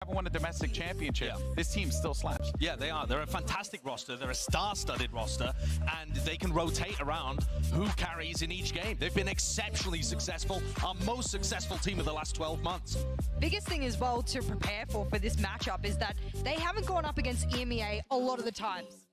haven't won a domestic championship. Yeah. This team still slaps. Yeah, they are. They're a fantastic roster. They're a star-studded roster, and they can rotate around who carries in each game. They've been exceptionally successful. Our most successful team of the last 12 months. Biggest thing as well to prepare for this matchup is that they haven't gone up against EMEA a lot of the times.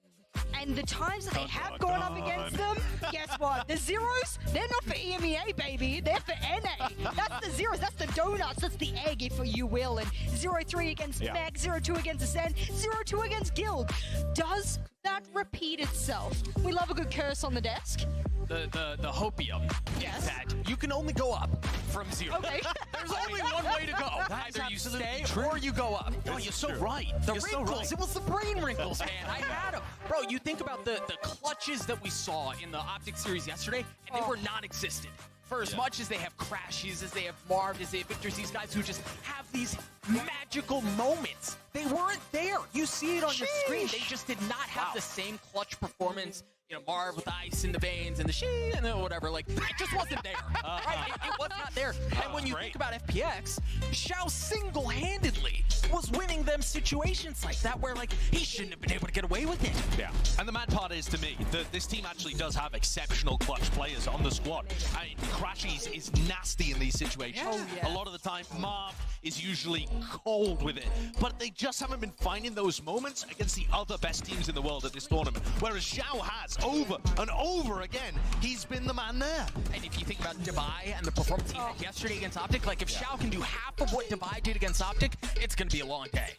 And the times that they have gone up against them, guess what? The zeros, they're not for EMEA, baby. They're for NA. That's the zeros. That's the donuts. That's the egg, if you will. And 0-3 against Meg, 0-2 against Ascend, 0-2 against Guild. Does that repeat itself? We love a good curse on the desk. The hopium is that you can only go up from 0. Okay. There's only one way to go. Either you stay or you go up. Oh, you're so right. The You're wrinkles, so right. it was the brain wrinkles, man. I had them. Bro, you think about the clutches that we saw in the OpTic series yesterday, and they were non-existent. For as much as they have crashes, as they have Marv, as they have victors, these guys who just have these magical moments. They weren't there. You see it on your screen. They just did not have the same clutch performance. You know, Marv with the ice in the veins and the shit and whatever. Like, it just wasn't there. Right? It was not there. And when you think about FPX, Xiao single-handedly was winning them situations like that where, like, he shouldn't have been able to get away with it. Yeah. And the mad part is, to me, that this team actually does have exceptional clutch players on the squad. I mean, Crashies is nasty in these situations. A lot of the time, Marv is usually cold with it. But they just haven't been finding those moments against the other best teams in the world at this tournament. Whereas Xiao has, over and over again, he's been the man there. And if you think about Dubai and the performance he had yesterday against OpTic, like if Xiao can do half of what Dubai did against OpTic, it's going to be a long day.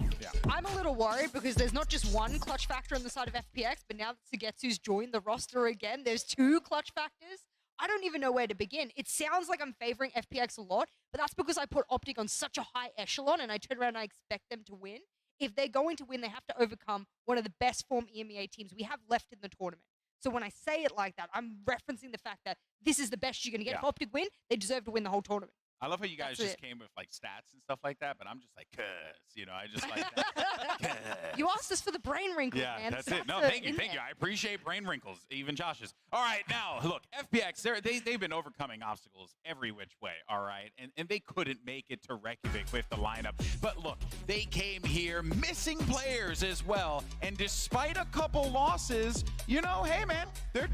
I'm a little worried because there's not just one clutch factor on the side of FPX, but now that Sugetsu's joined the roster again, there's 2 clutch factors. I don't even know where to begin. It sounds like I'm favoring FPX a lot, but that's because I put OpTic on such a high echelon and I turn around and I expect them to win. If they're going to win, they have to overcome one of the best form EMEA teams we have left in the tournament. So when I say it like that, I'm referencing the fact that this is the best you're going to get. If OpTic win, they deserve to win the whole tournament. I love how you guys just came with like stats and stuff like that, but I'm just like, you know, I just like that. You asked us for the brain wrinkles, man. Yeah, that's it. No, thank you. I appreciate brain wrinkles, even Josh's. All right, now, look, FPX, they've been overcoming obstacles every which way, all right? And they couldn't make it to Reykjavik with the lineup. But look, they came here missing players as well. And despite a couple losses, you know, hey, man,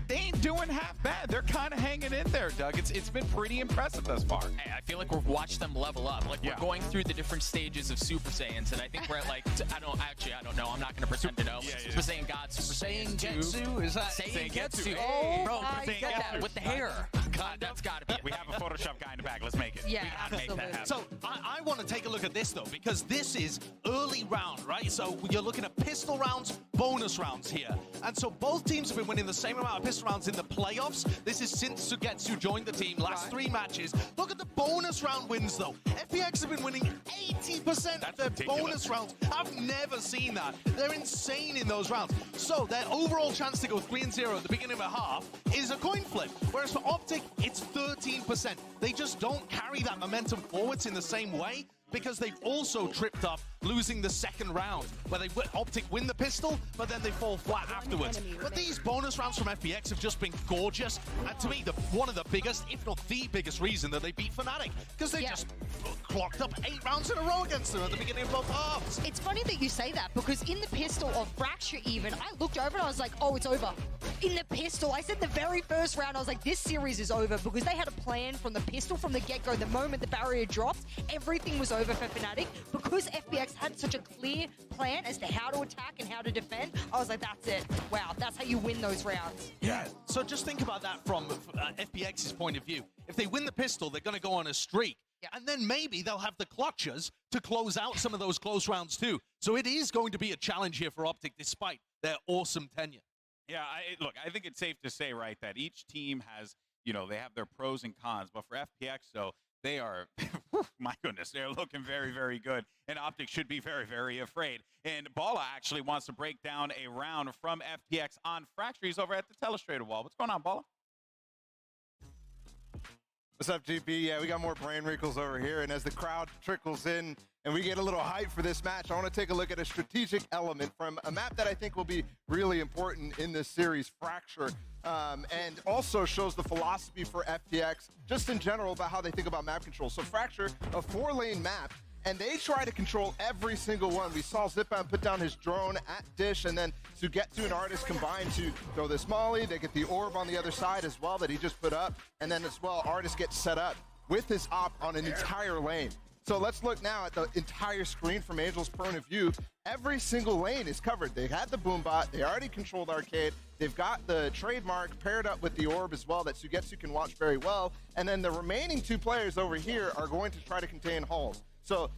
they ain't doing half bad. They're kind of hanging in there, Doug. It's been pretty impressive thus far. Hey, I feel like we've watched them level up. Like, we're going through the different stages of Super Saiyans, and I think we're at, like, I don't know. I'm not going to pretend to know. Super Saiyan God, Super Saiyan 2. Getsu? Is that Saiyan Getsu? Oh, Bro, my get that with the hair. God, that's got to be it. We have a Photoshop guy in the back. Let's make it. Yeah, we gotta make that happen. So I want to take a look at this, though, because this is early round, right? So you're looking at pistol rounds, bonus rounds here. And so both teams have been winning the same amount of pistol rounds in the playoffs. This is since Sugetsu joined the team, last 3 matches. Look at the bonus round wins, though. FPX have been winning 80% of their bonus rounds. I've never seen that. They're insane in those rounds. So their overall chance to go 3-0 at the beginning of a half is a coin flip. Whereas for OpTic, it's 13%. They just don't carry that momentum forwards in the same way because they've also tripped up losing the second round, where OpTic win the pistol, but then they fall flat afterwards. But these bonus rounds from FPX have just been gorgeous, and to me, one of the biggest, if not the biggest reason that they beat Fnatic, because they just clocked up 8 rounds in a row against them at the beginning of both halves. It's funny that you say that, because in the pistol of Fracture even, I looked over and I was like, oh, it's over. In the pistol, I said the very first round, I was like, this series is over, because they had a plan from the pistol from the get-go. The moment the barrier dropped, everything was over for Fnatic. Because FPX had such a clear plan as to how to attack and how to defend, I was like, that's it. Wow, that's how you win those rounds. Yeah, so just think about that from FPX's point of view. If they win the pistol, they're going to go on a streak. And then maybe they'll have the clutches to close out some of those close rounds too. So it is going to be a challenge here for OpTic, despite their awesome tenure. Yeah, look, I think it's safe to say, right, that each team has, you know, they have their pros and cons. But for FPX, though, they are, my goodness, they're looking very, very good. And OpTic should be very, very afraid. And Bala actually wants to break down a round from FPX on Fracture. He's over at the telestrator wall. What's going on, Bala? What's up, GP? Yeah, we got more brain wrinkles over here, and as the crowd trickles in and we get a little hype for this match, I want to take a look at a strategic element from a map that I think will be really important in this series, Fracture, and also shows the philosophy for FPX, just in general, about how they think about map control. So Fracture, a 4-lane map, and they try to control every single one. We saw Zipan put down his drone at Dish, and then Sugetsu and Artist combine to throw this molly. They get the orb on the other side as well that he just put up, and then as well, Artist gets set up with his op on an entire lane. So let's look now at the entire screen from Angel's point of view. Every single lane is covered. They had the Boombot. They already controlled Arcade. They've got the trademark paired up with the orb as well that Sugetsu can watch very well. And then the remaining 2 players over here are going to try to contain Halls. So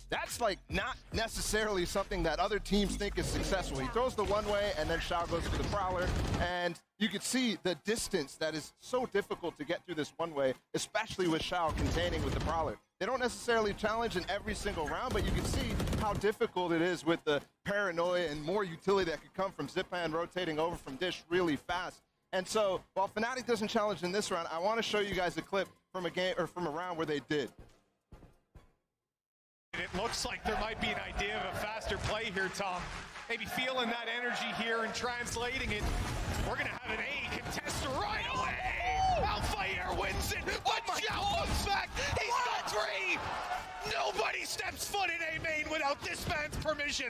that's like not necessarily something that other teams think is successful. He throws the one way and then Shao goes for the Prowler. And you can see the distance that is so difficult to get through this one way, especially with Shao containing with the Prowler. They don't necessarily challenge in every single round, but you can see how difficult it is with the paranoia and more utility that could come from Zipan rotating over from Dish really fast. And so while Fnatic doesn't challenge in this round, I want to show you guys a clip from a game or from a round where they did. It looks like there might be an idea of a faster play here, Tom. Maybe feeling that energy here and translating it. We're going to have an A contest right away. Alpha Air wins it, but Shao comes back. He's got 3. Nobody steps foot in A main without this man's permission.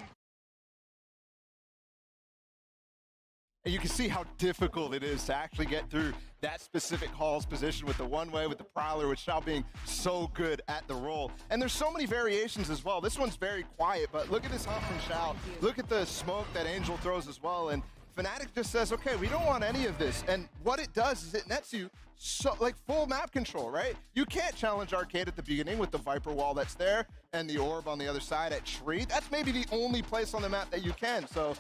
And you can see how difficult it is to actually get through that specific Hall's position with the one way, with the Prowler, with Shao being so good at the roll. And there's so many variations as well. This one's very quiet, but look at this hunt from Shao. Look at the smoke that Angel throws as well. And Fnatic just says, okay, we don't want any of this. And what it does is it nets you so like full map control, right? You can't challenge Arcade at the beginning with the Viper wall that's there and the orb on the other side at Tree. That's maybe the only place on the map that you can. So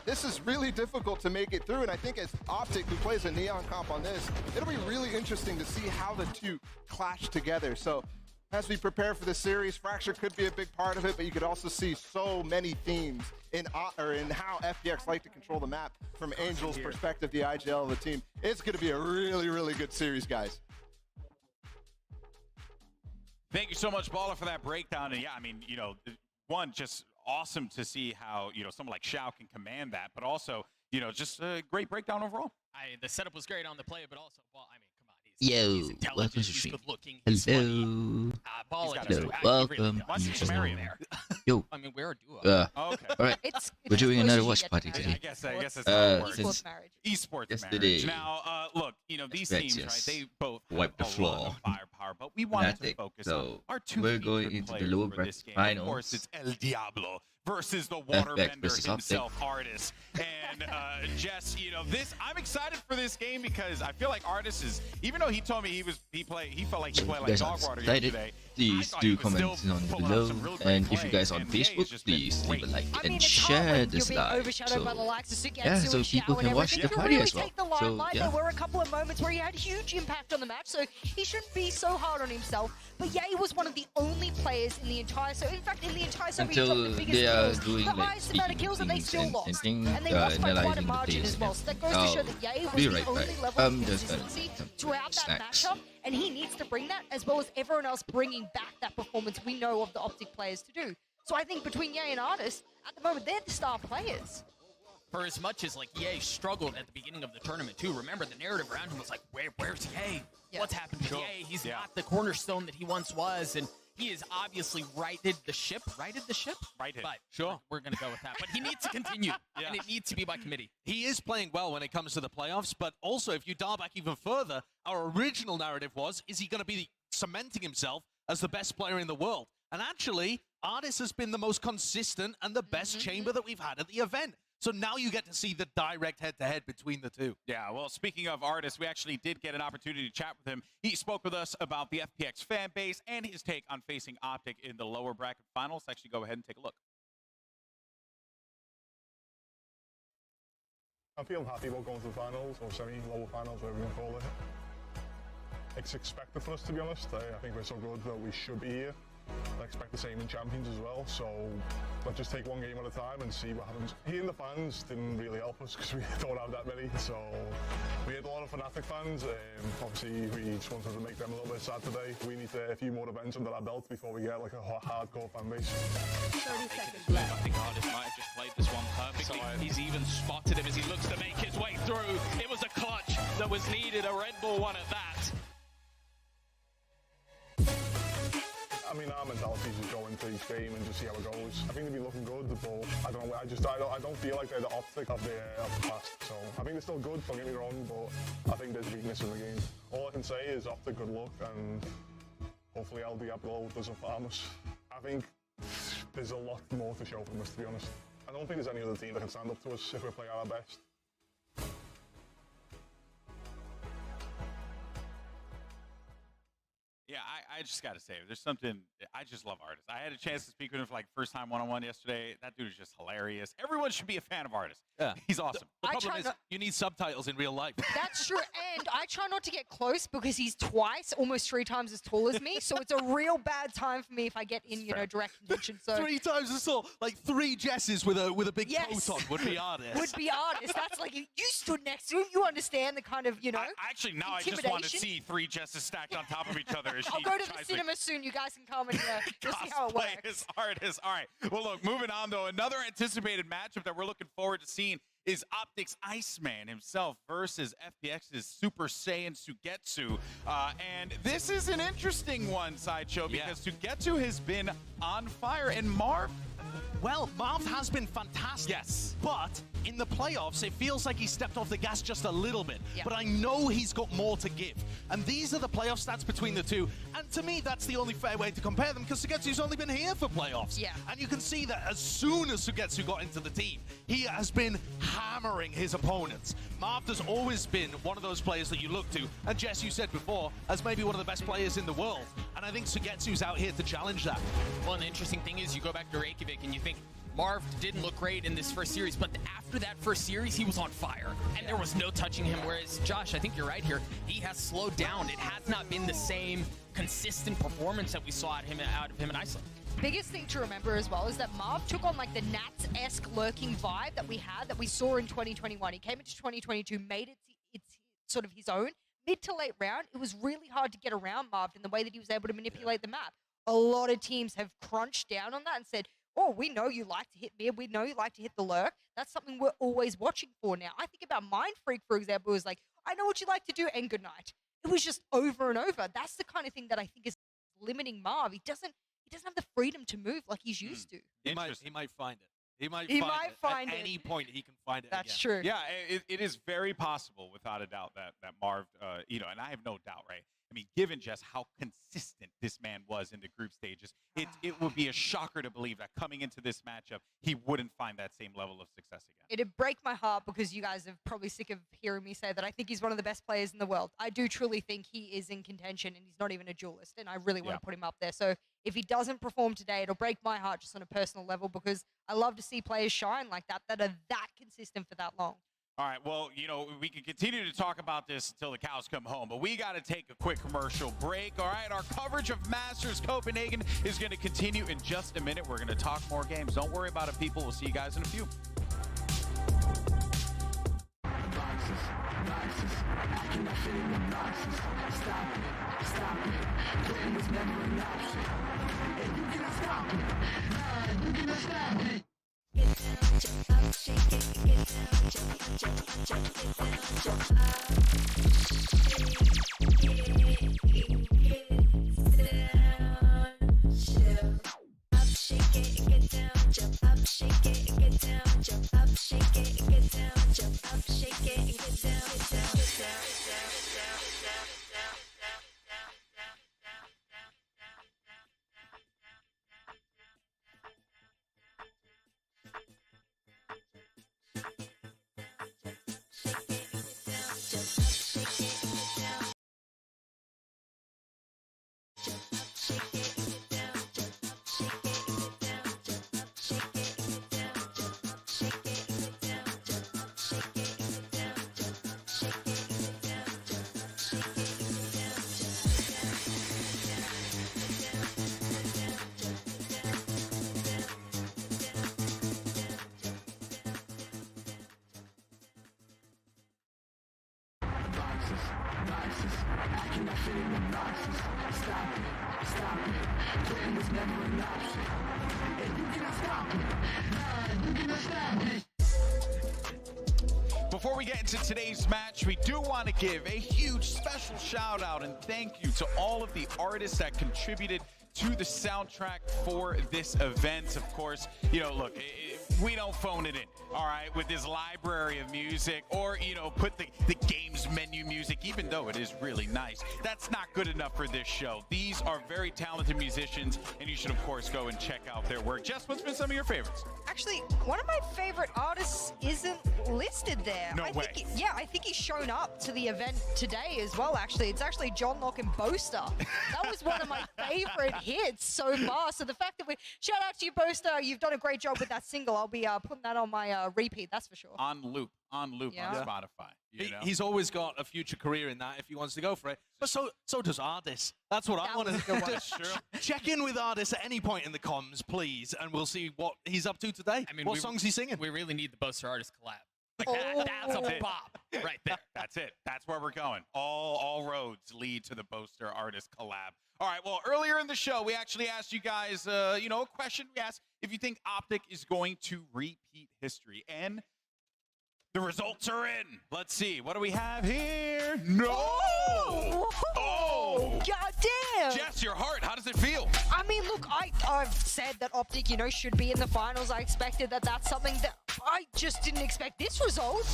this is really difficult to make it through. And I think as OpTic, who plays a Neon comp on this, it'll be really interesting to see how the two clash together. So as we prepare for the series, Fracture could be a big part of it, but you could also see so many themes in how FPX like to control the map from Angel's perspective, the IGL of the team. It's going to be a really, really good series, guys. Thank you so much, Baller, for that breakdown. And yeah, I mean, you know, one, just awesome to see how, you know, someone like Shao can command that, but also, you know, just a great breakdown overall. The setup was great on the play, but also, well, I mean, Yo, welcome to stream. Hello. Hello, welcome. Yo. I mean, we're a duo. Okay. All right. We're doing another watch party today. I guess it's Esports marriage. Esports yesterday. marriage. Now, look, you know, these teams, right? They both wipe the have a floor. lot of firepower, but we wanted to focus on our 2 we're going featured into the players lower for bracket this game. finals. Of course, it's El Diablo versus the waterbender himself, Artist. And Jess, you know, I'm excited for this game because I feel like Artist is, even though he told me he felt like he played like dog water yesterday. Please do comment on below, and if you guys on Facebook, please leave a like and share this live. So people can watch the party as well. So yeah. There were a couple of moments where he had huge impact on the match, so he shouldn't be so hard on himself. But yeah, he was one of the only players in the entire, in fact, in the entire server, he dropped the biggest kills, the highest amount of kills, and they still lost. And they lost by quite a margin as well. So that goes to show that Ye was the only level of consistency throughout that matchup, and he needs to bring that, as well as everyone else bringing back that performance we know of the OpTic players to do. So I think between Ye and Artist, at the moment, they're the star players. For as much as like Ye struggled at the beginning of the tournament too, remember the narrative around him was like, where's Ye? Yeah. What's happened to Ye? He's not the cornerstone that he once was, and he has obviously righted the ship. Righted. But sure, we're gonna go with that. But he needs to continue, and it needs to be by committee. He is playing well when it comes to the playoffs, but also if you dial back even further, our original narrative is he going to be cementing himself as the best player in the world? And actually, Artist has been the most consistent and the best chamber that we've had at the event. So now you get to see the direct head-to-head between the two. Yeah, well, speaking of Artist, we actually did get an opportunity to chat with him. He spoke with us about the FPX fan base and his take on facing OpTic in the lower bracket finals. Let's actually go ahead and take a look. I feel happy about going to the finals, or semi-lower finals, whatever you call it. It's expected for us, to be honest. I think we're so good that we should be here. I expect the same in Champions as well, so let's just take one game at a time and see what happens. Hearing the fans didn't really help us because we don't have that many, so we had a lot of Fnatic fans. Obviously, we just wanted to make them a little bit sad today. We need a few more events under our belt before we get like a hardcore fan base. 30 seconds left. I think Artist might have just played this one perfectly. He's even spotted him as he looks to make his way through. It was a clutch that was needed, a Red Bull one at that. mean, our mentality is just go into each game and just see how it goes. I think they've been looking good, but I don't know. I don't feel like they're the OpTic of the past. So I think they're still good. Don't get me wrong, but I think there's weakness in the game. All I can say is OpTic, good luck, and hopefully El Diablo doesn't farm us. I think there's a lot more to show from us, to be honest. I don't think there's any other team that can stand up to us if we play our best. Yeah, I just got to say, there's something, I just love artists. I had a chance to speak with him for like first time one-on-one yesterday. That dude is just hilarious. Everyone should be a fan of artists. Yeah. He's awesome. The problem is you need subtitles in real life. That's true, and I try not to get close because he's twice, almost 3 times as tall as me, so it's a real bad time for me if I get in, you know, direct contention. So 3 times as tall, like 3 Jesses with a big coat on would be artists. Would be artists. That's like, you stood next to him, you understand the kind of, you know, actually, now I just want to see 3 Jesses stacked on top of each other. As I'll go to the cinema soon. You guys can come and we'll see how it works. His artist. All right. Well, look, moving on, though, another anticipated matchup that we're looking forward to seeing is OpTic's Iceman himself versus FPX's Super Saiyan Sugetsu. And this is an interesting one, Sideshow, because Sugetsu has been on fire. And Marv, well, Marv has been fantastic. Yes. But in the playoffs, it feels like he stepped off the gas just a little bit. Yeah. But I know he's got more to give. And these are the playoff stats between the two. And to me, that's the only fair way to compare them, because Sugetsu's only been here for playoffs. Yeah. And you can see that as soon as Sugetsu got into the team, he has been hammering his opponents. Marv has always been one of those players that you look to. And Jess, you said before, as maybe one of the best players in the world. And I think Sugetsu's out here to challenge that. Well, and the interesting thing is you go back to Reykjavik and you think, Marv didn't look great in this first series, but after that first series, he was on fire, and there was no touching him, whereas, Josh, I think you're right here, he has slowed down. It has not been the same consistent performance that we saw out of him in Iceland. Biggest thing to remember as well is that Marv took on like the Nats-esque lurking vibe that we saw in 2021. He came into 2022, made it's sort of his own. Mid to late round, it was really hard to get around Marv in the way that he was able to manipulate the map. A lot of teams have crunched down on that and said, oh, we know you like to hit mid. We know you like to hit the lurk. That's something we're always watching for now. I think about Mind Freak, for example, was like, I know what you like to do, and good night. It was just over and over. That's the kind of thing that I think is limiting Marv. He doesn't have the freedom to move like he's used to. He might find it. He might find it. At any point, he can find it. That's true. Yeah, it is very possible, without a doubt, that Marv, you know, and I have no doubt, right? I mean, given just how consistent this man was in the group stages, it would be a shocker to believe that coming into this matchup, he wouldn't find that same level of success again. It'd break my heart because you guys are probably sick of hearing me say that I think he's one of the best players in the world. I do truly think he is in contention, and he's not even a duelist, and I really want to put him up there. So if he doesn't perform today, it'll break my heart just on a personal level, because I love to see players shine like that are that consistent for that long. All right, well, you know, we can continue to talk about this until the cows come home, but we got to take a quick commercial break. All right, our coverage of Masters Copenhagen is going to continue in just a minute. We're going to talk more games. Don't worry about it, people. We'll see you guys in a few. Before we get into today's match, we do want to give a huge special shout out and thank you to all of the artists that contributed to the soundtrack for this event. Of course, you know, look, we don't phone it in, all right, with this library of music or, you know, put the game's menu music, even though it is really nice. That's not good enough for this show. These are very talented musicians, and you should, of course, go and check out their work. Jess, what's been some of your favorites? Actually, one of my favorite artists isn't listed there. No way. I think he's shown up to the event today as well, actually. It's actually John Locke and Boaster. That was one of my favorite hits so far. So the fact that shout out to you, Boaster. You've done a great job with that single. I'll be putting that on my repeat, that's for sure. On loop on Spotify. You know? He's always got a future career in that if he wants to go for it. But so does Ardis. That's what I want to do. Check in with Ardis at any point in the comms, please, and we'll see what he's up to today. I mean, what songs he's singing. We really need the Boaster Artist collab. Like that's a bop right there. That's it. That's where we're going. All roads lead to the Boaster Artist collab. All right, well, earlier in the show, we actually asked you guys, you know, a question. We asked if you think OpTic is going to repeat history, and the results are in. Let's see. What do we have here? No! Oh! God damn! Jess, your heart, how does it feel? I mean, look, I've said that OpTic, you know, should be in the finals. I expected that's something that I just didn't expect this result.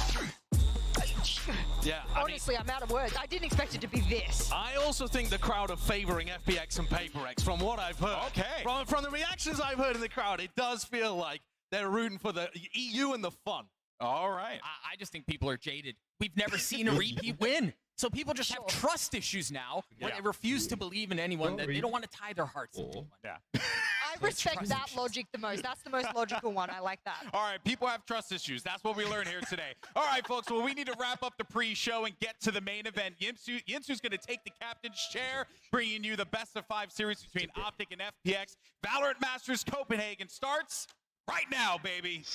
Yeah, honestly, I'm out of words. I didn't expect it to be this. I also think the crowd are favoring FPX and PaperX from what I've heard. Okay. From the reactions I've heard in the crowd, it does feel like they're rooting for the EU and the fun. All right. I just think people are jaded. We've never seen a repeat win. So people just have trust issues now where they refuse to believe in anyone, that they don't want to tie their hearts to anyone. Yeah. I respect that logic the most. That's the most logical one. I like that. All right, people have trust issues. That's what we learned here today. All right, folks, well, we need to wrap up the pre-show and get to the main event. Yinsu's going to take the captain's chair, bringing you the best-of-5 series between OpTic and FPX. Valorant Masters Copenhagen starts right now, baby.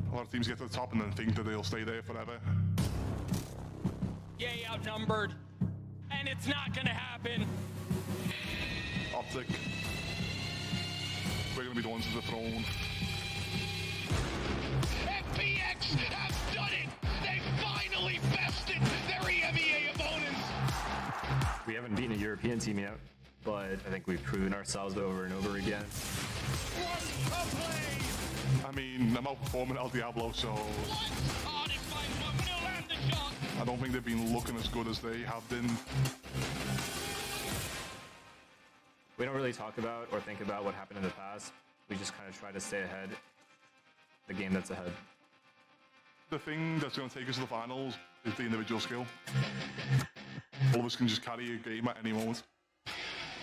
A lot of teams get to the top and then think that they'll stay there forever. Yay, outnumbered. And it's not gonna happen. OpTic. We're gonna be the ones with the throne. FPX has done it! They finally bested their EMEA opponents! We haven't beaten a European team yet, but I think we've proven ourselves over and over again. What a play! I mean, I'm outperforming El Diablo, so I don't think they've been looking as good as they have been. We don't really talk about or think about what happened in the past. We just kind of try to stay ahead, the game that's ahead. The thing that's going to take us to the finals is the individual skill. All of us can just carry a game at any moment.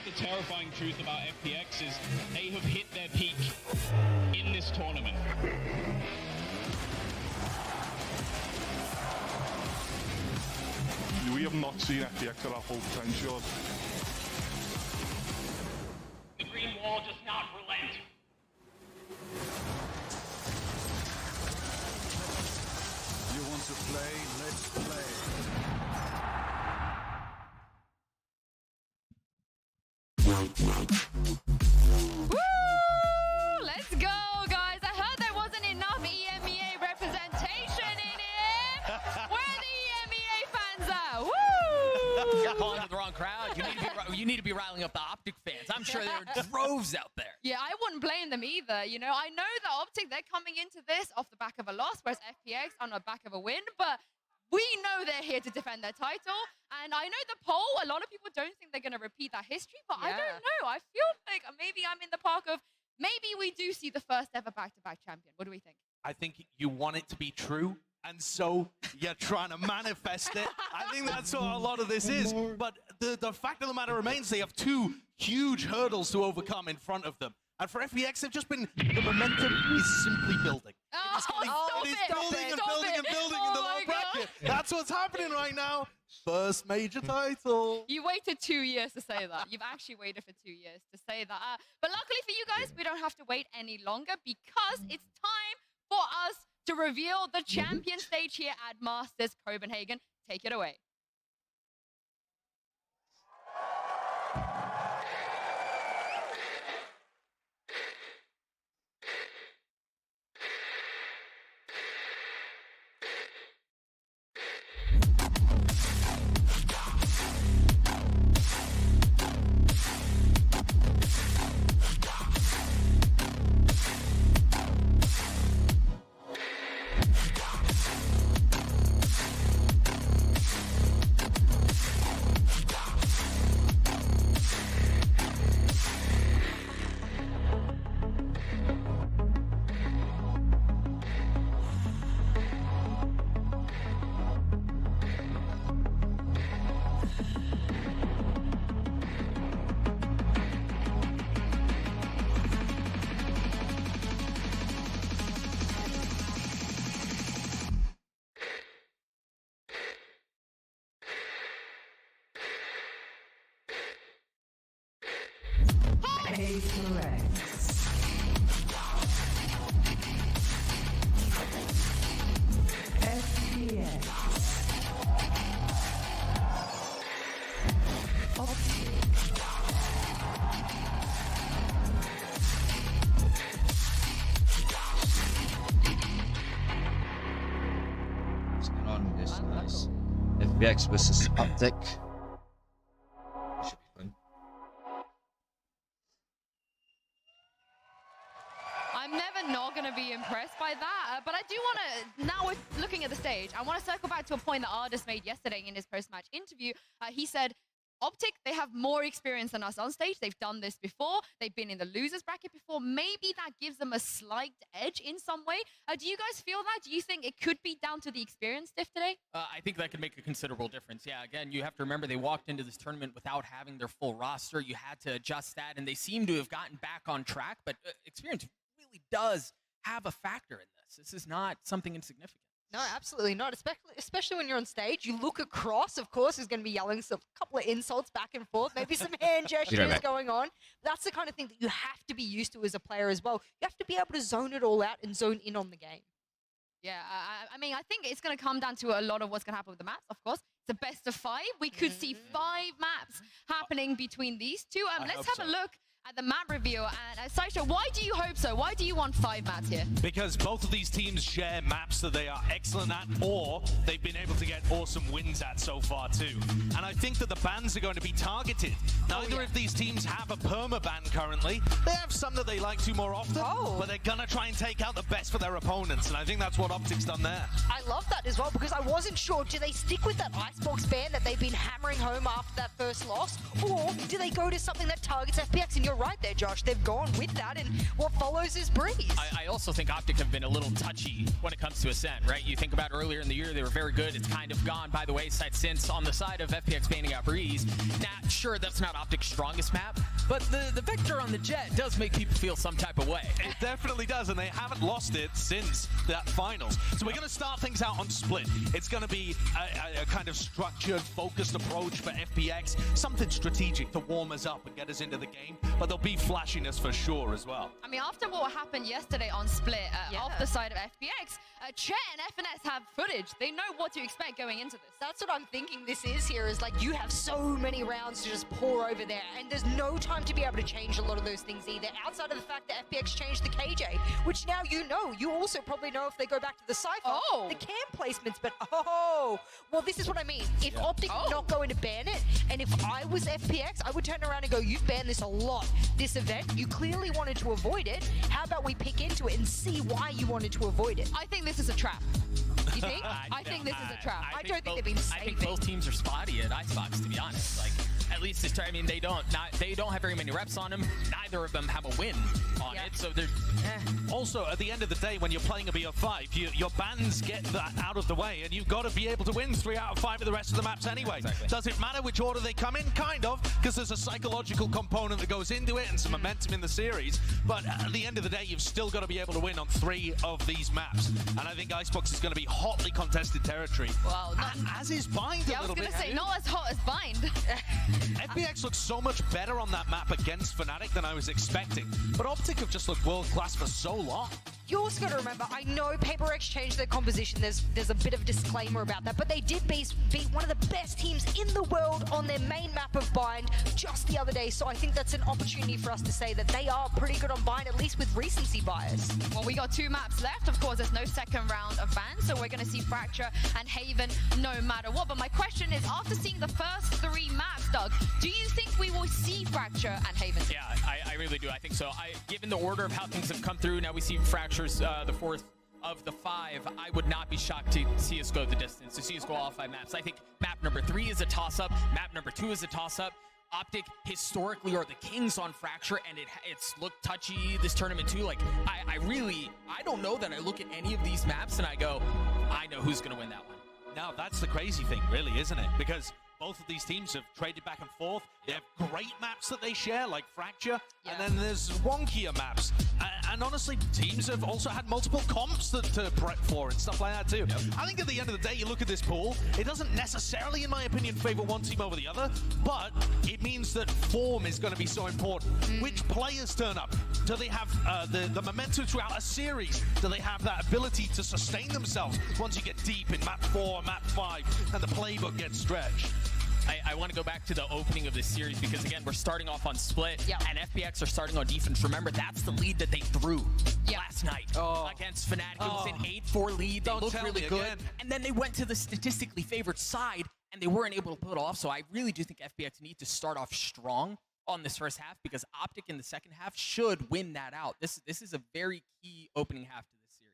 The terrifying truth about FPX is they have hit their peak in this tournament. We have not seen FPX at our full potential. The green wall does not relent. You want to play? Let's play. Woo! Let's go, guys. I heard there wasn't enough EMEA representation in here. Where are the EMEA fans at? Woo! You're calling to the wrong crowd. You need to be riling up the OpTic fans. I'm sure there are droves out there. Yeah, I wouldn't blame them either. You know, I know that OpTic, they're coming into this off the back of a loss, whereas FPX on the back of a win, but we know they're here to defend their title. And I know the poll, a lot of people don't think they're going to repeat that history, but I don't know. I feel like maybe I'm in the park of maybe we do see the first ever back-to-back champion. What do we think? I think you want it to be true, and so you're trying to manifest it. I think that's what a lot of this is. But the fact of the matter remains, they have two huge hurdles to overcome in front of them. And for FPX, they've just been, the momentum is simply building. Oh, it is building and building and building in the low bracket. That's what's happening right now. first major title. You waited 2 years to say that. You've actually waited for 2 years to say that. But luckily for you guys, we don't have to wait any longer because it's time for us to reveal the champion stage here at Masters Copenhagen. Take it away. FPX. What's going on with this, guys? FPX versus OpTic. Should be fun. I'm never not going to be impressed by that, but I do want to, now we're looking at the stage, I want to circle back to a point that Ardis made yesterday in his post-match interview. He said, OpTic, they have more experience than us on stage. They've done this before. They've been in the losers bracket before. Maybe that gives them a slight edge in some way. Do you guys feel that? Do you think it could be down to the experience diff today? I think that could make a considerable difference. Yeah, again, you have to remember they walked into this tournament without having their full roster. You had to adjust that, and they seem to have gotten back on track, but experience really does have a factor in this. This is not something insignificant. No, absolutely not. Especially when you're on stage, you look across, of course, who's going to be yelling a couple of insults back and forth, maybe some hand gestures going on. That's the kind of thing that you have to be used to as a player as well. You have to be able to zone it all out and zone in on the game. Yeah, I mean, I think it's going to come down to a lot of what's going to happen with the maps, of course. It's a best of 5. We could see 5 maps happening between these two. Let's have a look at the map review. And Saisha, why do you hope so? Why do you want 5 maps here? Because both of these teams share maps that they are excellent at, or they've been able to get awesome wins at so far too. And I think that the bans are going to be targeted. Neither of these teams have a perma ban currently. They have some that they like to more often, but they're gonna try and take out the best for their opponents. And I think that's what OpTic's done there. I love that as well, because I wasn't sure, do they stick with that Icebox ban that they've been hammering home after that first loss, or do they go to something that targets FPX? And you're right there, Josh. They've gone with that, and what follows is Breeze. I also think OpTic have been a little touchy when it comes to Ascent, right? You think about earlier in the year, they were very good. It's kind of gone by the wayside since on the side of FPX banning out Breeze. Now, sure, that's not OpTic's strongest map, but the Vector on the Jet does make people feel some type of way. It definitely does, and they haven't lost it since that finals. So we're going to start things out on Split. It's going to be a kind of structured, focused approach for FPX, something strategic to warm us up and get us into the game, but there'll be flashiness for sure as well. I mean, after what happened yesterday on Split, off the side of FPX, Chet and FNS have footage. They know what to expect going into this. That's what I'm thinking this is here, is like you have so many rounds to just pour over there, and there's no time to be able to change a lot of those things either, outside of the fact that FPX changed the KJ, which now you know. You also probably know if they go back to the Cypher, the camp placements, but well, this is what I mean. If OpTic not going to ban it, and if I was FPX, I would turn around and go, you've banned this a lot, this event. You clearly wanted to avoid it. How about we pick into it and see why you wanted to avoid it? I think this is a trap. You think? I think this is a trap. I don't think they've been saving. I think both teams are spotty at Icebox, to be honest. Like, at least this time. I mean, they don't have very many reps on him. Neither of them have a win on it, so they're. Also, at the end of the day, when you're playing a BO5, your bans get that out of the way, and you've got to be able to win 3 out of 5 of the rest of the maps anyway. Exactly. Does it matter which order they come in? Kind of, because there's a psychological component that goes into it and some momentum in the series. But at the end of the day, you've still got to be able to win on 3 of these maps. And I think Icebox is going to be hotly contested territory. Well, as is Bind a little bit. I was going to say, not as hot as Bind. FPX looks so much better on that map against Fnatic than I was expecting. But OpTic have just looked world-class for so long. You also got to remember, I know PaperX changed their composition. There's a bit of disclaimer about that, but they did beat one of the best teams in the world on their main map of Bind just the other day. So I think that's an opportunity for us to say that they are pretty good on Bind, at least with recency bias. Well, we got 2 maps left. Of course, there's no second round of bans, so we're going to see Fracture and Haven no matter what. But my question is, after seeing the first 3 maps, Doug, do you think we will see Fracture and Haven? Yeah, I really do. I think so. Given the order of how things have come through, now we see Fracture's the 4th of the 5. I would not be shocked to see us go the distance, to see us go all 5 maps. I think map number 3 is a toss-up. Map number 2 is a toss-up. OpTic historically are the kings on Fracture, and it's looked touchy this tournament too. Like, I don't know that I look at any of these maps and I go, I know who's going to win that one. Now, that's the crazy thing, really, isn't it? Because both of these teams have traded back and forth. They have great maps that they share, like Fracture, and then there's wonkier maps. And honestly, teams have also had multiple comps to prep for and stuff like that too. I think at the end of the day, you look at this pool, it doesn't necessarily, in my opinion, favor one team over the other, but it means that form is going to be so important. Which players turn up? Do they have the momentum throughout a series? Do they have that ability to sustain themselves once you get deep in map 4, map 5, and the playbook gets stretched? I want to go back to the opening of this series because, again, we're starting off on split, and FPX are starting on defense. Remember, that's the lead that they threw last night against Fnatic. It was an 8-4 lead. They looked really good. And then they went to the statistically favored side, and they weren't able to pull it off. So I really do think FPX need to start off strong on this first half because OpTic in the second half should win that out. This is a very key opening half to this series.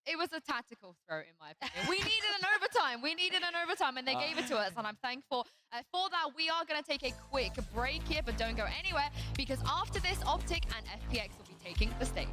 It was a tactical throw, in my opinion. We needed an overtime. We needed an overtime, and they gave it to us, and I'm thankful for that. We are going to take a quick break here, but don't go anywhere, because after this, OpTic and FPX will be taking the stage.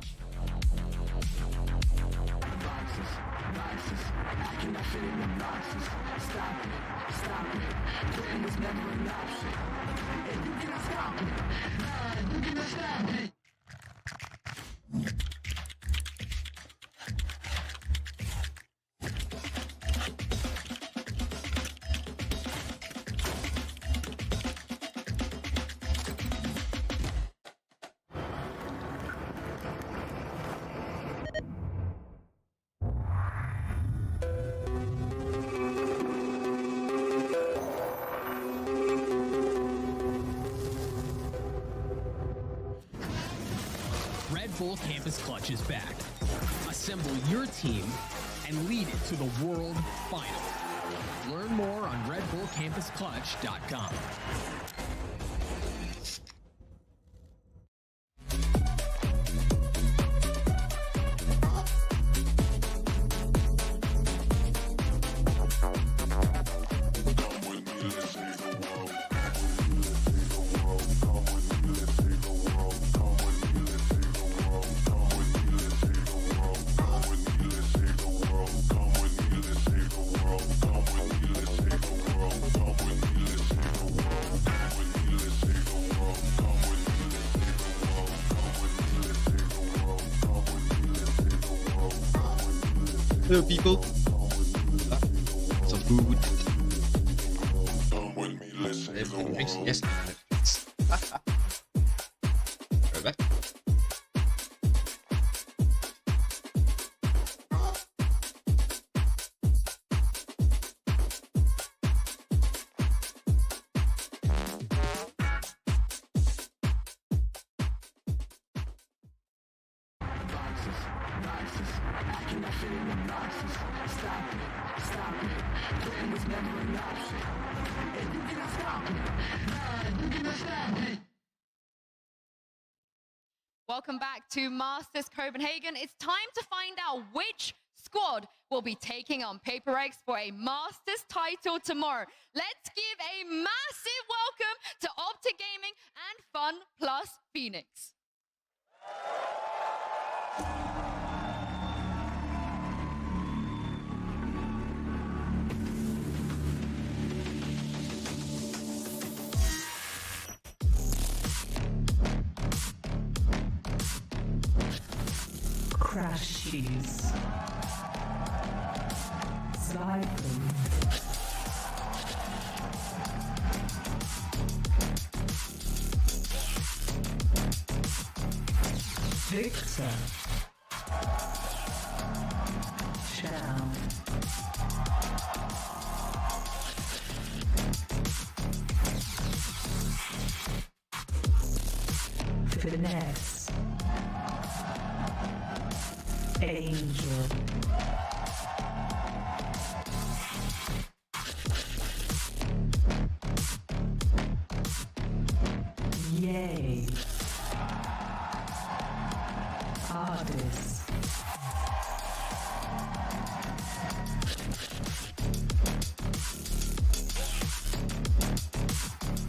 Red Bull Campus Clutch is back. Assemble your team and lead it to the World Final. Learn more on RedBullCampusClutch.com. Hello people. Some food. Yes. Right back. Welcome back to Masters Copenhagen. It's time to find out which squad will be taking on FPX for a Masters title tomorrow. Let's give a massive welcome to OpTic Gaming and Fun Plus Phoenix. Crashes. Zyklon. Victor. Shell. Finesse. Angel. Yay. Artist.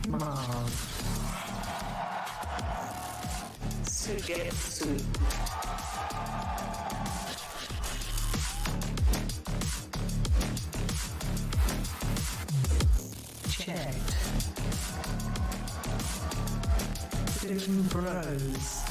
Mom. Sugetsu. Checked. Doom Bros.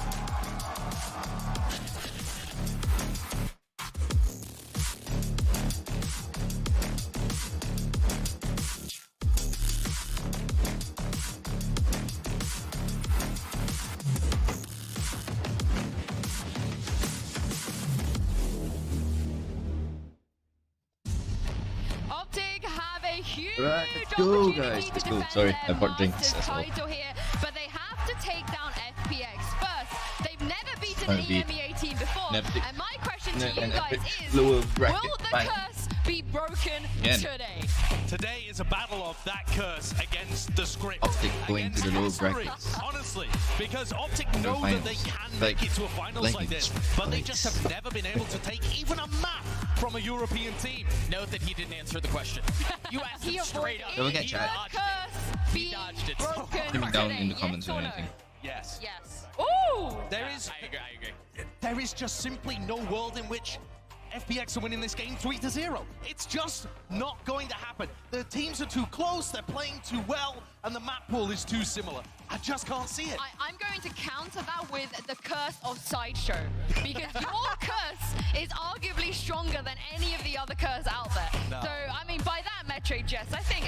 OpTic have a huge Right, let's go, guys. opportunity Let's to go. defend Sorry, their I bought drinks Masters as well. title here, but they have to take down FPX first. They've never beaten Gonna an be EMEA team before, an epic- and my question to you an guys epic is, lower will bracket the fight. curse be broken Again. today? Today is a battle of that curse against the script. OpTic going to against the lower history, brackets. honestly, because OpTic know that they can Like, make it to a finals like this, but they just likes. have never been able to take even a map from a European team. Note that he didn't answer the question. You asked He him straight up. Don't forget avoided chat. the curse He being dodged it. broken Let me down today, in the yes comments or or no? anything. Yes. Yes. Ooh! There is I agree. there is just simply no world in which FPX are winning this game 3-0. It's just not going to happen. The teams are too close, they're playing too well, and the map pool is too similar. I just can't see it. I'm going to counter that with the curse of Sideshow, because your curse is arguably stronger than any of the other curse out there. No. So, I mean, by that metric, Jess, I think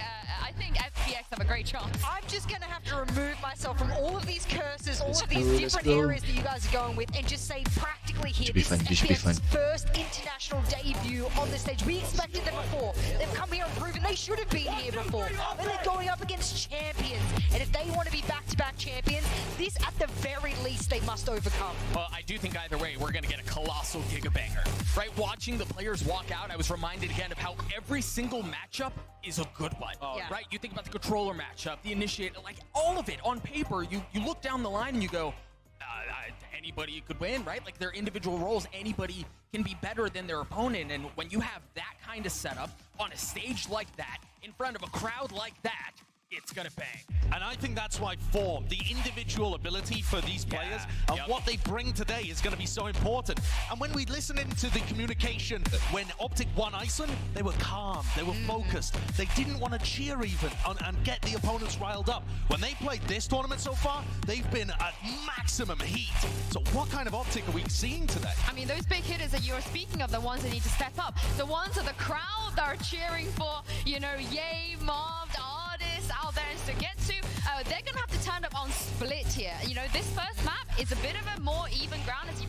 FPX have a great chance. I'm just going to have to remove myself from all of these curses, all Let's of these go, let's different go. areas that you guys are going with, and just say practically here, Should be this fun, is this should be FPX's fun. first international debut on the stage. We expected them before. They've come here and proven they should have been here before. And they're going up against champions. And if they want to be back-to-back champions, this at the very least they must overcome. Well, I do think either way, we're going to get a colossal gigabanger, right? Watching the players walk out, I was reminded again of how every single matchup is a good one, Yeah. right? You think about the controller matchup, the initiator, like all of it on paper, you look down the line and you go, anybody could win, right? Like their individual roles, anybody can be better than their opponent. And when you have that kind of setup on a stage like that, in front of a crowd like that, it's gonna bang. And I think that's why form, the individual ability for these players and what they bring today is going to be so important. And when we listen into the communication when OpTic won Iceland, they were calm, they were focused, they didn't want to cheer even and get the opponents riled up. When they played this tournament so far, they've been at maximum heat. So what kind of OpTic are we seeing today? I mean, those big hitters that you're speaking of, the ones that need to step up, the ones that the crowd are cheering for, you know, Yay, Marv, the artists out there in Sugetsu, they're going to have to turn up on Split here. You know, this first map is a bit of a more even ground, as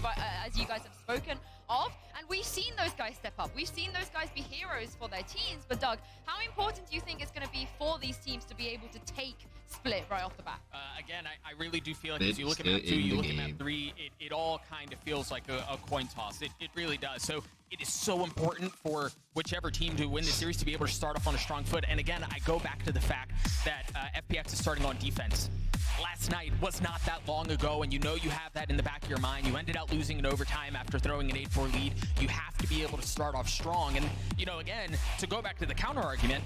you guys have spoken of, and we've seen those guys step up. We've seen those guys be heroes for their teams, but Doug, how important do you think it's going to be for these teams to be able to take Split right off the bat? Again, I really do feel like as you look at map 2, you look at map 3, it all kind of feels like a coin toss. It really does. So it is so important for whichever team to win the series to be able to start off on a strong foot. And again, I go back to the fact that FPX is starting on defense. last night was not that long ago, and you know you have that in the back of your mind. You ended up losing in overtime after throwing an 8-4 lead. You have to be able to start off strong. And, you know, again, to go back to the counter argument,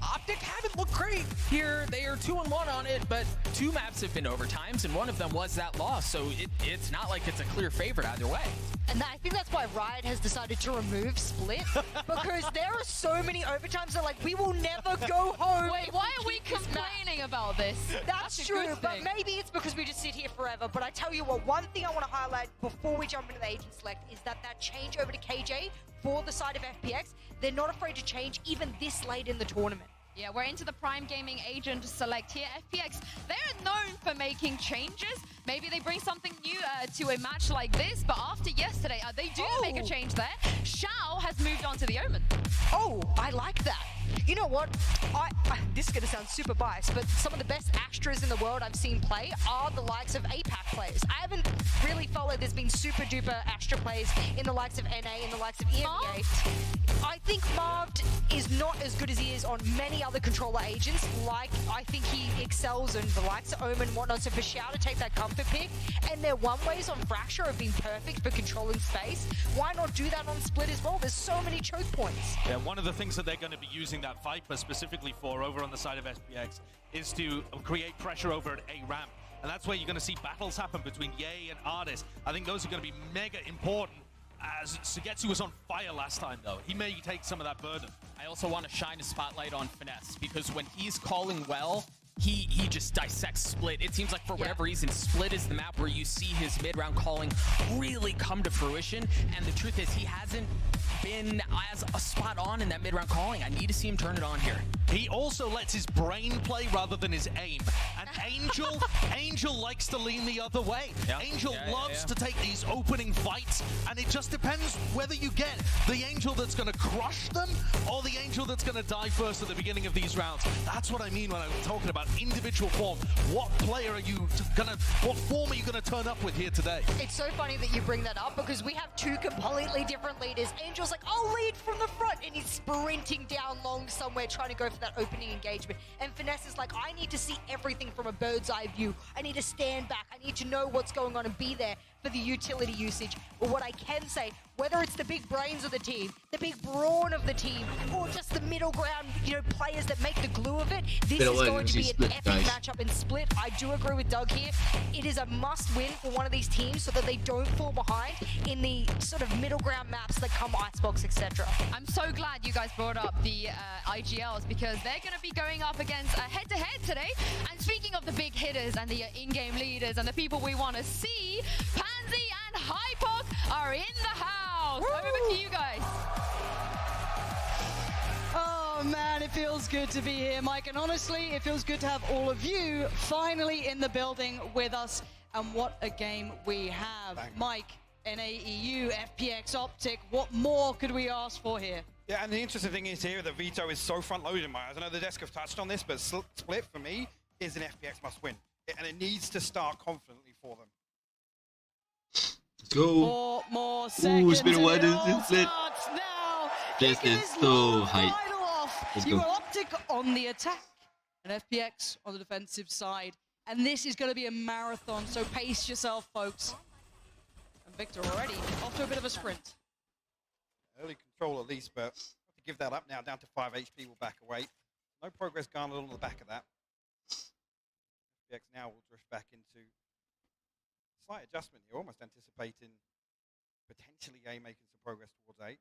OpTic haven't looked great here. They are 2-1 on it, but 2 maps have been overtimes, and one of them was that loss. So it's not like it's a clear favorite either way. And I think that's why Riot has decided to remove Split, because there are so many overtimes that, like, we will never go home. Wait, why are we complaining about this? That's true, but maybe it's because we just sit here forever. But I tell you what, one thing I want to highlight before we jump into the agent select is that change over to KJ for the side of FPX, they're not afraid to change even this late in the tournament. Yeah, we're into the Prime Gaming agent select here. FPX, they're known for making changes. Maybe they bring something new to a match like this, but after yesterday, they do make a change there. Shao has moved on to the Omen. Oh, I like that. You know what? This is going to sound super biased, but some of the best Astras in the world I've seen play are the likes of APAC players. I haven't really followed there's been super duper Astra plays in the likes of NA, in the likes of EMEA. I think Marved is not as good as he is on many other controller agents. Like, I think he excels in the likes of Omen and whatnot. So for Shao to take that comfort pick, and their one-ways on Fracture have been perfect for controlling space, why not do that on Split as well? There's so many choke points. Yeah, one of the things that they're going to be using that Viper specifically for over on the side of SPX is to create pressure over at A ramp. And that's where you're going to see battles happen between Ye and Artis. I think those are going to be mega important. As Sugetsu was on fire last time, though. He may take some of that burden. I also want to shine a spotlight on Finesse, because when he's calling well, he just dissects Split. It seems like for whatever reason, Split is the map where you see his mid-round calling really come to fruition. And the truth is, he hasn't been as a spot on in that mid-round calling. I need to see him turn it on here. He also lets his brain play rather than his aim. And Angel likes to lean the other way. Angel loves to take these opening fights, and it just depends whether you get the Angel that's going to crush them or the Angel that's going to die first at the beginning of these rounds. That's what I mean when I'm talking about individual form. What player are you what form are you going to turn up with here today? It's so funny that you bring that up, because we have 2 completely different leaders. Angel's like, I'll lead from the front, and he's sprinting down long somewhere trying to go for that opening engagement. And Finesse is like, I need to see everything from a bird's eye view. I need to stand back. I need to know what's going on and be there for the utility usage. But what I can say, whether it's the big brains of the team, the big brawn of the team, or just the middle ground, players that make the glue of it, this is going to be an epic matchup in Split. I do agree with Doug here. It is a must-win for one of these teams so that they don't fall behind in the sort of middle ground maps that come Icebox, etc. I'm so glad you guys brought up the IGLs, because they're going to be going up against a head-to-head today. And speaking of the big hitters and the in-game leaders and the people we want to see, Pansy and Hypok are in the house. Over to you guys. Oh man, it feels good to be here, Mike, and honestly, it feels good to have all of you finally in the building with us. And what a game we have. Mike, NAEU, FPX, OpTic, what more could we ask for here? Yeah, and the interesting thing is here that Vito is so front-loaded in my eyes. I know the desk have touched on this, but Split, for me, is an FPX must-win. And it needs to start confidently for them. Let's go. 4 more seconds. Ooh, it's been a while since Split. Now. This is so hype. Let's go. You are OpTic on the attack and FPX on the defensive side. And this is going to be a marathon, so pace yourself, folks. And Victor already off to a bit of a sprint. Early control at least, but have to give that up now. Down to 5 HP, will back away. No progress garnered on the back of that. FPX now will drift back into slight adjustment here, almost anticipating potentially A making some progress towards A.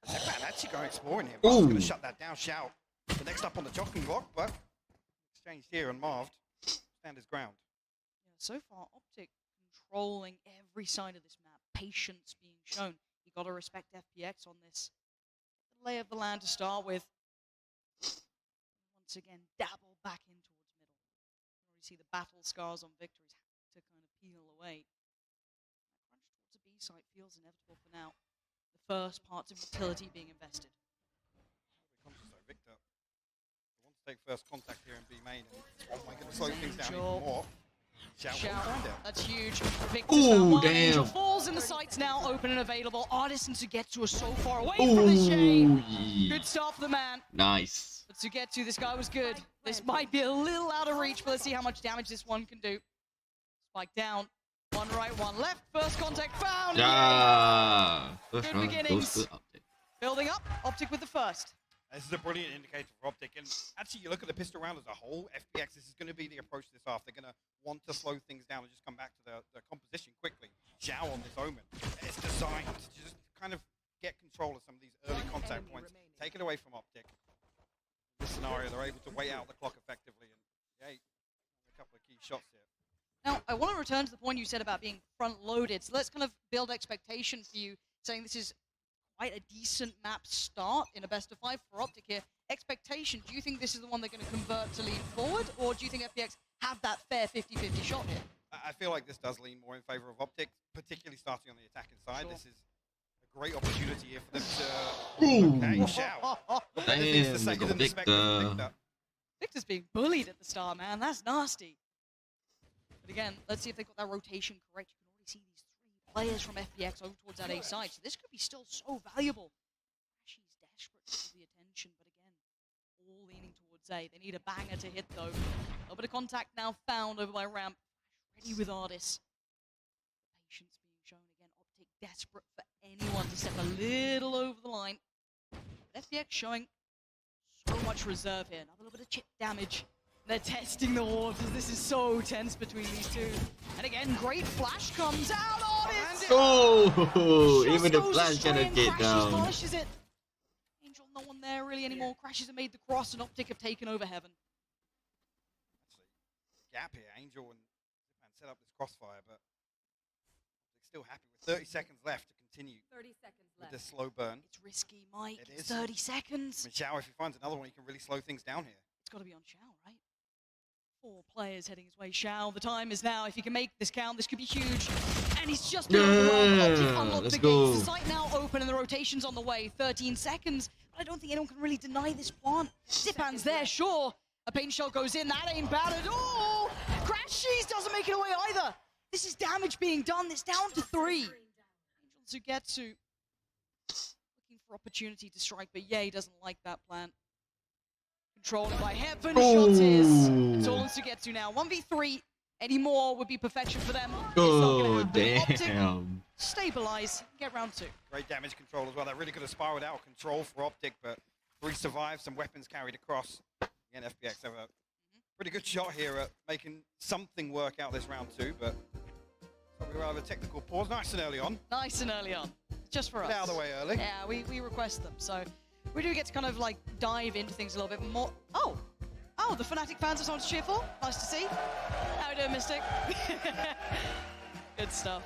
Zepan actually going exploring here. Marv's going to shut that down. Shout. The next up on the jockeying block, but exchanged here and Marv stand his ground. Yeah, so far, OpTic controlling every side of this map. Patience being shown. You got to respect FPX on this. The lay of the land to start with. Once again, dabble back in towards middle. You already see the battle scars on Victory's to kind of peel away. That crunch towards the B site feels inevitable for now. The first parts of utility being invested. Victor wants to take first contact here in B main, and oh my goodness, slow things down even more. Shout. That's huge. Victor's found one. Angel falls in the sights now, open and available. Artisan to get to us so far away from the shade. Good start for the man. Nice. But Sugetsu, this guy was good. This might be a little out of reach, but let's see how much damage this one can do. Spike down. One right, one left. First contact found. Yeah. Good beginnings. Building up. OpTic with the first. This is a brilliant indicator for OpTic. And actually, you look at the pistol round as a whole, FPX, this is going to be the approach this half. They're going to want to slow things down and just come back to the composition quickly. Zhao on this Omen. It's designed to just kind of get control of some of these early contact points. Take it away from OpTic. In this scenario, they're able to wait out the clock effectively. And yeah, a couple of key shots here. Now, I want to return to the point you said about being front-loaded. So let's kind of build expectation for you, saying this is quite a decent map start in a best-of-5 for OpTic here. Expectation, do you think this is the one they're going to convert to lean forward, or do you think FPX have that fair 50-50 shot here? I feel like this does lean more in favor of OpTic, particularly starting on the attacking side. This is a great opportunity here for them to... Okay, shout. Damn, Victor's being bullied at the start, man. That's nasty. But again, let's see if they got that rotation correct. You can already see these 3 players from FPX over towards that A side. So this could be still so valuable. She's desperate for the attention, but again, all leaning towards A. They need a banger to hit, though. A little bit of contact now found over by Ramp. Ready with Ardis. Patience being shown again. OpTic desperate for anyone to step a little over the line. But FPX showing so much reserve here. Another little bit of chip damage. They're testing the waters. This is so tense between these two. And again, great flash comes out on it. Oh, even the flash gonna get down. Polishes it. Angel, no one there really anymore. Crashes have made the cross, and OpTic have taken over Heaven. Gap here. Angel and Zipman set up this crossfire, but they're still happy with 30 seconds left to continue. 30 seconds left. With this slow burn. It's risky, Mike. It It's is. 30 seconds. I mean, Xiao, if he finds another one, he can really slow things down here. It's got to be on Xiao, right? 4 players heading his way. Xiao, the time is now. If he can make this count, this could be huge. And he's just been overwhelmed. OpTic unlocked the gates. The site now open and the rotation's on the way. 13 seconds. But I don't think anyone can really deny this plant. Zipan's there, sure. A paint shell goes in. That ain't bad at all. Crash Cheese doesn't make it away either. This is damage being done. It's down to 3. Angel Sugetsu looking for opportunity to strike, but Ye doesn't like that plan. Controlled by Heaven, shot is. It's all on Sugetsu now. 1v3, any more would be perfection for them. Oh, damn. damn. Stabilize, get round 2. Great damage control as well. That really could have spiraled out of control for OpTic, but 3 survived, some weapons carried across. Again, FPX have a pretty good shot here at making something work out this round 2, but we will have a technical pause. Nice and early on. Nice and early on. Just for us. Get out of the way early. Yeah, we request them, so we do get to kind of like dive into things a little bit more. Oh, the Fnatic fans have someone to cheer for. Nice to see. How you doing, Mystic? Good stuff.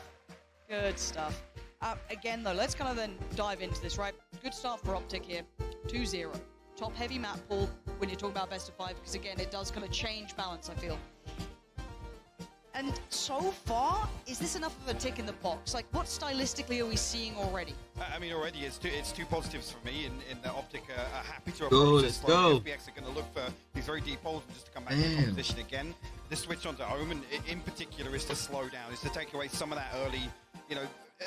Good stuff. Again, though, let's kind of then dive into this, right? Good start for OpTic here. 2-0. Top heavy map pool when you're talking about best of 5, because again, it does kind of change balance, I feel. And so far, is this enough of a tick in the box? Like, what stylistically are we seeing already? I mean, already it's two positives for me in the OpTic are happy to approach this. Let's go. FPX are going to look for these very deep holes and just to come back to the competition again. This switch onto Omen, in particular, is to slow down, is to take away some of that early, you know,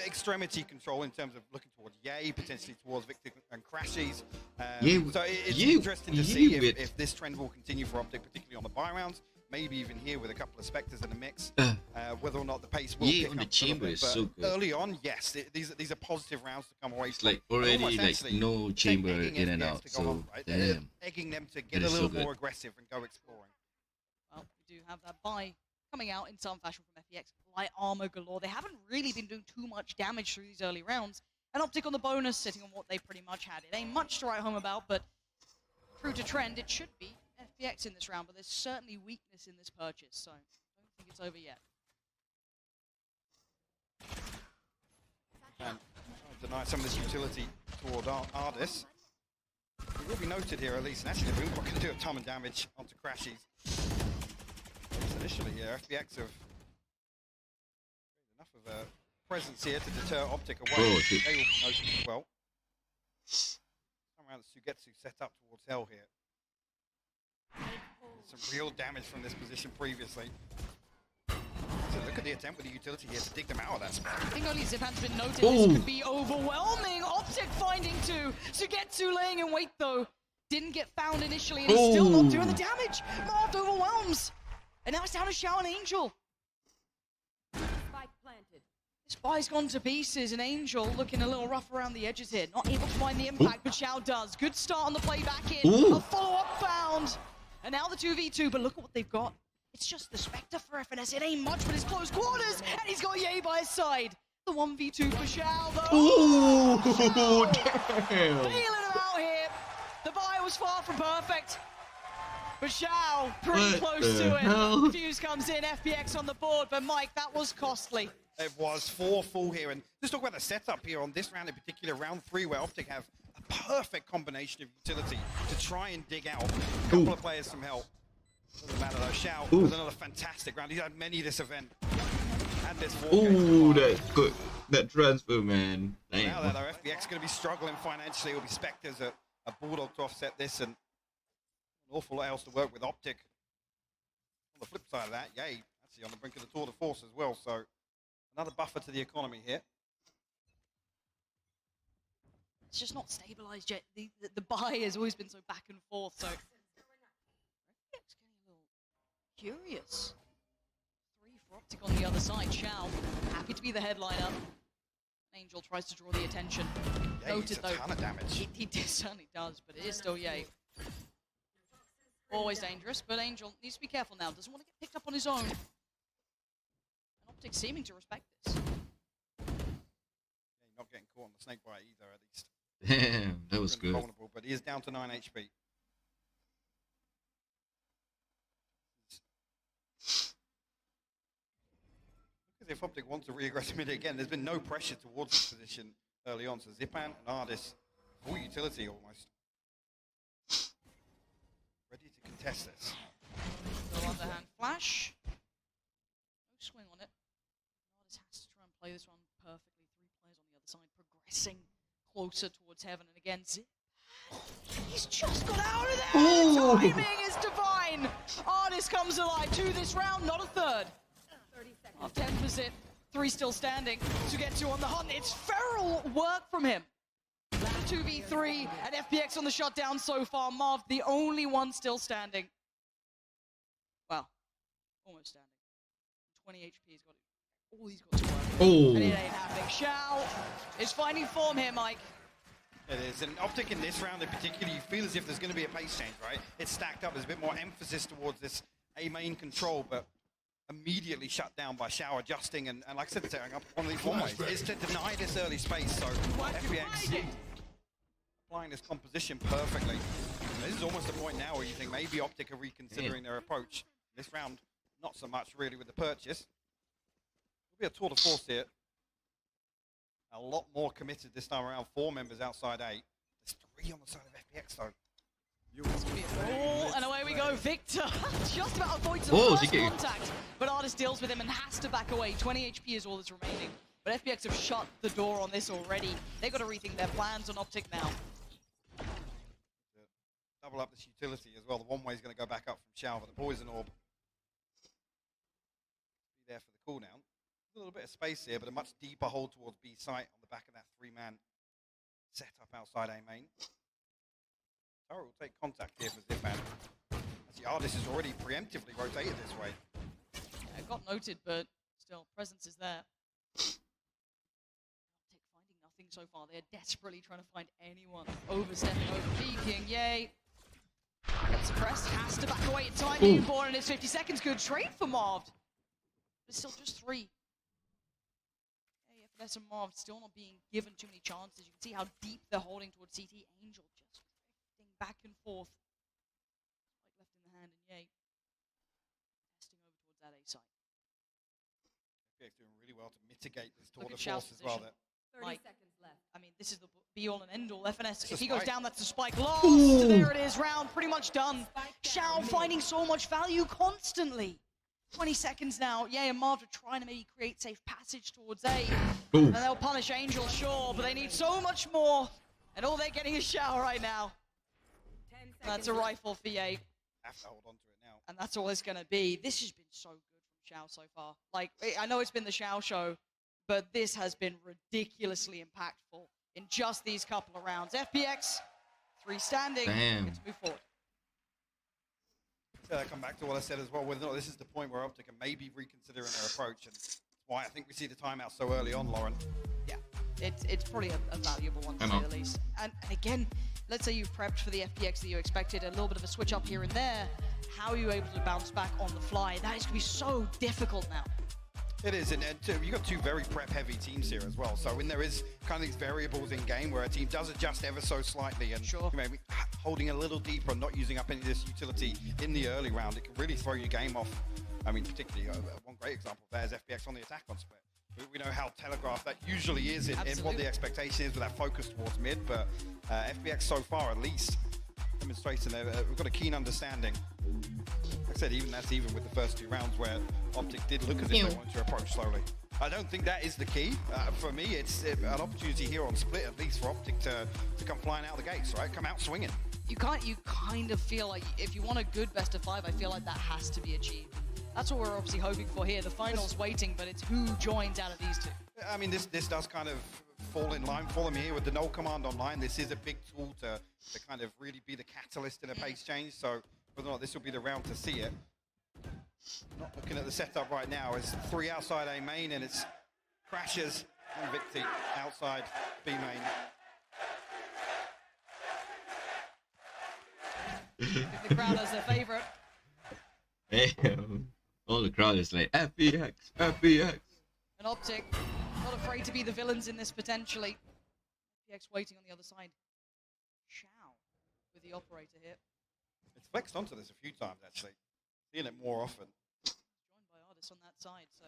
extremity control in terms of looking towards Ye, potentially towards Victor and Crashies. So it's interesting to see if this trend will continue for OpTic, particularly on the buy rounds. Maybe even here with a couple of Spectres in the mix, whether or not the pace will pick on up the chamber bit, is so good. Early on, yes, these are positive rounds to come away It's from. like already like no chamber in and out, so damn. Egging them to get a little more aggressive and go exploring. Well, we do have that buy coming out in some fashion from FPX. Light armor galore. They haven't really been doing too much damage through these early rounds. And OpTic on the bonus, sitting on what they pretty much had. It ain't much to write home about, but true to trend, it should be FPX in this round, but there's certainly weakness in this purchase, so I don't think it's over yet. And deny some of this utility toward Ardis. It will be noted here, at least, and actually, we're going to do a ton of damage onto Crashies. Initially, yeah, FPX have enough of a presence here to deter OpTic away. They will be noted as well. Come around the Sugetsu set up towards Hell here. Some real damage from this position previously. So look at the attempt with the utility here to dig them out of that spot. I think only Zipan's been noted. This could be overwhelming. OpTic finding 2. Sugetsu laying in wait though. Didn't get found initially, and he's still not doing the damage. Marv overwhelms. And now it's down to Xiao and Angel. Spike planted. Spy's gone to pieces, and Angel looking a little rough around the edges here. Not able to find the impact, but Xiao does. Good start on the play back in. A follow-up found. And now the 2v2, but look at what they've got. It's just the Spectre for FNS. It ain't much, but it's close quarters, and he's got Ye by his side. The 1v2 for Xiao, though. Ooh, Xiao damn. feeling him out here. The buy was far from perfect. But Xiao, pretty close to it. The fuse comes in, FPX on the board, but Mike, that was costly. It was 4 full here, and let's talk about the setup here on this round in particular, round 3, where OpTic have a perfect combination of utility to try and dig out a couple of players from help. Doesn't matter though, Xiao with another fantastic round. He's had many this event. And this 4K. Ooh, that's good. That transfer, man. Damn. Now that our FPX is going to be struggling financially, it'll be Spectres a Bulldog to offset this, and an awful lot else to work with OpTic. On the flip side of that, Ye actually on the brink of the Tour de Force as well, so another buffer to the economy here. It's just not stabilized yet. The buy has always been so back and forth, so FPX getting a little curious. 3 for OpTic on the other side. Xiao happy to be the headliner. Angel tries to draw the attention. Yeah, Noted though. A ton of damage. He certainly does, but it is still Ye. Always dangerous, but Angel needs to be careful now. Doesn't want to get picked up on his own. And OpTic seeming to respect this. Yeah, not getting caught on the snake bite either, at least. Damn, that was good. Vulnerable, but he is down to 9 HP. Because if OpTic wants to re-aggress mid again, there's been no pressure towards this position early on. So Zipan and Ardis, full utility almost. Ready to contest this. Still underhand flash. No swing on it. Ardis has to try and play this one perfectly. 3 players on the other side progressing closer towards heaven. And again, Zip. He's just got out of there! Ooh. Timing is divine! Ardis comes alive to this round, not a third. Half 10 for Zip. 3 still standing to get 2 on the hunt. It's feral work from him. 2v3 and FPX on the shutdown so far. Marv, the only one still standing. Well, almost standing. 20 HP, he's got it. All he's got to work. Oh. And it ain't happening. Xiao is finding form here, Mike. It is, and OpTic in this round in particular, you feel as if there's going to be a pace change, right? It's stacked up, there's a bit more emphasis towards this A main control, but immediately shut down by Xiao adjusting, and like I said, setting up one of these one ways is to deny this early space, so FPX applying this composition perfectly. And this is almost a point now where you think maybe OpTic are reconsidering their approach. This round, not so much really with the purchase. It'll be a tour de force here. A lot more committed this time around. 4 members outside 8. There's 3 on the side of FPX though. Oh, and away we go. Victor just about avoids the first contact, but Ardis deals with him and has to back away. 20 HP is all that's remaining. But FPX have shut the door on this already. They've got to rethink their plans on OpTic now. Double up this utility as well. The one way is going to go back up from Xiao, but the poison orb. Be there for the cooldown. A little bit of space here, but a much deeper hold towards B site on the back of that 3-man setup outside A main. Tara will take contact here for Zipan. Actually, Ardis has already preemptively rotated this way. Yeah, got noted, but still, presence is there. OpTic finding nothing so far. They're desperately trying to find anyone overstepping, over-peeking. Yay. Gets suppressed, has to back away. Time being born in his 50 seconds. Good trade for Marv. But it's still just 3. FNS and Marv still not being given too many chances. You can see how deep they're holding towards CT. Angel just drifting back and forth. Like left in the hand, and Ye testing over towards that A site. FPX doing really well to mitigate this tour Look de at Xiao's force as well. position. That 30 seconds left. I mean, this is the be-all and end-all. FNS, It's if a he goes spike. down, that's the spike. Lost! There it is, round pretty much done. Xiao finding so much value constantly. 20 seconds now. Yeah, and Marv are trying to maybe create safe passage towards A. And they'll punish Angel, sure, but they need so much more. And all they're getting is Xiao right now. That's a rifle for Ye. Have to hold on to it now. And that's all it's going to be. This has been so good from Xiao so far. Like, I know it's been the Xiao show, but this has been ridiculously impactful in just these couple of rounds. FPX, freestanding. Damn. Let's move forward. I come back to what I said as well, whether or not this is the point where OpTic are maybe reconsidering their approach, and that's why I think we see the timeout so early on, Lauren. Yeah, it's probably a valuable one to say the least. And again, let's say you've prepped for the FPX that you expected, a little bit of a switch up here and there. How are you able to bounce back on the fly? That is going to be so difficult now. It is, and you've got two very prep-heavy teams here as well. So when there is kind of these variables in game where a team does adjust ever so slightly, and you may be holding a little deeper and not using up any of this utility in the early round, it can really throw your game off. I mean, particularly one great example of that is FPX on the attack on split. We know how telegraphed that usually is in what the expectation is with that focus towards mid, but FPX so far at least demonstrating we've got a keen understanding. Like I said, even with the first 2 rounds where OpTic did look as if they wanted to approach slowly. I don't think that is the key. For me, it's an opportunity here on split, at least for OpTic to come flying out the gates, right? Come out swinging. You kind of feel like if you want a good best of 5, I feel like that has to be achieved. That's what we're obviously hoping for here. The final's waiting, but it's who joins out of these two. I mean, this does kind of fall in line for them here with the null command online. This is a big tool to kind of really be the catalyst in a pace change. So whether or not this will be the round to see it. Not looking at the setup right now. It's 3 outside A main, and it's Crashes and Victi outside B main. The crowd has their favorite. All the crowd is like, FPX, FPX. And OpTic, not afraid to be the villains in this potentially. FPX waiting on the other side. Shao with the operator here. It's flexed onto this a few times, actually. Seeing it more often. Joined by Artis on that side, so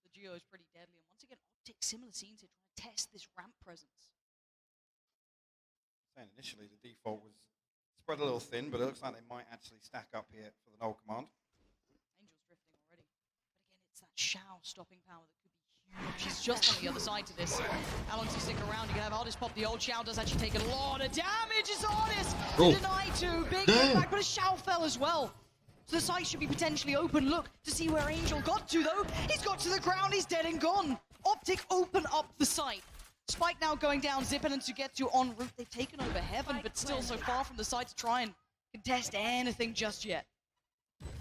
the duo is pretty deadly. And once again, OpTic, similar scenes here, trying to test this ramp presence. Saying initially the default was spread a little thin, but it looks like they might actually stack up here for the null command. Angel's drifting already. But again, it's that Shao stopping power that could be huge. She's just on the other side to this. How long does he stick around? You can have Artis pop the old Shao, does actually take a lot of damage. It's Artis denied to. Big impact, but a Shao fell as well. So the site should be potentially open. Look to see where Angel got to, though. He's got to the ground. He's dead and gone. OpTic open up the site. Spike now going down. Zippen and Sugetsu en route. They've taken over Heaven, but still so far from the side to try and contest anything just yet.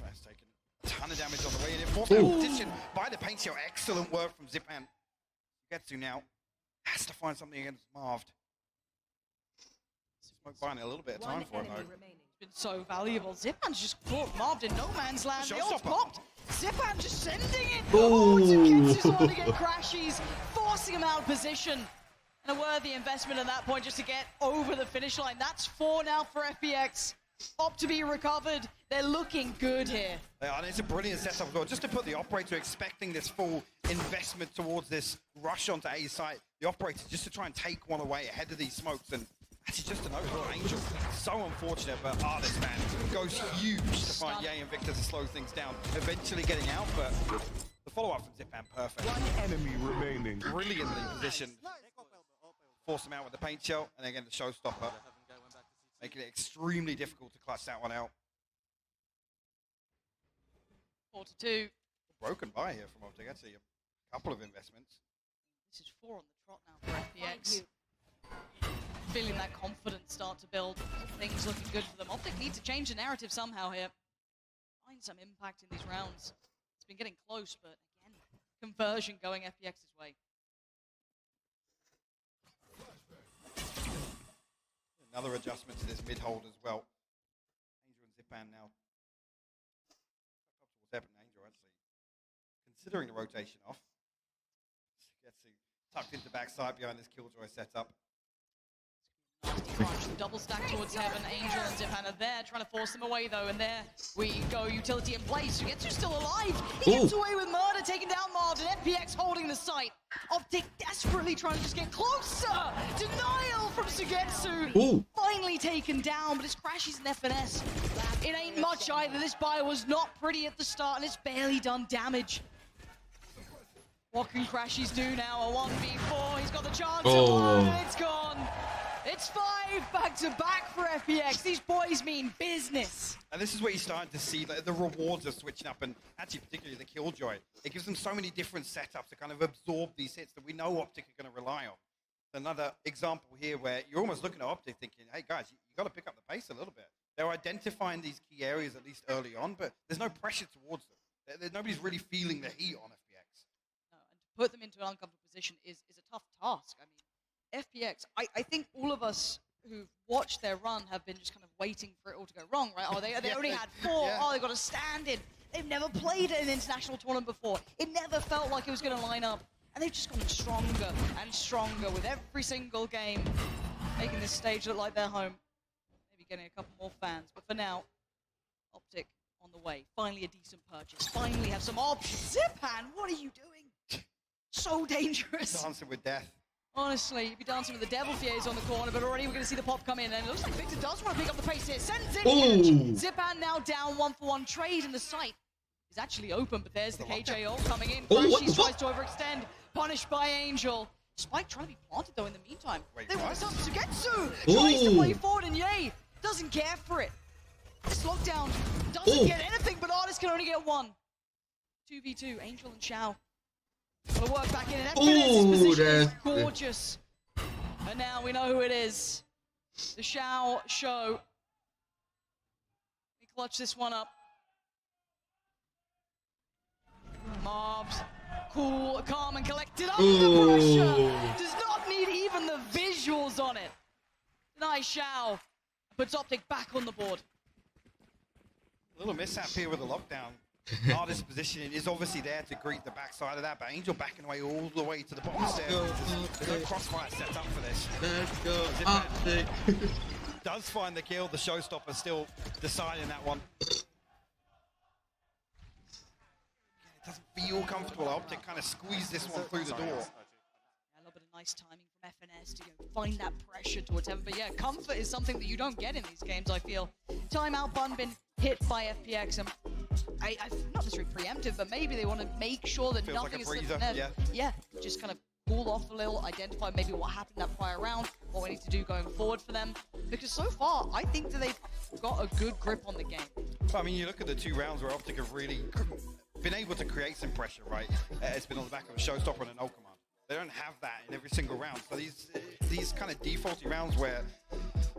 That's taken a ton of damage on the way in. Forced out position by the paint show. Excellent work from Zippen. Sugetsu now has to find something against Marved. Smoke buying a little bit of time for him, though. Been so valuable. Zipan's just caught Marved in no man's land. The ult popped. Zipan just sending it. Sugetsu's on to get crashes, forcing him out of position. And a worthy investment at that point just to get over the finish line. That's 4 now for FPX. Op to be recovered. They're looking good here. Yeah, and it's a brilliant setup as well. Just to put the operator expecting this full investment towards this rush onto A site. The operator just to try and take one away ahead of these smokes. And actually just to note, Angel, so unfortunate, but this man goes huge to find Ye and Victor to slow things down, eventually getting out, but the follow-up from Zipan, perfect. One enemy remaining. Brilliantly positioned. Force him out with the paint shell, and again the showstopper, making it extremely difficult to clutch that one out. 4-2. Broken by here from OpTic, actually a couple of investments. This is 4 on the trot now for FPX. Feeling that confidence start to build. Things looking good for them. OpTic need to change the narrative somehow here. Find some impact in these rounds. It's been getting close, but again, conversion going FPX's way. Another adjustment to this mid hold as well. Angel and Zipan now. What's happening, Angel actually considering the rotation off. Gets tucked into backside behind this Killjoy setup. Crunch, the double stack towards Heaven. Angel and Zipan are there, trying to force them away though, and there we go, utility in place. Sugetsu's still alive. He gets away with murder, taking down Marved, and FPX holding the site. OpTic desperately trying to just get closer. Denial from Sugetsu. Finally taken down, but his crashes in FNS. It ain't much either. This buy was not pretty at the start, and it's barely done damage. What can Crashies do now? A 1v4. He's got the chance of one, and it's gone. It's 5 back-to-back for FPX. These boys mean business. And this is where you're starting to see the rewards are switching up, and actually particularly the Killjoy. It gives them so many different setups to kind of absorb these hits that we know OpTic are going to rely on. Another example here where you're almost looking at OpTic thinking, hey guys, you got to pick up the pace a little bit. They're identifying these key areas at least early on, but there's no pressure towards them. Nobody's really feeling the heat on FPX. No, and to put them into an uncomfortable position is a tough task. I mean, FPX, I think all of us who've watched their run have been just kind of waiting for it all to go wrong, right? Oh, they only had 4. Yeah. Oh, they got a stand-in. They've never played an international tournament before. It never felt like it was going to line up. And they've just gotten stronger and stronger with every single game, making this stage look like their home. Maybe getting a couple more fans. But for now, OpTic on the way. Finally a decent purchase. Finally have some options. Zipan, what are you doing? So dangerous. Dancing with death. Honestly, you'd be dancing with the devil fears on the corner, but already we're going to see the pop come in. And it looks like Victor does want to pick up the pace here. Sends it. Zipan now down 1-for-1. Trade in the sight is actually open, but there's the KJ ult coming in. She tries to overextend. Punished by Angel. Spike trying to be planted though in the meantime. They want this up. Sugetsu tries to play forward and Ye doesn't care for it. This lockdown doesn't get anything, but Artist can only get 1. 2v2, Angel and Xiao. Gotta work back in, and FPX's position is gorgeous. And now we know who it is. The Xiao show. We clutch this one up. Mobs. Cool, calm, and collected under pressure. Does not need even the visuals on it. Nice Xiao. Puts OpTic back on the board. A little mishap here with the lockdown. Artist's positioning is obviously there to greet the backside of that, but Angel backing away all the way to the bottom stairs. There's no crossfire set up for this. Let's go, OpTic. Does find the kill. The showstopper still deciding that one. Doesn't feel comfortable. OpTic kind of squeezed this one through the door. A little bit of nice timing from FNS to find that pressure towards Heaven. But yeah, comfort is something that you don't get in these games, I feel. Timeout button been hit by FPX. And I'm not necessarily preemptive, but maybe they want to make sure that Feels nothing like is a breather, yeah, just kind of cool off a little, identify maybe what happened that prior round, what we need to do going forward for them. Because so far, I think that they've got a good grip on the game. Well, I mean, you look at the 2 rounds where OpTic have really been able to create some pressure, right? It's been on the back of a showstopper and an ult command. They don't have that in every single round. So these kind of defaulty rounds where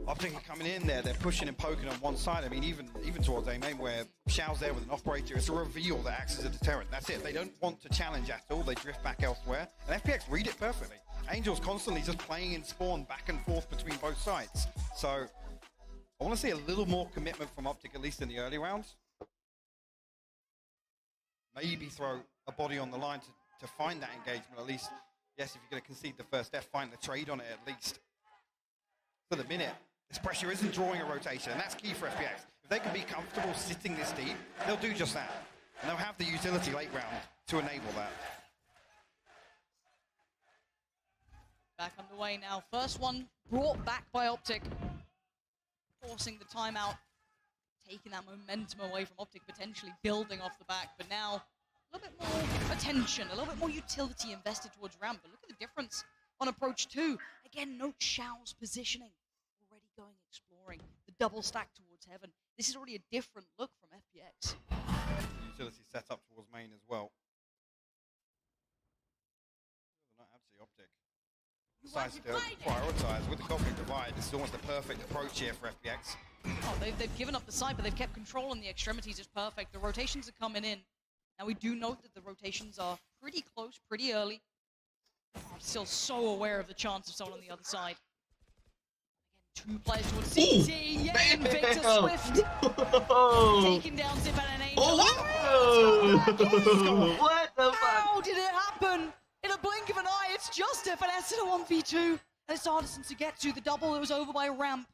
OpTic are coming in there, they're pushing and poking on one side. I mean, even towards A-main where Xiao's there with an operator, it's a reveal that acts as a deterrent. That's it. They don't want to challenge at all. They drift back elsewhere. And FPX read it perfectly. Angel's constantly just playing in spawn back and forth between both sides. So I want to see a little more commitment from OpTic, at least in the early rounds. Maybe throw a body on the line to find that engagement, at least. Yes, if you're going to concede the first death, find the trade on it at least. For the minute, this pressure isn't drawing a rotation, and that's key for FPX. If they can be comfortable sitting this deep, they'll do just that. And they'll have the utility late round to enable that. Back underway now. First one brought back by OpTic. Forcing the timeout. Taking that momentum away from OpTic, potentially building off the back. But now, a little bit more attention, a little bit more utility invested towards ramp. But look at the difference on approach 2. Again, note Xiao's positioning. Already going exploring. The double stack towards Heaven. This is already a different look from FPX. Utility set up towards main as well. Not absolutely OpTic. Decides to prioritize with the Copenhagen divide. This is almost the perfect approach here for FPX. Oh, they've given up the side, but they've kept control on the extremities. It's perfect. The rotations are coming in. Now we do note that the rotations are pretty close, pretty early. Oh, I'm still so aware of the chance of someone on the other side. Again, 2 players towards CT. Yeah, and Victor Swift taking down Zipan and Angel. What the fuck? How did it happen? In a blink of an eye, it's just FNS in a 1v2. And it's Artisan to get to the double that was over by ramp.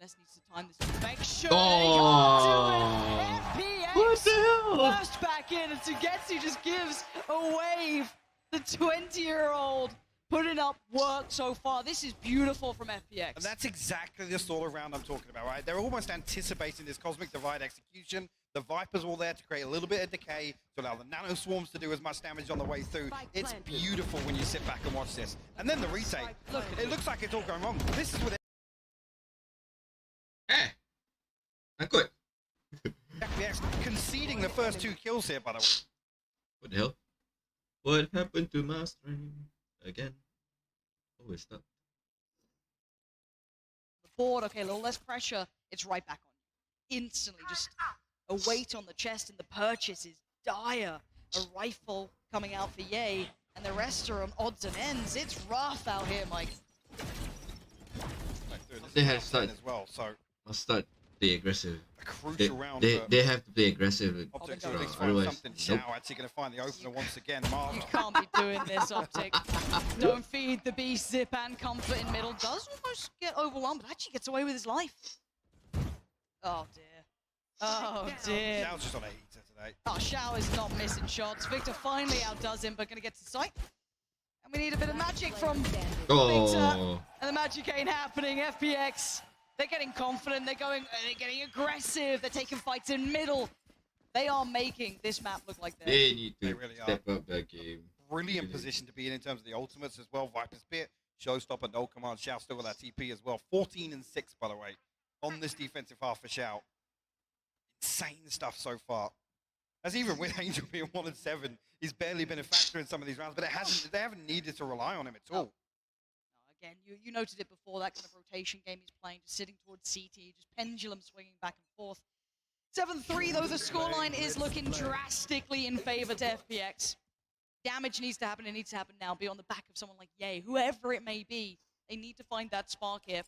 FNS needs to time this to make sure they got to it. FPX What the hell? burst back in, and Sugetsu just gives a wave. The 20-year-old putting up work so far. This is beautiful from FPX. And that's exactly the sort of round I'm talking about, right? They're almost anticipating this Cosmic Divide execution. The Viper's all there to create a little bit of decay, to allow the Nano Swarms to do as much damage on the way through. It's beautiful when you sit back and watch this. And then the retake. Look, it looks like it's all going wrong. This is with I'm good. FPX conceding the first 2 kills here, by the way. What the hell? What happened to my stream again? Oh, it's not. The board, okay, a little less pressure. It's right back on you. Instantly, just a weight on the chest, and the purchase is dire. A rifle coming out for Ye, and the rest are on odds and ends. It's rough out here, Mike. They have started as well, so must start play aggressive. a crucial round. They have to play aggressive. OpTic So, find otherwise, something. nope. Xiao actually going to find the opener once again. Marv. You can't be doing this, OpTic. Don't feed the beast. Zip and Comfort in middle. Does almost get overwhelmed, but actually gets away with his life. Oh, dear. Oh, dear. Xiao's just on a heater today. Oh, Xiao is not missing shots. Victor finally outdoes him, but going to get to sight. And we need a bit of magic from Victor. And the magic ain't happening. FPX, they're getting confident. They're getting aggressive. They're taking fights in middle. They are making this map look like theirs. They need to really step up that game. Brilliant position to be in terms of the ultimates as well. Viper's Pit, Showstopper, no command. Xiao still got that TP as well. 14 and 6, by the way, on this defensive half for Xiao. Insane stuff so far. As even with Angel being 1 and 7, he's barely been a factor in some of these rounds, but they haven't needed to rely on him at all. Again, you noted it before, that kind of rotation game he's playing, just sitting towards CT, just pendulum swinging back and forth. 7-3, though, the scoreline is looking drastically in favor to FPX. Damage needs to happen, it needs to happen now, be on the back of someone like Ye, whoever it may be. They need to find that spark here.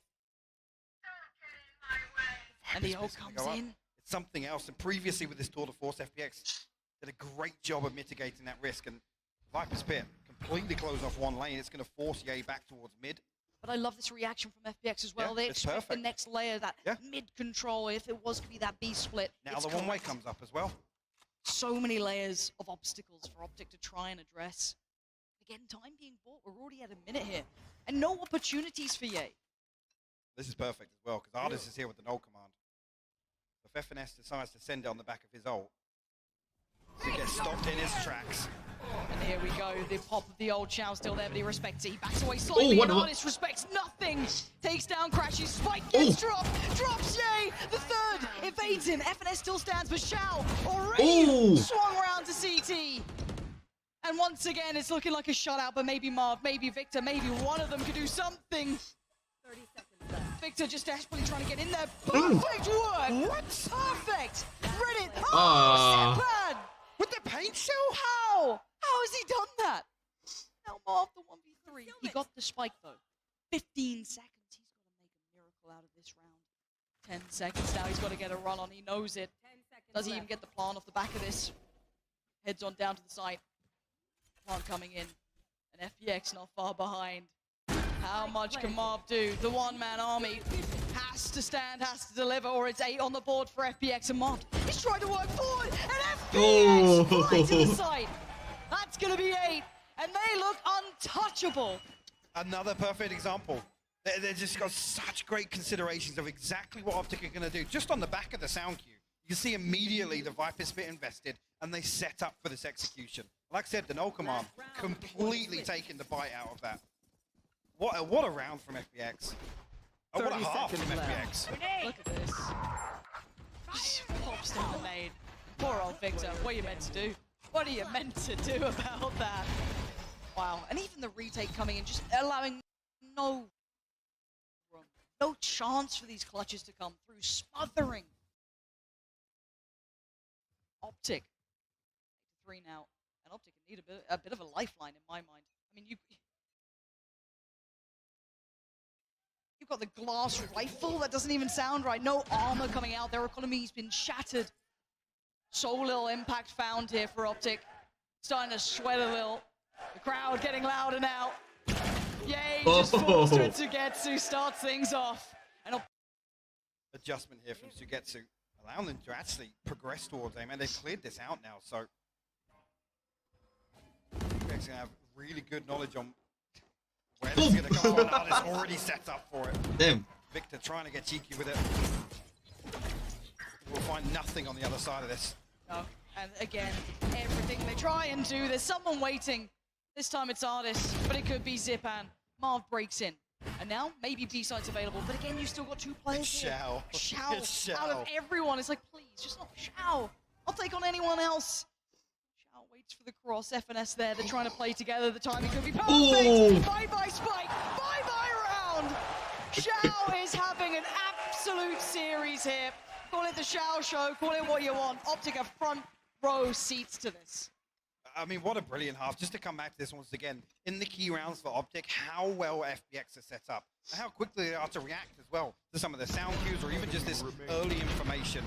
And the ult comes in. It's something else, and previously with this Tour de Force, FPX did a great job of mitigating that risk, and Viper's Pit completely closed off one lane. It's going to force Ye back towards mid. But I love this reaction from FPX as well. Yeah, they it's expect perfect. the next layer, that mid control, if it was to be that B split. Now the one-way comes up as well. So many layers of obstacles for OpTic to try and address. Again, time being bought. We're already at a minute here. And no opportunities for Ye. This is perfect as well, because Ardis is here with the null command. So if FNS decides to send it on the back of his ult, he gets stopped in his tracks. And here we go, the pop of the old Xiao still there, but he respects it. He backs away slightly, and Ardis respects nothing. Takes down Crashy, Spike gets dropped, drops Ye, the third, evades him. FNS still stands, but Xiao already swung around to CT. And once again, it's looking like a shutout, but maybe Marv, maybe Victor, maybe one of them could do something. 30 seconds left. Victor just desperately trying to get in there. Perfect work! What? Perfect! Reddit! Bad! With the paint shell? How? How has he done that? Now Marv the 1v3. He got the spike though. 15 seconds. He's got to make a miracle out of this round. 10 seconds now. He's got to get a run on. He knows it. Does he even get the plant off the back of this? Heads on down to the side. Plant coming in. And FPX not far behind. How much can Marv do? The one-man army has to stand, has to deliver, or it's 8 on the board for FPX. And Marv is trying to work forward, and FPX right to the side. That's going to be 8, and they look untouchable. Another perfect example. They just got such great considerations of exactly what OpTic are going to do. Just on the back of the sound cue, you can see immediately the Viper's Pit invested, and they set up for this execution. Like I said, the null command completely taking the bite out of that. What a round from FPX. Oh, what a half from FPX. Look at this. Just pops down the nade. Poor old Victor. What are you meant to do? What are you meant to do about that? Wow. And even the retake coming in, just allowing no chance for these clutches to come through. Smothering. OpTic. 3 now. And OpTic need a bit of a lifeline in my mind. I mean, You've got the glass rifle, that doesn't even sound right. No armor coming out, their economy's been shattered. So little impact found here for OpTic. Starting to sweat a little. The crowd getting louder now. Yay, just forced to Sugetsu, starts things off. And adjustment here from Sugetsu, allowing them to actually progress towards aim, and they've cleared this out now, so FPX going to have really good knowledge on where this is going to come on. Ardis already set up for it. Damn. Victor trying to get cheeky with it. We'll find nothing on the other side of this. No. And again, everything they try and do, there's someone waiting. This time it's Ardis, but it could be Zipan. Marv breaks in. And now, maybe B-side's available, but again, you've still got 2 players here. Xiao. Out of everyone, it's like, please, just not Xiao. I'll take on anyone else. Xiao way looks for the cross. FNS there, they're trying to play together. The timing could be perfect. Ooh. Bye-bye Spike. Bye-bye round. Xiao is having an absolute series here. Call it the Xiao show, call it what you want. OpTic have front row seats to this. I mean, what a brilliant half. Just to come back to this once again, in the key rounds for OpTic, how well FPX is set up, and how quickly they are to react as well to some of the sound cues or even just this early information.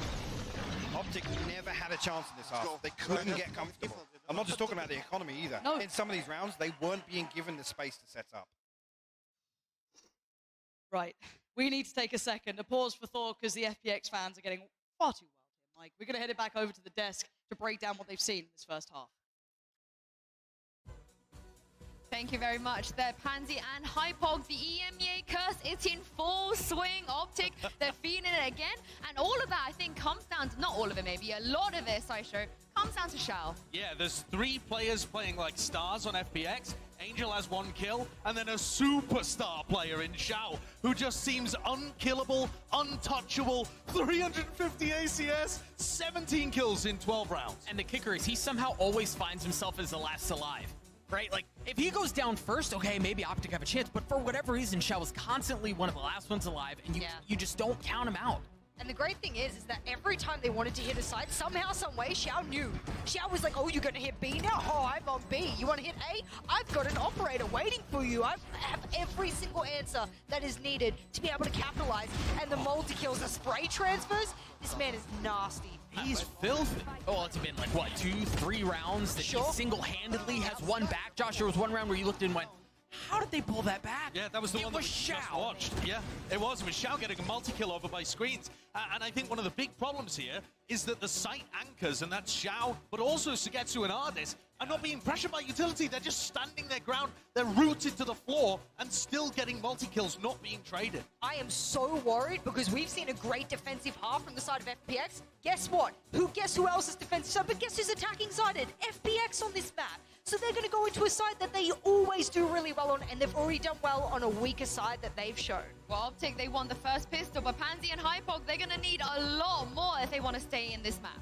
OpTic never had a chance in this half. They couldn't get comfortable. I'm not just talking about the economy either. No. In some of these rounds, they weren't being given the space to set up. Right, we need to take a second, a pause for thought, because the FPX fans are getting far too wild here, Mike. We're going to head it back over to the desk to break down what they've seen in this first half. Thank you very much. There, Pansy and Hypog, the EMEA curse, it's in full swing. OpTic, they're feeling it again. And all of that, I think, comes down to, not all of it maybe, a lot of it, Sideshow, comes down to Xiao. Yeah, there's 3 players playing like stars on FPX. Angel has 1 kill, and then a superstar player in Xiao, who just seems unkillable, untouchable, 350 ACS, 17 kills in 12 rounds. And the kicker is he somehow always finds himself as the last alive. Right? Like, if he goes down first, okay, maybe OpTic have a chance, but for whatever reason, Xiao was constantly one of the last ones alive, and you just don't count him out. And the great thing is that every time they wanted to hit a side, somehow, some way, Xiao knew. Xiao was like, oh, you're going to hit B now? Oh, I'm on B. You want to hit A? I've got an operator waiting for you. I have every single answer that is needed to be able to capitalize. And the multi-kills, the spray transfers, this man is nasty. He's filthy. Oh, it's been like, what, 2-3 rounds that he single-handedly has won back? Josh, there was one round where you looked and went, how did they pull that back? Yeah, that was the one that we just watched. Yeah, it was. It was Xiao getting a multi-kill over by screens. And I think one of the big problems here is that the site anchors, and that's Xiao, but also Sugetsu and Ardis, are not being pressured by utility. They're just standing their ground. They're rooted to the floor and still getting multi-kills, not being traded. I am so worried because we've seen a great defensive half from the side of FPX. Guess what? Guess who else is defensive side? But guess who's attacking sided? FPX on this map. So they're going to go into a side that they always do really well on, and they've already done well on a weaker side that they've shown. Well, OpTic, they won the first pistol, but Pansy and Hypog, they're going to need a lot more if they want to stay in this map.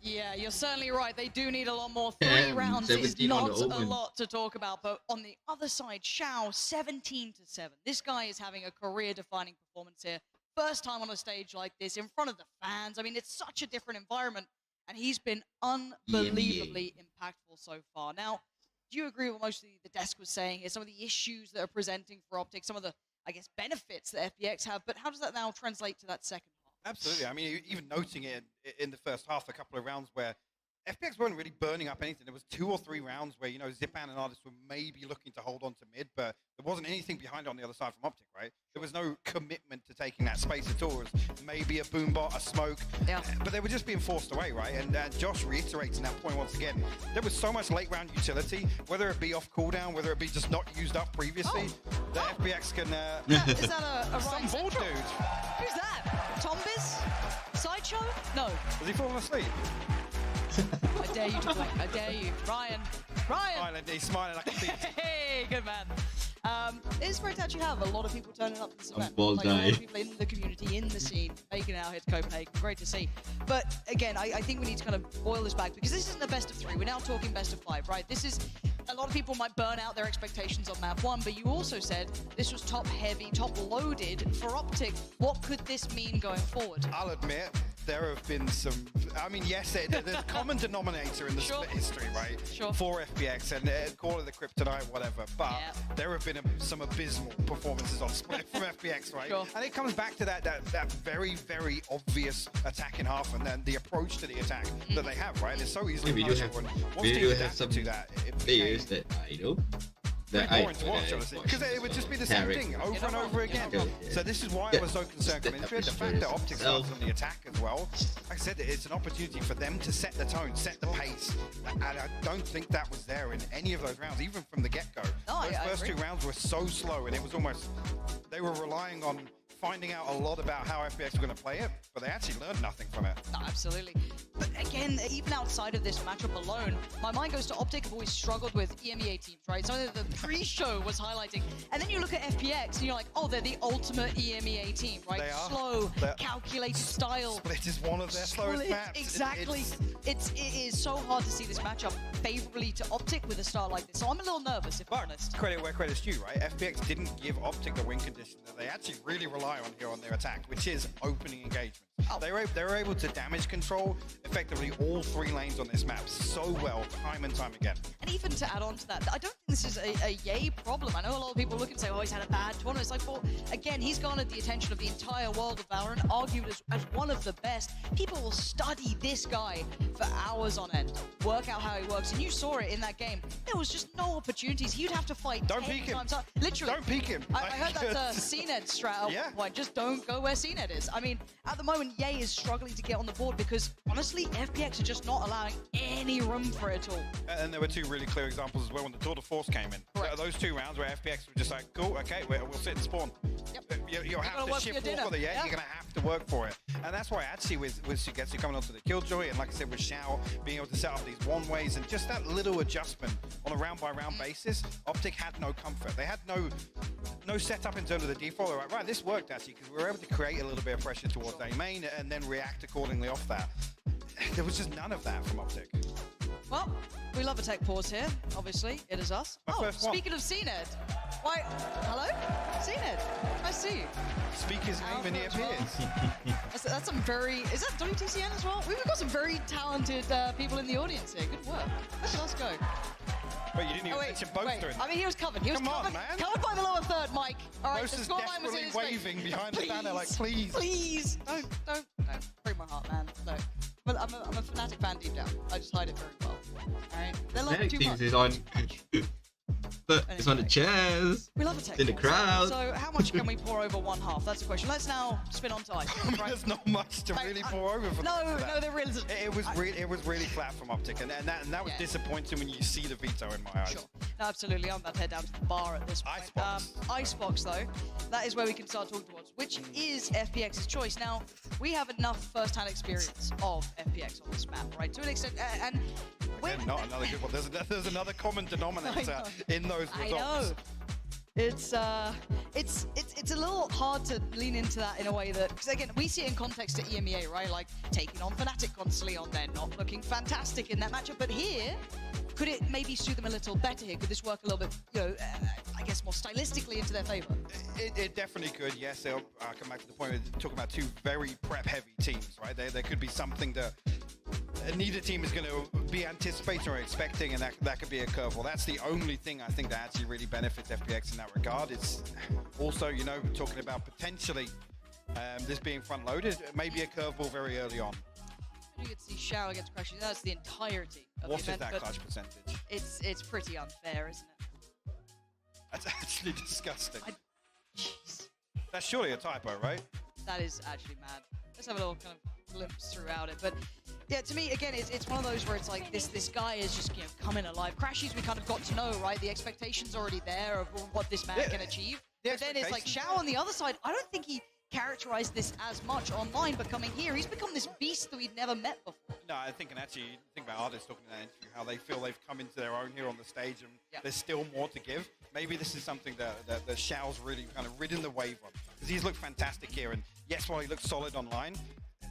Yeah, you're certainly right. They do need a lot more. 3 rounds is not a lot to talk about. But on the other side, Xiao, 17-7. This guy is having a career-defining performance here. First time on a stage like this, in front of the fans. I mean, it's such a different environment. And he's been unbelievably impactful so far. Now, do you agree with what most of the desk was saying here? Some of the issues that are presenting for OpTic, some of the, I guess, benefits that FPX have. But how does that now translate to that second half? Absolutely. I mean, even noting it in the first half, a couple of rounds where FPX weren't really burning up anything. There was 2 or 3 rounds where, you know, Zipan and Ardis were maybe looking to hold on to mid, but there wasn't anything behind on the other side from OpTic, right? There was no commitment to taking that space at all. It was maybe a boombot, a smoke, but they were just being forced away, right? And Josh reiterates that point once again. There was so much late round utility, whether it be off cooldown, whether it be just not used up previously, that FPX can... Is that a some ball dude? Who's that? Tombiz? Sideshow? No. Was he falling asleep? I dare you to play. I dare you. Ryan. He's smiling like a thief. Hey, good man. It's great to actually have a lot of people turning up to this event. Ball like, a lot of people in the community, in the scene, making it out here to Copenhagen. Great to see. But again, I think we need to kind of boil this back because this isn't the best of 3. We're now talking best of 5, right? This is... A lot of people might burn out their expectations on map 1, but you also said this was top-heavy, top-loaded for OpTic. What could this mean going forward? I'll admit, there have been some... I mean, yes, there's a common denominator in the split history, right? For FPX, and call it the kryptonite, whatever. But there have been some abysmal performances on split from FPX, right? And it comes back to that very, very obvious attack in half, and then the approach to the attack that they have, right? It's so easily we do have some players that I know. That because it would just be the same thing over and over again. So this is why I was so concerned coming into it. The fact that OpTic starts on the attack as well, like I said, it's an opportunity for them to set the tone, set the pace, and I don't think that was there in any of those rounds, even from the get-go. Those first 2 rounds were so slow, and it was almost, they were relying on finding out a lot about how FPX were going to play it, but they actually learned nothing from it. No, absolutely. But again, even outside of this matchup alone, my mind goes to OpTic have always struggled with EMEA teams, right? Something that the pre-show was highlighting. And then you look at FPX and you're like, oh, they're the ultimate EMEA team, right? Slow, calculated. calculated style. Split is one of their slowest maps. Exactly. It is so hard to see this matchup favorably to OpTic with a start like this. So I'm a little nervous, if I'm honest. Credit where credit's due, right? FPX didn't give OpTic the win condition that they actually really rely on here on their attack, which is opening engagement. They were able to damage control effectively all 3 lanes on this map so well, time and time again. And even to add on to that, I don't think this is a Ye problem. I know a lot of people look and say, oh, he's had a bad tournament. It's like, well, again, he's garnered the attention of the entire world of Valorant, argued as one of the best. People will study this guy for hours on end, work out how he works, and you saw it in that game. There was just no opportunities. He'd have to fight 10 times hard. Literally. Don't peek him. I heard that CNED strat at one point. Just don't go where CNED is. I mean, at the moment, Ye is struggling to get on the board because, honestly, FPX are just not allowing any room for it at all. And there were 2 really clear examples as well when the Tour de Force came in. Those 2 rounds where FPX were just like, cool, okay, we'll sit and spawn. You'll have to shift for the You're going to have to work for it. And that's why actually with Sugetsu coming onto the Killjoy, and like I said with Xiao being able to set up these one-ways and just that little adjustment on a round-by-round basis, OpTic had no comfort. They had no setup in terms of the default. They're like, right, this worked actually because we were able to create a little bit of pressure towards A main and then react accordingly off that. There was just none of that from OpTic. Well, we love a tech pause here, obviously. It is us. Speaking of CNED, why? Hello? CNED, I see you. Speak his name and he appears. That's some very... Is that WTCN as well? We've got some very talented people in the audience here. Good work. Let's go. Wait, you didn't even mention Boaster. I mean, he was covered. He was covered by the lower third, Mike. All right, Boaster's desperately waving behind the banner like, please. Please. Don't break my heart, man. No. But I'm a Fnatic fan deep down. I just hide it very well. All right? They love it too much. Is on... But it's on the chairs. We love a tech in the crowd. So how much can we pour over one half? That's the question. Let's now spin on to ice. Right? There's not much to really pour over. No, there really isn't. It was really flat from OpTic, and that was disappointing when you see the veto in my eyes. Sure. No, absolutely. I'm about to head down to the bar at this point. Icebox, though, that is where we can start talking towards, which is FPX's choice. Now, we have enough first-hand experience of FPX on this map, right? To an extent, and not another good one. There's another common denominator in those results. I know. It's a little hard to lean into that in a way that, because again, we see it in context to EMEA, right? Like taking on Fnatic constantly on there, not looking fantastic in that matchup. But here, could it maybe suit them a little better here? Could this work a little bit, I guess more stylistically into their favor? It definitely could, yes. I'll come back to the point of talking about 2 very prep-heavy teams, right? There could be something that neither team is going to be anticipating or expecting, and that could be a curveball. That's the only thing I think that actually really benefits FPX in that regard. It's also, talking about potentially this being front-loaded, maybe a curveball very early on. You could see Xiao against Crashes. That's the entirety of what the event. What is that clutch percentage? It's pretty unfair, isn't it? That's actually disgusting. Jeez. That's surely a typo, right? That is actually mad. Let's have a little kind of glimpse throughout it, but yeah, to me, again, it's one of those where it's like this guy is just coming alive. Crashies, we kind of got to know, right? The expectation's already there of what this man can achieve. But then it's like Xiao on the other side. I don't think he characterized this as much online, but coming here, he's become this beast that we'd never met before. No, I think, and actually, think about artists talking in that interview, how they feel they've come into their own here on the stage, and there's still more to give. Maybe this is something that Xiao's really kind of ridden the wave on, because he's looked fantastic here, and yes, while he looks solid online,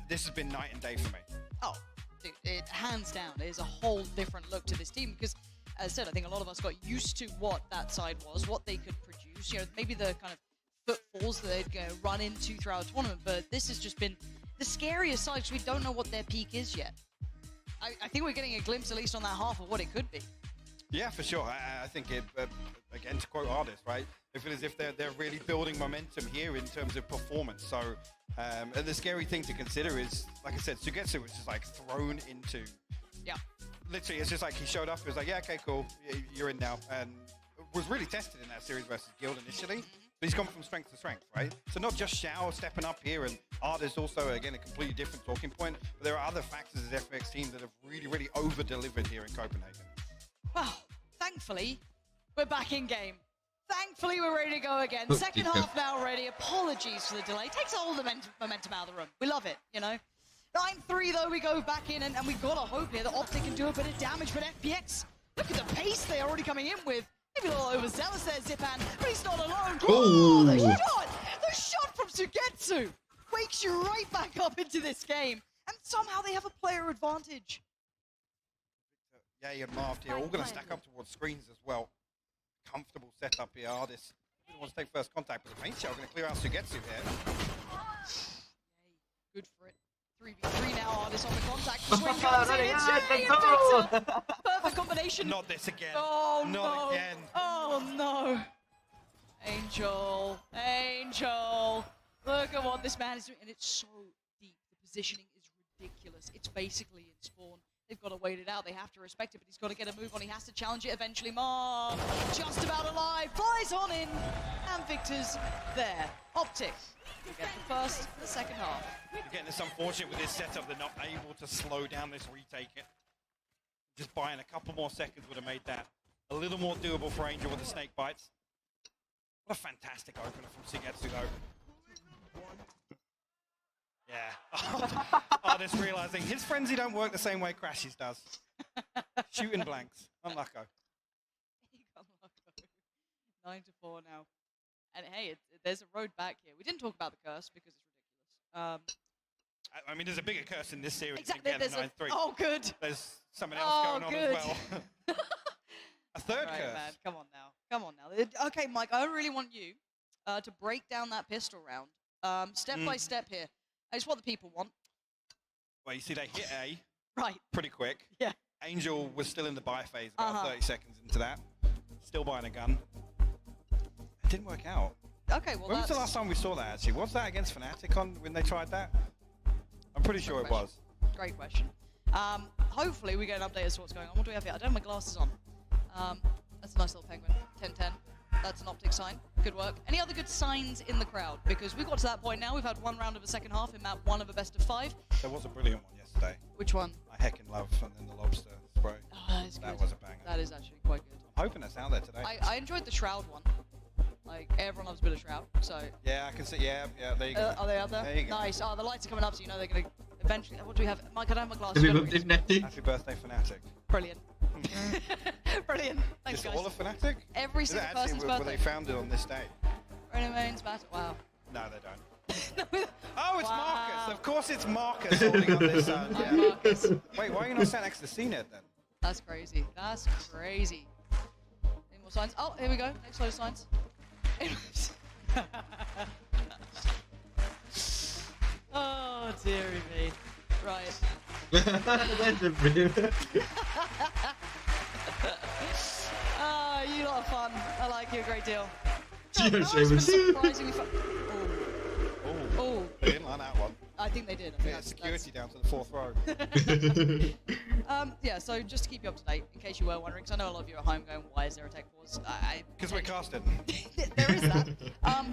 this has been night and day for me. Oh, dude, it hands down, it is a whole different look to this team, because as I said, I think a lot of us got used to what that side was, what they could produce, maybe the kind of footfalls that they'd run into throughout a tournament, but this has just been the scariest side, because we don't know what their peak is yet. I think we're getting a glimpse, at least on that half, of what it could be. Yeah, for sure. I think it, again, to quote artists, right? I feel as if they're really building momentum here in terms of performance. So, and the scary thing to consider is, like I said, Sugetsu was just like thrown into. Yeah. Literally, it's just like he showed up. It was like, yeah, okay, cool, you're in now, and was really tested in that series versus Guild initially. But he's gone from strength to strength, right? So not just Xiao stepping up here, and Artist also, again, a completely different talking point. But there are other factors as FPX team that have really, really over-delivered here in Copenhagen. Well, thankfully, we're back in game. Thankfully, we're ready to go again. Second half now ready. Apologies for the delay. Takes all the momentum out of the room. We love it, 9-3, though, we go back in, and we've got to hope here that OpTic can do a bit of damage, but FPX, look at the pace they're already coming in with. Maybe a little overzealous there, Zipan, but he's not alone. Oh, the shot from Sugetsu. wakes you right back up into this game. And somehow they have a player advantage. Yay and Marv here, all going to stack up towards screens as well. Comfortable setup here. Ardis wants to take first contact, but the main shell going to clear out Sugetsu here. Good for it. 3v3 now, Ardis on the contact. The swing comes in, it's Yay and Victor! Perfect combination. Not this again. Oh, Not no. again. Oh, no. Angel. Angel. Look at what this man is doing. And it's so deep. The positioning is ridiculous. It's basically in spawn. They've got to wait it out. They have to respect it, but he's got to get a move on. He has to challenge it eventually. Marv, just about alive, flies on in, and Victor's there. OpTic will get the first, the second half. Again, it's unfortunate with this setup. They're not able to slow down this retake. Just buying a couple more seconds would have made that a little more doable for Angel with the snake bites. What a fantastic opener from Sugetsu, though. Yeah. Ardis realizing his frenzy don't work the same way Crashes does. Shooting blanks. Unlucko. 9-4 now. And hey, there's a road back here. We didn't talk about the curse because it's ridiculous. I mean, there's a bigger curse in this series Exactly, than getting 9-3. Oh, good. There's something else going on as well. A third Right, curse. man. Come on now. Come on now. Okay, Mike, I really want you to break down that pistol round. Step by step here. It's what the people want. Well, you see they hit A Right. pretty quick. Yeah. Angel was still in the buy phase about 30 seconds into that. Still buying a gun. It didn't work out. Okay, well, When was the last time we saw that, actually? Was that against Fnatic when they tried that? I'm pretty sure it was. Great question. Hopefully we get an update as to what's going on. What do we have here? I don't have my glasses on. That's a nice little penguin. 10-10. That's an OpTic sign. Good work. Any other good signs in the crowd? Because we've got to that point now. We've had one round of a second half in map 1 of a best of 5. There was a brilliant one yesterday. Which one? I heckin' love and then the lobster spray. Oh, that is good. That was a banger. That is actually quite good. I'm hoping that's out there today. I enjoyed the Shroud one. Like, everyone loves a bit of Shroud, so... Yeah, I can see. Yeah, there you go. Are they out there? There you go. Nice. Oh, the lights are coming up, so you know they're going to eventually... What do we have? Mike, I don't have my glasses. Happy birthday, Fnatic. Brilliant. Brilliant. Thanks, Is guys. it all of Fnatic? Every Is it single actually, person's were birthday. they founded on this day? Remains battle. Wow. No, they don't. Oh, it's Wow. Marcus. Of course it's Marcus holding up this sound. I'm Marcus. Wait, why are you not sat next to CNED then? That's crazy. That's crazy. Any more signs? Oh, here we go. Next load of signs. Oh, dearie me. Right. You lot are fun. I like you a great deal. That was surprisingly fun. Oh. They didn't like that one. I think they did. I think Yeah, security down to the 4th row. Yeah, so just to keep you up to date, in case you were wondering, because I know a lot of you are at home going, why is there a tech pause? Because we're casting. There is that.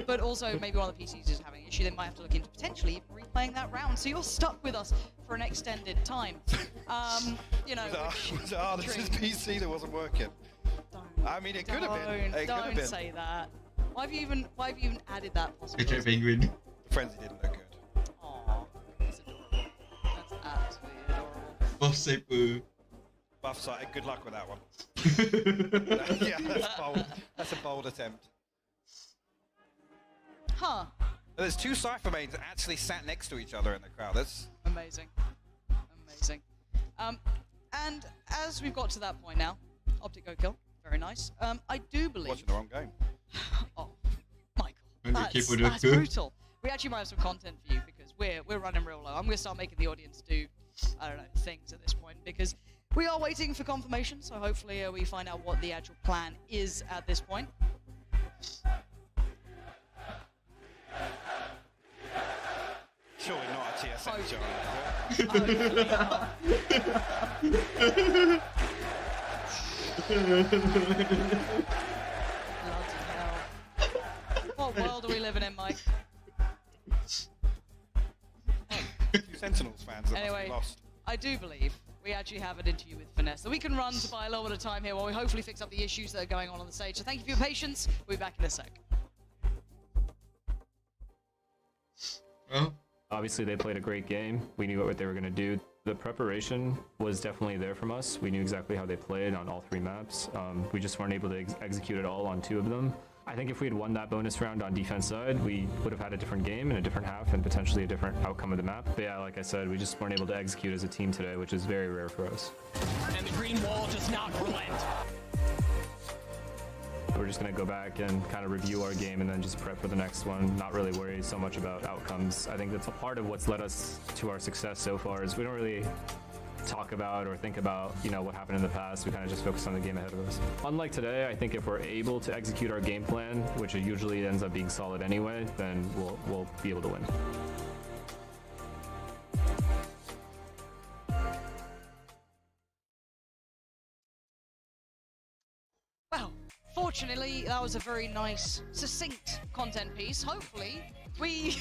But also, maybe one of the PCs is having an issue. They might have to look into potentially even replaying that round. So you're stuck with us for an extended time. You know. This is PC that wasn't working. I mean, it could have been. It could have Don't been. say that. Why have you even added that possibility? Picture penguin. The frenzy didn't look good. Aww, that's adorable. That's absolutely adorable. Buff Saber. Buff side. Good luck with that one. Yeah, that's bold. That's a bold attempt. Huh. There's 2 Cypher mains that actually sat next to each other in the crowd. That's amazing. Amazing. And as we've got to that point now, OpTic go kill. Very nice. I do believe. watching the wrong game. Oh, Michael. That's brutal. We actually might have some content for you because we're running real low. I'm going to start making the audience do, I don't know, things at this point because we are waiting for confirmation. So hopefully we find out what the actual plan is at this point. Surely not a TSM show. What world are we living in, Mike? Sentinels fans that Anyway, must be lost. I do believe we actually have an interview with Finesse that we can run to buy a little bit of time here while we hopefully fix up the issues that are going on the stage. So thank you for your patience. We'll be back in a sec. Well, obviously they played a great game. We knew what they were going to do. The preparation was definitely there from us. We knew exactly how they played on all 3 maps. We just weren't able to execute it all on 2 of them. I think if we had won that bonus round on defense side, we would have had a different game and a different half and potentially a different outcome of the map. But yeah, like I said, we just weren't able to execute as a team today, which is very rare for us. And the green wall does not relent. We're just going to go back and kind of review our game and then just prep for the next one, not really worry so much about outcomes. I think that's a part of what's led us to our success so far is we don't really talk about or think about, you know, what happened in the past. We kind of just focus on the game ahead of us. Unlike today, I think if we're able to execute our game plan, which it usually ends up being solid anyway, then we'll be able to win. Well, fortunately, that was a very nice, succinct content piece. Hopefully, we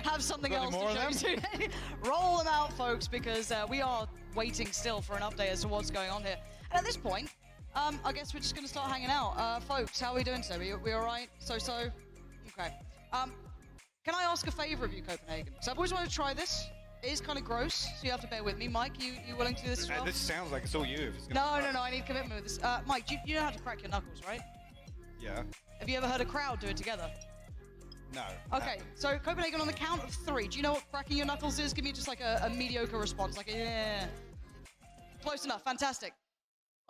have something else to show you. Roll them out, folks, because we are waiting still for an update as to what's going on here. And at this point, I guess we're just going to start hanging out. Folks, how are we doing today? We all right? So? Okay. Can I ask a favor of you, Copenhagen? So I've always wanted to try this. It is kind of gross, so you have to bear with me. Mike, you willing to do this as well? This sounds like it's all you. No, I need commitment with this. Mike, you know how to crack your knuckles, right? Yeah. Have you ever heard a crowd do it together? No. Okay, so Copenhagen, on the count of 3, do you know what cracking your knuckles is? Give me just like a mediocre response, like a yeah. Close enough, fantastic.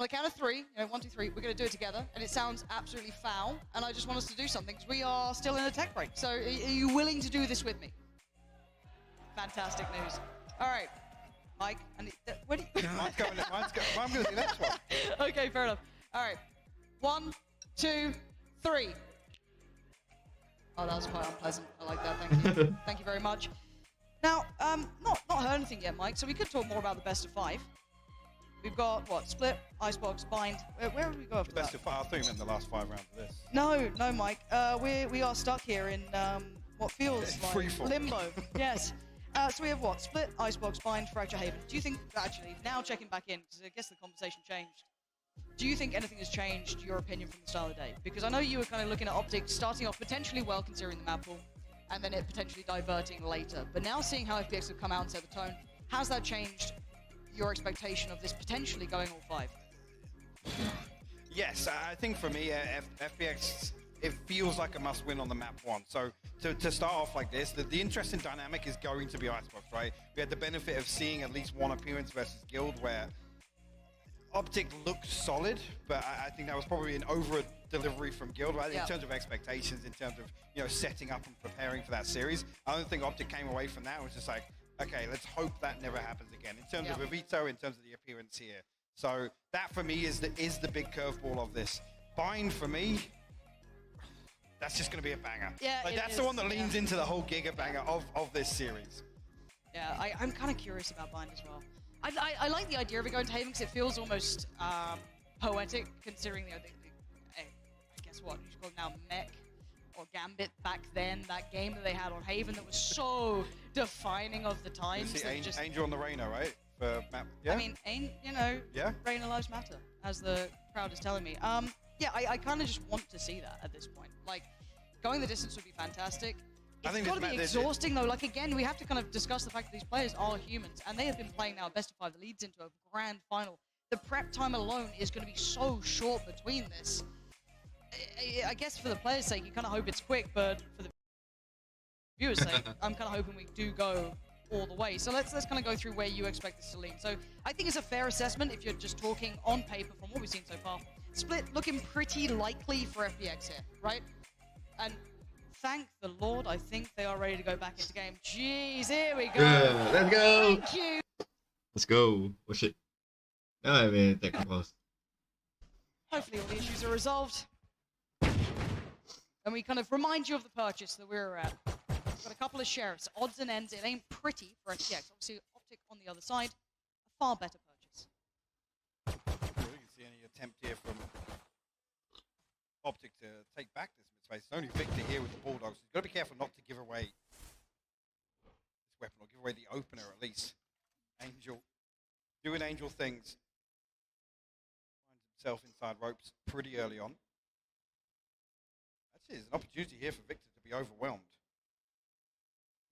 On the count of 3, 1, 2, 3, we're going to do it together, and it sounds absolutely foul, and I just want us to do something, because we are still in a tech break. So are you willing to do this with me? Fantastic news. All right, Mike, what do you... I'm going to the next one. Okay, fair enough. All right, 1, 2, 3. Oh, that was quite unpleasant. I like that. Thank you. Thank you very much. Now, not heard anything yet, Mike. So we could talk more about the best of 5. We've got what? Split, Icebox, Bind. Where would we go after Best that? of 5. I thought you meant the last 5 rounds of this. No, Mike. We are stuck here in what feels like limbo. Yes. So we have what? Split, Icebox, Bind, Fracture Haven. Do you think actually now checking back in because I guess the conversation changed? Do you think anything has changed your opinion from the start of the day? Because I know you were kind of looking at OpTic starting off potentially well considering the map pool, and then it potentially diverting later. But now seeing how FPX have come out and set the tone, how's that changed your expectation of this potentially going all 5? Yes, I think for me, FPX, it feels like a must-win on the map 1. So to start off like this, the interesting dynamic is going to be Icebox, right? We had the benefit of seeing at least one appearance versus Guild where OpTic looked solid, but I think that was probably an over-delivery from Guild, right? In terms of expectations, in terms of setting up and preparing for that series. I don't think OpTic came away from that. It was just like, okay, let's hope that never happens again. In terms of Avito, in terms of the appearance here. So that for me is the big curveball of this. Bind for me, that's just going to be a banger. Yeah, like that's the one that leans into the whole giga banger of this series. Yeah, I'm kind of curious about Bind as well. I like the idea of it going to Haven because it feels almost poetic, considering I guess what you call it now, Mech or Gambit back then, that game that they had on Haven that was so defining of the times. Angel on the Reyna, right? For map. Yeah? I mean, Reyna lives matter, as the crowd is telling me. Yeah, I kind of just want to see that at this point. Like, going the distance would be fantastic. It's got to be exhausting, though. Like, again, we have to kind of discuss the fact that these players are humans, and they have been playing now best of 5 that leads into a grand final. The prep time alone is going to be so short between this. I guess for the players' sake, you kind of hope it's quick, but for the viewers' sake, I'm kind of hoping we do go all the way. So let's kind of go through where you expect this to lean. So I think it's a fair assessment if you're just talking on paper from what we've seen so far. Split looking pretty likely for FPX here, right? And thank the Lord, I think they are ready to go back into game. Jeez, here we go. Good, let's go. Thank you. Let's go. Oh shit. No, man, thank you, boss. Hopefully all the issues are resolved. And we kind of remind you of the purchase that we were at. We've got a couple of sheriffs, odds and ends. It ain't pretty for FPX. Obviously, OpTic on the other side, a far better purchase. You can see any attempt here from OpTic to take back this mid-space. It's only Victor here with the Bulldogs. He's got to be careful not to give away this weapon, or give away the opener at least. Angel doing Angel things. Finds himself inside ropes pretty early on. Actually, there's an opportunity here for Victor to be overwhelmed.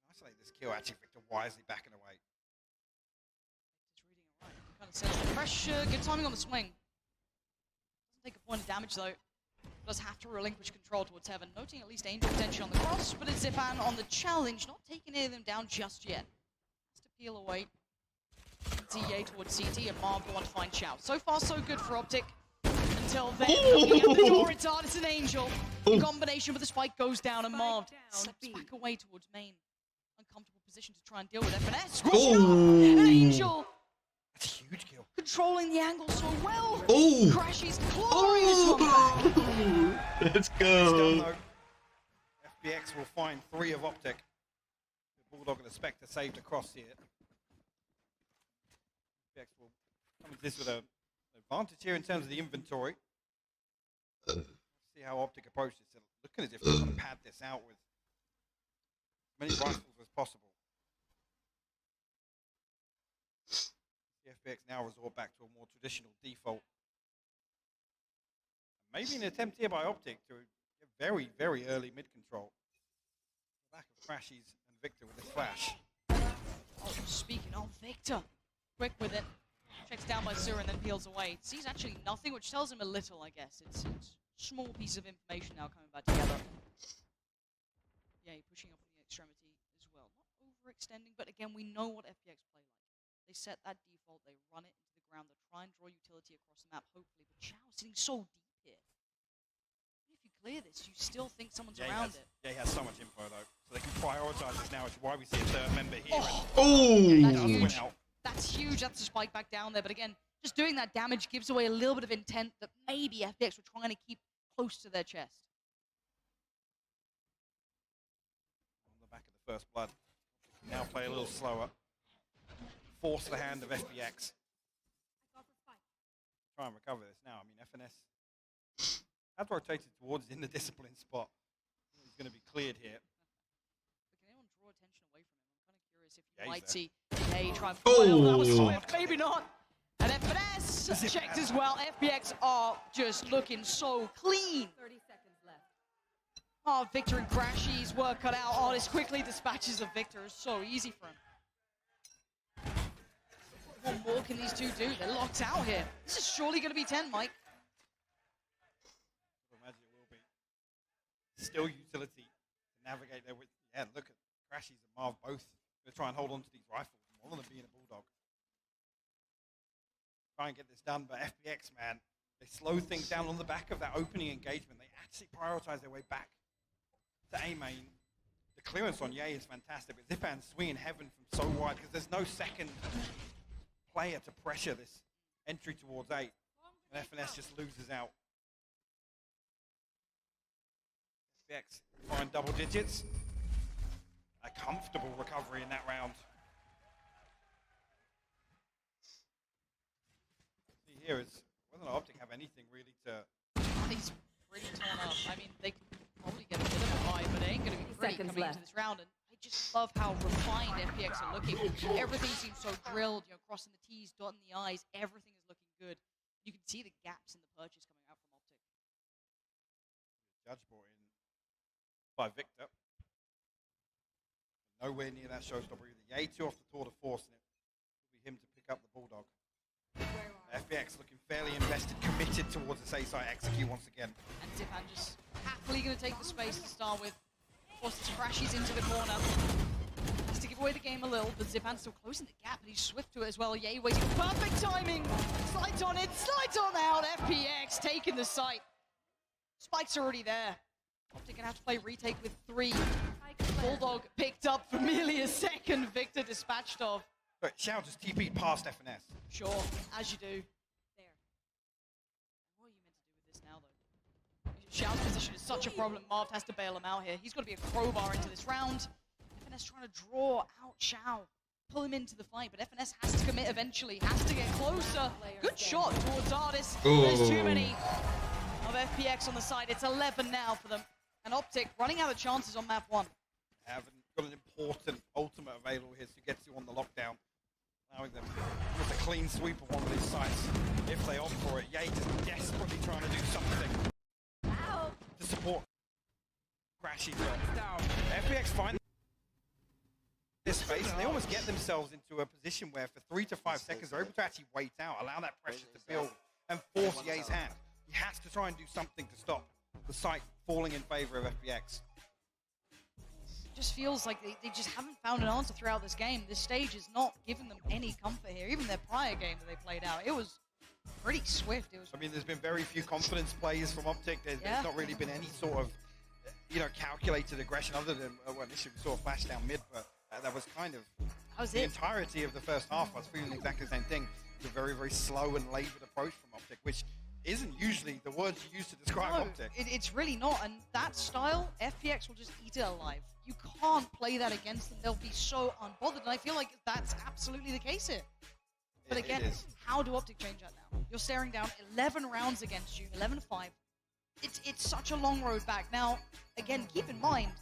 Isolate this kill. Actually, Victor wisely backing away. He's reading it right. Kind of sense the pressure. Good timing on the swing. Doesn't take a point of damage though. does have to relinquish control towards Heaven, noting at least Angel attention on the cross, but it's Zipan on the challenge, not taking any of them down just yet. Has to peel away. TA towards CT, and Marv the one to find Chow. So far, so good for OpTic. Until then, looking at the door, it's Artis and Angel. In combination, but the spike goes down, and Marv slips back away towards main. Uncomfortable position to try and deal with FNS. Squashing up, and Angel. That's a huge kill. Controlling the angle so well. Oh! Crashes, clawing this one back. Let's go. FPX will find 3 of OpTic. The Bulldog and the Spectre saved across here. FPX will come into this with an advantage here in terms of the inventory. See how OpTic approaches it. Looking as if they want to pad this out with as many rifles as possible. The FPX now resort back to a more traditional default. Maybe an attempt here by OpTic to get very, very early mid control. Back of Crashies and Victor with this flash. Oh, speaking of Victor, quick with it. Checks down by Zura and then peels away. Sees actually nothing, which tells him a little, I guess. It's a small piece of information now coming back together. Yeah, pushing up on the extremity as well. Not overextending, but again, we know what FPX play like. They set that default, they run it into the ground, they try and draw utility across the map, hopefully. But Chow sitting so deep here. If you clear this, you still think someone's around it. Yeah, he has so much info though. So they can prioritize this now, which is why we see a third member here. That's And huge. That's huge. That's a spike back down there. But again, just doing that damage gives away a little bit of intent that maybe FPX were trying to keep close to their chest. On the back of the first blood. Now play a little slower. Force the hand of FPX. Try and recover this now. I mean, FNS has rotated towards in the discipline spot. He's going to be cleared here. But can anyone draw attention away from him? I'm kind of curious if you might see A try and that was swift, maybe not. And FNS checked as well. FPX are just looking so clean. 30 seconds left. Oh, Victor and Crashies were cut out. Artis quickly dispatches of Victor. It's so easy for him. What more can these two do? They're locked out here. This is surely going to be 10, Mike. I imagine it will be. Still utility to navigate there with. Yeah, look at Crashies and Marv both. They're trying to hold on to these rifles. One of them being a Bulldog. Try and get this done, but FPX, man, they slow things down on the back of that opening engagement. They actually prioritize their way back to A main. The clearance on Ye is fantastic, but Zipan's swinging Heaven from so wide because there's no second player to pressure this entry towards A. And FNS just loses out. FPX find double digits. A comfortable recovery in that round. See here is whether or not OpTic have anything really to. He's pretty torn up. I mean, they could probably get a bit of a buy, but they ain't going to be pretty coming into this round. And I just love how refined FPX are looking. Everything seems so drilled, you know, crossing the T's, dotting the I's. Everything is looking good. You can see the gaps in the purchase coming out from OpTic. Judge brought in by Victor. Nowhere near that showstopper either. Ye 2 off the tour de force, and it will be him to pick up the Bulldog. FPX looking fairly invested, committed towards this A-side execute once again. And Zipan just happily going to take the space to start with. Forces Crashies into the corner. Has to give away the game a little, but Zipan's still closing the gap, and he's swift to it as well. Ye waiting for perfect timing. Slides on in, slides on out. FPX taking the site. Spike's already there. OpTic gonna have to play retake with 3. Bulldog picked up for merely a second. Victor dispatched of. But Xiao just TP'd past FNS. Sure, as you do. There. What are you meant to do with this now, though? Xiao's position is such a problem. Marv has to bail him out here. He's got to be a crowbar into this round. FNS trying to draw out Xiao. Pull him into the fight, but FNS has to commit eventually. Has to get closer. Good shot towards Artis. There's too many of FPX on the side. It's 11 now for them. And OpTic running out of chances on map 1. Haven't got an important ultimate available here to get you on the lockdown. Allowing them with a clean sweep of one of these sites if they opt for it. Ye just desperately trying to do something to support Crashy down. FPX find this space and they almost get themselves into a position where for 3 to 5 seconds they're able to actually wait out, allow that pressure to build and force Ye's hand. He has to try and do something to stop the site falling in favor of FPX. Just feels like they just haven't found an answer throughout this game. This stage is not giving them any comfort here. Even their prior game that they played out, it was pretty swift. It was. I mean, there's been very few confidence plays from OpTic. There's not really been any sort of, calculated aggression other than well, initially we saw a flash down mid, but that was kind of the entirety of the first half. I was feeling exactly the same thing. It was a very, very slow and laboured approach from OpTic, which isn't usually the words you use to describe OpTic. It's really not, and that style, FPX will just eat it alive. You can't play that against them. They'll be so unbothered, and I feel like that's absolutely the case here. But again, how do OpTic change that now? You're staring down 11 rounds against you, 11-5. It's such a long road back. Now, again, keep in mind,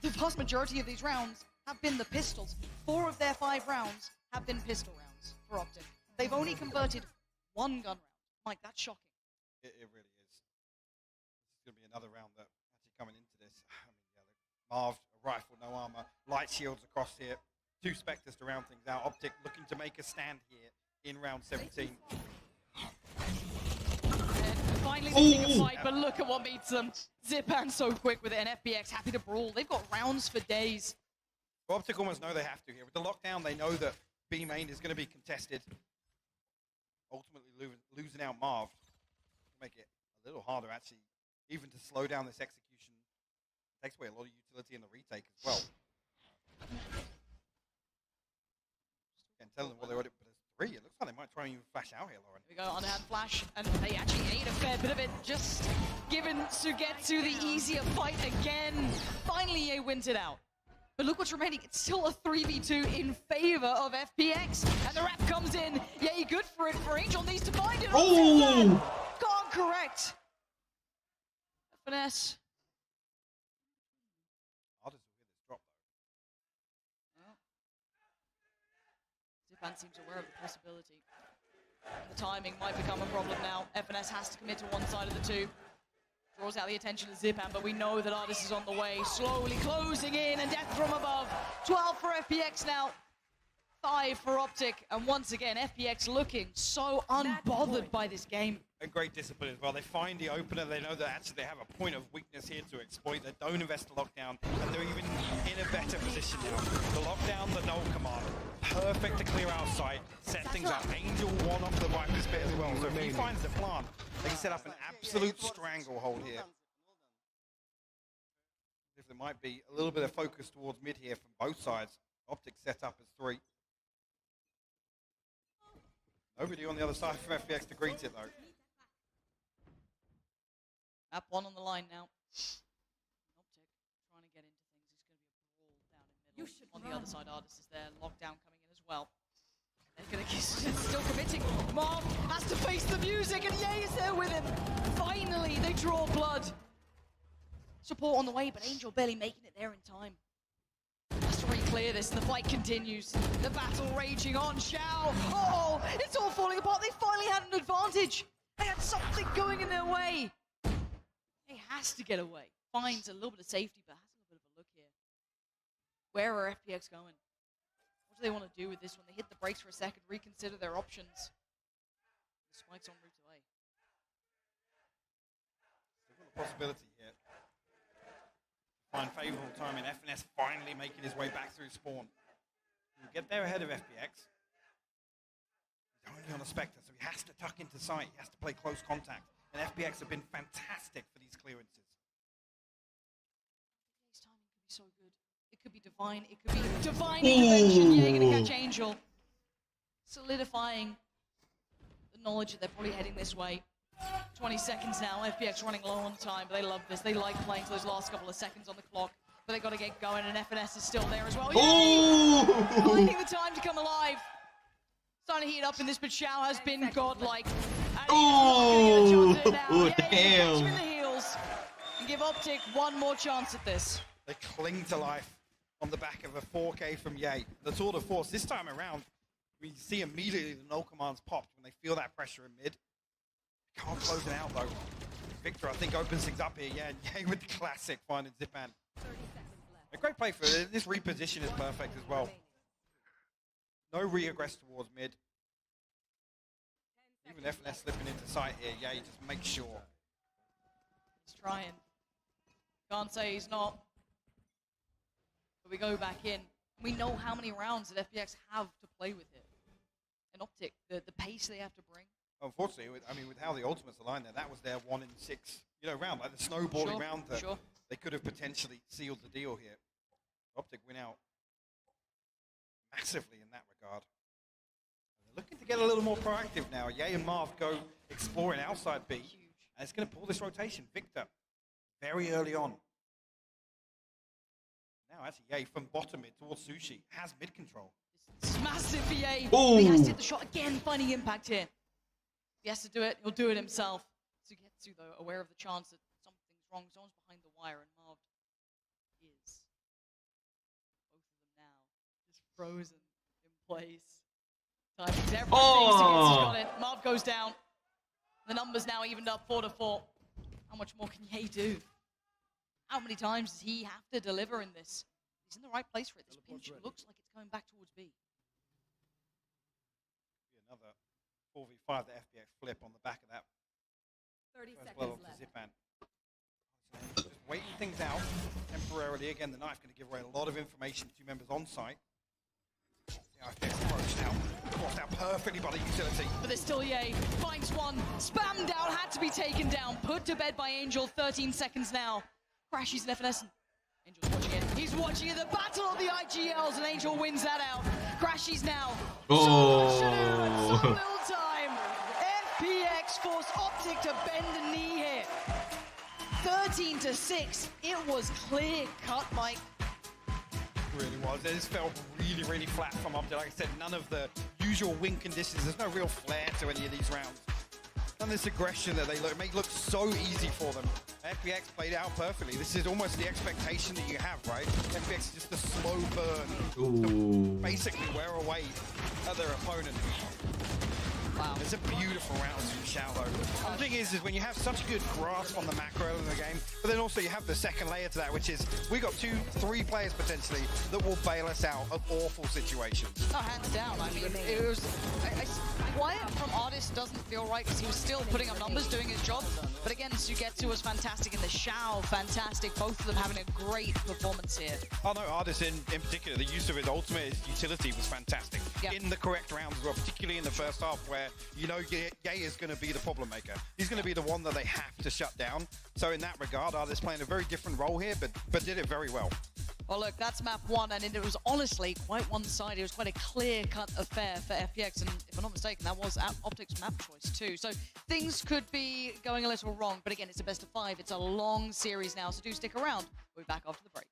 the vast majority of these rounds have been the pistols. 4 of their 5 rounds have been pistol rounds for OpTic. They've only converted 1 gun round. Mike, that's shocking. It really is. This is going to be another round that actually coming into this. I mean, Marv, a rifle, no armor, light shields across here. 2 Spectres to round things out. OpTic looking to make a stand here in round 17. Finally taking a fight, but look at what meets them. Zipan so quick with it, and FPX happy to brawl. They've got rounds for days. Well, OpTic almost know they have to here. With the lockdown, they know that B main is going to be contested. Ultimately losing out Marv make it a little harder, actually, even to slow down this execution. It takes away a lot of utility in the retake as well. Can't tell them what they want, but it's 3. It looks like they might try and even flash out here, Lauren. Here we go, underhand flash, and they actually ate a fair bit of it, just giving Sugetsu the easier fight again. Finally, Ye wins it out. But look what's remaining. It's still a 3v2 in favor of FPX. And the wrap comes in. Yay, good for it. For Angel needs to find it. Oh! Gone correct. Finesse. Artists will hear this drop, though. Zipan seems aware of the possibility. And the timing might become a problem now. FNS has to commit to one side of the 2. Draws out the attention of Zipan, but we know that Artis is on the way. Slowly closing in, and death from above. 12 for FPX now. 5 for OpTic. And once again, FPX looking so unbothered by this game. And great discipline as well. They find the opener. They know that actually they have a point of weakness here to exploit. They don't invest the lockdown, and they're even in a better position now. The lockdown, the null command. Perfect to clear out sight. Set things up. Angel one off the Viper's pit as well. So if he finds the plant, they can set up an absolute stranglehold here. If there might be a little bit of focus towards mid here from both sides. OpTic set up as 3. Nobody on the other side from FPX to greet it, though. Map 1 on the line now. OpTic trying to get into things. It's going to be a brawl down in middle. On the other side, Artis is there. Lockdown coming in as well. They're going to still committing. Marv has to face the music, and Ye is there with him. Finally, they draw blood. Support on the way, but Angel barely making it there in time. Has to re-clear this, and the fight continues. The battle raging on. Xiao. Oh, it's all falling apart. They finally had an advantage. They had something going in their way. He has to get away. Finds a little bit of safety, but has a little bit of a look here. Where are FPX going? What do they want to do with this when they hit the brakes for a second, reconsider their options? The spike's en route away. Still got a possibility here. Find favourable timing. FNS finally making his way back through spawn. He'll get there ahead of FPX. He's only on a Spectre, so he has to tuck into sight. He has to play close contact. And FPX have been fantastic for these clearances. His timing could be so good. It could be divine. It could be divine intervention. Yeah, going to catch Angel. Solidifying the knowledge that they're probably heading this way. 20 seconds now. FPX running low on time, but they love this. They like playing to those last couple of seconds on the clock. But they got to get going, and FNS is still there as well. Finding the time to come alive. Starting to heat up in this, but Xiao has been godlike. Oh, what the hell? In the heels and give OpTic one more chance at this. They cling to life on the back of a 4K from Ye. The tour de force this time around, we see immediately the null commands popped when they feel that pressure in mid. Can't close it out though. Victor, I think, opens things up here. Yeah, Ye with the classic finding Zipan. A great play for it. This reposition is perfect as well. No re-aggress towards mid. Even FNS slipping into sight here. Yeah, you just make sure. He's trying. Can't say he's not. But we go back in. We know how many rounds that FPX have to play with here. And OpTic, the pace they have to bring. Unfortunately, I mean, with how the ultimates aligned there, that was their 1 in 6, round, like the snowballing round that they could have potentially sealed the deal here. OpTic win out massively in that regard. And they're looking to get a little more proactive now. Ye and Marv go exploring outside B, and it's going to pull this rotation. Victor, very early on. Now actually Ye from bottom mid towards Sushi has mid control. It's massive for Ye. He has to hit the shot again, finding impact here. He has to do it, he'll do it himself. Sugetsu, though, aware of the chance that something's wrong. Someone's behind the wire, and Marv is. Both of them now just frozen in place. Timing's everything. Sugetsu's got it. Marv goes down. The numbers now evened up 4-4. How much more can Ye do? How many times does he have to deliver in this? He's in the right place for it. This pinch looks like it's going back towards B. Another 4v5 that FPX flip on the back of that. 30 as seconds well left. to Zipan. Just waiting things out temporarily. Again, the knife going to give away a lot of information to members on site. FPX approach now. Crossed out perfectly by the utility. But there's still Ye. Finds one. Spammed out. Had to be taken down. Put to bed by Angel. 13 seconds now. Crashes and Evanescent. Angel's watching it. He's watching it. The battle of the IGLs, and Angel wins that out. Crashes now. So little time. FPX force OpTic to bend the knee here. 13-6. It was clear cut, Mike. Really was. It just felt really, really flat from OpTic. Like I said, none of the usual win conditions. There's no real flair to any of these rounds. And this aggression that they make look so easy for them. FPX played it out perfectly. This is almost the expectation that you have, right? FPX is just a slow burn to basically wear away at their opponent. Wow. It's a beautiful round from Shallow. The thing is when you have such a good grasp on the macro in the game, but then also you have the second layer to that, which is we got 2-3 players potentially that will bail us out of awful situations. Oh, hands down. I mean, it was... Quiet from Artist doesn't feel right because he was still putting up numbers, doing his job. But again, Sugetsu was fantastic and the Shao fantastic. Both of them having a great performance here. Oh no, Artist in particular, the use of his ultimate, his utility was fantastic. Yep. In the correct rounds as well, particularly in the first half where, Ye is going to be the problem maker. He's going to be the one that they have to shut down. So in that regard, Artist playing a very different role here, but did it very well. Well, look, that's map 1, and it was honestly quite one-sided. It was quite a clear-cut affair for FPX, and if I'm not mistaken, that was OpTic's map choice too. So things could be going a little wrong, but again, it's a best of 5. It's a long series now, so do stick around. We'll be back after the break.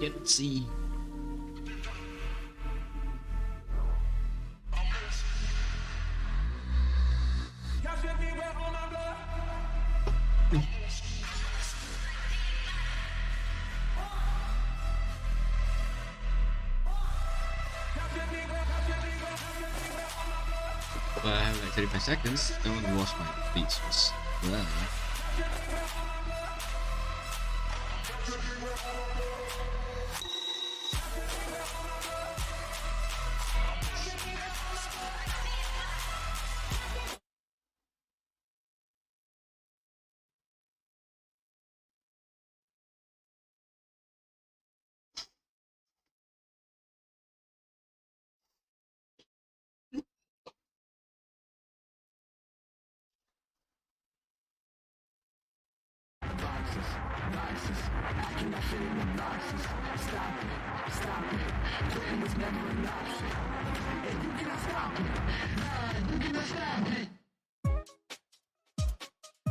Can't see. Well, I have like 35 seconds. I want to watch my beats was there.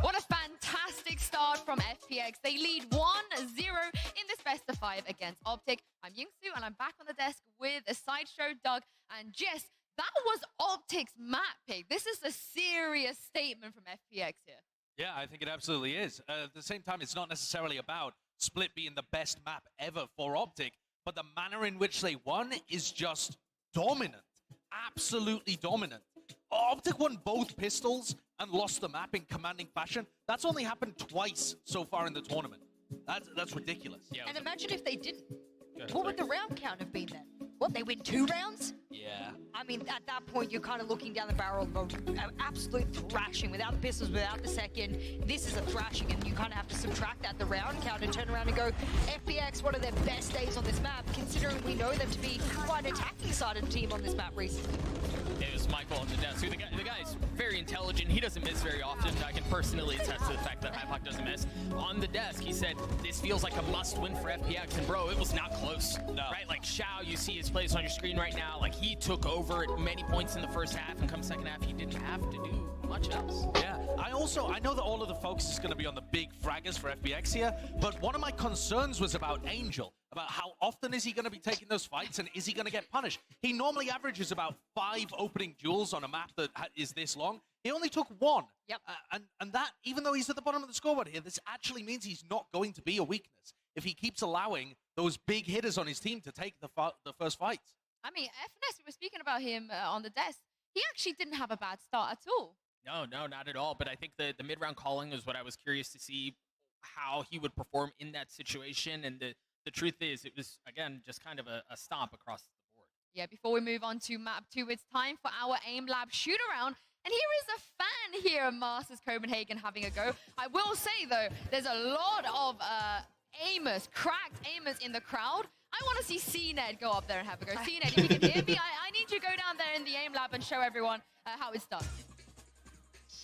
What a fantastic start from FPX. They lead 1-0 in this best of 5 against OpTic. I'm Yingsu, and I'm back on the desk with a sideshow Doug and Jess. That was OpTic's map pick. This is a serious statement from FPX here. Yeah, I think it absolutely is. At the same time, it's not necessarily about Split being the best map ever for OpTic, but the manner in which they won is just dominant. Absolutely dominant. OpTic won both pistols and lost the map in commanding fashion. That's only happened twice so far in the tournament. That's ridiculous. Yeah, and imagine if they didn't. What would the round count have been then? What, they win 2 rounds? Yeah. I mean, at that point, you're kind of looking down the barrel of an absolute thrashing. Without the pistols, without the second, this is a thrashing, and you kind of have to subtract that, the round count, and turn around and go, FPX, one of their best days on this map, considering we know them to be quite an attacking-sided team on this map recently. It was Michael on the desk. The guy's very intelligent. He doesn't miss very often. I can personally attest to the fact that aceshafiq doesn't miss. On the desk, he said, this feels like a must-win for FPX, and bro, it was not close. No. Right? Like, Shao, you see his plays on your screen right now. Like, he took over at many points in the first half, and come second half, he didn't have to do much else. Yeah, I know that all of the focus is going to be on the big fraggers for FPX here, but one of my concerns was about Angel, about how often is he going to be taking those fights, and is he going to get punished? He normally averages about 5 opening duels on a map that is this long. He only took 1. Yep. And that, even though he's at the bottom of the scoreboard here, this actually means he's not going to be a weakness if he keeps allowing those big hitters on his team to take the first fights. I mean, FNS, we were speaking about him on the desk. He actually didn't have a bad start at all. No, not at all. But I think the mid-round calling is what I was curious to see how he would perform in that situation. And the truth is, it was, again, just kind of a stomp across the board. Yeah, before we move on to map 2, it's time for our Aim Lab shoot-around. And here is a fan here at Masters Copenhagen having a go. I will say, though, there's a lot of aimers, cracked aimers in the crowd. I want to see CNED go up there and have a go. CNED, if you can hear me, I need you to go down there in the Aim Lab and show everyone how it's done.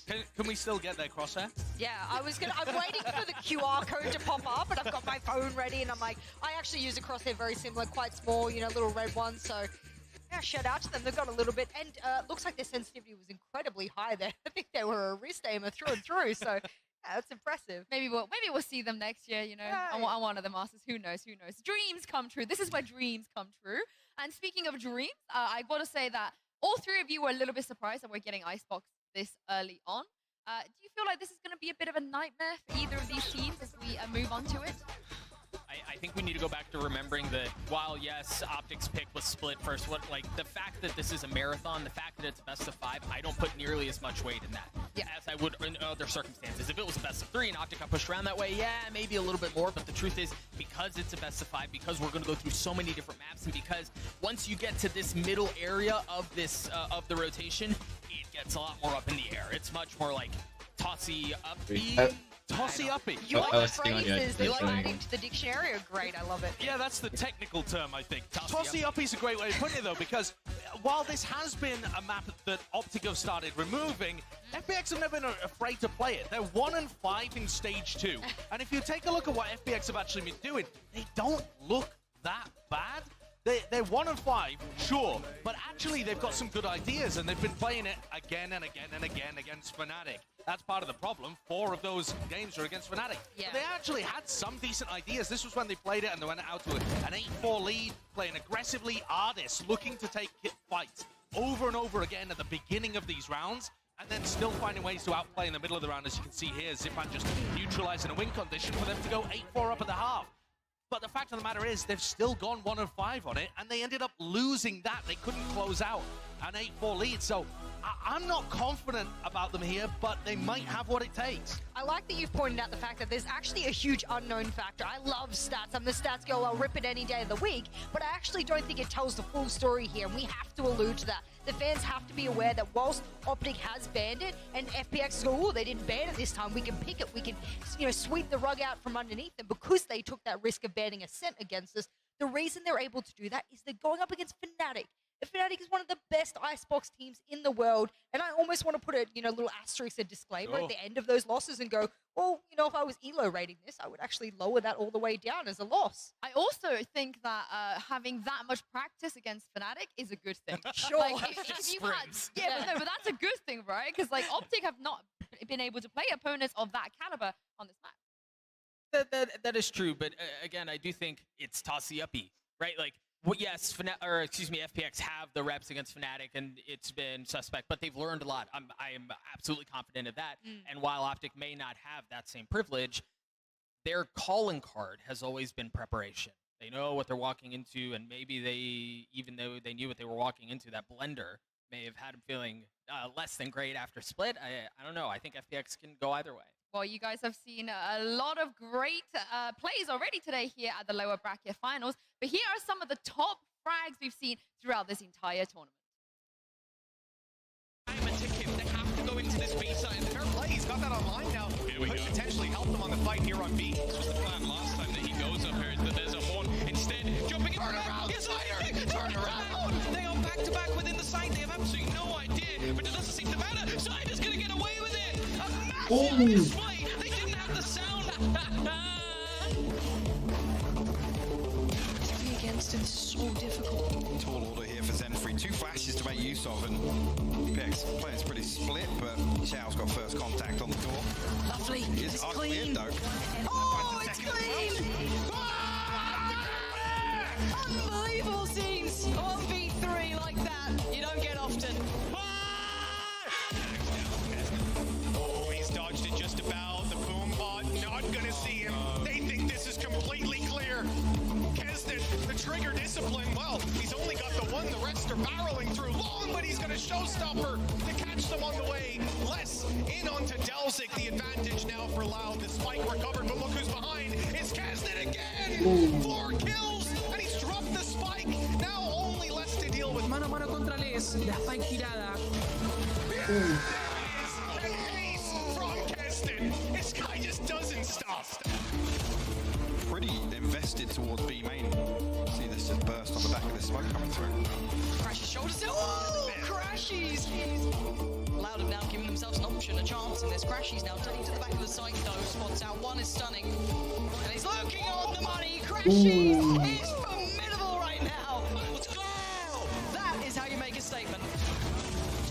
Can we still get their crosshair? Yeah, I'm waiting for the QR code to pop up, and I've got my phone ready, and I'm like, I actually use a crosshair very similar, quite small, you know, little red one, so yeah, shout out to them. They've got a little bit, and looks like their sensitivity was incredibly high there. I think they were a wrist aimer through and through, so yeah, that's impressive. Maybe we'll see them next year, you know, on one of the Masters. Who knows? Dreams come true. This is where dreams come true. And speaking of dreams, I got to say that all 3 of you were a little bit surprised that we're getting Icebox this early on. Do you feel like this is going to be a bit of a nightmare for either of these teams as we move on to it? I think we need to go back to remembering that while, yes, OpTic's pick was split first, the fact that this is a marathon, the fact that it's best of 5, I don't put nearly as much weight in that as I would in other circumstances. If it was a best of 3 and OpTic got pushed around that way, yeah, maybe a little bit more, but the truth is, because it's a best of 5, because we're going to go through so many different maps, and because once you get to this middle area of this of the rotation, it gets a lot more up in the air. It's much more like tossy-uppy. Tossy-uppy. Your phrases they like adding to the dictionary are great. I love it. Yeah, that's the technical term, I think. Tossy-uppy is a great way of putting it, though, because while this has been a map that OpTic have started removing, FPX have never been afraid to play it. They're 1-5 in Stage 2. And if you take a look at what FPX have actually been doing, they don't look that bad. they're 1-5, sure, but actually they've got some good ideas, and they've been playing it again and again and again against Fnatic. That's part of the problem. 4 of those games were against Fnatic. Yeah. But they actually had some decent ideas. This was when they played it and they went out to an 8-4 lead, playing aggressively. Ardis looking to take fights over and over again at the beginning of these rounds, and then still finding ways to outplay in the middle of the round. As you can see here, Zipan just neutralizing a win condition for them to go 8-4 up at the half. But the fact of the matter is, they've still gone 1-5 on it, and they ended up losing that. They couldn't close out an 8-4 lead. So I'm not confident about them here, but they might have what it takes. I like that you've pointed out the fact that there's actually a huge unknown factor. I love stats. I'm the stats girl. I'll rip it any day of the week. But I actually don't think it tells the full story here, and we have to allude to that. The fans have to be aware that whilst OpTic has banned it, and FPX go, oh, they didn't ban it this time, we can pick it. We can, sweep the rug out from underneath them because they took that risk of banning Ascent against us. The reason they're able to do that is they're going up against Fnatic. Fnatic is one of the best Icebox teams in the world, and I almost want to put a little asterisk, a disclaimer at the end of those losses and go, well, if I was ELO rating this, I would actually lower that all the way down as a loss. I also think that having that much practice against Fnatic is a good thing. Sure. Like, if you had, but that's a good thing, right? Because like OpTic have not been able to play opponents of that caliber on this map. That is true, but again, I do think it's tossy-uppy, right? Like, well, yes, FPX have the reps against Fnatic, and it's been suspect, but they've learned a lot. I am absolutely confident of that. And while OpTic may not have that same privilege, their calling card has always been preparation. They know what they're walking into, and maybe even though they knew what they were walking into, that blender may have had them feeling less than great after split. I don't know. I think FPX can go either way. Well, you guys have seen a lot of great plays already today here at the lower bracket finals. But here are some of the top frags we've seen throughout this entire tournament. They have to go into this B side. Fair play, he's got that online now. Could potentially help them on the fight here on B. This was the plan last time that he goes up here, but there's a horn. Instead, jumping in. Turn around! Yes, turn around! They are back-to-back within the site. They have absolutely no idea, but it doesn't seem to matter. Side is going to get away with it. A massive display. They didn't have the sound. Against it is so difficult. Tall order here for Zenfree. 2 flashes to make use of, and FPX playing's pretty split, but Xiao's got first contact on the door. Lovely. It's clean. Though. Oh, it's clean! Unbelievable scenes on V3 like that. You don't get often. Oh, he's dodged it just about. The boom bot not gonna see him. They think this is completely clear. Keston, the trigger discipline, well, he's only got the one. The rest are barreling through long, but he's got a showstopper to catch them on the way. Less in onto Delzik. The advantage now for Loud. The spike recovered, but look who's behind. It's Keston again. 4 kills, and he's dropped the spike. Now only less to deal with. Mano a mano contra Les, la spike tirada. Ace from Keston. This guy just doesn't stop. Pretty invested towards B main. See this just burst on the back of the smoke coming through. Crashes shoulders. Oh, Crashies! Loud have now given themselves an option, a chance in this. Crashies now turning to the back of the site though. Spots out. One is stunning. And he's looking on the money. Crashies is formidable right now. Let's go! That is how you make a statement.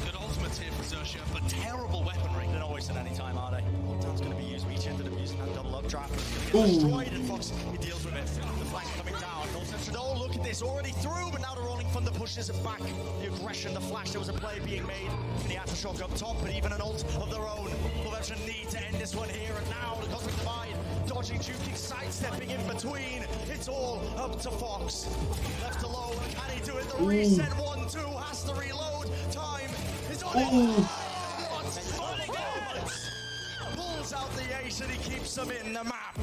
Good ultimate here for Xerxia, but terrible weaponry. They're not wasting any time, are they? Lockdown's going to be used. Reach into them using that double up trap. It's going to get destroyed, and Fox, he deals with it. The flank coming down. Oh, look at this. Already through, but now the rolling thunder pushes it back. The aggression, the flash. There was a play being made in the aceshafiq up top, but even an ult of their own. Followage need to end this one here, and now the Cosmic Divide dodging, juking, sidestepping in between. It's all up to Fox. Left alone. Can he do it? The reset 1-2 has to reload. Time is on it. Pulls out the ace and he keeps them in the map.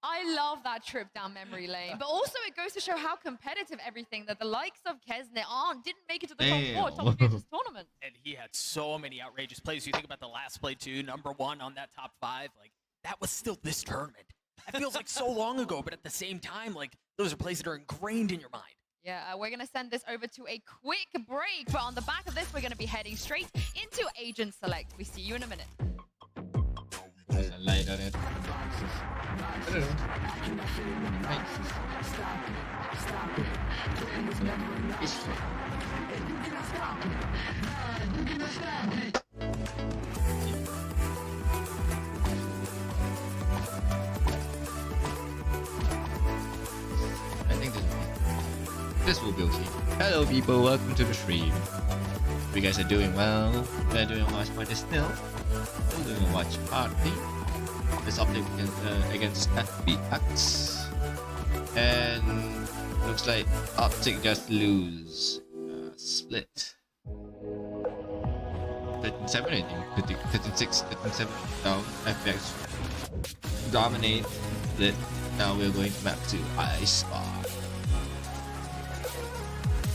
I love that trip down memory lane, but also it goes to show how competitive everything that the likes of Kesne didn't make it to the top 4 of this tournament. And he had so many outrageous plays. You think about the last play too, #1 on that top 5, like that was still this tournament. It feels like so long ago, but at the same time, like those are plays that are ingrained in your mind. Yeah, we're going to send this over to a quick break. But on the back of this, we're going to be heading straight into Agent Select. We see you in a minute. There's a light on it. I think this will be okay. Hello people, welcome to the stream. You guys are doing well. We're doing a watch party still. We're doing a watch party. This OpTic against FPX. And looks like OpTic just lose. Split. 13-7 I think. 13-6, 13-7 down. FPX dominate. Split. Now we're going back to Ice Bar,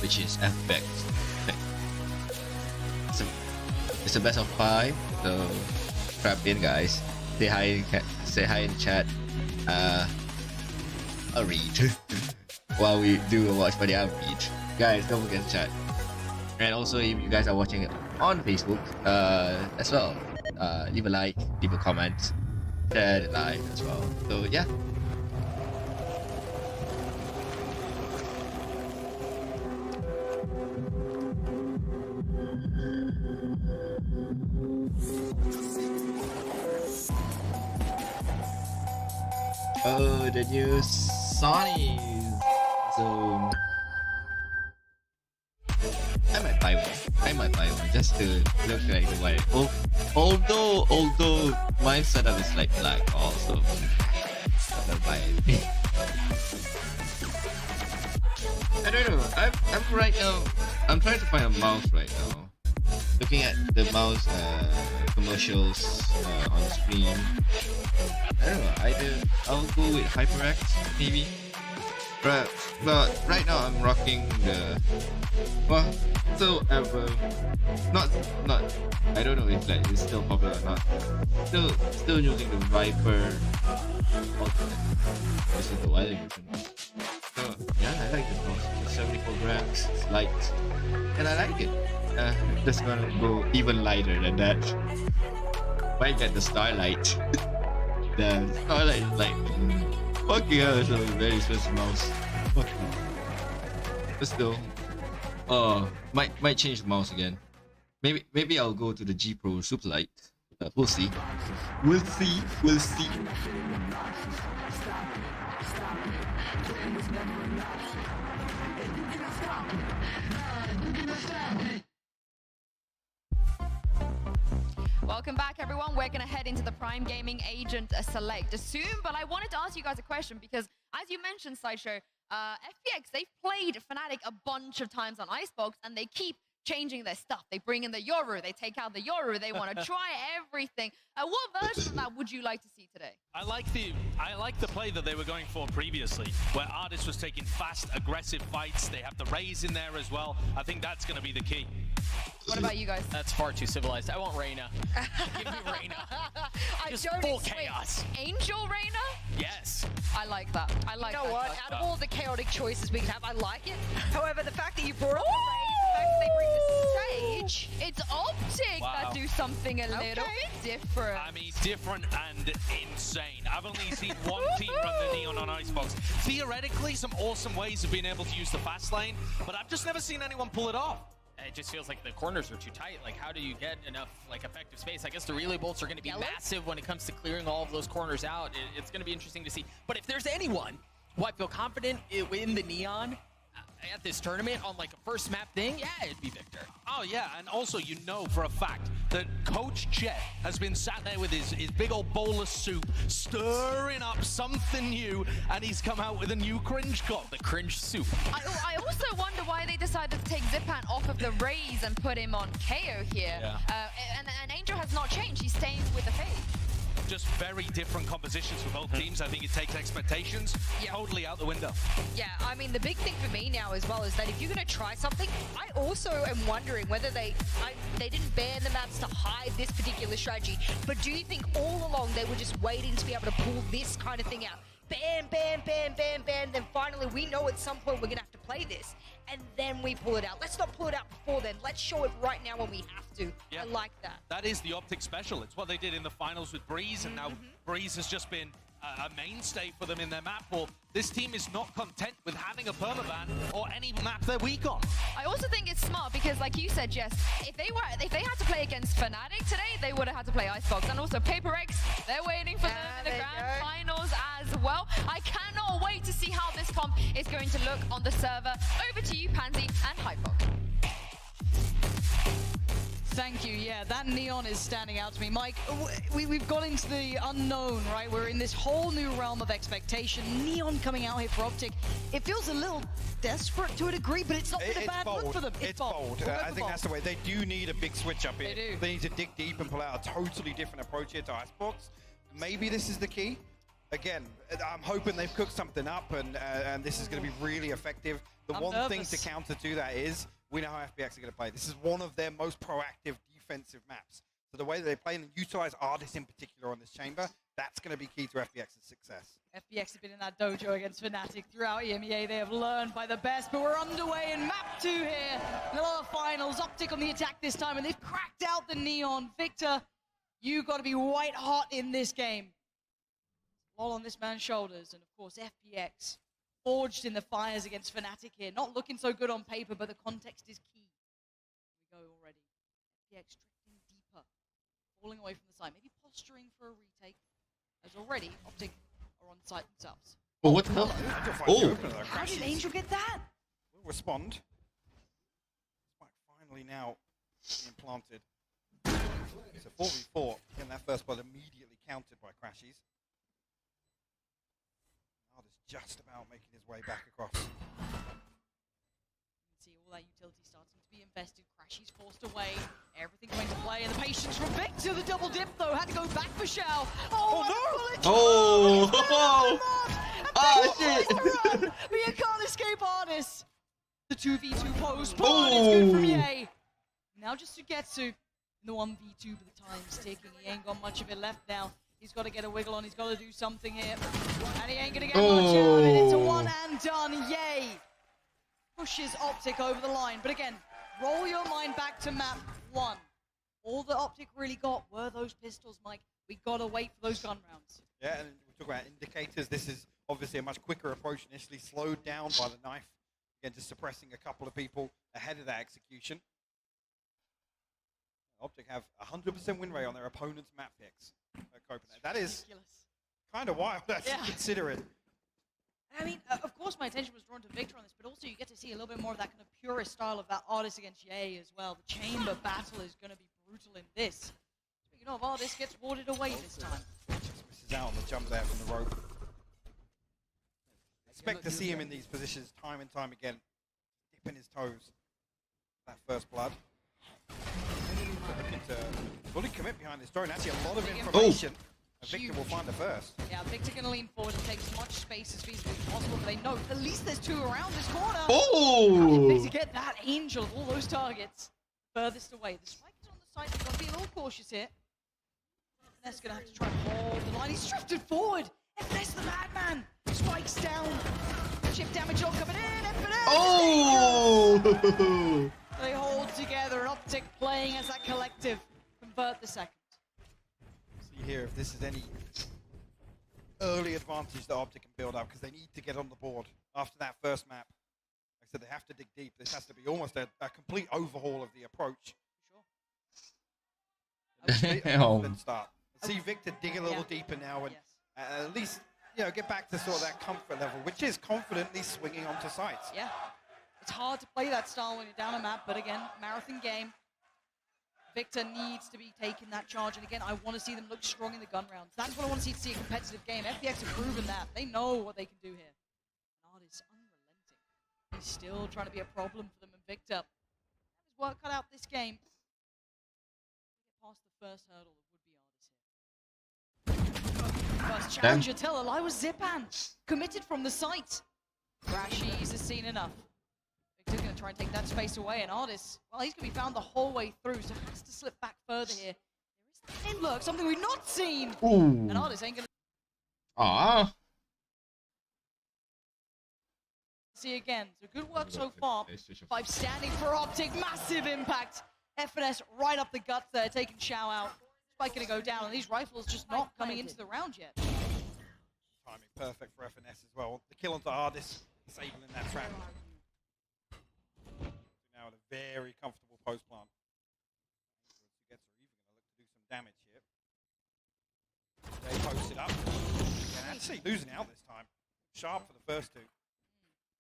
which is FPX. It's a best of 5, so crap in guys. Say hi in chat. I'll read while we do a watch party. I'll read. Guys, don't forget to chat. And also, if you guys are watching it on Facebook, as well, leave a like, leave a comment, share it live as well. So yeah. Oh, the new Sony's Zoom. I might buy one just to look like the white. Although my setup is like black also. I'm gonna buy it. I don't know. I'm right now. I'm trying to find a mouse right now. Looking at the mouse commercials on the screen. I don't know. I'll go with HyperX maybe. But right now I'm rocking the not I don't know if like it's still popular or not. Still using the Viper Ultimate. This is the wireless version. So yeah, I like this mouse. 74 grams, it's light, and I like it. Just gonna go even lighter than that. Might get the Starlight. The Starlight is like fucking hell, it's a very expensive mouse. But still, might change the mouse again. Maybe I'll go to the G Pro Superlight. We'll see. We'll see. Welcome back, everyone. We're going to head into the Prime Gaming Agent Select soon, but I wanted to ask you guys a question because, as you mentioned, Sideshow, FPX, they've played Fnatic a bunch of times on Icebox, and they keep changing their stuff. They bring in the Yoru, they take out the Yoru, they want to try everything. What version of that would you like to see today? I like the play that they were going for previously, where Artist was taking fast, aggressive fights. They have the Raze in there as well. I think that's going to be the key. What about you guys? That's far too civilized. I want Reyna. Give me Reyna. Just full chaos. Angel Reyna? Yes. I like that. I like that. You know what? Out of all the chaotic choices we can have, I like it. However, the fact that you brought up the Raze, the fact that they bring the stage, it's OpTic that do something a little bit different. I mean, different and insane. I've only seen one team run the Neon on Icebox. Theoretically, some awesome ways of being able to use the fast lane, but I've just never seen anyone pull it off. It just feels like the corners are too tight. Like, how do you get enough like effective space? I guess the relay bolts are going to be massive when it comes to clearing all of those corners out. It's going to be interesting to see. But if there's anyone who I feel confident in the Neon at this tournament on like a first map thing, yeah, it'd be Victor. Oh yeah, and also you know for a fact that Coach Jet has been sat there with his big old bowl of soup, stirring up something new, and he's come out with a new cringe cop. The cringe soup. I also wonder why they decided to take Zipan off of the Raze and put him on KO here. Yeah. And Angel has not changed. He's staying with the Fade. Just very different compositions for both teams. I think it takes expectations totally out the window. Yeah, I mean, the big thing for me now as well is that if you're going to try something, I also am wondering whether they didn't ban the maps to hide this particular strategy, but do you think all along they were just waiting to be able to pull this kind of thing out? ban, ban, ban, ban, ban. Then finally, we know at some point we're gonna have to play this, and then we pull it out. Let's not pull it out before then. Let's show it right now when we have to. Yeah. I like that. That is the OpTic special. It's what they did in the finals with Breeze, and now Breeze has just been a mainstay for them in their map pool. This team is not content with having a permaban or any map they're weak on. I also think it's smart because, like you said, Jess, if they had to play against Fnatic today, they would have had to play Icebox. And also Paper X, they're waiting for them in the grand finals as well. I cannot wait to see how this comp is going to look on the server. Over to you, Pansy and Hypok. Thank you. Yeah, that Neon is standing out to me. Mike, we've got into the unknown, right? We're in this whole new realm of expectation. Neon coming out here for OpTic. It feels a little desperate to a degree, but it's not been a bad look for them. It's bold. I think that's the way. They do need a big switch up here. They do. They need to dig deep and pull out a totally different approach here to Icebox. Maybe this is the key. Again, I'm hoping they've cooked something up and this is going to be really effective. The one thing to counter to that is we know how FPX are going to play. This is one of their most proactive defensive maps. So the way that they play and utilize Ardis in particular on this chamber, that's going to be key to FPX's success. FPX have been in that dojo against Fnatic throughout EMEA. They have learned by the best, but we're underway in map 2 here. In a lot of finals, OpTic on the attack this time, and they've cracked out the Neon. Victor, you got to be white hot in this game. All on this man's shoulders, and of course FPX forged in the fires against Fnatic here. Not looking so good on paper, but the context is key. Here we go already. FPX drifting deeper, falling away from the side, maybe posturing for a retake, as already OpTic are on site themselves. Oh, what the hell? Oh! How did Angel get that? Will respond. Spike finally now being planted. It's a 4v4, and that first blood immediately countered by Crashies. Just about making his way back across. You can see all that utility starting to be invested. Crashies forced away. Everything going to play, and the patience from Victor. The double dip, though, had to go back for Shao. Oh no! Oh! Oh, shit! But you can't escape Ardis. The 2v2 pose. But it's good from Ye. Now just Sugetsu in the 1v2, but the time's ticking. He ain't got much of it left now. He's got to get a wiggle on. He's got to do something here. And he ain't going to get much out of it. It's a one and done. Yay. Pushes OpTic over the line. But again, roll your mind back to map 1. All that OpTic really got were those pistols, Mike. We got to wait for those gun rounds. Yeah, and we talk about indicators. This is obviously a much quicker approach, initially slowed down by the knife. Again, just suppressing a couple of people ahead of that execution. OpTic have 100% win rate on their opponent's map picks at Copenhagen. That is kind of wild, actually, considering. I mean, of course my attention was drawn to Victor on this, but also you get to see a little bit more of that kind of purist style of that Ardis against Ye as well. The chamber battle is going to be brutal in this. Speaking of, Ardis gets warded away this time. Just misses out on the jump there from the rope. Expect to see him in these positions time and time again, dipping his toes. That first blood. Looking to fully commit behind this drone. Actually, a lot of information. Victor will find the first. Yeah, Victor can lean forward and take as much space as feasibly possible, but they know at least there's 2 around this corner. Oh! How did Victor get that angel of all those targets furthest away? The spike is on the side. They've got to be a little cautious here. Ness going to have to try and hold the line. He's drifted forward. FNS the madman. Spikes down. Chip damage all coming in. FNS. Oh! They hold together. OpTic playing as that collective. Convert the second. See here if this is any early advantage that OpTic can build up, because they need to get on the board after that first map. Like I said, they have to dig deep. This has to be almost a complete overhaul of the approach. Good start. See Victor dig a little deeper now and at least get back to sort of that comfort level, which is confidently swinging onto sites. Yeah. It's hard to play that style when you're down a map, but again, marathon game. Victor needs to be taking that charge, and again, I want to see them look strong in the gun rounds. That's what I want to see a competitive game. FPX have proven that. They know what they can do here. Nard is unrelenting. He's still trying to be a problem for them, and Victor has his work cut out this game. Get past the first hurdle of would-be Ardis here. First challenger tell a lie was Zipan, committed from the site. Crashies has seen enough. Victor's going to try and take that space away, and Ardis, well, he's going to be found the whole way through, so has to slip back further here. There is the look, something we've not seen. Ooh. And Ardis ain't going to... Ah. See again. So good work so far. 5 standing for OpTic. Massive impact. FNS right up the guts there, taking Xiao out. Spike gonna go down, and these rifles just not coming into the round yet. Timing perfect for FNS as well. The kill onto Ardis, disabling that trap. Now in a very comfortable post plant. Gets are even gonna look to do some damage here. They post it up. And actually losing out this time. Sharp for the first two.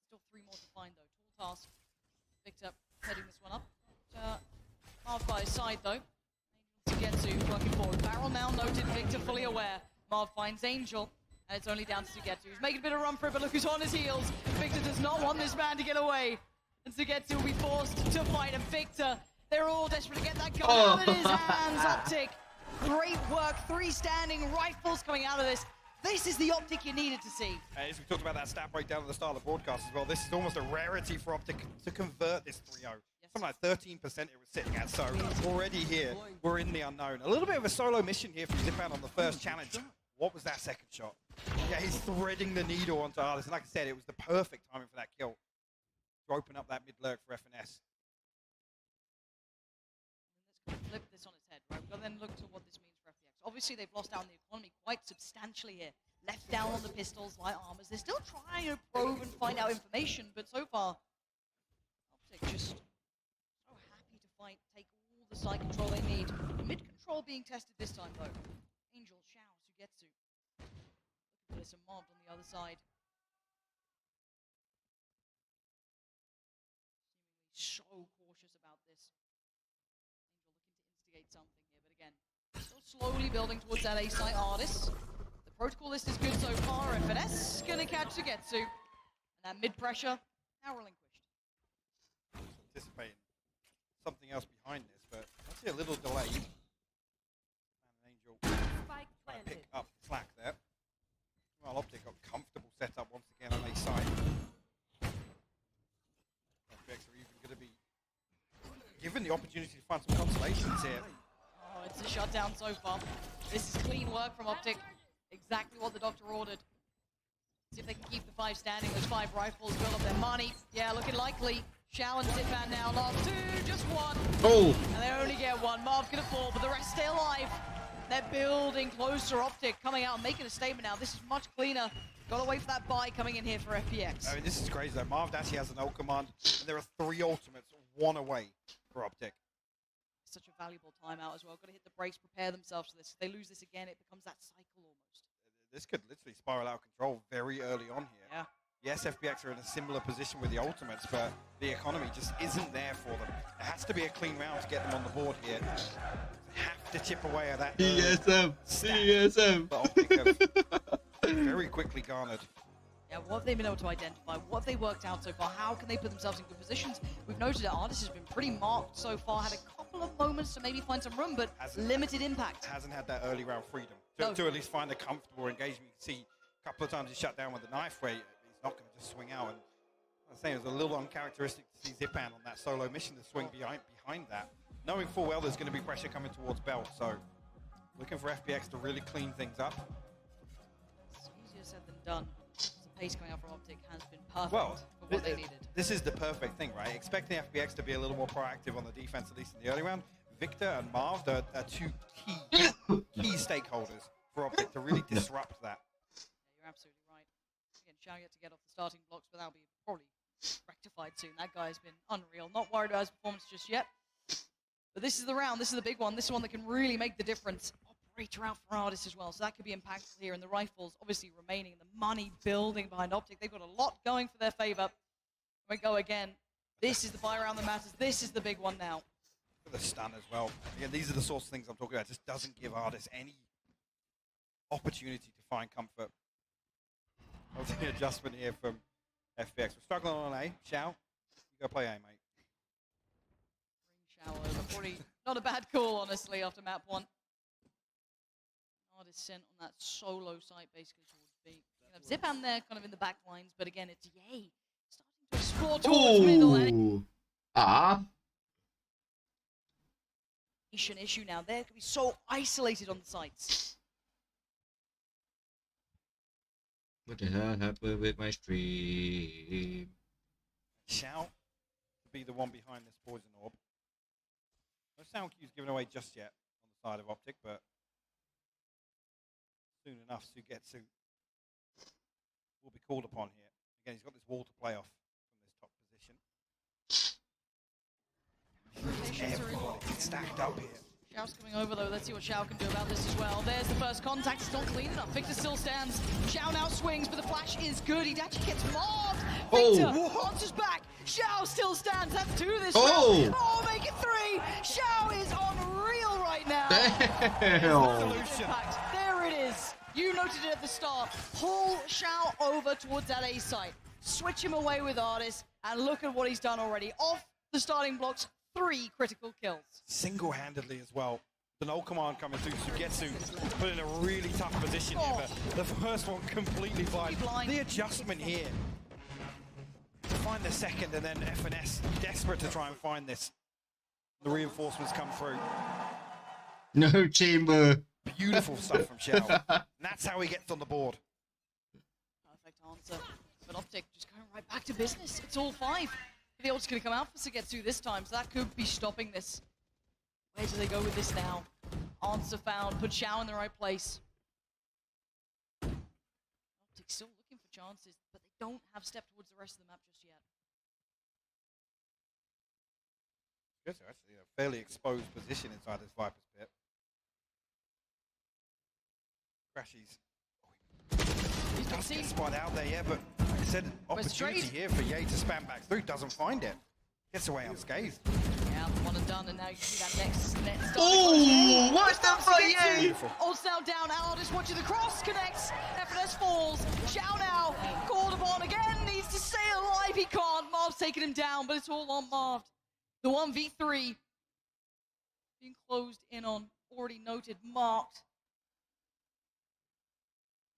Still 3 more to find though. Tall task. Victor heading this one up. Marv by his side though. To get to working forward. Barrel now noted. Victor fully aware. Marv finds Angel. And it's only down to Sugetsu. He's making a bit of run for it, but look who's on his heels. Victor does not want this man to get away. And Sugetsu will be forced to fight. And Victor, they're all desperate to get that gun out of his hands. OpTic, great work. 3 standing rifles coming out of this. This is the OpTic you needed to see. As we talked about that stat breakdown at the start of the broadcast as well, this is almost a rarity for OpTic to convert this 3-0. Something like 13% it was sitting at, so already here, we're in the unknown. A little bit of a solo mission here from Zipan on the first challenge. What was that second shot? Yeah, he's threading the needle onto Ardis, and like I said, it was the perfect timing for that kill to open up that mid-lurk for FNS. Let's flip this on its head, right? We've got to then look to what this means for FPX. Obviously, they've lost down the economy quite substantially here. Left down on the pistols, light armors. They're still trying to probe and find out information, but so far, OpTic just so happy to fight, take all the side control they need. Mid-control being tested this time, though. Angel, Xiao, Sugetsu. Looking for this and Mobbed on the other side. Seemingly so cautious about this. Angel looking to instigate something here, but again, still slowly building towards that A site. Ardis. The protocol list is good so far. FNS gonna catch Sugetsu. And that mid-pressure, now relinquished. Anticipating something else behind this, but I see a little delayed. And Angel trying to pick up the slack there. Well, OpTic got comfortable setup once again on A side. FPX are even going to be given the opportunity to find some consolations here. Oh, it's a shutdown so far. This is clean work from OpTic. Exactly what the doctor ordered. See if they can keep the 5 standing. Those 5 rifles, build up their money. Yeah, looking likely. Xiao and Zipan now. Last 2, just 1. Oh! And they only get 1. Marv's gonna fall, but the rest stay alive. They're building closer. OpTic coming out and making a statement now. This is much cleaner. Gotta wait for that buy coming in here for FPX. I mean, this is crazy though. Marv actually has an ult command, and there are 3 ultimates, 1 away for OpTic. Such a valuable timeout as well. Got to hit the brakes, prepare themselves for this. If they lose this again, it becomes that cycle almost. This could literally spiral out of control very early on here. Yeah. Yes, FPX are in a similar position with the ultimates, but the economy just isn't there for them. It has to be a clean round to get them on the board here. They have to chip away at that. CSM! CSM! But OpTic have very quickly garnered. Yeah, what have they been able to identify? What have they worked out so far? How can they put themselves in good positions? We've noted that Ardis has been pretty marked so far, had a couple of moments to maybe find some room, but limited impact. Hasn't had that early round freedom No. to at least find a comfortable engagement. You can see a couple of times he shut down with the knife where he's not going to just swing out. And I'm saying it was a little uncharacteristic to see Zipan on that solo mission to swing behind that, knowing full well there's going to be pressure coming towards Belt. So looking for FPX to really clean things up. It's easier said than done. The pace coming out from OpTic has been perfect Well, for what they needed. This is the perfect thing, right? Expecting FPX to be a little more proactive on the defense, at least in the early round. Victor and Marv are 2 key stakeholders for OpTic to really disrupt that. Yeah, you're absolutely right. Again, Xiao yet to get off the starting blocks, but that'll be probably rectified soon. That guy's been unreal. Not worried about his performance just yet. But this is the round. This is the big one. This is one that can really make the difference. Operator out for Ardis as well, so that could be impactful here. And the rifles obviously remaining, the money building behind OpTic. They've got a lot going for their favor. We go again. This is the buy round that matters. This is the big one now. For the stun as well. Again, these are the sorts of things I'm talking about. It just doesn't give Ardis any opportunity to find comfort. Obviously, an adjustment here from FPX. We're struggling on A. Xiao, you go play A, mate. Bring Xiao over. Probably not a bad call, honestly, after map 1. Ardis sent on that solo site, basically, towards B. You have Zipan there, kind of in the back lines, but again, it's Yay. Starting to explore towards middle. And issue now. They could be so isolated on the sites. What the hell happened with my stream? Shao to be the one behind this poison orb. No sound cues given away just yet on the side of OpTic, but soon enough, Sugetsu will be called upon here. Again, he's got this wall to play off from this top position. Everybody stacked up here. Xiao's coming over though. Let's see what Xiao can do about this as well. There's the first contact. It's not clean enough. Victor still stands. Xiao now swings, but the flash is good. He actually gets mobbed. Victor answers back. Xiao still stands. That's 2 this round. Oh, make it 3. Xiao is unreal right now. Damn. There it is. You noted it at the start. Pull Xiao over towards that A site. Switch him away with Artis, and look at what he's done already. Off the starting blocks, 3 critical kills. Single-handedly as well. The null command coming through. Sugetsu put in a really tough position here, but the first one completely blind. The adjustment here to find the second, and then FNS desperate to try and find this. The reinforcements come through. No chamber. Beautiful stuff from Xiao. And that's how he gets on the board. Perfect answer. But OpTic just going right back to business. It's all 5. The ult's going to come out for Sugetsu this time, so that could be stopping this. Where do they go with this now? Answer found. Put Xiao in the right place. OpTic still looking for chances, but they don't have step towards the rest of the map just yet. Yes, actually a fairly exposed position inside this Viper's pit. Crashies. He does get spot out there, yeah, but like I said, opportunity here for Ye to spam back through. Doesn't find it. Gets away unscathed. Yeah, one and done, and now you see that next net. Oh, what's that for Ye? Ult's now down. Aldis watching the cross, connects. FNS falls. Xiao now called upon again. Needs to stay alive. He can't. Marv's taking him down, but it's all on Marv. The 1v3 being closed in on. Already noted, marked.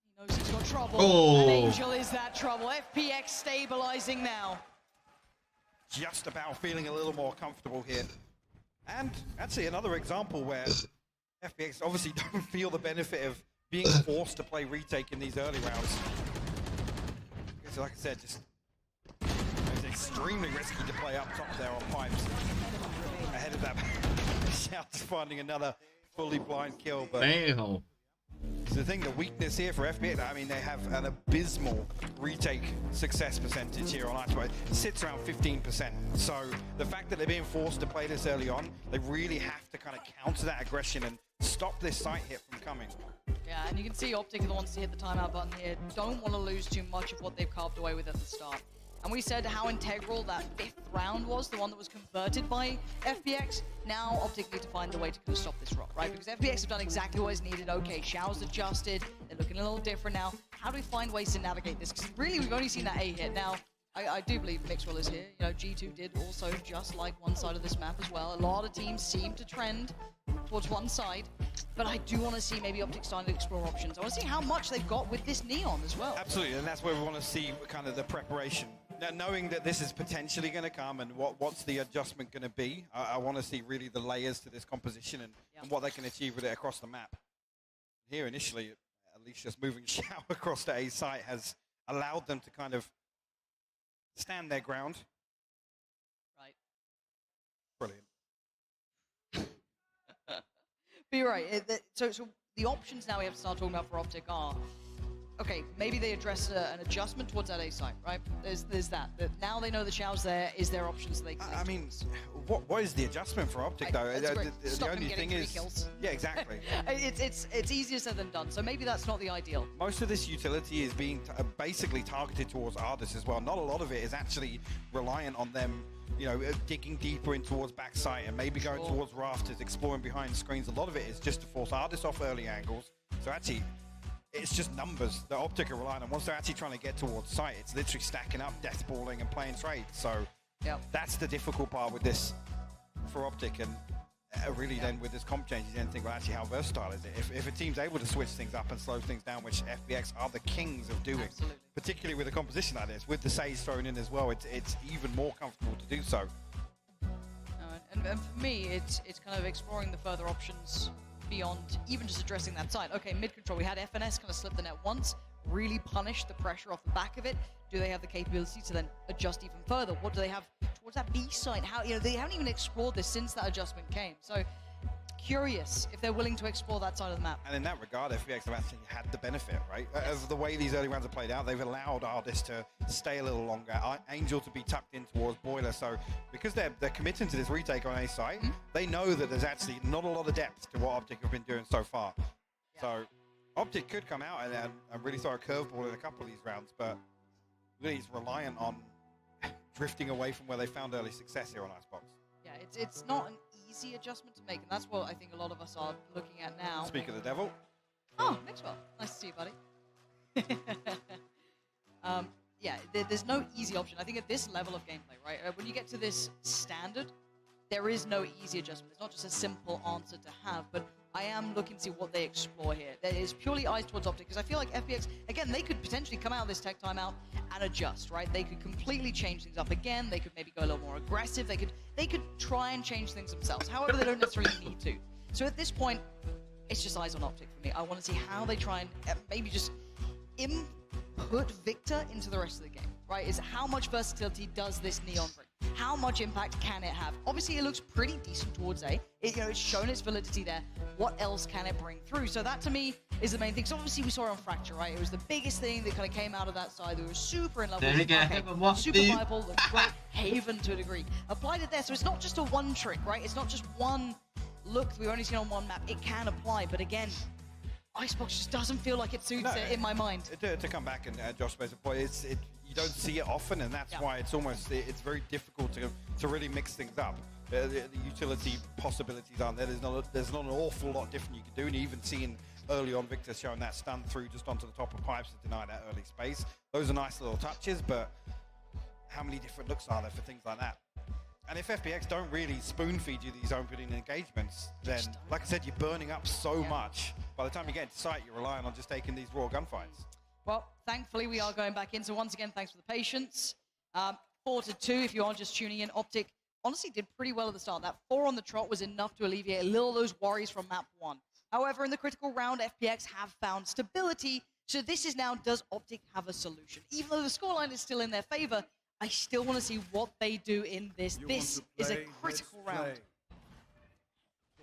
He knows he's got trouble. And Angel is that trouble. FPX stabilizing now. Just about feeling a little more comfortable here. And actually another example where FPX obviously don't feel the benefit of being forced to play retake in these early rounds. Because like I said, just it's extremely risky to play up top there on pipes. Ahead of that, Shout's finding another fully blind kill. But Damn. the thing, the weakness here for FPX, I mean, they have an abysmal retake success percentage here on Iceberg. It sits around 15%. So the fact that they're being forced to play this early on, they really have to kind of counter that aggression and stop this site hit from coming. Yeah, and you can see OpTic are the ones to hit the timeout button here. Don't want to lose too much of what they've carved away with at the start. And we said how integral that 5th round was, the one that was converted by FPX. Now OpTic need to find the way to kind of stop this rot, right? Because FPX have done exactly what is needed. Okay, Xiao's adjusted. They're looking a little different now. How do we find ways to navigate this? Because really, we've only seen that A hit. Now, I do believe Mixwell is here. You know, G2 did also just like one side of this map as well. A lot of teams seem to trend towards one side, but I do want to see maybe OpTic starting to explore options. I want to see how much they've got with this Neon as well. Absolutely, and that's where we want to see kind of the preparation. Now, knowing that this is potentially going to come and what's the adjustment going to be, I want to see really the layers to this composition and what they can achieve with it across the map. Here initially, at least just moving Xiao across the A site has allowed them to kind of stand their ground. Right. Brilliant. But you're right. So the options now we have to start talking about for OpTic are, okay, maybe they address an adjustment towards that A site, right? There's that. Now they know the Xiao's there. Is there options they can I mean, what is the adjustment for OpTic though? The only thing is, kills. Yeah, exactly. it's easier said than done. So maybe that's not the ideal. Most of this utility is being basically targeted towards Ardis as well. Not a lot of it is actually reliant on them, you know, digging deeper in towards backside and maybe going towards rafters, exploring behind screens. A lot of it is just to force Ardis off early angles. So actually, it's just numbers that OpTic are relying on. Once they're actually trying to get towards site, it's literally stacking up, death balling, and playing trade. So that's the difficult part with this for OpTic. And really then with this comp change, you then think, well, actually, how versatile is it? If a team's able to switch things up and slow things down, which FPX are the kings of doing, particularly with a composition like this, with the Sage thrown in as well, it's even more comfortable to do so. And for me, it's kind of exploring the further options beyond even just addressing that side. Okay, mid control, we had FNS kind of slip the net once. really punish the pressure off the back of it? Do they have the capability to then adjust even further? What do they have towards that B site? How, you know, they haven't even explored this since that adjustment came. So curious if they're willing to explore that side of the map. And in that regard, FPX have actually had the benefit, right? Of the way these early rounds are played out, they've allowed Ardis to stay a little longer, Angel to be tucked in towards Boiler. So because they're committing to this retake on A site, they know that there's actually not a lot of depth to what OpTic have been doing so far. Yeah. So OpTic could come out and really throw a curveball in a couple of these rounds, but really he's reliant on drifting away from where they found early success here on Icebox. Yeah, it's not an easy adjustment to make, and that's what I think a lot of us are looking at now. Speak of the devil. Oh, Maxwell. Nice to see you, buddy. Yeah, there's no easy option. I think at this level of gameplay, right, when you get to this standard, there is no easy adjustment. It's not just a simple answer to have, but I am looking to see what they explore here. That is purely eyes towards OpTic, because I feel like FPX, again, they could potentially come out of this tech timeout and adjust, right? They could completely change things up again. They could maybe go a little more aggressive. They could try and change things themselves. However, they don't necessarily need to. So at this point, it's just eyes on OpTic for me. I want to see how they try and maybe just input Victor into the rest of the game, right? Is how much versatility does this Neon bring? How much impact can it have? Obviously, it looks pretty decent towards A. It's shown its validity there. What else can it bring through? So that, to me, is the main thing. So obviously, we saw it on Fracture, right? It was the biggest thing that kind of came out of that side. They were super in love with it. Okay, super viable, looked great. Haven to a degree. Applied it there. So it's not just a one trick, right? It's not just one look we've only seen on one map. It can apply, but again, Icebox just doesn't feel like it suits it in my mind. To come back and Josh makes a point, you don't see it often, and that's why it's very difficult to really mix things up. The utility possibilities aren't there. There's not an awful lot different you can do, and even seeing early on Victor showing that stun through just onto the top of pipes to deny that early space. Those are nice little touches, but how many different looks are there for things like that? And if FPX don't really spoon feed you these opening engagements, then, like I said, you're burning up so much. By the time you get into sight, you're relying on just taking these raw gunfights. Well, thankfully, we are going back in. So once again, thanks for the patience. 4-2, if you are just tuning in. OpTic honestly did pretty well at the start. That 4 on the trot was enough to alleviate a little of those worries from map 1. However, in the critical round, FPX have found stability. So this is now, does OpTic have a solution? Even though the scoreline is still in their favor, I still want to see what they do in this. This is a critical round.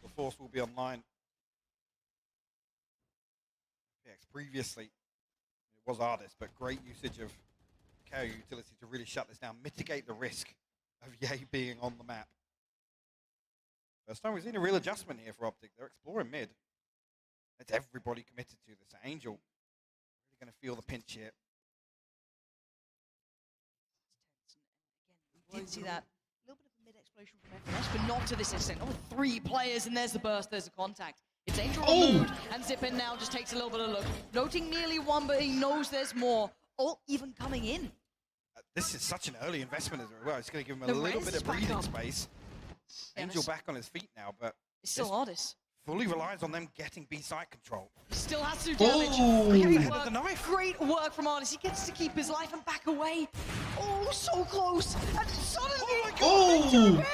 The force will be online. FPX previously, it was Ardis, but great usage of KO utility to really shut this down, mitigate the risk of Ye being on the map. First time we've seen a real adjustment here for OpTic. They're exploring mid. That's everybody committed to this. Angel really going to feel the pinch here. We did see that little bit of a mid-explosion from FPX, but not to this extent. Not with 3 players, and there's the burst, there's the contact. It's Angel removed, and Zippin now just takes a little bit of look. Noting nearly 1, but he knows there's more. Ult even coming in. This is such an early investment as well. It's going to give him a little bit of breathing space. Angel back on his feet now, but it's still Ardis. Fully relies on them getting B side control. Still has to do damage. Great work from Ardis. He gets to keep his life and back away. Oh, so close. And suddenly,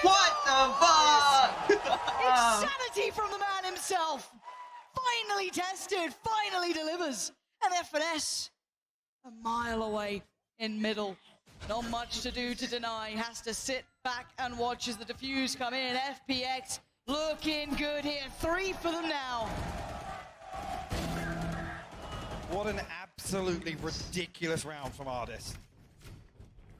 what the fuck? Insanity from the man himself. Finally tested, finally delivers. And FNS a mile away in middle. Not much to do to deny. Has to sit back and watch as the defuse come in. FPX looking good here. 3 for them now. What an absolutely ridiculous round from Ardis.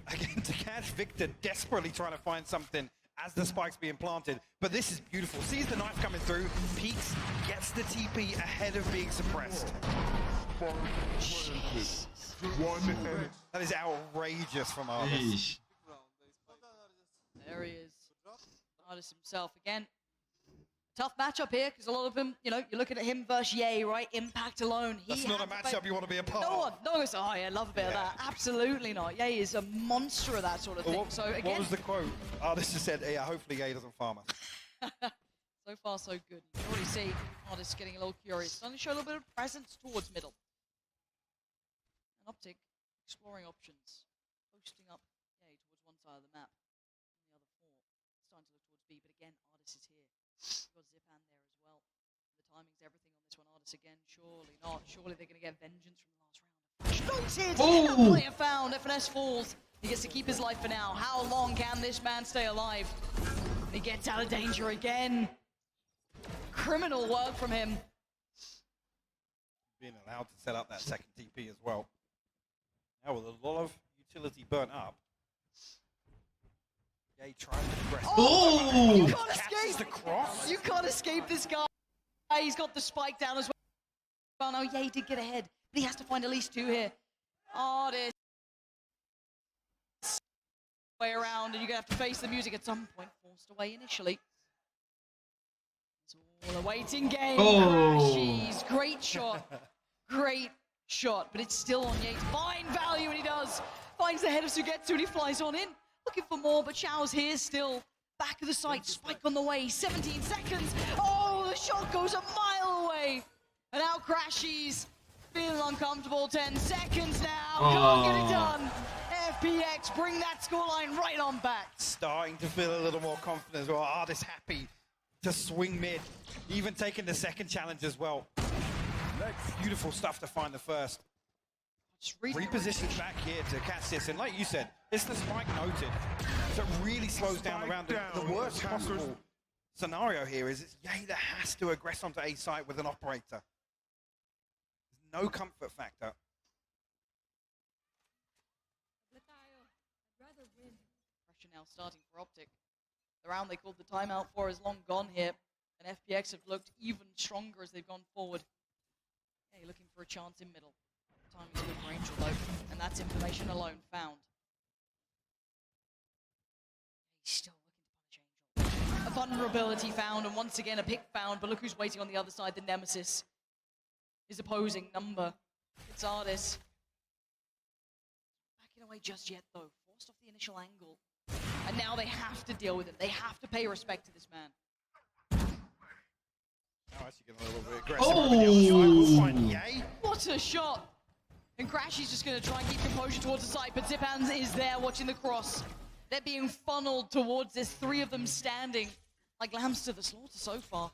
Again, to catch Victor desperately trying to find something as the spike's being planted. But this is beautiful. Sees the knife coming through. Peeks, gets the TP ahead of being suppressed. That is outrageous from Ardis. There he is. Ardis himself again. Tough matchup here, because a lot of them, you're looking at him versus Ye, right? Impact alone. That's not a matchup you want to be a part of. No one goes, oh yeah, love a bit of that. Absolutely not. Ye is a monster of that sort of thing. What was the quote? Ardis just said, yeah, hopefully Ye doesn't farm us. So far, so good. You can already see Ardis getting a little curious. Starting to show a little bit of presence towards middle. And OpTic exploring options. Posting up Ye towards one side of the map. And the other 4 starting to look towards B. But again, Ardis is here. You've got Zipan there as well. The timing's everything on this one. Ardis again, surely not. Surely they're going to get vengeance from the last round. Ulted! Oh! That player found. FNS falls. He gets to keep his life for now. How long can this man stay alive? He gets out of danger again. Criminal work from him. Being allowed to set up that second TP as well. Now with a lot of utility burnt up. Yeah, he tries to progress. Oh! You can't Catches escape! the cross. You can't escape this guy. He's got the spike down as well. No, yeah, he did get ahead. But he has to find at least two here. Artist. Way around, and you're going to have to face the music at some point. Forced away initially. It's all a waiting game. Oh. Crashies. Great shot. Great shot. But it's still on Yates. Fine value, and he does. Finds the head of Sugetsu, and he flies on in. Looking for more, but Xiao's here still. Back of the site. Spike on the way. 17 seconds. Oh, the shot goes a mile away. And now Crashies. Feeling uncomfortable. 10 seconds now. Can't get it done. FPX bring that scoreline right on back. Starting to feel a little more confident as well. Artist happy to swing mid. Even taking the second challenge as well. Beautiful stuff to find the first. Repositions back here to catch this. And like you said, it's the spike noted. So it really slows down the round. The worst possible scenario here is it's Ye that has to aggress onto A site with an operator. There's no comfort factor. Pressure now starting for OpTic. The round they called the timeout for is long gone here. And FPX have looked even stronger as they've gone forward. Hey, looking for a chance in middle. Timing's good for Angel though, and that's information alone found. He's still looking to punish Angel. A vulnerability found, and once again a pick found, but look who's waiting on the other side, the Nemesis. His opposing number. It's Ardis. Backing away just yet though, forced off the initial angle. And now they have to deal with him. They have to pay respect to this man. Now actually getting a little bit aggressive. We'll find Ye. What a shot! And Crashy's just going to try and keep composure towards the side, but Zipan is there watching the cross. They're being funneled towards this, three of them standing like lambs to the slaughter so far.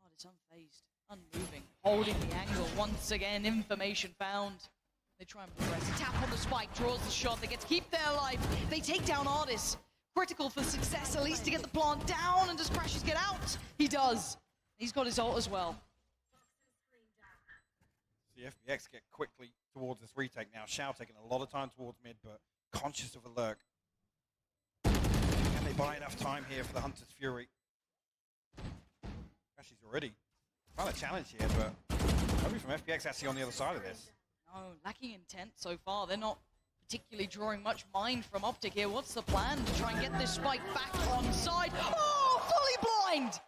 God, it's unfazed, unmoving, holding the angle. Once again, information found. They try and progress. Tap on the spike, draws the shot. They get to keep their life. They take down Ardis. Critical for success, at least to get the plant down. And does Crashies get out? He does. He's got his ult as well. The FPX get quickly towards this retake now. Xiao taking a lot of time towards mid, but conscious of a lurk. Can they buy enough time here for the Hunter's Fury? Crashies already trying to challenge here, but nobody from FPX actually on the other side of this. No, lacking intent so far. They're not particularly drawing much mind from OpTic here. What's the plan to try and get this spike back on side? Oh, fully blind!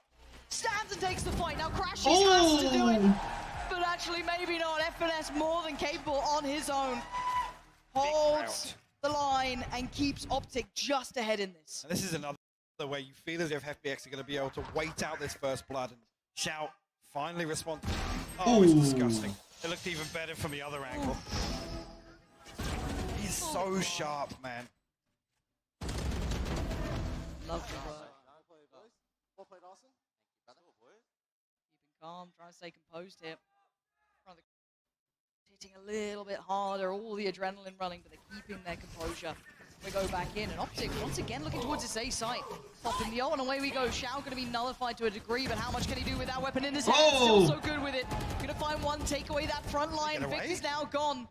Stands and takes the fight. Now Crashies has to do it. But actually, maybe not. FNS more than capable on his own. Holds the line and keeps OpTic just ahead in this. And this is another way you feel as if FPX are going to be able to wait out this first blood and Shout finally responds. Oh, it's disgusting. It looked even better from the other angle. He's so sharp, man. Love the work. Keeping calm, trying to stay composed here. Hitting a little bit harder, all the adrenaline running, but they're keeping their composure. We go back in, and OpTic once again looking towards his A site. Popping the ult, and away we go. Xiao going to be nullified to a degree, but how much can he do with that weapon in his hand? Still so good with it. Going to find one, take away that front line. Vic is now gone.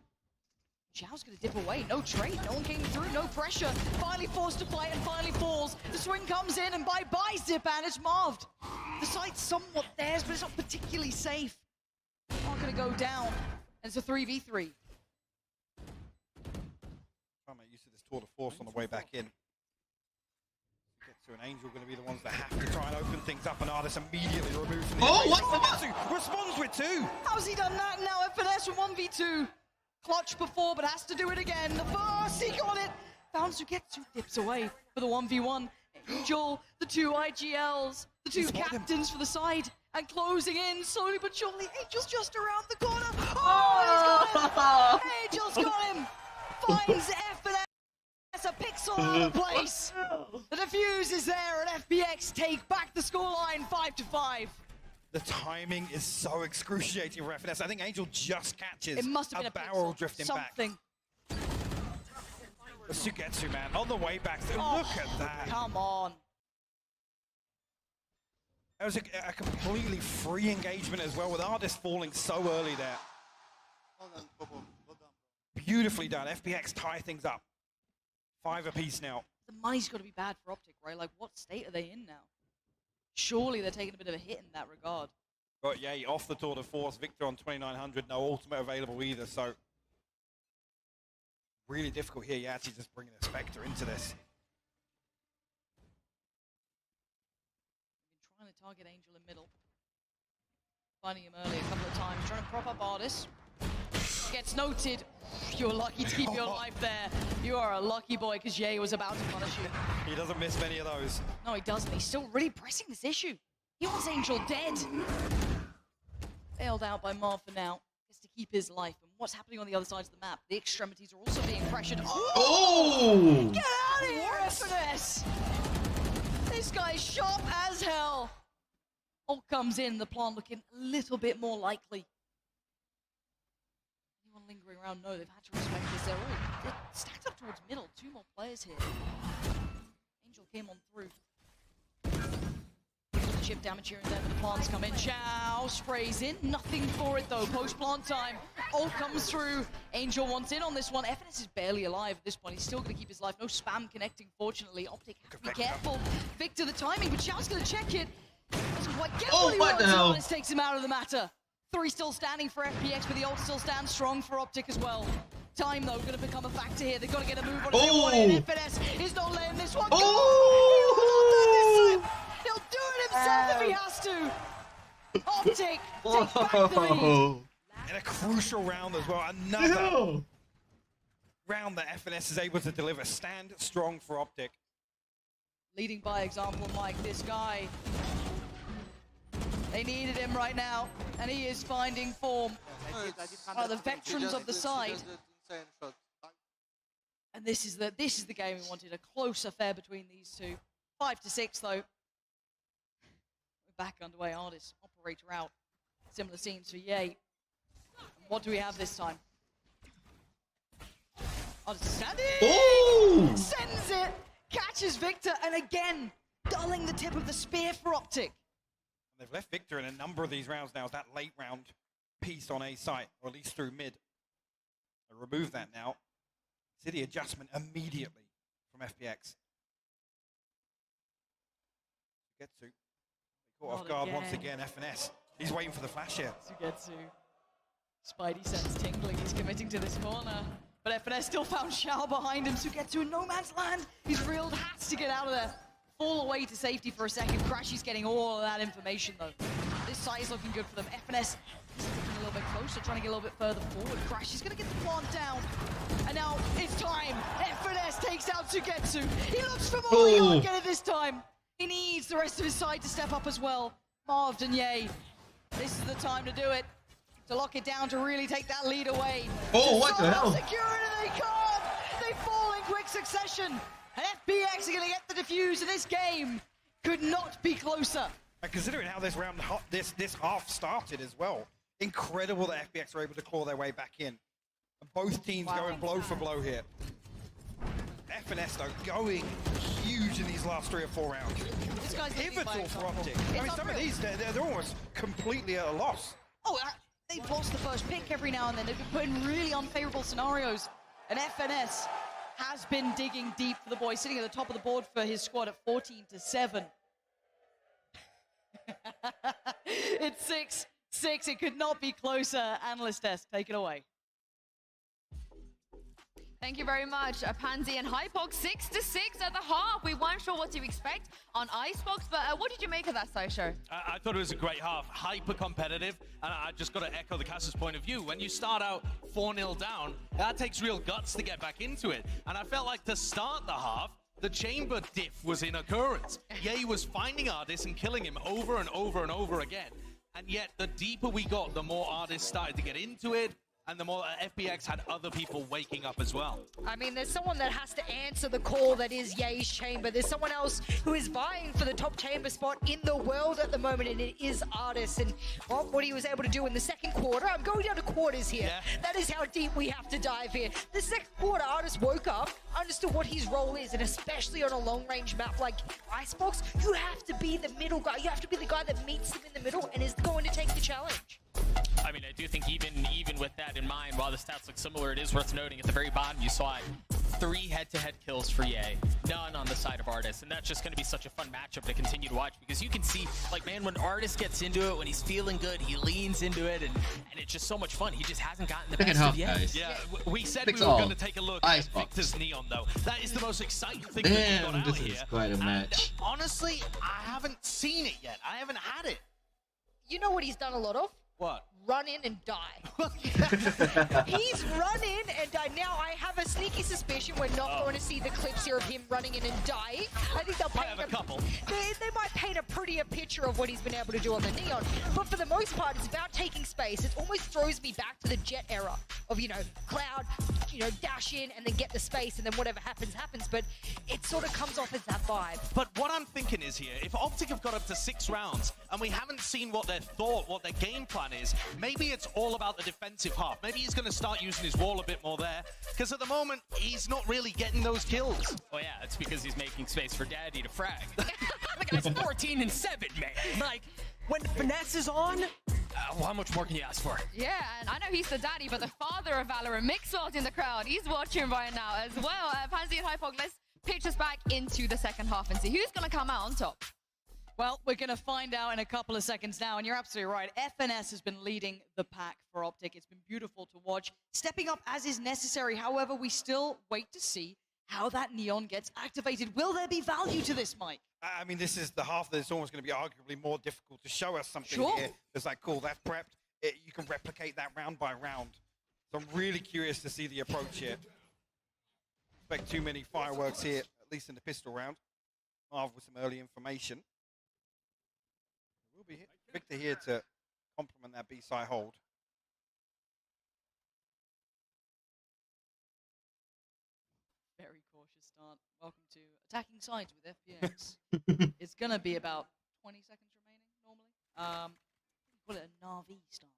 Xiao's going to dip away. No trade. No one came through. No pressure. Finally forced to fight and finally falls. The swing comes in, and bye-bye, Zipan. It's Marved. The site's somewhat theirs, but it's not particularly safe. Not going to go down. And it's a 3v3. Try and make use of this tour de force on the way back in. Get to an Angel going to be the ones that have to try and open things up, and Ardis immediately removed from the responds with two. How's he done that? Now FNS with 1v2. Clutch before, but has to do it again. The first, he got it. Found Sugetsu, dips away for the 1v1. Angel, the two IGLs, the two captains for the side, and closing in slowly but surely. Angel's just around the corner. Oh, he's got him! Angel's got him! Finds FNS, a pixel out of place. The defuse is there, and FPX take back the scoreline 5-5. The timing is so excruciating for FNS. I think Angel just catches It must have been a barrel pixel, drifting something. back. The Sugetsu, man, on the way back. Oh, Look at that. Come on. That was a completely free engagement as well, with Artist falling so early there. Beautifully done. FPX tie things up. 5 apiece now. The money's got to be bad for OpTic, right? Like, what state are they in now? Surely they're taking a bit of a hit in that regard. But yeah, off the tour de force. Victor on 2900. No ultimate available either, so really difficult here. Yeah, actually just bringing a Spectre into this. Trying to target Angel in middle. Finding him early a couple of times. Trying to prop up Artis. Gets noted. You're lucky to keep your life there. You are a lucky boy, because Ye was about to punish you. He doesn't miss many of those. No, he doesn't. He's still really pressing this issue. He wants Angel dead. Bailed out by Marv for now. Gets to keep his life. And what's happening on the other side of the map? The extremities are also being pressured. Oh! Get out of here, FNS! This guy's sharp as hell. Ult comes in, the plan looking a little bit more likely. Anyone lingering around? No, they've had to respect this. They're stacked up towards middle. 2 more players here. Angel came on through. The chip damage here and there, but the plants come in. Chow sprays in. Nothing for it though. Post-plant time. Ult comes through. Angel wants in on this one. FNS is barely alive at this point. He's still going to keep his life. No spam connecting, fortunately. OpTic has to be careful. Victor, the timing, but Chow's going to check it. Doesn't quite get what he wants. Artist takes him out of the matter. 3 still standing for FPX, but the ult still stands strong for OpTic as well. Time, though, going to become a factor here. They've got to get a move on it. Oh! FNS is not letting this one go. Oh! He'll do it himself if he has to. OpTic takes back the lead. In a crucial round as well. Another round that FNS is able to deliver. Stand strong for OpTic. Leading by example, Mike. This guy, they needed him right now, and he is finding form. The veterans of the side. And this is the game we wanted. A close affair between these two. 5-6 though. We're back underway. Artist, operator out. Similar scenes for Ye. What do we have this time? Artist standing. Oh! Sends it. Catches Victor, and again, dulling the tip of the spear for OpTic. They've left Victor in a number of these rounds now. That late round piece on A site, or at least through mid. They remove that now. City adjustment immediately from FPX. Sugetsu. Caught off guard once again, FNS. He's waiting for the flash here. Sugetsu. Spidey sense tingling. He's committing to this corner. But FNS still found Shao behind him. Sugetsu in no man's land. He's reeled, has to get out of there. Fall away to safety for a second. Crashy's getting all of that information though. This side is looking good for them. FNS sticking a little bit closer, trying to get a little bit further forward. Crashy's gonna get the plant down. And now it's time. FNS takes out Sugetsu. He looks for more. He can't get it this time. He needs the rest of his side to step up as well. Marv and Ye. This is the time to do it. To lock it down, to really take that lead away. Oh, what the hell? Security, they can't. They fall in quick succession. And FPX are going to get the defuse, and this game could not be closer. And considering how this round, this half started as well, incredible that FPX were able to claw their way back in. And both teams going blow for blow here. FNS though going huge in these last 3 or 4 rounds. This guy's pivotal for OpTic. I mean, some of these they're almost completely at a loss. Oh, they've lost the first pick every now and then. They've been put in really unfavorable scenarios. And FNS has been digging deep for the boy, sitting at the top of the board for his squad at 14-7. It's 6-6. It could not be closer. Analyst desk, take it away. Thank you very much, Pansy and Hypox. 6-6 at the half. We weren't sure what to expect on Icebox, but what did you make of that, Sosho? I thought it was a great half, hyper competitive, and I just got to echo the caster's point of view. When you start out 4-0 down, that takes real guts to get back into it. And I felt like to start the half, the chamber diff was in occurrence. Ye was finding Artist and killing him over and over and over again. And yet, the deeper we got, the more Artist started to get into it. and the more FPX had other people waking up as well. I mean, there's someone that has to answer the call that is Ye's chamber. There's someone else who is vying for the top chamber spot in the world at the moment, and it is Artis. And well, what he was able to do in the second quarter, I'm going down to quarters here. Yeah. That is how deep we have to dive here. The second quarter, Artis woke up, understood what his role is, and especially on a long-range map like Icebox, you have to be the middle guy. You have to be the guy that meets them in the middle and is going to take the challenge. I mean, I do think even with that in mind, while the stats look similar, it is worth noting at the very bottom you saw 3 head-to-head kills for Ye, none on the side of Artis, and that's just going to be such a fun matchup to continue to watch because you can see, like, man, when Artis gets into it, when he's feeling good, he leans into it, and it's just so much fun. He just hasn't gotten the best of Ye. Yeah, we said we were going to take a look at Victor's Neon, though. That is the most exciting thing that we got out this here. is quite a match. And honestly, I haven't seen it yet. I haven't had it. You know what he's done a lot of? What? Run in and die. He's run in and died. Now, I have a sneaky suspicion we're not going to see the clips here of him running in and dying. I think they'll paint a couple. They might paint a prettier picture of what he's been able to do on the Neon. But for the most part, it's about taking space. It almost throws me back to the Jet era of, you know, Cloud, you know, dash in and then get the space and then whatever happens, happens. But it sort of comes off as that vibe. But what I'm thinking is here, if OpTic have got up to 6 rounds and we haven't seen what their thought, what their game plan is, maybe it's all about the defensive half. Maybe he's going to start using his wall a bit more there, because at the moment, he's not really getting those kills. Oh yeah, it's because he's making space for Daddy to frag. The guy's 14 and 7, man. Like, when Finesse is on, well, how much more can you ask for? Yeah, and I know he's the daddy, but the father of Valorant, Mixwell's in the crowd. He's watching right now as well. Pansy and Hypog, let's pitch us back into the second half and see who's going to come out on top. Well, we're going to find out in a couple of seconds now, and you're absolutely right. FNS has been leading the pack for OpTic. It's been beautiful to watch, stepping up as is necessary. However, we still wait to see how that Neon gets activated. Will there be value to this, Mike? I mean, this is the half that it's almost going to be arguably more difficult to show us something here. It's like, cool, that's prepped. You can replicate that round by round. So I'm really curious to see the approach here. Expect too many fireworks here, at least in the pistol round. Marv with some early information. We'll be Victor here to complement that B-side hold. Very cautious start. Welcome to Attacking Sides with FPX. It's going to be about 20 seconds remaining, normally. Call it a Na'Vi style.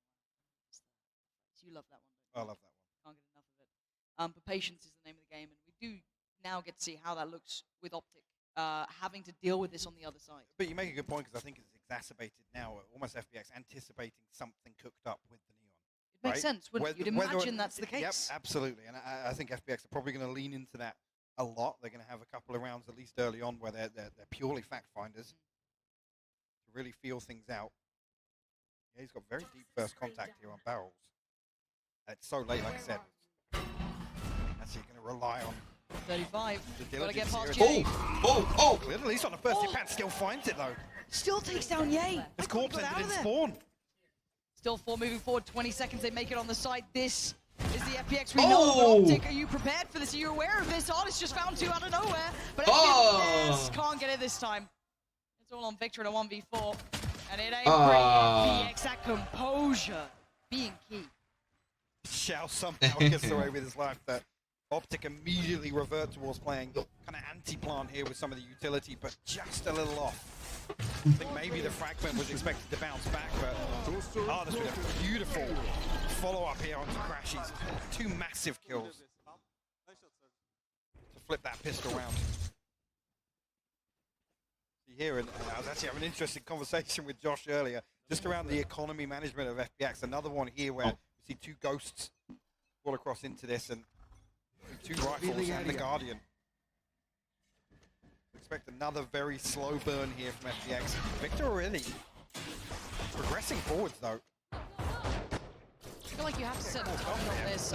You love that one, don't you? I love that one. Can't get enough of it. But patience is the name of the game, and we do now get to see how that looks with OpTic. Having to deal with this on the other side. But you make a good point, because I think it's exacerbated now, almost FPX anticipating something cooked up with the Neon. It makes sense, wouldn't it? You'd imagine that's the case. Yep, absolutely. And I think FPX are probably going to lean into that a lot. They're going to have a couple of rounds, at least early on, where they're purely fact finders to really feel things out. Yeah, he's got very deep first contact here on barrels. It's so late, like I said. That's you're going to rely on. 35. Gotta get past Jay. Ye. Oh! At least on the first impact, still finds it though. Still takes down Ye. His corpse ended in spawn. Still 4 moving forward. 20 seconds. They make it on the side. This is the FPX we know. But OpTic, are you prepared for this? Are you aware of this? Artis just found 2 out of nowhere. But FPX can't get it this time. It's all on Victor in a 1v4. And it ain't great. FPX, that composure being key. Xiao somehow gets away with his life. That OpTic immediately revert towards playing kind of anti-plan here with some of the utility, but just a little off. I think maybe the fragment was expected to bounce back, but Artis with a beautiful follow-up here onto Crashies. 2 massive kills to flip that pistol round. Here, and I was actually having an interesting conversation with Josh earlier, just around the economy management of FPX. Another one here where we see 2 ghosts fall across into this, and 2 rifles and the Guardian. Expect another very slow burn here from FPX. Victor already progressing forwards though. I feel like you have to set the tone on this.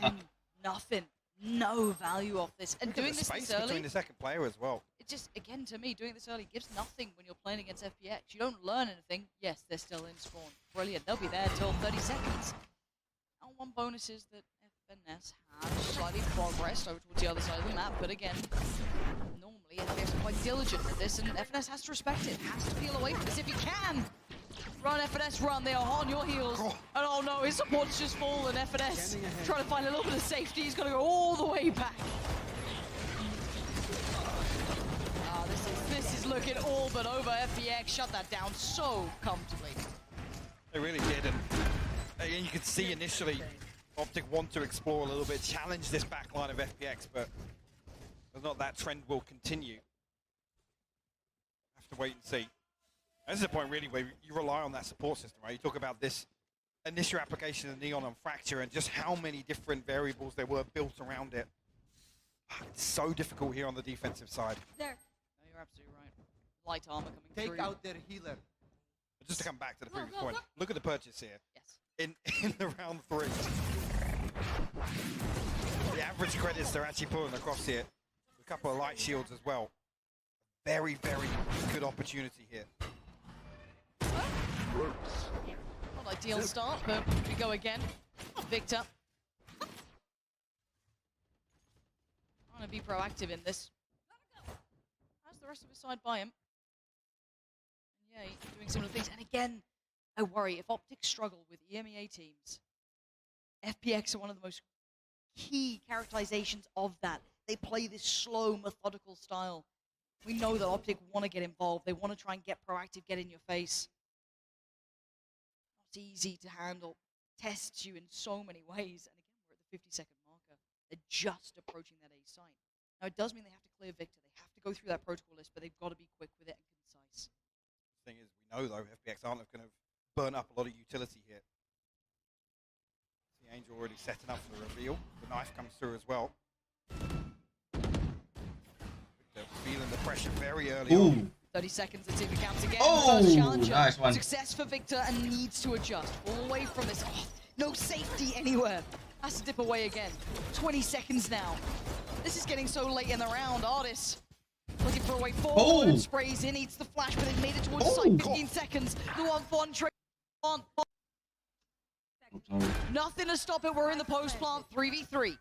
And nothing. No value off this. And doing this early, between the second player as well. It just, again, to me, doing this early gives nothing when you're playing against FPX. You don't learn anything. Yes, they're still in spawn. Brilliant. They'll be there until 30 seconds. And one bonus is that FNS have slightly progressed over towards the other side of the map. But again, normally FPX are quite diligent at this, and FNS has to respect it. Has to peel away from this if he can. Run, FNS, run. They are on your heels. And oh no, his support's just fallen. FNS trying to find a little bit of safety. He's got to go all the way back. This is looking all but over. FPX shut that down so comfortably. They really did, and you could see initially OpTic want to explore a little bit, challenge this backline of FPX, but whether or not that trend will continue, have to wait and see. This is a point really where you rely on that support system, right? You talk about this initial application of Neon on Fracture and just how many different variables there were built around it. It's so difficult here on the defensive side. There. No, you're absolutely right. Light armor coming through. Take out their healer. But just to come back to the previous point, look at the purchase here. Yes. In the round 3. The average credits they're actually pulling across here. A couple of light shields as well. Very, very good opportunity here. Not ideal start, but we go again. Victor. Trying to be proactive in this. How's the rest of his side by him? Yeah, he's doing similar things. And again, I worry if OpTic struggle with EMEA teams, FPX are one of the most key characterizations of that. They play this slow, methodical style. We know that OpTic want to get involved. They want to try and get proactive, get in your face. Not easy to handle. Tests you in so many ways. And again, we're at the 50-second marker. They're just approaching that A site. Now, it does mean they have to clear Victor. They have to go through that protocol list, but they've got to be quick with it and concise. Thing is, we know though, FPX aren't going to burn up a lot of utility here. The Angel already setting up for the reveal. The knife comes through as well. They're feeling the pressure very early on. 30 seconds, let's see if it counts again. Oh, First challenger. nice one. Success for Victor and needs to adjust. All away from this. Oh, no safety anywhere. Has to dip away again. 20 seconds now. This is getting so late in the round. Artis looking for a way forward. Sprays in, eats the flash, but they've made it towards the site. 15 seconds. The 1-for-1 trade. Nothing to stop it. We're in the post plant. 3v3.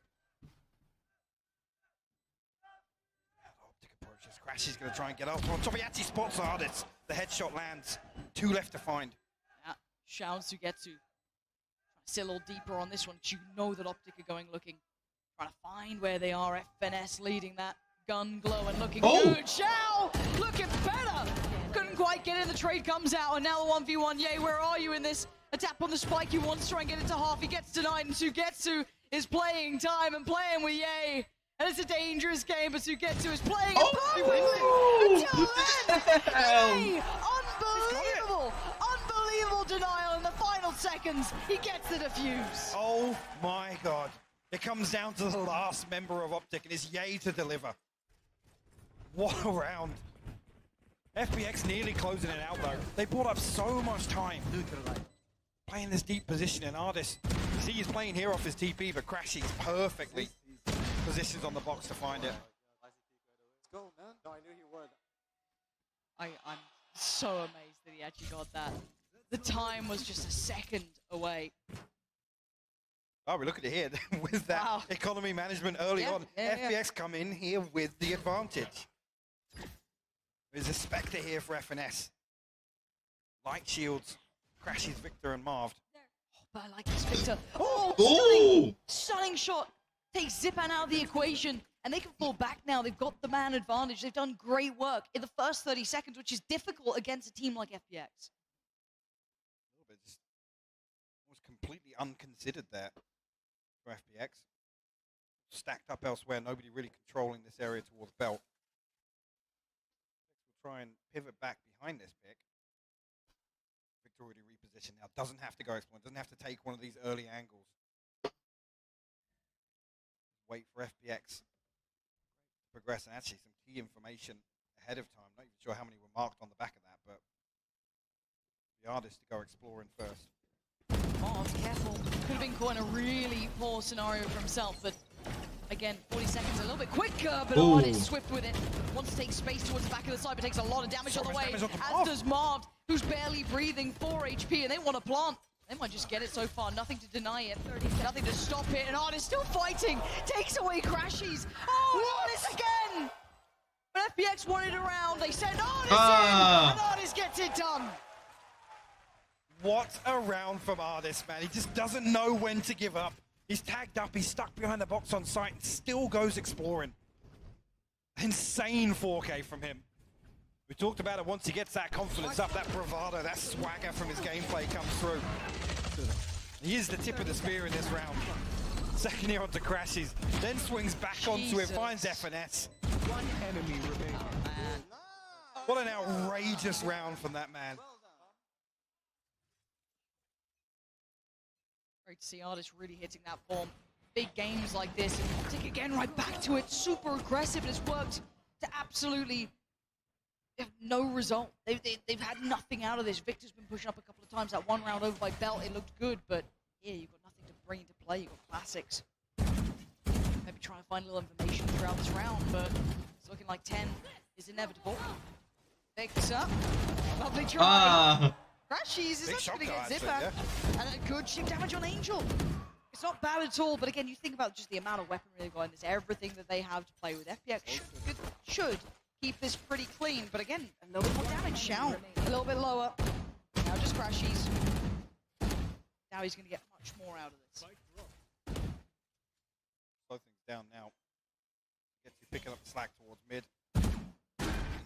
Crash is going to try and get up on top. He actually spots Artis. The headshot lands. 2 left to find. Yeah, Shouts to get to. Still a little deeper on this one. You know that OpTic are going looking. Trying to find where they are. FNS leading that. Gun glow and looking good. Shao looking better. Couldn't quite get in. The trade comes out. And now the 1v1. Yay, where are you in this? A tap on the spike. He wants to try and get into half. He gets denied. And Sugetsu is playing time and playing with Yay. And it's a dangerous game, but Sugetsu is playing it perfectly until then. Yay! Unbelievable! Unbelievable denial in the final seconds. He gets the defuse. Oh my god. It comes down to the last member of OpTic, and it's Yay to deliver. What a round. FPX nearly closing it out though. They brought up so much time. Playing this deep position, and Artis, see he's playing here off his TP, but Crashy's perfectly positions on the box to find it. Let's go, man. No, I knew he would. I'm so amazed that he actually got that. The time was just a second away. Oh, we look at it here with that economy management early on. FPX come in here with the advantage. There's a Spectre here for FNS. Light shields, Crashes Victor and Marved. Oh, but I like this Victor. Oh, stunning shot. Takes Zipan out of the equation, and they can fall back now. They've got the man advantage. They've done great work in the first 30 seconds, which is difficult against a team like FPX. A little bit just was completely unconsidered there for FPX. Stacked up elsewhere, nobody really controlling this area towards Belt. We'll try and pivot back behind this pick. Victor already repositioned now. Doesn't have to go exploit, doesn't have to take one of these early angles. Wait for FPX to progress, and actually some key information ahead of time. Not even sure how many were marked on the back of that, but the artist to go exploring first. Oh, careful. Could have been caught in a really poor scenario for himself, but again, 40 seconds, a little bit quicker, but Artis swift with it. Wants to take space towards the back of the side, but takes a lot of damage on the way, as does Marved, who's barely breathing, 4 HP, and they want to plant. They might just get it so far. Nothing to deny it. Nothing to stop it. And Artis still fighting. Takes away Crashies. Oh, Artis again! But FPX wanted around. They send Artis in. And Artis gets it done. What a round from Artist, man. He just doesn't know when to give up. He's tagged up, he's stuck behind the box on site, and still goes exploring. Insane 4K from him. We talked about it, once he gets that confidence up, that bravado, that swagger from his gameplay comes through. He is the tip of the spear in this round. Second here onto Crashes, then swings back onto it, finds FNS. One enemy remaining. What an outrageous round from that man. Great to see Artist really hitting that form. Big games like this, and OpTic again right back to it. Super aggressive, and it's worked to absolutely no result. They've had nothing out of this. Victor's been pushing up a couple of times. That one round over by Belt, it looked good, but yeah, you've got nothing to bring into play. You've got classics. Maybe trying to find a little information throughout this round, but it's looking like 10 is inevitable. Victor, lovely try. Crashes is actually going to get Zipper, and a good chip damage on Angel. It's not bad at all, but again, you think about just the amount of weaponry they've got in this, everything that they have to play with. FPX should keep this pretty clean, but again, a little bit more damage. Shao, a little bit lower. Now just Crashes. Now he's going to get much more out of this. Slow things down now. Gets you picking up the slack towards mid.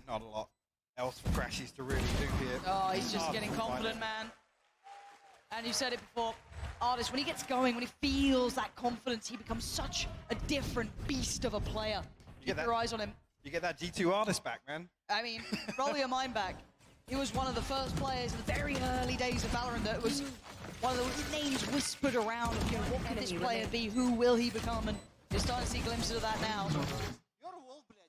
Not a lot else for Crashes to really do here. Oh, he's just getting confident, man. And you said it before, Artist, when he gets going, when he feels that confidence, he becomes such a different beast of a player. Keep your eyes on him. You get that G2 Artist back, man. I mean, roll your mind back. He was one of the first players in the very early days of Valorant that was one of the names whispered around. You know, what can this player be? Who will he become? And you're starting to see glimpses of that now.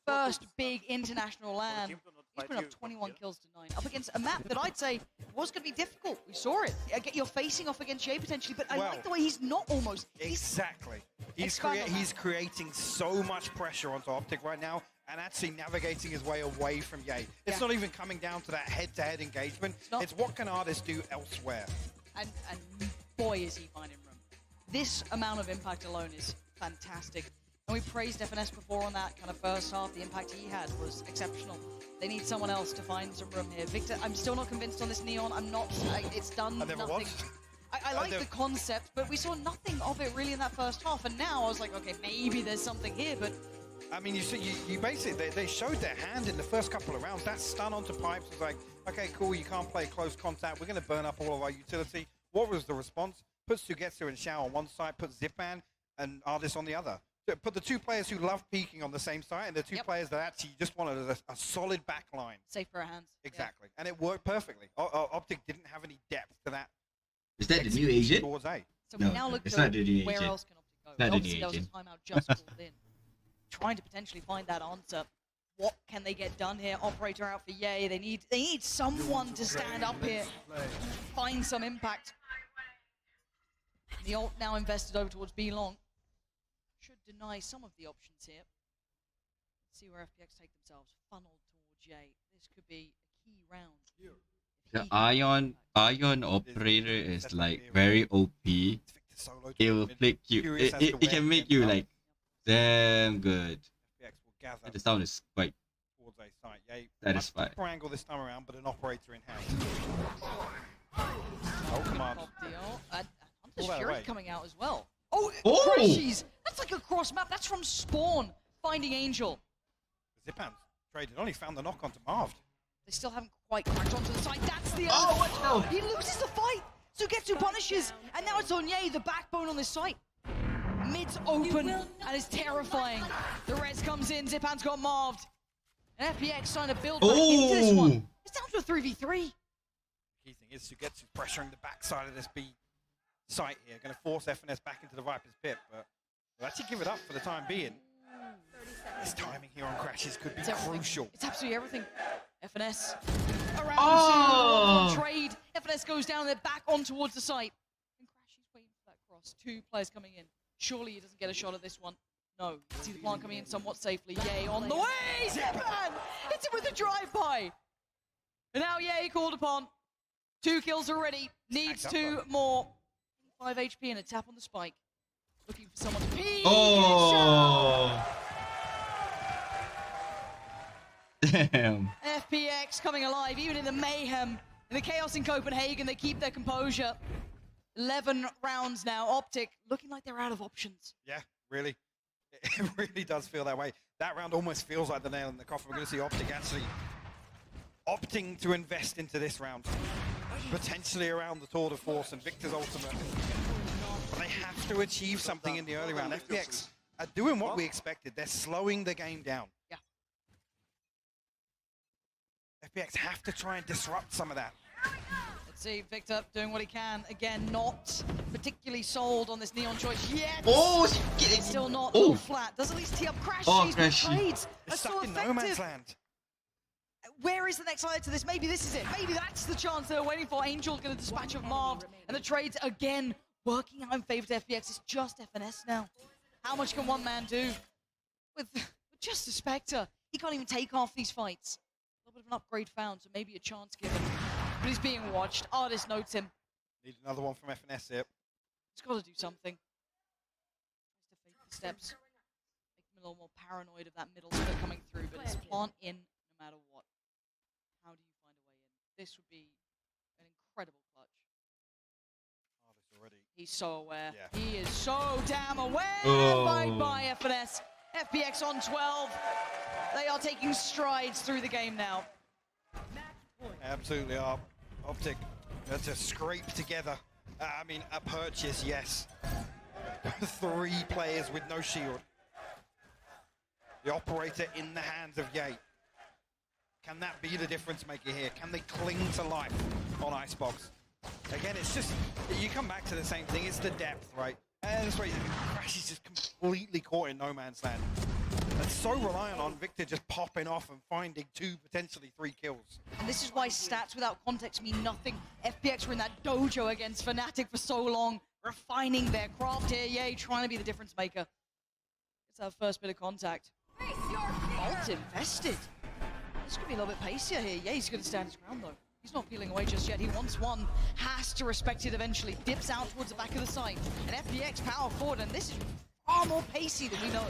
First big international LAN. He's put up 21 kills to 9. Up against a map that I'd say was going to be difficult. We saw it. You're facing off against Jay potentially, but I like the way he's not almost. Exactly. He's creating so much pressure onto OpTic right now and actually navigating his way away from Ye. It's not even coming down to that head-to-head engagement. It's what can artists do elsewhere. And boy, is he finding room. This amount of impact alone is fantastic. And we praised FNS before on that kind of first half. The impact he had was exceptional. They need someone else to find some room here. Victor, I'm still not convinced on this Neon. I'm not. It's done nothing. I like the concept, but we saw nothing of it really in that first half. And now I was like, okay, maybe there's something here, but. I mean, you basically, they showed their hand in the first couple of rounds. That stun onto pipes was like, okay, cool, you can't play close contact. We're going to burn up all of our utility. What was the response? Put Sugetsu and Shao on one side, put Zipan and Artist on the other. Put the two players who love peeking on the same side and the two players that actually just wanted a solid back line. Safe for our hands. Exactly. And it worked perfectly. OpTic didn't have any depth to that. Is that the new agent? So no, we now look it's to not the new where agent. else can OpTic go. Not the Obviously, new there was a agent. timeout just called in. Trying to potentially find that answer. What can they get done here? Operator out for Ye. They need someone to stand up here, find some impact. The ult now invested over towards B long. Should deny some of the options here. Let's see where FPX take themselves. Funneled towards Ye. This could be a key round. The Ion operator is like very OP. It will flick you. It can make you like damn good. And the sound is quite satisfying. Much angle this time around, but an operator in hand. Oh, come on. Hunter's Fury coming out as well. Oh, Oh! Crashes! That's like a cross map. That's from Spawn finding Angel. Zipan's traded on. He found the knock onto Marv. They still haven't quite cracked onto the side. That's the Oh, He loses the fight. Sugetsu punishes, and now it's on Ye, the backbone on this site. Mid's open, and it's terrifying. The res comes in. Zipan's got Marved. And FPX trying to build back into this one. It's down to a 3v3. Key thing is Sugetsu's pressuring the backside of this B site here. Going to force FNS back into the Viper's pit, but we'll actually give it up for the time being. This timing here on Crashes could be crucial. It's absolutely everything. FNS around to trade. FNS goes down and they're back on towards the site. And Crashes waiting for that cross. Two players coming in. Surely he doesn't get a shot at this one. No. See the plant coming in somewhat safely. Ye on the way! Zipan! Hits it with a drive-by! And now Ye called upon. 2 kills already. Needs 2 more. 5 HP and a tap on the spike. Looking for someone to peek. Oh! Damn. FPX coming alive, even in the mayhem. In the chaos in Copenhagen, they keep their composure. 11 rounds now. OpTic looking like they're out of options. Yeah, really. It really does feel that way. That round almost feels like the nail in the coffin. We're going to see OpTic actually opting to invest into this round. Potentially around the Tour de Force and Victor's ultimate. But they have to achieve something in the early round. FPX are doing what we expected. They're slowing the game down. Yeah. FPX have to try and disrupt some of that. Let's see, Victor doing what he can. Again, not particularly sold on this Neon choice yet. Oh, it's still not all flat. Does at least tee up Crash. Oh, She's Crashy. played. It's That's so stuck in effective. no man's land. Where is the next layer to this? Maybe this is it. Maybe that's the chance they were waiting for. Angel going to dispatch of Marv. And the trades again working out in favor of FPX. It's just FNS now. How much can one man do? With just a Spectre. He can't even take off these fights. A little bit of an upgrade found, so maybe a chance given. But he's being watched. Artist notes him. Need another one from FNS here. He's got to do something. Tries to fake the steps. Make him a little more paranoid of that middle split coming through, but it's plant in no matter what. How do you find a way in? This would be an incredible clutch. Artist already. He's so aware. Yeah. He is so damn aware. Oh. Bye-bye, FNS. FPX on 12. They are taking strides through the game now. Absolutely are. OpTic to scrape together. I mean, a purchase, yes. 3 players with no shield. The operator in the hands of Ye. Can that be the difference maker here? Can they cling to life on Icebox? Again, it's just, you come back to the same thing. It's the depth, right? And that's why Crash is just completely caught in no man's land. And so reliant on Victor just popping off and finding 2, potentially 3 kills. And this is why stats without context mean nothing. FPX were in that dojo against Fnatic for so long, refining their craft here. Yay, trying to be the difference maker. It's our first bit of contact. Bolt invested. This could be a little bit pacier here. Yeah, he's going to stand his ground though. He's not peeling away just yet. He wants one, has to respect it eventually. Dips out towards the back of the site. And FPX power forward, and this is far more pacey than we know.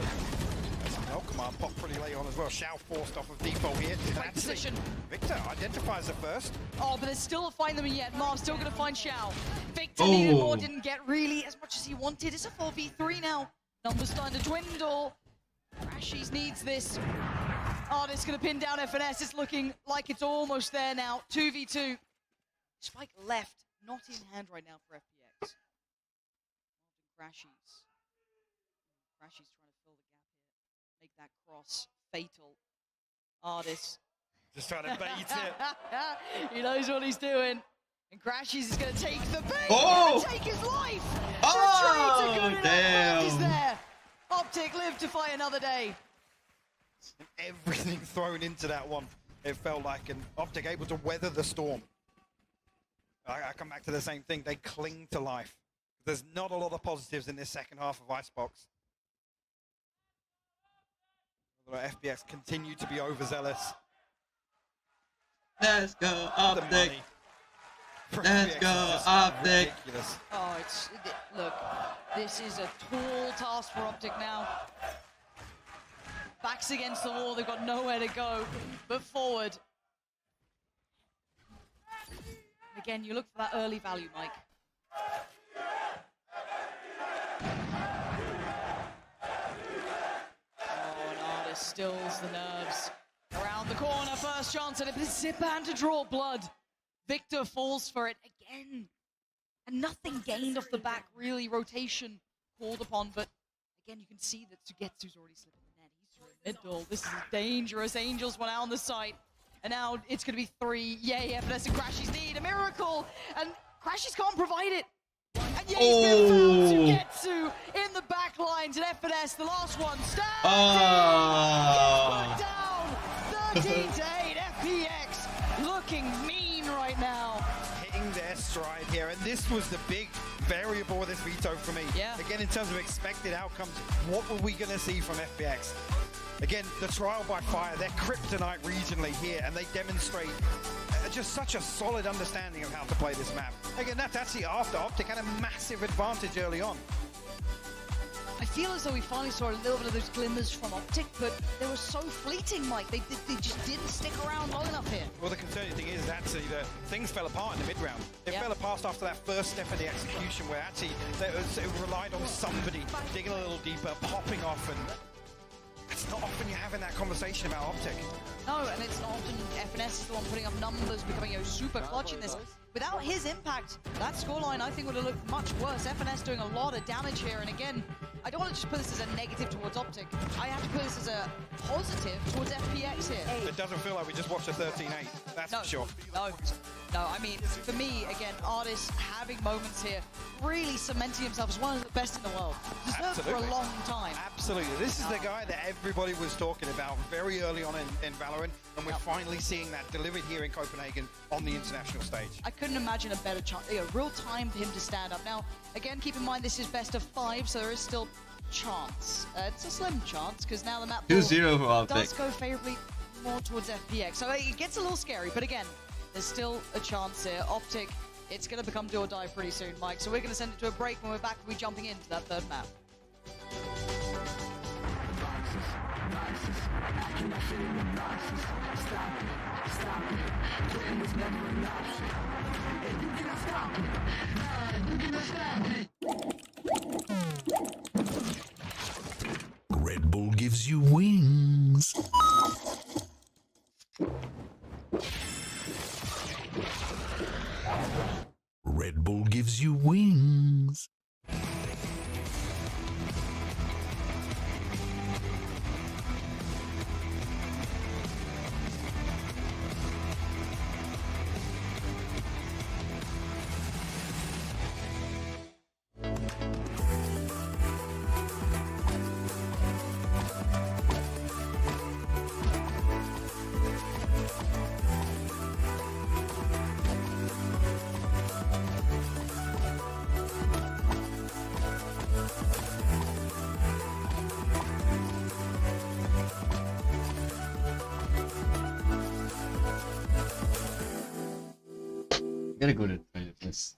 Oh, command pop pretty late on as well. Shao forced off of default here. Great position. Victor identifies it first. Oh, but there's still a find them yet. Marv's still going to find Shao. Victor needed more, didn't get really as much as he wanted. It's a 4v3 now. Numbers starting to dwindle. Rashies needs this. Artist going to pin down FNS. It's looking like it's almost there now. 2v2. Spike left, not in hand right now for FPX. Crashies. Crashies trying to fill the gap here. Make that cross fatal. Artist. Just trying to bait it. He knows what he's doing. And Crashies is going to take the bait. Oh! Take his life. Oh, the trades are good damn. enough. He's there. OpTic live to fight another day. And everything thrown into that one, it felt like, and OpTic able to weather the storm. I come back to the same thing. They cling to life. There's not a lot of positives in this second half of Icebox. FPX continue to be overzealous. Let's go, OpTic. Let's go, OpTic. Oh, look, this is a tall task for OpTic now. Backs against the wall, they've got nowhere to go but forward. Again, you look for that early value, Mike. Oh, and Artist stills the nerves. Around the corner, first chance, and it's Zipan to draw blood. Victor falls for it again. And nothing gained off the back, really. Rotation called upon, but again, you can see that Sugetsu's already slipping the net. He's through middle. This is dangerous. Angels went out on the site. And now it's going to be 3. Yay, FNS and Crashies need a miracle. And Crashies can't provide it. And Yay's been found. Sugetsu in the back lines. And FNS, the last one, standing. Gets put down. 13 to 8. FPX looking mean right now. Hitting their stride here. And this was the big variable of this veto for me. Yeah. Again, in terms of expected outcomes, what were we going to see from FPX? Again, the trial by fire, they're kryptonite regionally here, and they demonstrate just such a solid understanding of how to play this map. Again, that's actually after OpTic had a massive advantage early on. I feel as though we finally saw a little bit of those glimmers from OpTic, but they were so fleeting, Mike. They just didn't stick around long enough here. Well, the concerning thing is actually that things fell apart in the mid-round. It fell apart after that first step of the execution where actually it relied on somebody digging a little deeper, popping off, and it's not often you're having that conversation about OpTic. No, and it's not often FNS is the one putting up numbers, becoming super clutch in this. Without his impact, that scoreline I think would have looked much worse. FNS doing a lot of damage here, and again, I don't want to just put this as a negative towards OpTic. I have to put this as a positive towards FPX here. It doesn't feel like we just watched a 13-8, that's for sure. No, I mean, for me, again, Artis having moments here, really cementing himself as one of the best in the world. Deserved for a long time. Absolutely. This is the guy that everybody was talking about very early on in Valorant, and we're finally seeing that delivered here in Copenhagen on the international stage. I couldn't imagine a better chance, real time for him to stand up. Now, again, keep in mind this is best of 5, so there is still chance. It's a slim chance, because now the map 2-0 for OpTic. does go favorably more towards FPX. So it gets a little scary, but again, there's still a chance here. OpTic, it's going to become do or die pretty soon, Mike. So we're going to send it to a break. When we're back, we'll be jumping into that third map. Red Bull gives you wings. Red Bull gives you wings. Gotta go to try this.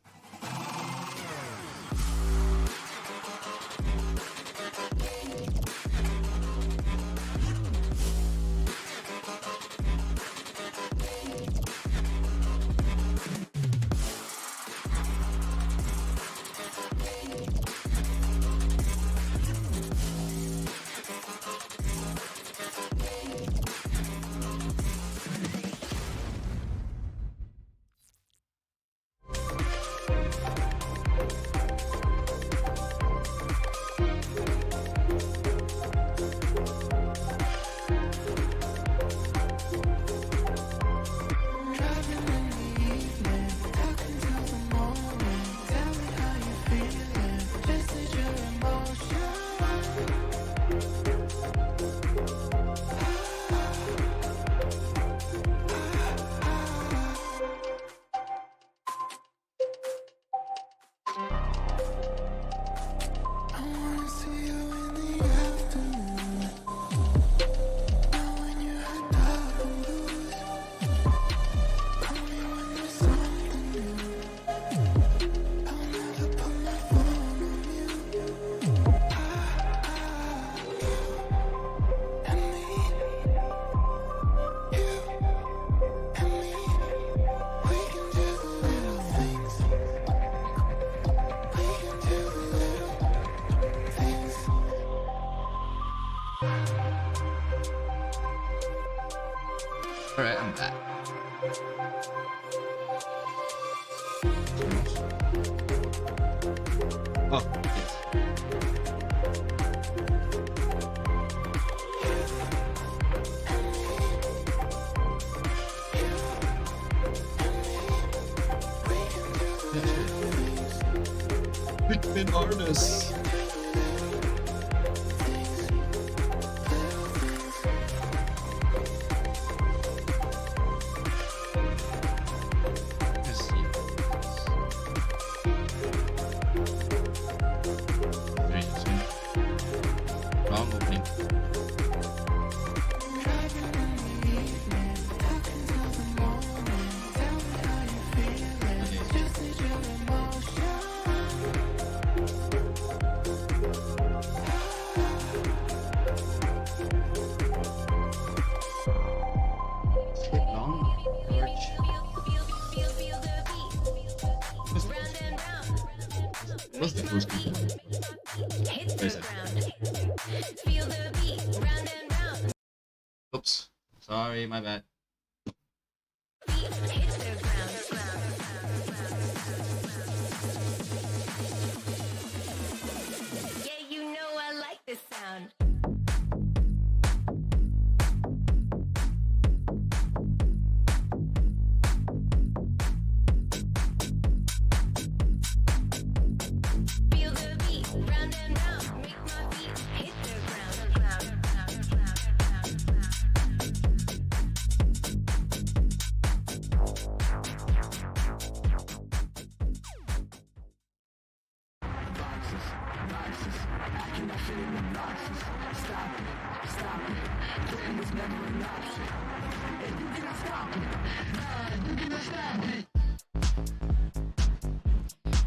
Alright, I'm back. Oh, yes. Bitman Arnis. What's the first one? Where is it? Oops. Sorry, my bad. Yeah, you know I like this sound. Feel the beat, round and round, make my feet hit the ground.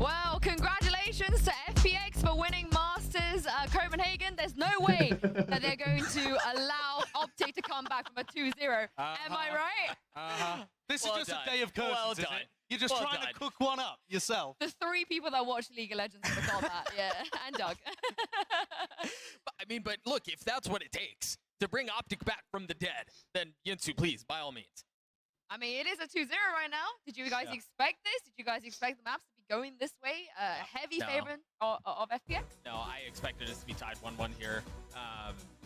Well, congratulations to FPX for winning Masters Copenhagen. There's no way that they're going to allow OpTic to come back from a 2-0. Am I right? This Well is just done. a day of curses, Well isn't done. it? You're just Well trying done. to cook one up yourself. The 3 people that watch League of Legends would have got that, yeah. And Doug. But look, if that's what it takes to bring OpTic back from the dead, then Yinsu, please, by all means. I mean, it is a 2-0 right now. Did you guys expect this? Did you guys expect the maps to be going this way? Heavy No. favorite of FPX? No, I expected us to be tied 1-1 here.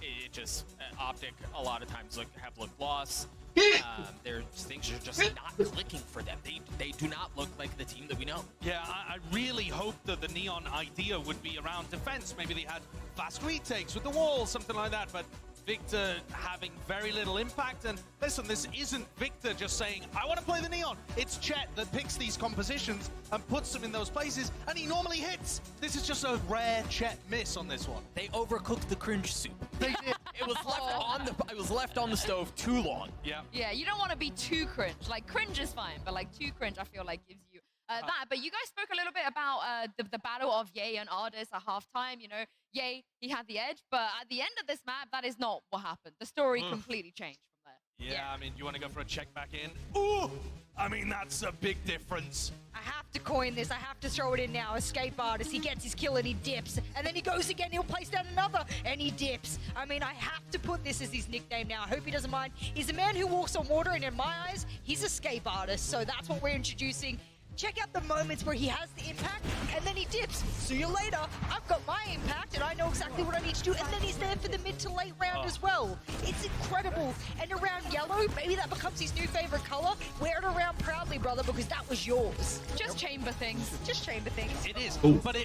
It just OpTic a lot of times have looked lost. Things are just not clicking for them. They do not look like the team that we know. Yeah, I really hoped that the Neon idea would be around defense. Maybe they had fast retakes with the wall, something like that, but Victor having very little impact. And listen, this isn't Victor just saying, I want to play the Neon. It's Chet that picks these compositions and puts them in those places, and he normally hits. This is just a rare Chet miss on this one. They overcooked the cringe soup. They did. It was left on the stove too long. Yeah. Yeah, you don't want to be too cringe. Like, cringe is fine, but like too cringe, I feel like gives you that. But you guys spoke a little bit about the battle of Ye and Ardis at halftime. You know, Ye, he had the edge, but at the end of this map, that is not what happened. The story completely changed from there. Yeah, I mean, you want to go for a check back in? Ooh! I mean, that's a big difference. I have to coin this. I have to throw it in now. Escape artist. He gets his kill and he dips. And then he goes again. He'll place down another and he dips. I mean, I have to put this as his nickname now. I hope he doesn't mind. He's a man who walks on water, and in my eyes, he's escape artist. So that's what we're introducing. Check out the moments where he has the impact and then he dips. See you later. I've got my impact and I know exactly what I need to do. And then he's there for the mid to late round as well. It's incredible. And around yellow, maybe that becomes his new favorite color. Wear it around proudly, brother, because that was yours. Just chamber things. Just chamber things. It is.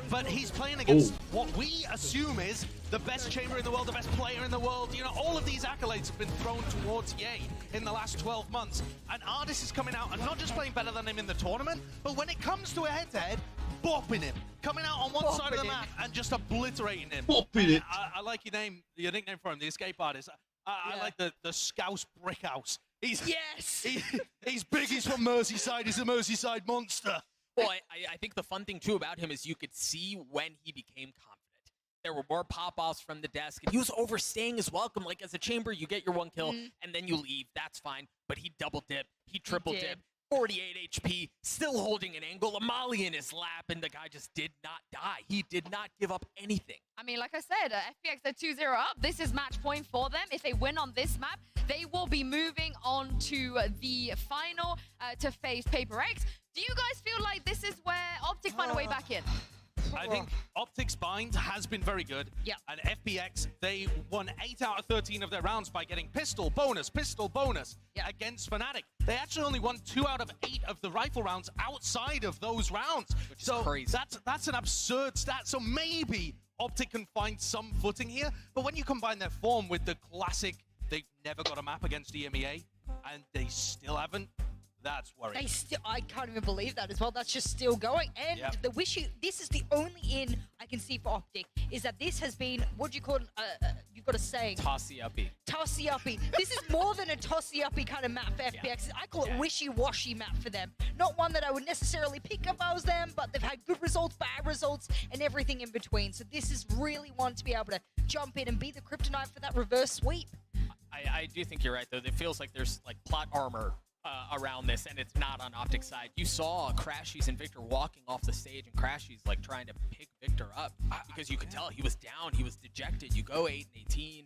But he's playing against what we assume is the best chamber in the world, the best player in the world. You know, all of these accolades have been thrown towards Ye in the last 12 months. And Ardis is coming out and not just playing better than him in the tournament, but when it comes to a head-to-head, bopping him. Coming out on one side of the map and just obliterating him. Bopping it. I like your nickname for him, the escape artist. I like the Scouse Brickhouse. He's big, he's from Merseyside, he's a Merseyside monster. Well, I think the fun thing, too, about him is you could see when he became confident. There were more pop-offs from the desk, and he was overstaying his welcome. Like, as a chamber, you get your 1 kill, and then you leave. That's fine. But he double-dipped. He triple-dipped. 48 HP, still holding an angle, a molly in his lap, and the guy just did not die. He did not give up anything. I mean, like I said, FPX, they're 2-0 up. This is match point for them. If they win on this map, they will be moving on to the final to face Paper X. Do you guys feel like this is where OpTic find a way back in? I think OpTic's bind has been very good. Yeah. And FPX, they won 8 out of 13 of their rounds by getting pistol bonus against Fnatic. They actually only won 2 out of 8 of the rifle rounds outside of those rounds. Which is crazy. That's an absurd stat. So maybe OpTic can find some footing here. But when you combine their form with the classic, they've never got a map against EMEA, and they still haven't. That's worrying. I can't even believe that as well. That's just still going. And this is the only in I can see for OpTic is that this has been, what do you call it? You've got a saying. Tossy-uppy. Tossy-uppy. This is more than a tossy-uppy kind of map for FPX. I call it wishy-washy map for them. Not one that I would necessarily pick if I was them, but they've had good results, bad results, and everything in between. So this is really one to be able to jump in and be the kryptonite for that reverse sweep. I do think you're right, though. It feels like there's like plot armor around this, and it's not on OpTic's side. You saw Crashies and Victor walking off the stage, and Crashies like trying to pick Victor up because you could tell he was down, he was dejected. You go 8-18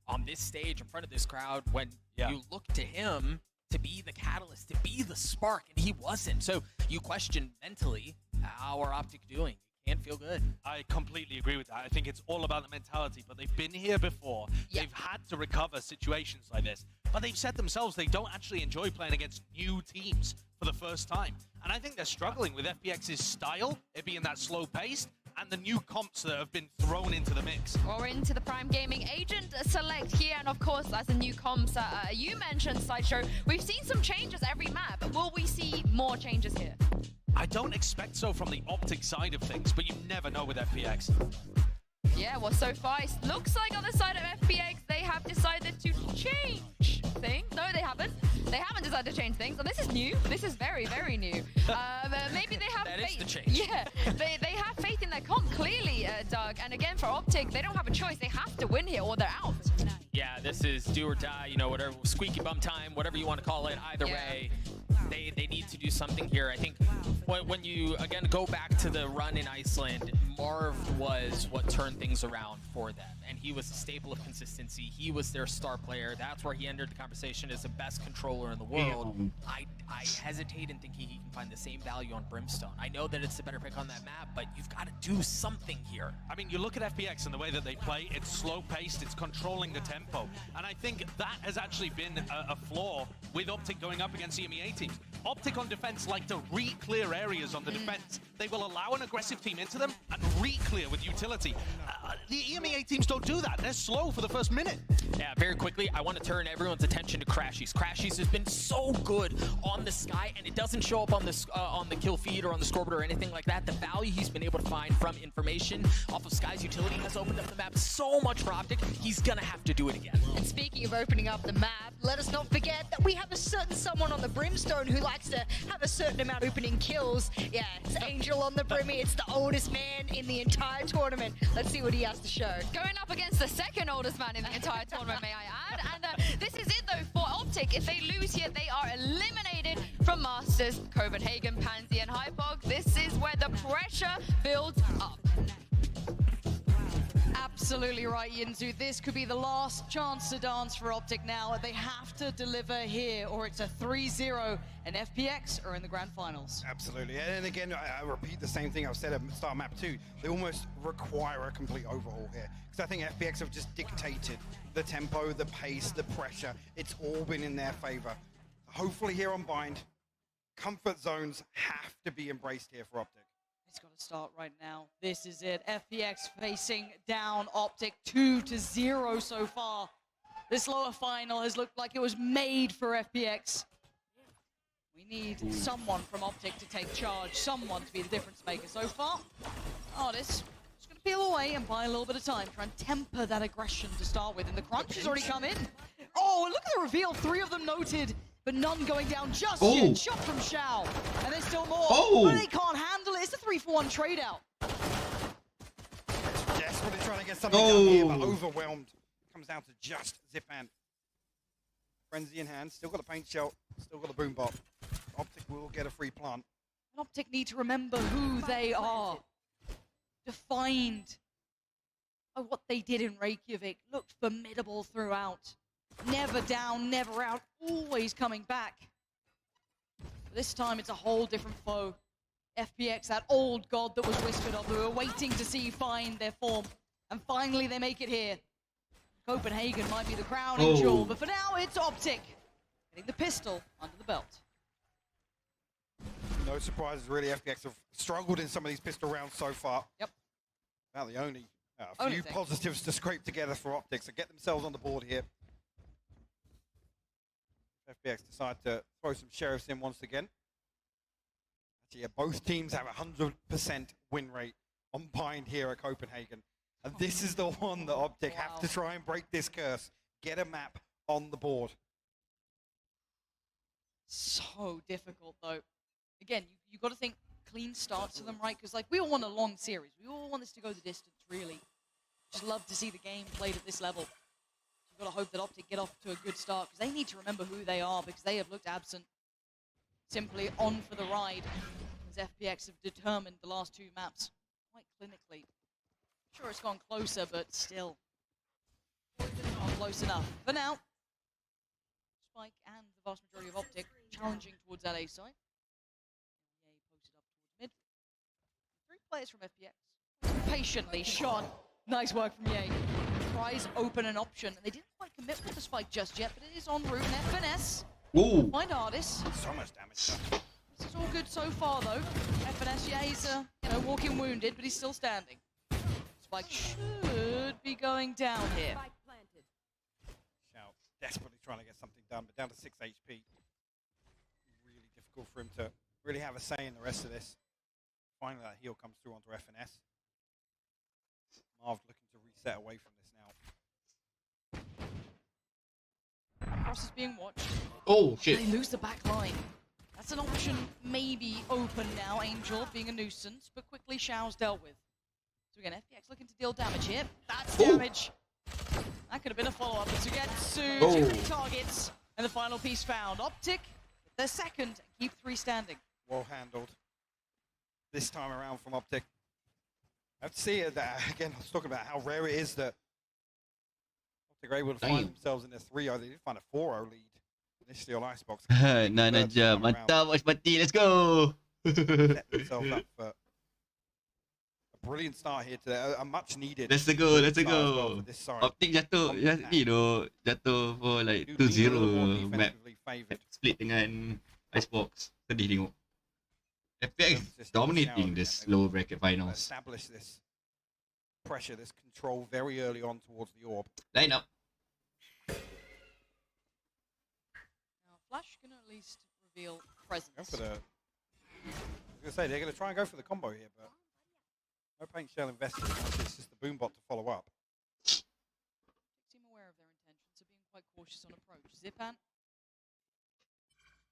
on this stage in front of this crowd when you look to him to be the catalyst, to be the spark, and he wasn't. So you question mentally, how are OpTic doing? Can't feel good. I completely agree with that. I think it's all about the mentality, but they've been here before. They've had to recover situations like this, but they've said themselves they don't actually enjoy playing against new teams for the first time. And I think they're struggling with FPX's style, it being that slow paced, and the new comps that have been thrown into the mix. Well, we're into the Prime Gaming Agent Select here, and of course, as a new comps, you mentioned, Sideshow, we've seen some changes every map. Will we see more changes here? I don't expect so from the OpTic side of things, but you never know with FPX. Yeah, well, so far, it looks like on the side of FPX, they have decided to change things. No, they haven't. They haven't decided to change things. And this is new. This is very, very new. Maybe they have faith. That is the change. Yeah, they have faith in their comp, clearly, Doug. And again, for OpTic, they don't have a choice. They have to win here or they're out. Yeah, this is do or die, you know, whatever, squeaky bum time, whatever you want to call it. Either way, they need to do something here. I think when you, again, go back to the run in Iceland, Marv was what turned things around for them. And he was a staple of consistency. He was their star player. That's where he entered the conversation as the best controller in the world. I hesitate in thinking he can find the same value on Brimstone. I know that it's the better pick on that map, but you've got to do something here. I mean, you look at FPX and the way that they play, it's slow-paced, it's controlling the tempo. And I think that has actually been a flaw with OpTic going up against EMEA teams. OpTic on defense like to re-clear areas on the defense. They will allow an aggressive team into them and re-clear with utility. The EMEA teams don't do that. They're slow for the first minute. Yeah, very quickly, I want to turn everyone's attention to Crashies. Crashies has been so good on the sky, and it doesn't show up on the kill feed or on the scoreboard or anything like that. The value he's been able to find from information off of Sky's utility has opened up the map so much for OpTic. He's going to have to do it again. And speaking of opening up the map, let us not forget that we have a certain someone on the Brimstone who likes to have a certain amount of opening kills. Yeah, it's Angel on the Brimmy. It's the oldest man in the entire tournament. Let's see what he has to show. Going up against the second oldest man in the entire tournament, may I add. And this is it, though, for OpTic. If they lose here, they are eliminated from Masters, Copenhagen, Pansy, and Hypog. This is where the pressure builds up. Absolutely right, Yinzu. This could be the last chance to dance for OpTic now. They have to deliver here, or it's a 3-0, and FPX are in the grand finals. Absolutely. And again, I repeat the same thing I've said at Star Map 2. They almost require a complete overhaul here. Because I think FPX have just dictated the tempo, the pace, the pressure. It's all been in their favor. Hopefully here on Bind, comfort zones have to be embraced here for OpTic. It's got to start right now. This is it. FPX facing down OpTic 2-0 so far. This lower final has looked like it was made for FPX. We need someone from OpTic to take charge, someone to be the difference maker. So far, Artis just going to peel away and buy a little bit of time, try and temper that aggression to start with. And the crunch has already come in. Oh, look at the reveal. 3 of them noted, but none going down just yet. Shot from Shao. And there's still more. But they can't handle it. It's a 3-for-1 trade out. Desperately trying to get something done here, but overwhelmed. Comes down to just Zipan. Frenzy in hand. Still got a paint shell. Still got a boom bot. OpTic will get a free plant. And OpTic need to remember who they are. Defined by what they did in Reykjavik. Looked formidable throughout. Never down, never out, always coming back. But this time it's a whole different foe. FPX, that old god that was whispered of, who were waiting to see find their form. And finally they make it here. Copenhagen might be the crowning jewel, but for now it's OpTic getting the pistol under the belt. No surprises really, FPX have struggled in some of these pistol rounds so far. Yep. About the only few positives to scrape together for OpTic, so get themselves on the board here. FPX decide to throw some sheriffs in once again. Actually, yeah, both teams have a 100% win rate on Bind here at Copenhagen. And this is the one that OpTic have to try and break this curse. Get a map on the board. So difficult, though. Again, you got to think clean starts to them, right? Because like we all want a long series. We all want this to go the distance, really. Just love to see the game played at this level. You've got to hope that OpTic get off to a good start, because they need to remember who they are, because they have looked absent simply on for the ride, as FPX have determined the last 2 maps quite clinically. Sure, it's gone closer, but still not close enough. For now, Spike and the vast majority of OpTic challenging towards that A side. Yay posted up towards mid. 3 players from FPX. Patiently shot. Nice work from Yay. Tries open an option, and they didn't quite commit with the spike just yet, but it is en route. FNS Ooh. find Artis. So much damage done. This is all good so far, though. FNS, yeah, he's walking wounded, but he's still standing. Spike should be going down here. Shout desperately trying to get something done, but down to 6 HP. Really difficult for him to really have a say in the rest of this. Finally, that heal comes through onto FNS. Marv looking to reset away from this now. Cross is being watched. Oh, shit. They lose the back line. That's an option maybe open now. Angel being a nuisance, but quickly Xiao's dealt with. So again, FPX looking to deal damage here. That's damage. That could have been a follow-up. But Sugetsu, too many targets. And the final piece found. OpTic, their second, and keep 3 standing. Well handled. This time around from OpTic. I have to see it, again, I was talking about how rare it is that OpTic are able to find themselves in this 3-0. They did find a 4-0 lead initially on Icebox. Nana jam. Mantap, Watch Party. Let's go. Set themselves up for a brilliant start here today. A much needed. Let's go. Let's start as well go. for this side. OpTic jatuh for like 2-0 map. Split dengan Icebox. Sedih tengok. FPX dominating this lower bracket finals. Establish this pressure, this control very early on towards the orb. Line up. Now, Flash can at least reveal presence. Go for the, I was going to say, they're going to try and go for the combo here, but no paint shell invested. It's just the boom bot to follow up. Seem aware of their intentions, so being quite cautious on approach. Zipan.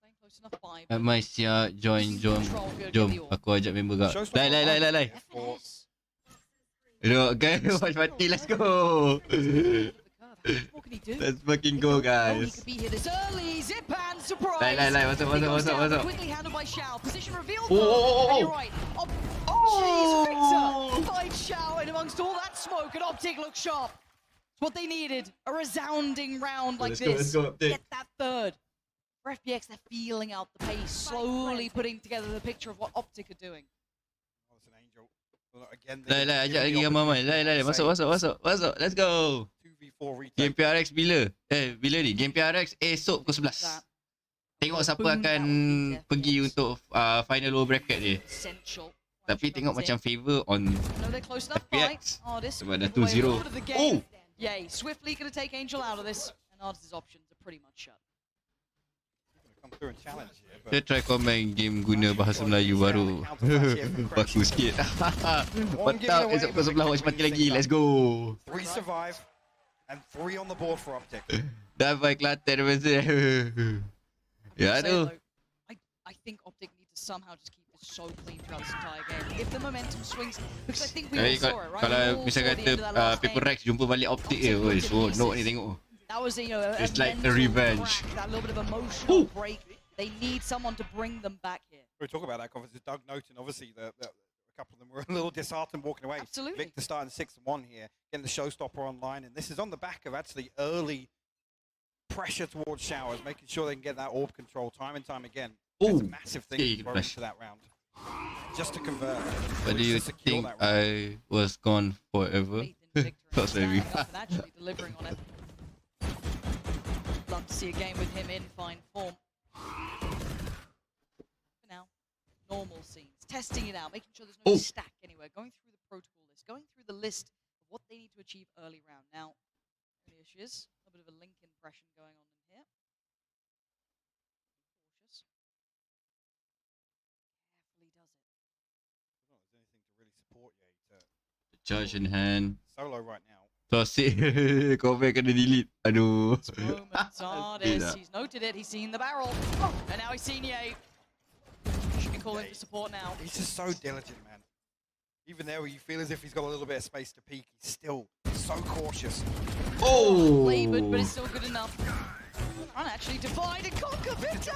Playing close enough 5. Mai siap join jom aku ajak member gak. Lai. Look guys, Watch Party, let's go. Let's fucking go guys. Lai, masuk. Quickly handled by Xiao. Position revealed. Oh. You're right. Jeez, Victor finds Xiao in amongst all that smoke, and OpTic looks sharp. It's what they needed. A resounding round like this. Let's go, OpTic. Get that third. For FPX, they're feeling out the pace, slowly putting together the picture of what OpTic are doing. Lai, ajak lagi dengan Mamai. Lai, masuk. Let's go. 2v4 retake. Game PRX bila? Bila ni? Game PRX esok pukul 11. Tengok siapa akan pergi untuk final lower bracket dia. Tapi tengok macam favor on FPX. Sebab dah 2-0. Oh! Yay, swiftly gonna take Angel out of this. And Artis' options are pretty much shut. Kita try kau main game guna bahasa Melayu baru. Baku sikit. Mantap, esok pukul 11 Watch Party lagi. Let's go. 3 survive and 3 on the board for OpTic. Dapat Kelantan masa. Ya tu. I think OpTic need to somehow just keep this so clean throughout this entire game. If the momentum swings, because I think we all saw it, right? Kalau misalnya kata Paper Rex jumpa balik OpTic dia, so no ni tengok. That was it's like a revenge. That little bit of emotional break. They need someone to bring them back here. We talk about that conference. Doug Noten, obviously, a couple of them were a little disheartened walking away. Absolutely. Victor starting 6-1 here, getting the showstopper online, and this is on the back of actually early pressure towards Showers, making sure they can get that orb control time and time again. It's a massive thing for that round. Just to convert. But do you think I was gone forever? Not maybe. Actually delivering on it. Love to see a game with him in fine form. For now, normal scenes, testing it out, making sure there's no stack anywhere, going through the protocol list, going through the list of what they need to achieve early round. Now, the issue is a little bit of a link impression going on in here. Cautious. Carefully does it. I don't know if there's anything to really support you to Charge in hand. solo right now. Toxic. Comment kena delete. Aduh. Artis, he's noted it, he's seen the barrel, and now he's seen Ye. Should be calling for support now. He's just so diligent, man. Even there where you feel as if he's got a little bit of space to peek, he's still so cautious. Oh! Labored, but it's still good enough. Trying to actually divide and conquer Victor!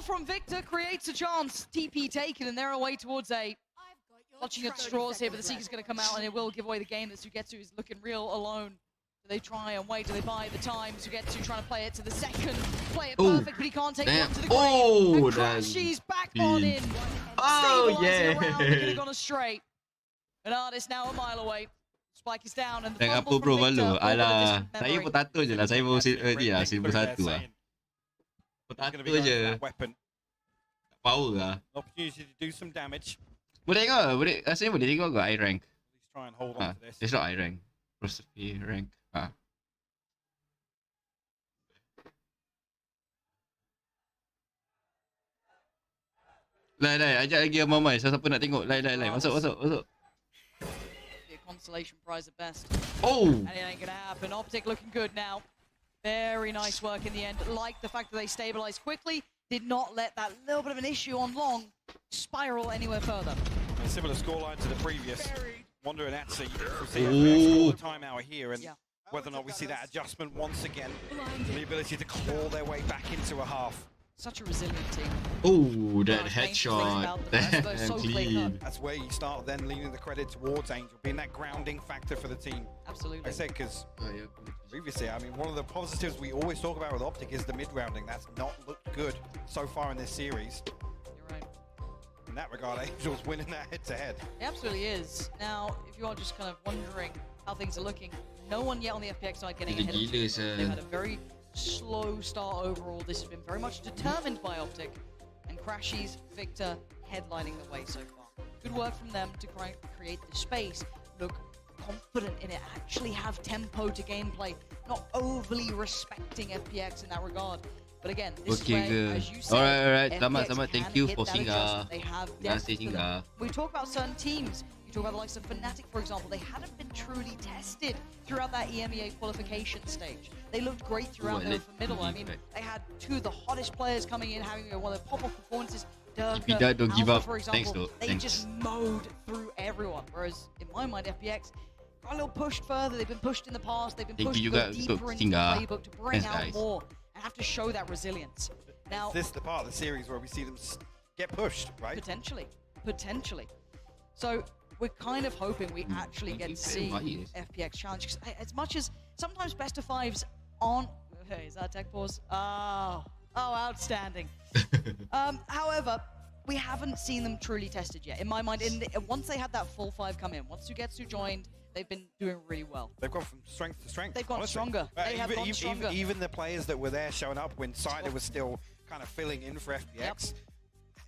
from Victor creates a chance. TP taken, and they're away towards A. Clutching at straws here, but the Seeker's going to come out, and it will give away the game. That Sugetsu is looking real alone. Do they try and wait? Do they buy the time? Sugetsu trying to play it to the second. Play it perfect, but he can't take one to the grave. And Crashy's back on in. Stabilizing around, it could have gone astray. An artist now a mile away. Spike is down, and the Dan fumble apa bro from Victor. Valo? over the Alah, distant saya memory. potato je lah. Saya baru dia 1001 lah. Potato je. Weapon. Power lah. Opportunity to do some damage. Boleh tengok, rasanya boleh tengok ke I rank? Let's try and hold on to this. It's not I rank. Philosophy rank. Lai, ajak lagi Amar Mai. Siapa nak tengok? Lai. Masuk. Be a consolation prize at best. Oh! And it ain't gonna happen. OpTic looking good now. Very nice work in the end. Like the fact that they stabilized quickly, did not let that little bit of an issue on long spiral anywhere further. A similar scoreline to the previous. Wonder and Atsi. We'll see FPX all the time out here, and whether or not we see that adjustment once again. The ability to claw their way back into a half. Such a resilient team. Oh, that headshot. Damn clean. That's where you start then leaning the credit towards Angel, being that grounding factor for the team. Absolutely. I said because previously, I mean, one of the positives we always talk about with OpTic is the mid-rounding. That's not looked good so far in this series. You're right. In that regard, Angel's winning that head-to-head. It absolutely is. Now, if you are just kind of wondering how things are looking, no one yet on the FPX side getting ahead of you. They've had a very slow start overall. This has been very much determined by OpTic, and Crashy's Victor headlining the way so far. Good work from them to create the space, look confident in it, actually have tempo to gameplay, not overly respecting FPX in that regard. But again, this is where, as you said, alright. FPX Selamat. Thank can you hit for that singgah. adjustment. They have depth to them. Singgah. We talk about certain teams. You talk about the likes of Fnatic, for example. They hadn't been truly tested throughout that EMEA qualification stage. They looked great throughout their middle. I mean, they had two of the hottest players coming in, having one of their pop-off performances. Durka, don't give Alpha, up. for Thanks, example, though. they Thanks. just mowed through everyone. Whereas, in my mind, FPX got a little pushed further. They've been pushed in the past. They've been Thank pushed you to go juga deeper untuk into the singgah. playbook to bring Thanks, out guys. more and have to show that resilience. Now, This is the part of the series where we see them get pushed, right? Potentially. So we're kind of hoping we actually get to see FPX challenge. 'Cause as much as sometimes best of fives aren't. Hey, is that a tech pause? Oh, outstanding. However, we haven't seen them truly tested yet. In my mind, once they had that full five come in, once Sugetsu joined, they've been doing really well. They've gone from strength to strength. They've gone honestly. stronger. They have gone stronger. Even the players that were there showing up when Cider was still kind of filling in for FPX,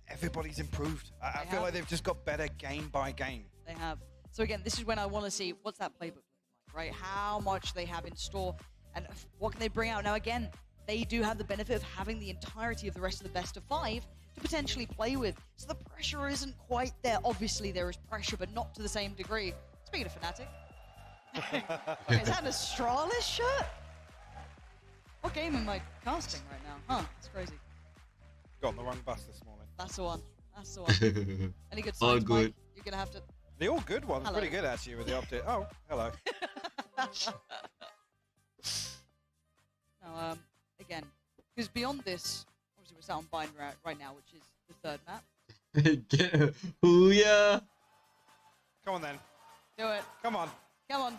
everybody's improved. I feel like they've just got better game by game. They have. So again, this is when I want to see what's that playbook look like, right? How much they have in store and what can they bring out. Now again, they do have the benefit of having the entirety of the rest of the best of five to potentially play with. So the pressure isn't quite there. Obviously there is pressure, but not to the same degree. Speaking of Fnatic. Is that an Astralis shirt? What game am I casting right now? Huh, it's crazy. Got on the wrong bus this morning. That's the one. That's the one. Any good signs, All good. Mike? You're going to have to... The all good one's Hello. pretty good actually with the OpTic. Oh, hello. Now, again, because beyond this, obviously we're sat on Bind right now, which is the third map. Hooyah! Come on then. Do it. Come on. Come on.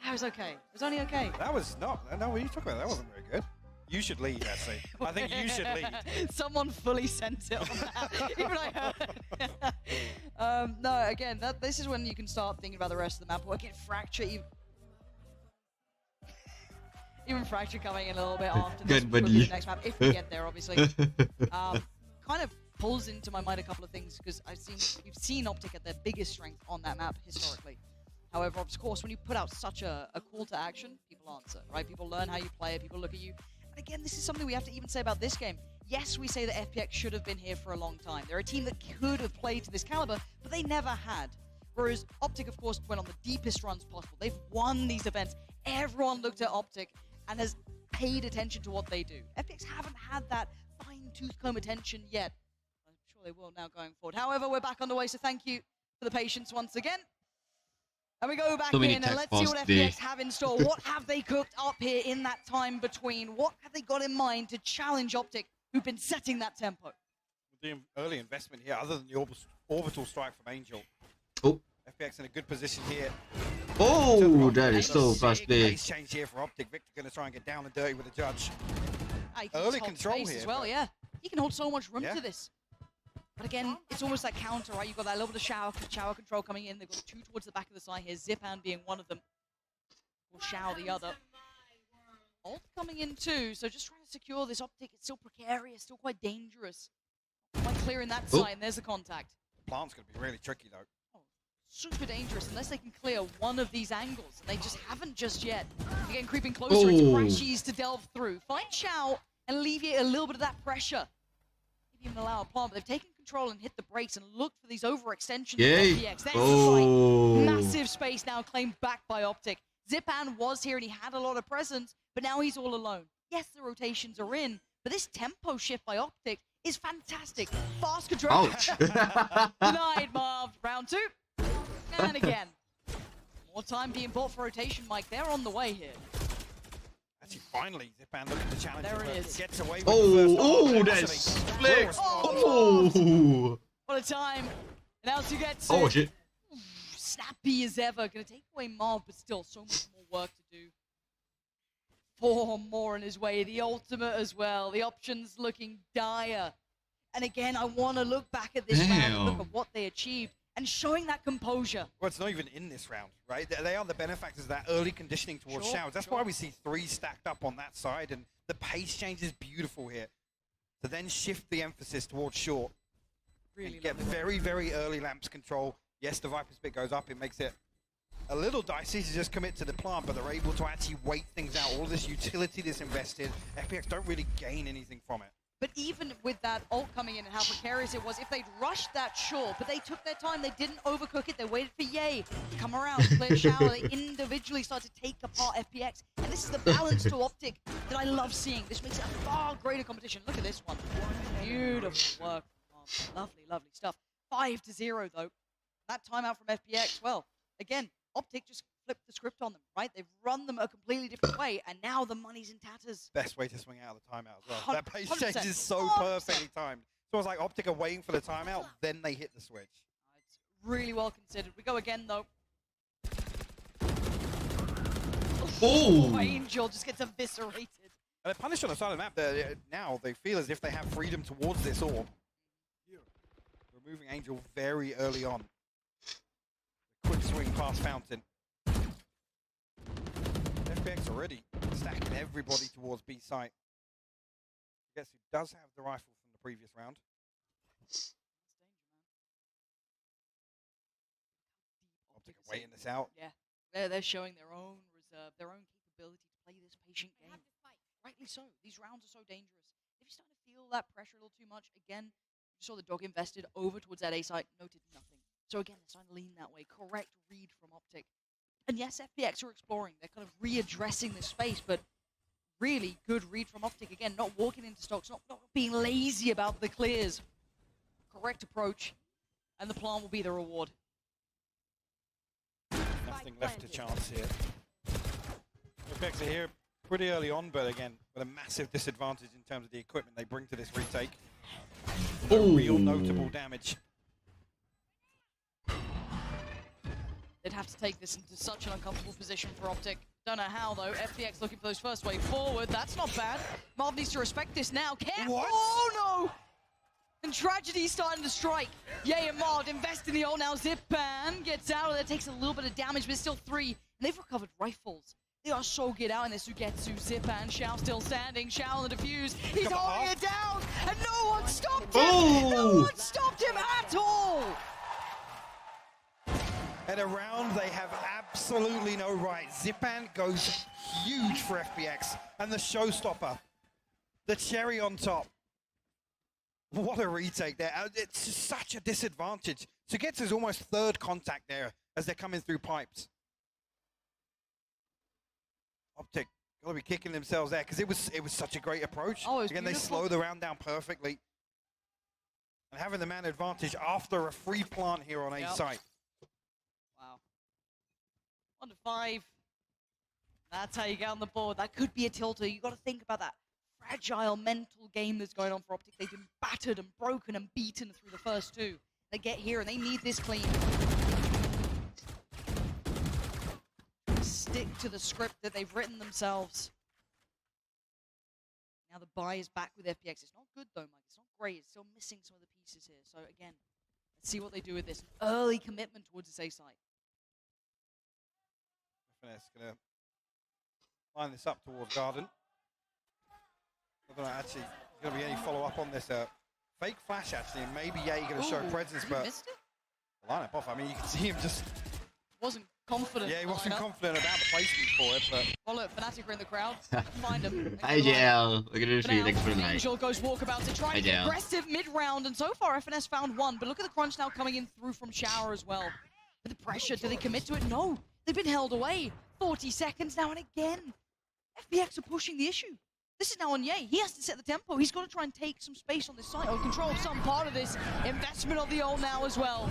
That was okay. It was only okay. That was not. No, what are you talking about? That wasn't very good. You should lead, actually. I think you should lead. Someone fully sent it on that. Even I heard. No, again, this is when you can start thinking about the rest of the map. Again, Fracture, even Fracture coming in a little bit after this Good will be buddy. the next map, if we get there, obviously. Kind of pulls into my mind a couple of things because we've seen OpTic at their biggest strength on that map historically. However, of course, when you put out such a call to action, people answer, right? People learn how you play it, people look at you. And again, this is something we have to even say about this game. Yes, we say that FPX should have been here for a long time. They're a team that could have played to this caliber, but they never had. Whereas OpTic, of course, went on the deepest runs possible. They've won these events. Everyone looked at OpTic and has paid attention to what they do. FPX haven't had that fine-tooth comb attention yet. I'm sure they will now going forward. However, we're back on the way, so thank you for the patience once again. And we go back in and let's see what FPX have in store. What have they cooked up here in that time between? What have they got in mind to challenge OpTic who've been setting that tempo. The early investment here, other than the orbital strike from Angel. Oh. FPX in a good position here. Oh, that is so fast play. Pace change here for OpTic. Victor going to try and get down and dirty with the judge. He can Early hold control space here. as well, but- yeah. He can hold so much room Yeah. to this. But again, it's almost like counter, right? You've got that little bit of shower control coming in. They've got two towards the back of the side here. Zipan being one of them. Or Shao the other. Ult coming in too, so just trying to secure this OpTic. It's still precarious, still quite dangerous. Quite clear in that Oh. side, and there's the contact. Plant's going to be really tricky though. Super dangerous unless they can clear one of these angles, and they just haven't just yet. Again, creeping closer, it's Crashies to delve through. Find Shao and alleviate a little bit of that pressure. Maybe even allow a plant, but they've taken control and hit the brakes and looked for these overextensions Yay. of FPX. There's the Oh. site. Massive space now claimed back by OpTic. Zipan was here and he had a lot of presence, but now he's all alone. Yes, the rotations are in, but this tempo shift by OpTic is fantastic. Fast control. Ouch. Denied, Marv. Round two. And again. More time being bought for rotation, Mike. They're on the way here. Actually, finally, Zipan looking to challenge There him, it but is. Gets away with the first Oh, goal. that's Actually, slick. Oh. What a time. And now to get to Oh, shit. snappy as ever. Going to take away Marv, but still so much more work to do. 4 more in his way. The ultimate as well. The options looking dire. And again, I want to look back at this round and look at what they achieved and showing that composure. Well, it's not even in this round, right? They are the benefactors of that early conditioning towards Sure, showers. That's why we see 3 stacked up on that side, and the pace change is beautiful here. To then shift the emphasis towards short. Really and get very, very early lamps control. Yes, the Viper's bit goes up. It makes it a little dicey to just commit to the plant, but they're able to actually wait things out. All this utility that's invested, FPX don't really gain anything from it. But even with that ult coming in and how precarious it was, if they'd rushed that, sure, but they took their time. They didn't overcook it. They waited for Ye to come around, clear shower. They individually started to take apart FPX. And this is the balance to OpTic that I love seeing. This makes it a far greater competition. Look at this one. Beautiful work. Oh, lovely, lovely stuff. 5-0, though. That timeout from FPX, well, again, OpTic just flipped the script on them, right? They've run them a completely different way, and now the money's in tatters. Best way to swing out of the timeout as well. That pace 100%. change is so 100%. perfectly timed. So it's like OpTic are waiting for the timeout, then they hit the switch. It's really well considered. We go again, though. Oh! Angel just gets eviscerated. And they're punished on the side of the map. Now they feel as if they have freedom towards this orb. Removing Angel very early on. Quick swing past Fountain. FPX already stacking everybody towards B site. I guess he does have the rifle from the previous round. OpTic are waiting this out. Yeah, they're showing their own reserve, their own capability to play this patient game. Rightly so. These rounds are so dangerous. If you're starting to feel that pressure a little too much, again, you saw the dog invested over towards that A site, noted nothing. So again, they're starting to lean that way. Correct read from OpTic. And yes, FPX are exploring. They're kind of readdressing this space, but really good read from OpTic. Again, not walking into stocks, not being lazy about the clears. Correct approach, and the plant will be the reward. Nothing left to chance here. FPX are here pretty early on, but again, with a massive disadvantage in terms of the equipment they bring to this retake. No real notable damage. They'd have to take this into such an uncomfortable position for OpTic. Don't know how, though. FPX looking for those first way forward. That's not bad. Marv needs to respect this now. What? Oh, no! And tragedy's starting to strike. Ye and Marv invest in the ult now. Zipan gets out of there, takes a little bit of damage, but it's still 3. And they've recovered rifles. They are so good out in this Sugetsu. Zipan, Shao still standing. Shao on the defuse. He's holding it down, and no one stopped him! No one stopped him at all! At a round, they have absolutely no right. Zipan goes huge for FPX, and the showstopper, the cherry on top. What a retake there. It's just such a disadvantage. Sugetsu's almost third contact there as they're coming through pipes. OpTic gotta be kicking themselves there because it was such a great approach. Oh, it was Again, beautiful. they slow the round down perfectly. And having the man advantage after a free plant here on A site. Wow. 1-5. That's how you get on the board. That could be a tilter. You got to think about that fragile mental game that's going on for OpTic. They've been battered and broken and beaten through the first two. They get here and they need this clean. Stick to the script that they've written themselves. Now the buy is back with FPX. It's not good though, Mike. It's not great. It's still missing some of the pieces here. So again, let's see what they do with this. An early commitment towards this A site. FNS gonna line this up towards Garden. I don't know, actually, there's going to be any follow-up on this. Fake flash, actually, and maybe Ye going to show presence, but missed it? The lineup off. I mean, you can see him just... Wasn't confident. Yeah, he wasn't confident about the placement for it, but... Well, look, Fnatic are in the crowd. Find him. Hi, JL. Look at this feed. Thanks for the night. Angel goes walkabout to try and get aggressive mid-round, and so far FNS found one, but look at the crunch now coming in through from Shower as well. With the pressure, do they commit to it? No. They've been held away. 40 seconds now, and again, FPX are pushing the issue. This is now on Ye. He has to set the tempo. He's got to try and take some space on this site or control some part of this investment of the ult now as well.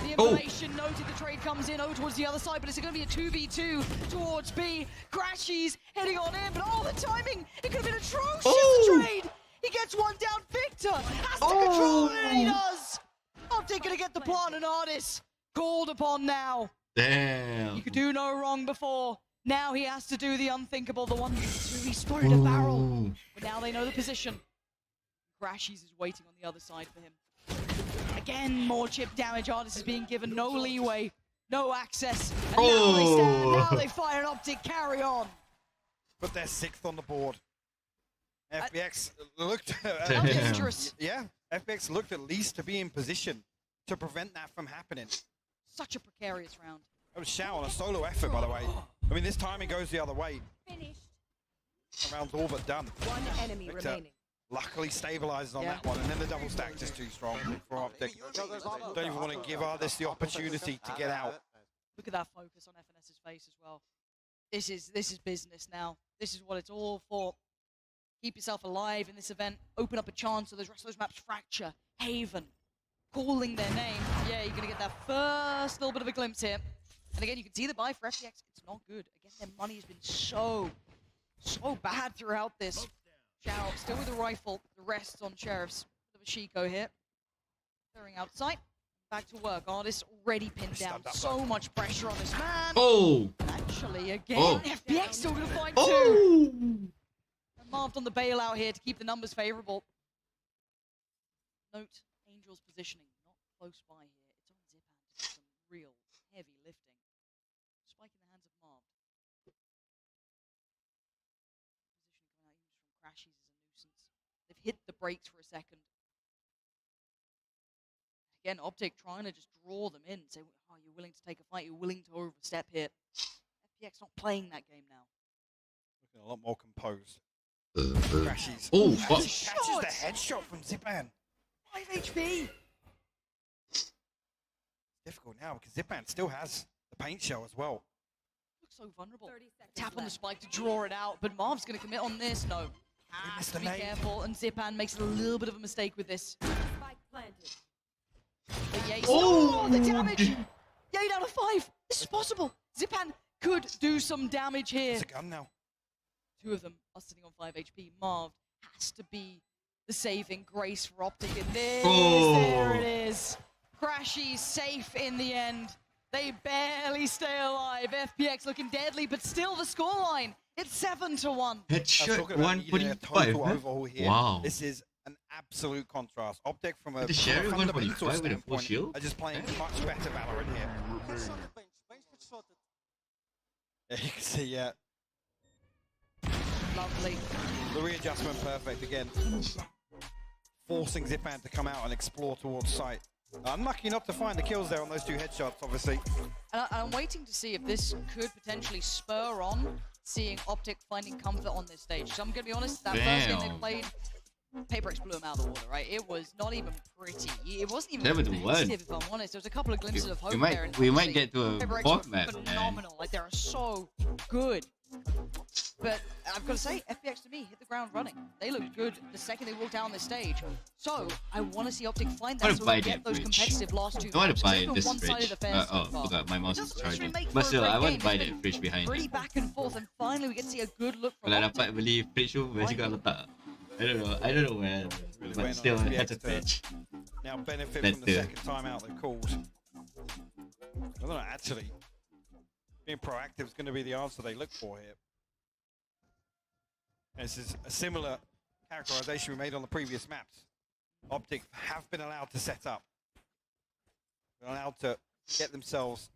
The information noted, the trade comes in towards the other side, but it's going to be a 2v2 towards B. Crashies heading on in, but the timing, it could have been atrocious, the trade. He gets one down. Victor has to control it, and he does. OpTic going to get the plant, and Artis called upon now. Damn. You could do no wrong before. Now he has to do the unthinkable, the 1v2. He spotted a barrel. But now they know the position. Crashies is waiting on the other side for him. Again, more chip damage. Artis is being given no leeway, no access. And now they stand, now they fire an OpTic, carry on. But they're 6th on the board. FPX looked... dangerous. Yeah, FPX looked at least to be in position to prevent that from happening. Such a precarious round. That was Shao on a solo effort, by the way. I mean, this timing goes the other way. Finished. Round's all but done. One enemy Victor remaining. Luckily stabilizes on that one, and then the double stack just too strong for OpTic. Don't even want to give Artis the opportunity to get out. Look at that focus on FNS's face as well. This is business now. This is what it's all for. Keep yourself alive in this event. Open up a chance so those rest of those maps Fracture, Haven, calling their name. Yeah, you're going to get that first little bit of a glimpse here. And again, you can see the buy for FPX. It's not good. Again, their money has been so bad throughout this. Shao still with the rifle. The rest on Sheriff's. Bit of a Shiko here. Clearing outside. Back to work. Artis already pinned down. So much pressure on this man. Oh! Actually, again, FPX still going to find two. And Marved on the bailout here to keep the numbers favorable. Note Angel's positioning. Not close by here. It's on Zipan to do some real heavy lifting. Spike in the hands of Marv. Positioning coming out even just from Crashies is a nuisance. They've hit the brakes for a second. Again, OpTic trying to just draw them in. Say, oh, you're willing to take a fight. You're willing to overstep here. FPX not playing that game now. Looking a lot more composed. Crashies. Oh, catches the headshot from Zipan. 5 HP. Difficult now because Zipan still has the paint shell as well. Looks so vulnerable. Tap on the spike to draw it out, but Marv's going to commit on this. No. Has to be careful, and Zipan makes a little bit of a mistake with this. Spike planted. But Ye, the damage! Ye down to 5. This is possible. Zipan could do some damage here. It's a gun now. Two of them are sitting on 5 HP. Marv has to be the saving grace for OpTic in this. There it is. Crashies safe in the end. They barely stay alive. FPX looking deadly, but still the scoreline. It's 7-1. Headshot 145. Overhaul here. Wow. This is an absolute contrast. OpTic from a The Sherry fundamental 145 with a full standpoint shield? are just playing much better Valorant here. Yeah, you can see, yeah. Lovely. The readjustment perfect again. Forcing Zipan to come out and explore towards site. Unlucky not to find the kills there on those two headshots, obviously. And I'm waiting to see if this could potentially spur on seeing OpTic finding comfort on this stage. So I'm going to be honest, that first game they played, FPX blew them out of the water, right? It was not even pretty. It wasn't even competitive, if I'm honest. There was a couple of glimpses of hope there. We might get to a FPX fourth were match. phenomenal. Like, they're so good. But I've got to say, FPX to me hit the ground running. They looked good the second they walked down the stage. So I want to see OpTic find that so we get those competitive last two. I want to buy this one fridge. side of the fence so far. Forgot my mouse is charging. make But for a still, great I want game. to buy It's that fridge behind Pretty it. back and forth, and finally we get to see a good look from Kalau OpTic. dapat beli fridge tu, mesti kau letak. I don't know where, Really but went still, on it had FPX to pitch. Now benefit Let's from do the it. second timeout they called. I don't know, actually, being proactive is going to be the answer they look for here. This is a similar characterization we made on the previous maps. OpTic have been allowed to set up. Been allowed to get themselves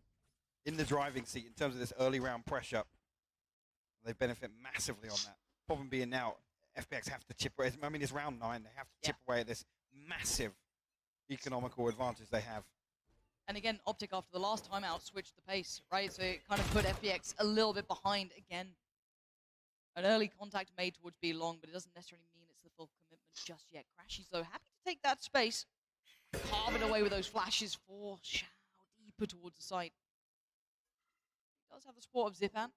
in the driving seat in terms of this early round pressure. They benefit massively on that. Problem being now, FPX have to chip away. I mean, it's round 9. They have to chip away at this massive economical advantage they have. And again, OpTic after the last timeout switched the pace, right? So it kind of put FPX a little bit behind again. An early contact made towards B long, but it doesn't necessarily mean it's the full commitment just yet. Crashy's though happy to take that space. Carving away with those flashes for Xiao deeper towards the site. He does have the support of Zipan.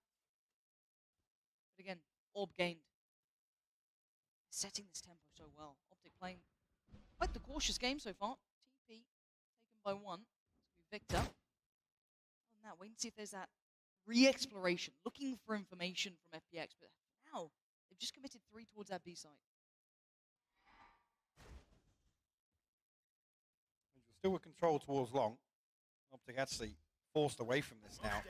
But again, orb gained. Setting this tempo so well. OpTic playing quite the cautious game so far. TP taken by 1. It's going to be Victor. Other than that, wait and see if there's that re-exploration. Looking for information from FPX, but now they've just committed 3 towards that B site. Still with control towards long. OpTic actually forced away from this now.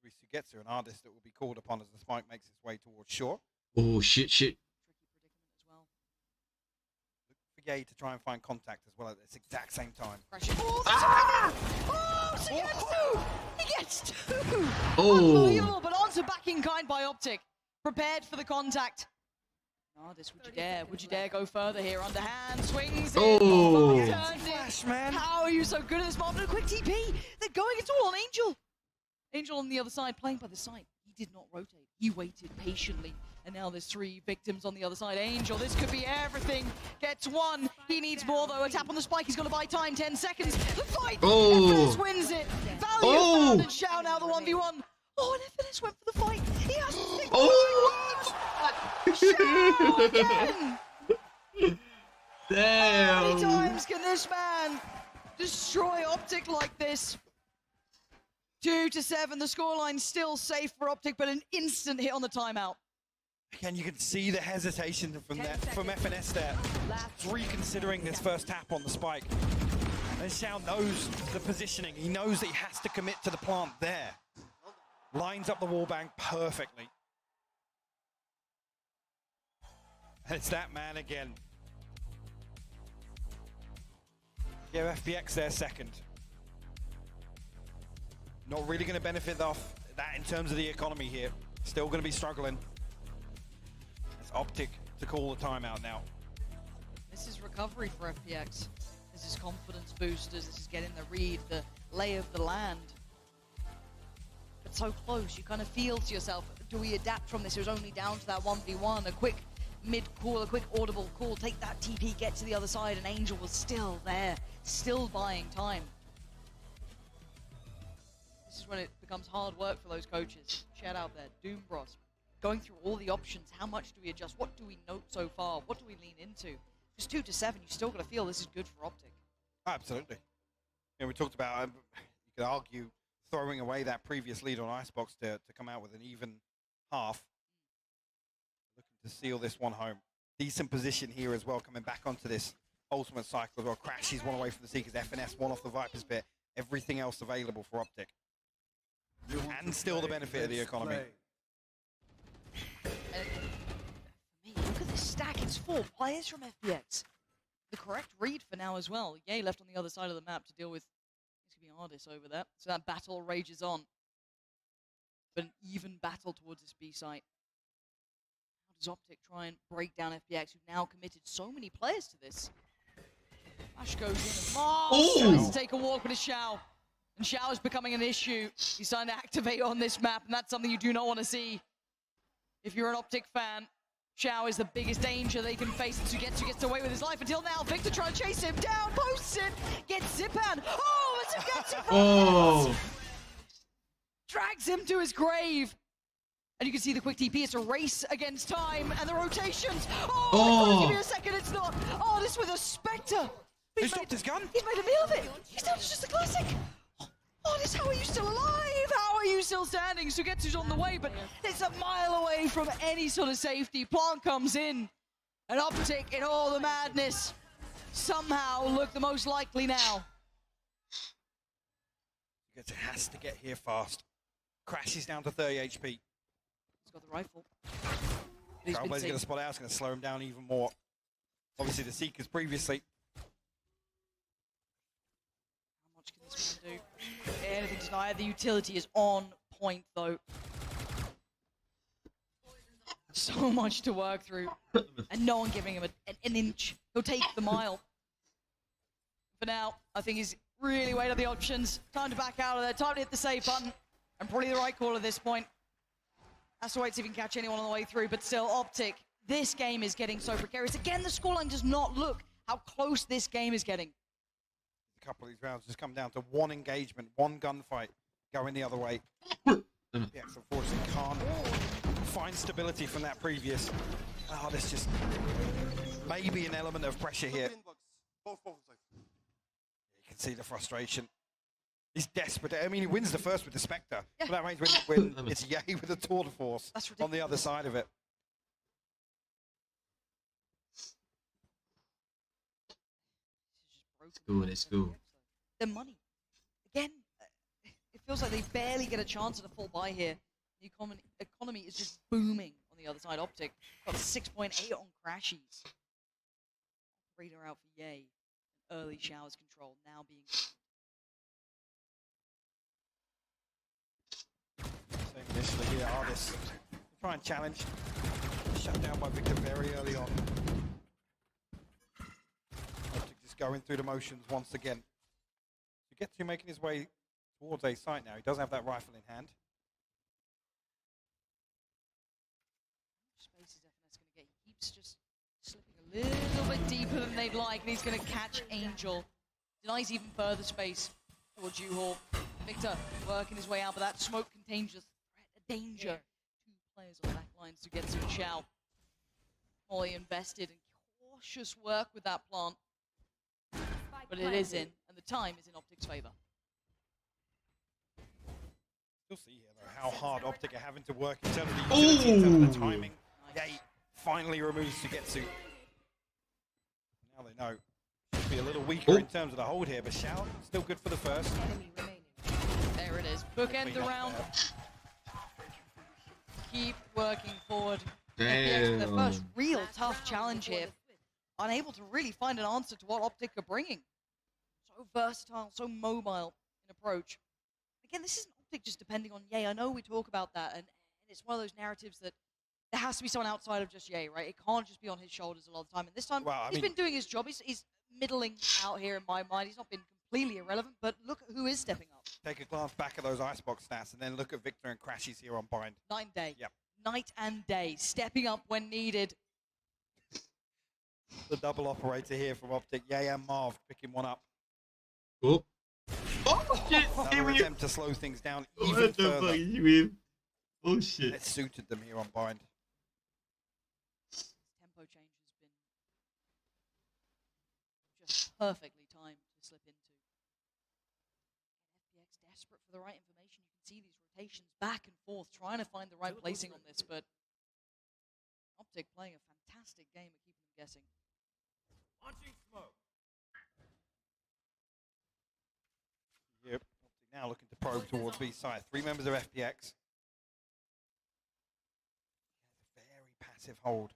Sugetsu, an artist that will be called upon as the spike makes its way towards shore. Oh, shit. Yay to try and find contact as well at this exact same time. Oh, Sugetsu! He gets 2! Oh. Unbelievable, but answer back in kind by OpTic. Prepared for the contact. Nardis, would you dare? Would you dare go further here? Underhand, swings in. Oh. Turns it. How are you so good at this moment? A quick TP. They're going it all on Angel. Angel on the other side, playing by the side. He did not rotate. He waited patiently. And now there's 3 victims on the other side. Angel, this could be everything. Gets 1. He needs more, though. A tap on the spike. He's going to buy time. 10 seconds. The fight. Oh. FNS wins it. Value found and Xiao now the 1v1. Oh, and FNS went for the fight. He has to stick Xiao again. Damn. How many times can this man destroy OpTic like this? 2-7. The scoreline still safe for OpTic, but an instant hit on the timeout. Again, you can see the hesitation from FNS there. Reconsidering this first tap on the spike. And Xiao knows the positioning. He knows that he has to commit to the plant there. Lines up the wallbang perfectly. And it's that man again. Give FPX their second. Not really going to benefit off that in terms of the economy here. Still going to be struggling. OpTic to call the timeout now. This is recovery for FPX. This is confidence boosters. This is getting the read, the lay of the land. But so close, you kind of feel to yourself, do we adapt from this? It was only down to that 1v1, a quick mid-call, a quick audible call, take that TP, get to the other side, and Angel was still there, still buying time. This is when it becomes hard work for those coaches. Shout out there, Doombros. Going through all the options, how much do we adjust? What do we note so far? What do we lean into? Just 2-7, you still got to feel this is good for OpTic. Absolutely. Yeah, we talked about, you could argue, throwing away that previous lead on Icebox to come out with an even half. Looking to seal this one home. Decent position here as well, coming back onto this ultimate cycle as well. Crashes 1 away from the Seekers, FNS 1 off the Viper's bit. Everything else available for OpTic. And still the benefit of the economy. Look at this stack, it's 4 players from FPX. The correct read for now as well. Yay left on the other side of the map to deal with. It's going to be Ardis over there. So that battle rages on. But an even battle towards this B site. How does OpTic try and break down FPX, who've now committed so many players to this? Flash goes in and Mars tries to take a walk with his Xiao. And Xiao is becoming an issue. He's starting to activate on this map, and that's something you do not want to see. If you're an OpTic fan, Xiao is the biggest danger they can face. Sugetsu gets away with his life until now. Victor trying to chase him down, posts it, gets Zipan. Oh, it's Sugetsu! Oh! Drags him to his grave. And you can see the quick TP. It's a race against time and the rotations. Oh! Give me a second, it's not. Oh, this with a Spectre. He stopped his gun. He's made a meal of it. He's done just a classic. Oh, this, how are you still alive? How are you still standing? Sugetsu's on the way, but it's a mile away from any sort of safety. Plant comes in, And OpTic in all the madness somehow look the most likely now. It has to get here fast. Crashes down to 30 HP. He's got the rifle. Trailblazer's going to spot out. It's going to slow him down even more. Obviously, the Seekers previously. How much can this man do? Anything to deny. The utility is on point, though. So much to work through. And no one giving him an inch. He'll take the mile. For now, I think he's really weighing up the options. Time to back out of there. Time to hit the save button. And probably the right call at this point. Has to wait to see if he can catch anyone on the way through. But still, OpTic, this game is getting so precarious. Again, the scoreline does not look how close this game is getting. A couple of these rounds just come down to one engagement, one gunfight going the other way. FPX unfortunately can't find stability from that previous. Oh, there's just maybe an element of pressure here. You can see the frustration. He's desperate. I mean, he wins the first with the Spectre. Yeah. But that range when it's Yay with the Tour de Force on the other side of it. Let's go. The money. Again, it feels like they barely get a chance at a full buy here. The economy is just booming on the other side. OpTic got 6.8 on crashes. Radar out for Yay. Early showers control now being. Initially here, Artis try and challenge. Shut down by Victor very early on. Just going through the motions once again. To get to making his way towards a site now. He does have that rifle in hand. Space is FNS going to get. He keeps just slipping a little bit deeper than they'd like, and he's going to catch Angel. Denies even further space towards U-Haul. Victor working his way out, but that smoke contains just danger. Two players on the back lines to get to Shao. Molly invested in cautious work with that plant. But it is in, and the time is in OpTic's favor. You'll see here, though, how hard OpTic are having to work in terms of the utility, in terms of the timing. Yay finally removes Sugetsu. Now they know. Should be a little weaker in terms of the hold here, but Shao still good for the first. There it is. Bookend the round. Keep working forward. FPX with their first real tough challenge here. Unable to really find an answer to what OpTic are bringing. So versatile, so mobile in approach. Again, this isn't OpTic just depending on Yay. I know we talk about that, and it's one of those narratives that there has to be someone outside of just Yay, right? It can't just be on his shoulders a lot of the time. And this time, he's been doing his job. He's middling out here in my mind. He's not been completely irrelevant, but look at who is stepping up. Take a glance back at those Icebox stats, and then look at Victor and Crashes here on Bind. Night and day. Yep. Night and day. Stepping up when needed. The double operator here from OpTic. Yay and Marv picking one up. Oh. Oh, shit. Another attempt to slow things down even further. What the fuck you mean? Oh, shit. It suited them here on Bind. Tempo change has been just perfectly timed to slip into. FPX desperate for the right information. You can see these rotations back and forth, trying to find the right placing on this, but OpTic playing a fantastic game at keeping them guessing. Launching smoke. Yep. OpTic now looking to probe towards B side. 3 members of FPX. Very passive hold.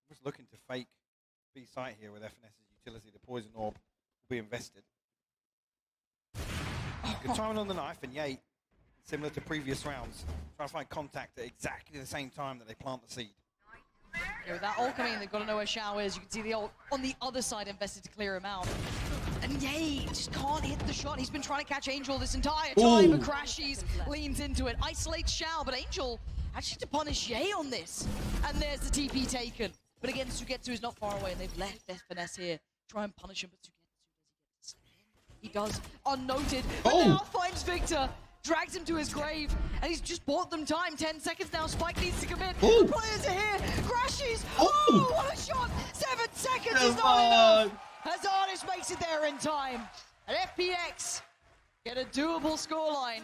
Just looking to fake B site here with FNS's utility. The poison orb will be invested. Good timing on the knife, and Yay, similar to previous rounds, trying to find contact at exactly the same time that they plant the seed. Yeah, with that ult coming in, they've got to know where Shao is. You can see the ult on the other side invested to clear him out. And Yay just can't hit the shot. He's been trying to catch Angel this entire time, but Crashies leans into it. Isolates Shao, but Angel actually to punish Yay on this. And there's the TP taken. But again, Sugetsu is not far away, and they've left FNS here. Try and punish him, but Sugetsu, does he get this? He does, unnoted, but now finds Victor. Drags him to his grave, and he's just bought them time. 10 seconds now, Spike needs to commit. The players are here, Crashies! Oh, what a shot! 7 seconds is not enough! As Artis makes it there in time. And FPX get a doable scoreline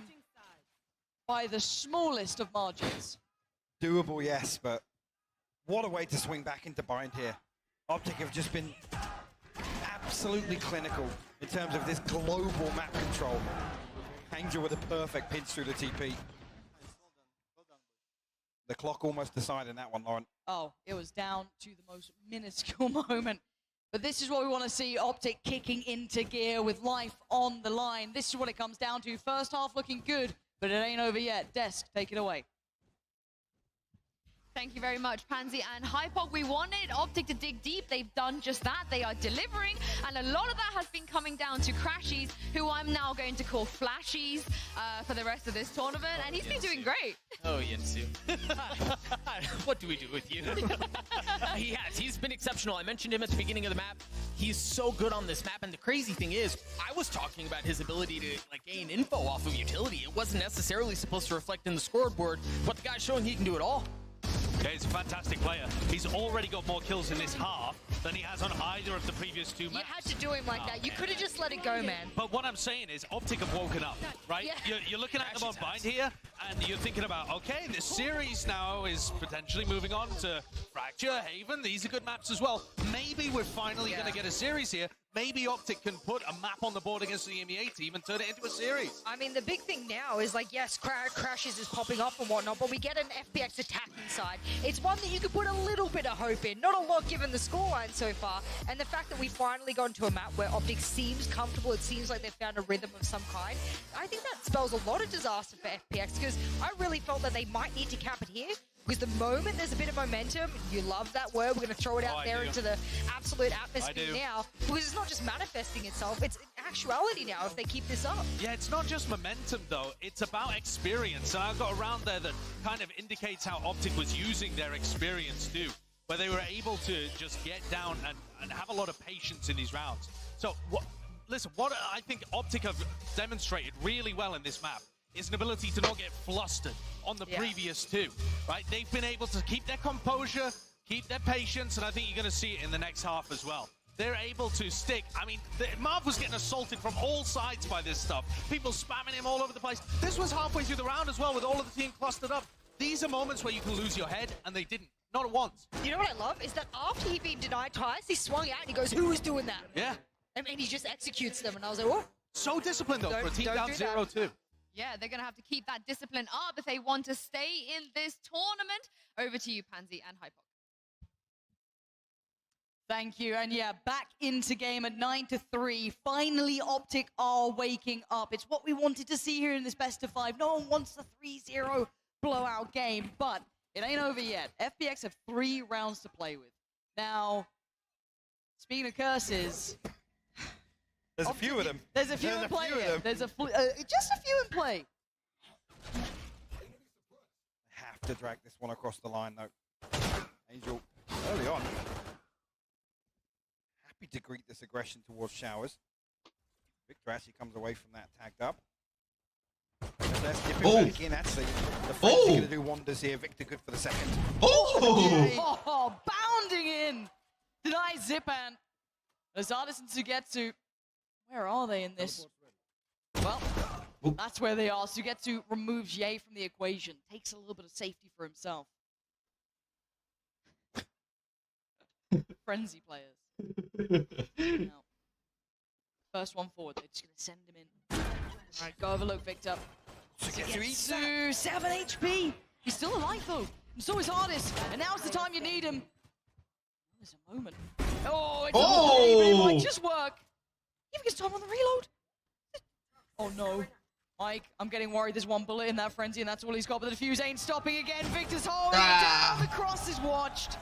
by the smallest of margins. Doable, yes, but What a way to swing back into bind here. OpTic have just been absolutely clinical in terms of this global map control. Angel with a perfect pinch through the TP. The clock almost decided that one, Lauren. Oh, it was down to the most minuscule moment. But this is what we want to see, OpTic kicking into gear with life on the line. This is what it comes down to. First half looking good, but it ain't over yet. Desk, take it away. Thank you very much, Pansy and Hypog. We wanted OpTic to dig deep. They've done just that. They are delivering, and a lot of that has been coming down to Crashies, who I'm now going to call Flashies for the rest of this tournament, and he's been doing great. Oh, Yinsu. What do we do with you? He has. He's been exceptional. I mentioned him at the beginning of the map. He's so good on this map, and the crazy thing is, I was talking about his ability to gain info off of utility. It wasn't necessarily supposed to reflect in the scoreboard, but the guy's showing he can do it all. Yeah, he's a fantastic player. He's already got more kills in this half than he has on either of the previous two maps. You had to do him like that. You could have just let it go, man. But what I'm saying is, OpTic have woken up, right? Yeah. You're looking at them on bind here, and you're thinking about, okay, this series now is potentially moving on to Fracture, Haven. These are good maps as well. Maybe we're finally going to get a series here. Maybe OpTic can put a map on the board against the EMEA team and turn it into a series. I mean, the big thing now is like, yes, Crashes is popping off and whatnot, but we get an FPX attacking side. It's one that you could put a little bit of hope in. Not a lot given the scoreline so far. And the fact that we finally got into a map where OpTic seems comfortable, it seems like they've found a rhythm of some kind. I think that spells a lot of disaster for FPX, because I really felt that they might need to cap it here. Because the moment there's a bit of momentum, you love that word, we're going to throw it out there into the absolute atmosphere now. Because it's not just manifesting itself, it's actuality now if they keep this up. Yeah, it's not just momentum, though. It's about experience. And I've got a round there that kind of indicates how OpTic was using their experience, too. Where they were able to just get down and have a lot of patience in these rounds. So, listen, what I think OpTic have demonstrated really well in this map is an ability to not get flustered on the previous two, right? They've been able to keep their composure, keep their patience, and I think you're going to see it in the next half as well. They're able to stick. I mean, Marv was getting assaulted from all sides by this stuff. People spamming him all over the place. This was halfway through the round as well with all of the team clustered up. These are moments where you can lose your head, and they didn't. Not at once. You know what I love? Is that after he'd been denied twice, he swung out and he goes, who was doing that? Yeah. And he just executes them, and I was like, oh. So disciplined, though, for a team down 0-2. Yeah, they're going to have to keep that discipline up if they want to stay in this tournament. Over to you, Pansy and Hypok. Thank you. And yeah, back into game at 9-3. Finally, OpTic are waking up. It's what we wanted to see here in this best of 5. No one wants the 3-0 blowout game, but it ain't over yet. FPX have 3 rounds to play with. Now, speaking of curses... There's a few of them. There's a few in play here. There's just a few in play. Have to drag this one across the line, though. Angel, early on. Happy to greet this aggression towards Showers. Victor actually comes away from that tagged up. Let's dip him back in, actually. The French are going to do wonders here. Victor good for the second. Oh, bounding in. Denies Zipan. Azardis and Sugetsu. Where are they in this? Well, that's where they are. Sugetsu removes Ye from the equation. Takes a little bit of safety for himself. Frenzy players. No. First one forward. They're just going to send him in. All right, go overlook Victor. Sugetsu, 7 HP. He's still alive, though. And so is Hardest. And now's the time you need him. There's a moment. Oh, it's okay, but it might just work. Even gets time on the reload. Oh no. Mike, I'm getting worried. There's one bullet in that frenzy, and that's all he's got, but the defuse ain't stopping again. Victor's holding it down. The cross is watched.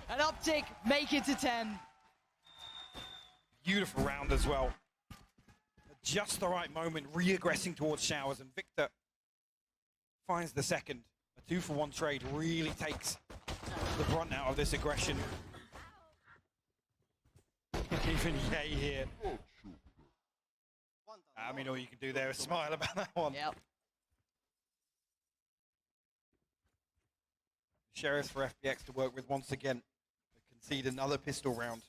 And OpTic make it to 10. Beautiful round as well. At just the right moment, re-aggressing towards Showers, and Victor finds the second. A 2-for-1 trade really takes the brunt out of this aggression. Even Ye here. I mean, all you can do there is smile about that one. Yep. Sheriffs for FPX to work with once again. They concede another pistol round.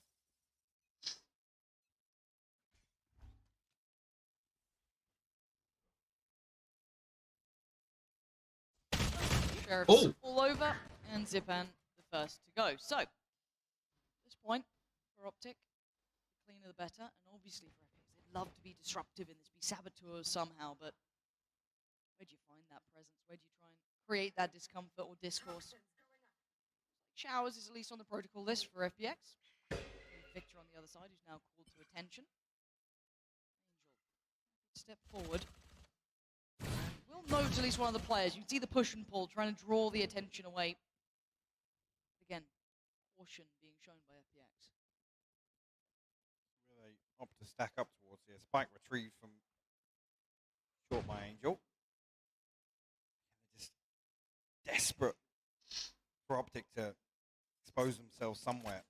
Sheriffs all over, and Zipan, the first to go. So, at this point, for OpTic, the cleaner the better, and obviously for FPX, they'd love to be disruptive in this, be saboteurs somehow, but where do you find that presence? Where do you try and create that discomfort or discourse? Showers is at least on the protocol list for FPX. Victor on the other side, who's now called to attention. Angel, step forward. We'll note at least one of the players. You can see the push and pull, trying to draw the attention away. Again, caution being shown by FPX. Really opt to stack up towards here. Spike retrieved from short by Angel. They're just desperate for OpTic to expose themselves somewhere.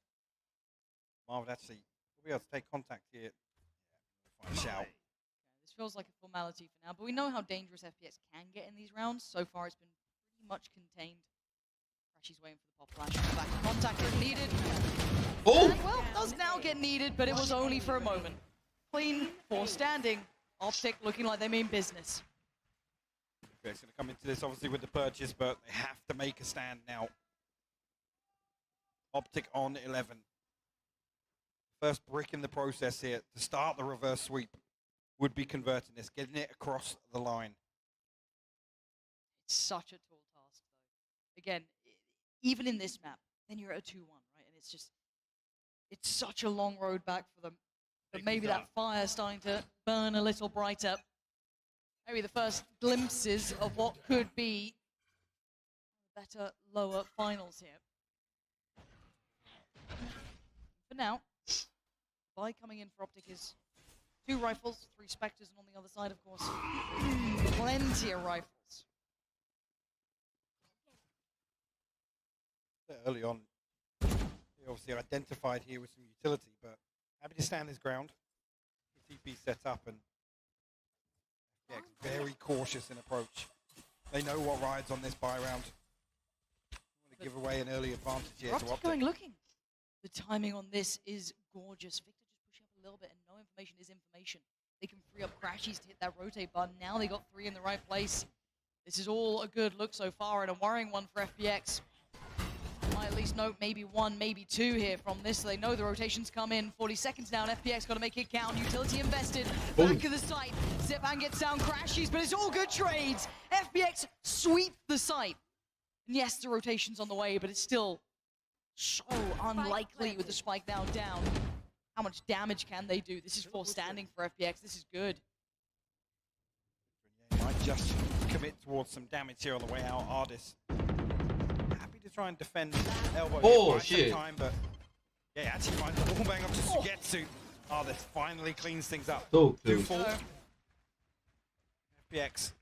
Marv actually will be able to take contact here. Yeah, find Shao. This feels like a formality for now, but we know how dangerous FPX can get in these rounds. So far, it's been pretty much contained. She's waiting for the pop flash. Back to contact if needed. Oh! And, well, does now get needed, but it was only for a moment. Clean for standing. OpTic looking like they mean business. FPX going to come into this obviously with the purchase, but they have to make a stand now. OpTic on 11. First brick in the process here to start the reverse sweep would be converting this, getting it across the line. It's such a tall task, though. Again, even in this map, then you're at a 2-1, right? And it's just, it's such a long road back for them. But maybe that fire starting to burn a little brighter. Maybe the first glimpses of what could be better lower finals here. For now, Buy coming in for OpTic is 2 rifles, 3 Spectres, and on the other side, of course, plenty of rifles. Early on, he obviously identified here with some utility, but happy to stand his ground. The TP set up, and FPX very cautious in approach. They know what rides on this buy round. Want to give away an early advantage here to OpTic. Going looking. The timing on this is gorgeous. Victor just pushing up a little bit, and no information is information. They can free up Crashies to hit that rotate button. Now they got 3 in the right place. This is all a good look so far, and a worrying one for FPX. Might at least note maybe 1, maybe 2 here from this, so they know the rotations come in. 40 seconds down, FPX got to make it count. Utility invested, back of the site. Zepan gets down Crashies, but it's all good trades. FPX sweep the site. And yes, the rotation's on the way, but it's still so unlikely with the spike now down. How much damage can they do? This is full standing for FPX. This is good. Might just commit towards some damage here on the way out. Ardis happy to try and defend elbow oh, shit. Time, but yeah, actually finds the wall bang up to Sugetsu. Ardis finally cleans things up. So 2-4. FPX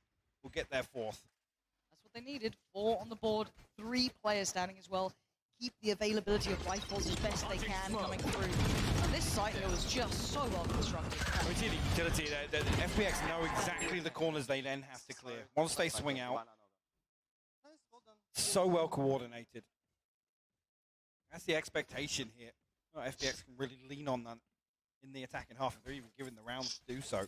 will get their 4th. That's what they needed. 4 on the board, 3 players standing as well. Keep the availability of rifles as best they can coming through. And this site here was just so well constructed. We see the utility. The FPX know exactly the corners they then have to clear. Once they swing out, so well coordinated. That's the expectation here. Well, FPX can really lean on that in the attacking half if they're even given the rounds to do so.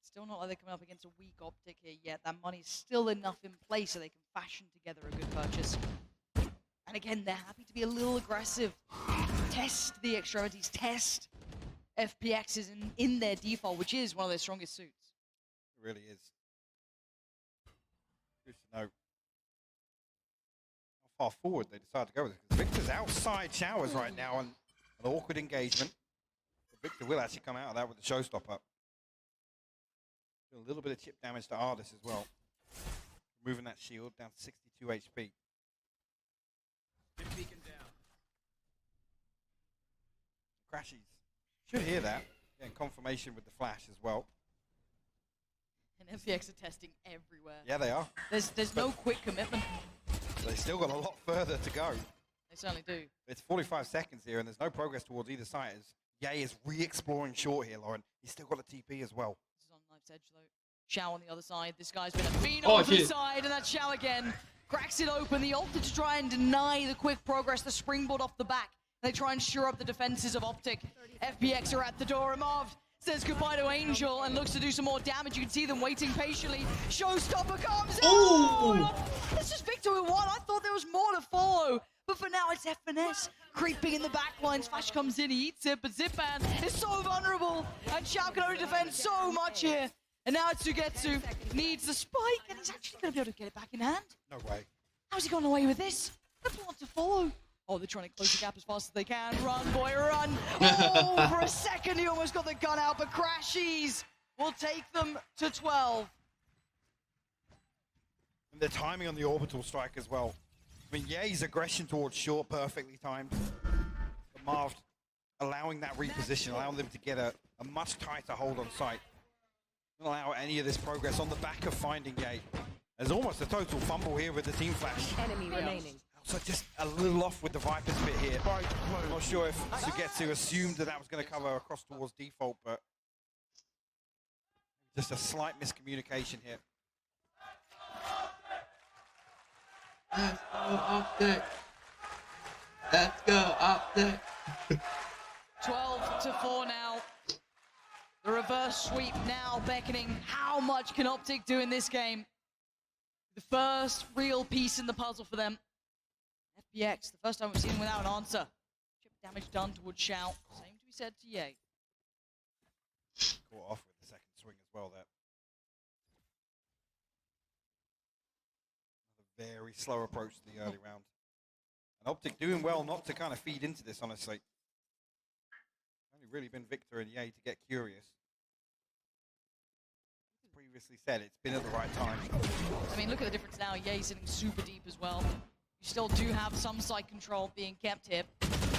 Still not like they're coming up against a weak OpTic here yet. That money's still enough in place so they can fashion together a good purchase. And again, they're happy to be a little aggressive. Test the extremities, test FPXs in their default, which is one of their strongest suits. It really is. Good to know how far forward they decide to go with it. Victor's outside Showers right now, and an awkward engagement. But Victor will actually come out of that with the showstopper. A little bit of chip damage to Ardis as well. Moving that shield down to 62 HP. Crashies. Should hear that. Getting confirmation with the flash as well. And FPX are testing everywhere. Yeah, they are. There's no quick commitment. They still got a lot further to go. They certainly do. It's 45 seconds here, and there's no progress towards either side. Ye is re-exploring short here, Lauren. He's still got a TP as well. This is on Knife's Edge, though. Shao on the other side. This guy's been a phenom on the side, and that Shao again cracks it open. The ult to try and deny the quick progress, the springboard off the back. They try and shore up the defenses of OpTic. FPX are at the door, and Marv says goodbye to Angel and looks to do some more damage. You can see them waiting patiently. Showstopper comes. Ooh. Oh! It's just Victor with one. I thought there was more to follow. But for now, it's FNS creeping in the back lines. Flash comes in, he eats it, but Zipan is so vulnerable. And Shao can only defend so much here. And now Sugetsu needs the spike, and he's actually going to be able to get it back in hand. No way. How's he gone away with this? The plot to follow. Oh, they're trying to close the gap as fast as they can. Run, boy, run. Oh, for a second, he almost got the gun out, but Crashies will take them to 12. And the timing on the orbital strike as well. I mean, yeah, his aggression towards short, perfectly timed. But Marv allowing that reposition, allowing them to get a much tighter hold on site. Don't allow any of this progress on the back of finding Ye. There's almost a total fumble here with the team flash. Enemy remaining. So just a little off with the Vipers bit here. I'm not sure if Sugetsu assumed that was going to cover across towards default, but just a slight miscommunication here. Let's go OpTic. Let's go OpTic. 12-4 now. The reverse sweep now beckoning. How much can OpTic do in this game? The first real piece in the puzzle for them. FPX, the first time we've seen him without an answer. Chip damage done towards Shao. Same to be said to Ye. Caught off with the second swing as well there. Another very slow approach to the early round. And OpTic doing well not to kind of feed into this, honestly. Only really been Victor and Ye to get curious. Previously said, it's been at the right time. I mean, look at the difference now. Ye sitting super deep as well. You still do have some side control being kept here.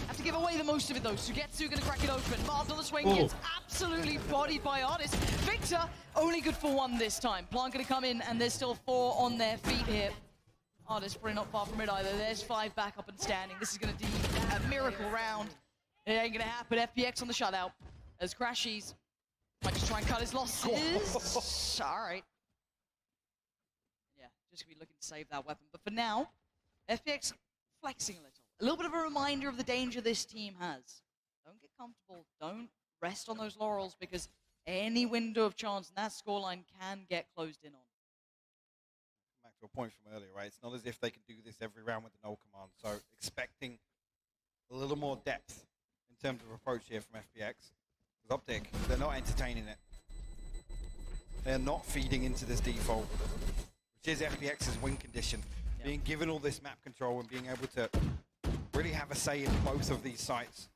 Have to give away the most of it though. Sugetsu gonna crack it open. Marv on the swing gets absolutely bodied by Artist. Victor only good for one this time. Plant gonna come in and there's still 4 on their feet here. Artist probably not far from it either. There's 5 back up and standing. This is gonna be a miracle round. It ain't gonna happen. FPX on the shutout as Crashies might just try and cut his losses. All right. Yeah, just gonna be looking to save that weapon. But for now, FPX flexing a little. A little bit of a reminder of the danger this team has. Don't get comfortable. Don't rest on those laurels because any window of chance in that scoreline can get closed in on. Back to a point from earlier, right? It's not as if they can do this every round with the null command. So expecting a little more depth in terms of approach here from FPX. Because OpTic, they're not entertaining it. They're not feeding into this default, which is FPX's win condition. Being given all this map control and being able to really have a say in both of these sites.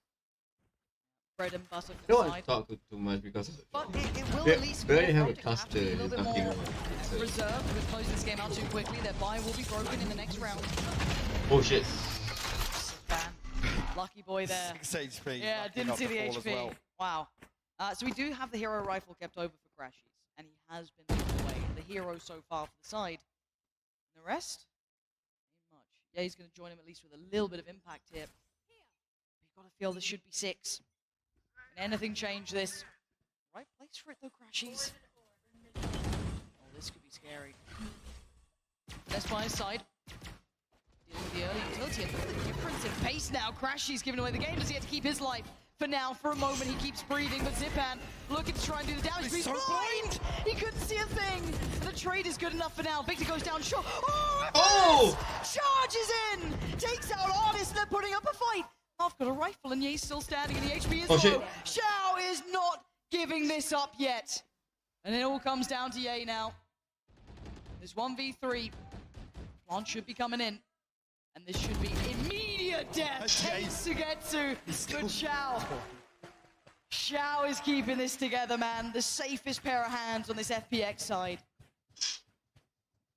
Bread and butter I don't want to talk too much because but it will at least we already have a Optic have to cluster. be a little It's bit nothing more wrong. reserved with closing this game out too quickly. Their buy will be broken in the next round. Oh shit. Lucky boy there. 6 HP. Yeah, Lucky didn't not see to the fall as HP. well. Wow. So we do have the hero rifle kept over for Crashies, and he has been leading the way. The hero so far for the side. And the rest? Not much. Yeah, he's going to join him at least with a little bit of impact here. You've got to feel this should be 6. Can anything change this? Right place for it though, Crashies. Oh, this could be scary. That's by his side. Dealing with the early utility and look at the difference in pace now. Crashies giving away the game. Does he have to keep his life? For now, for a moment, he keeps breathing, but Zipan looking to try and do the damage. He's so blind! He couldn't see a thing! The trade is good enough for now. Victor goes down short. Oh! Charges in! Takes out Artist, they're putting up a fight. I've got a rifle, and Ye's still standing, and the HP is low. Shit. Shao is not giving this up yet. And it all comes down to Ye now. There's 1v3. Plant should be coming in. And this should be immediate death. Takes Sugetsu. Good Shao. Shao is keeping this together, man. The safest pair of hands on this FPX side.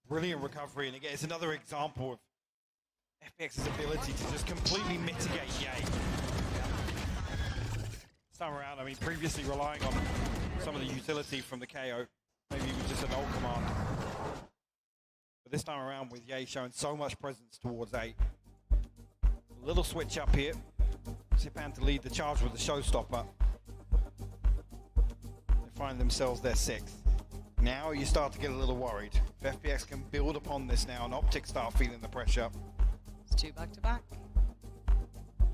Brilliant recovery, and again, it's another example of FPX's ability to just completely mitigate Ye. This time around, I mean, previously relying on some of the utility from the KO, maybe even just an ult command. But this time around with Ye showing so much presence towards A. A little switch up here. Zipan to lead the charge with the showstopper. They find themselves their 6th. Now you start to get a little worried. If FPX can build upon this now and OpTic start feeling the pressure. It's 2 back-to-back.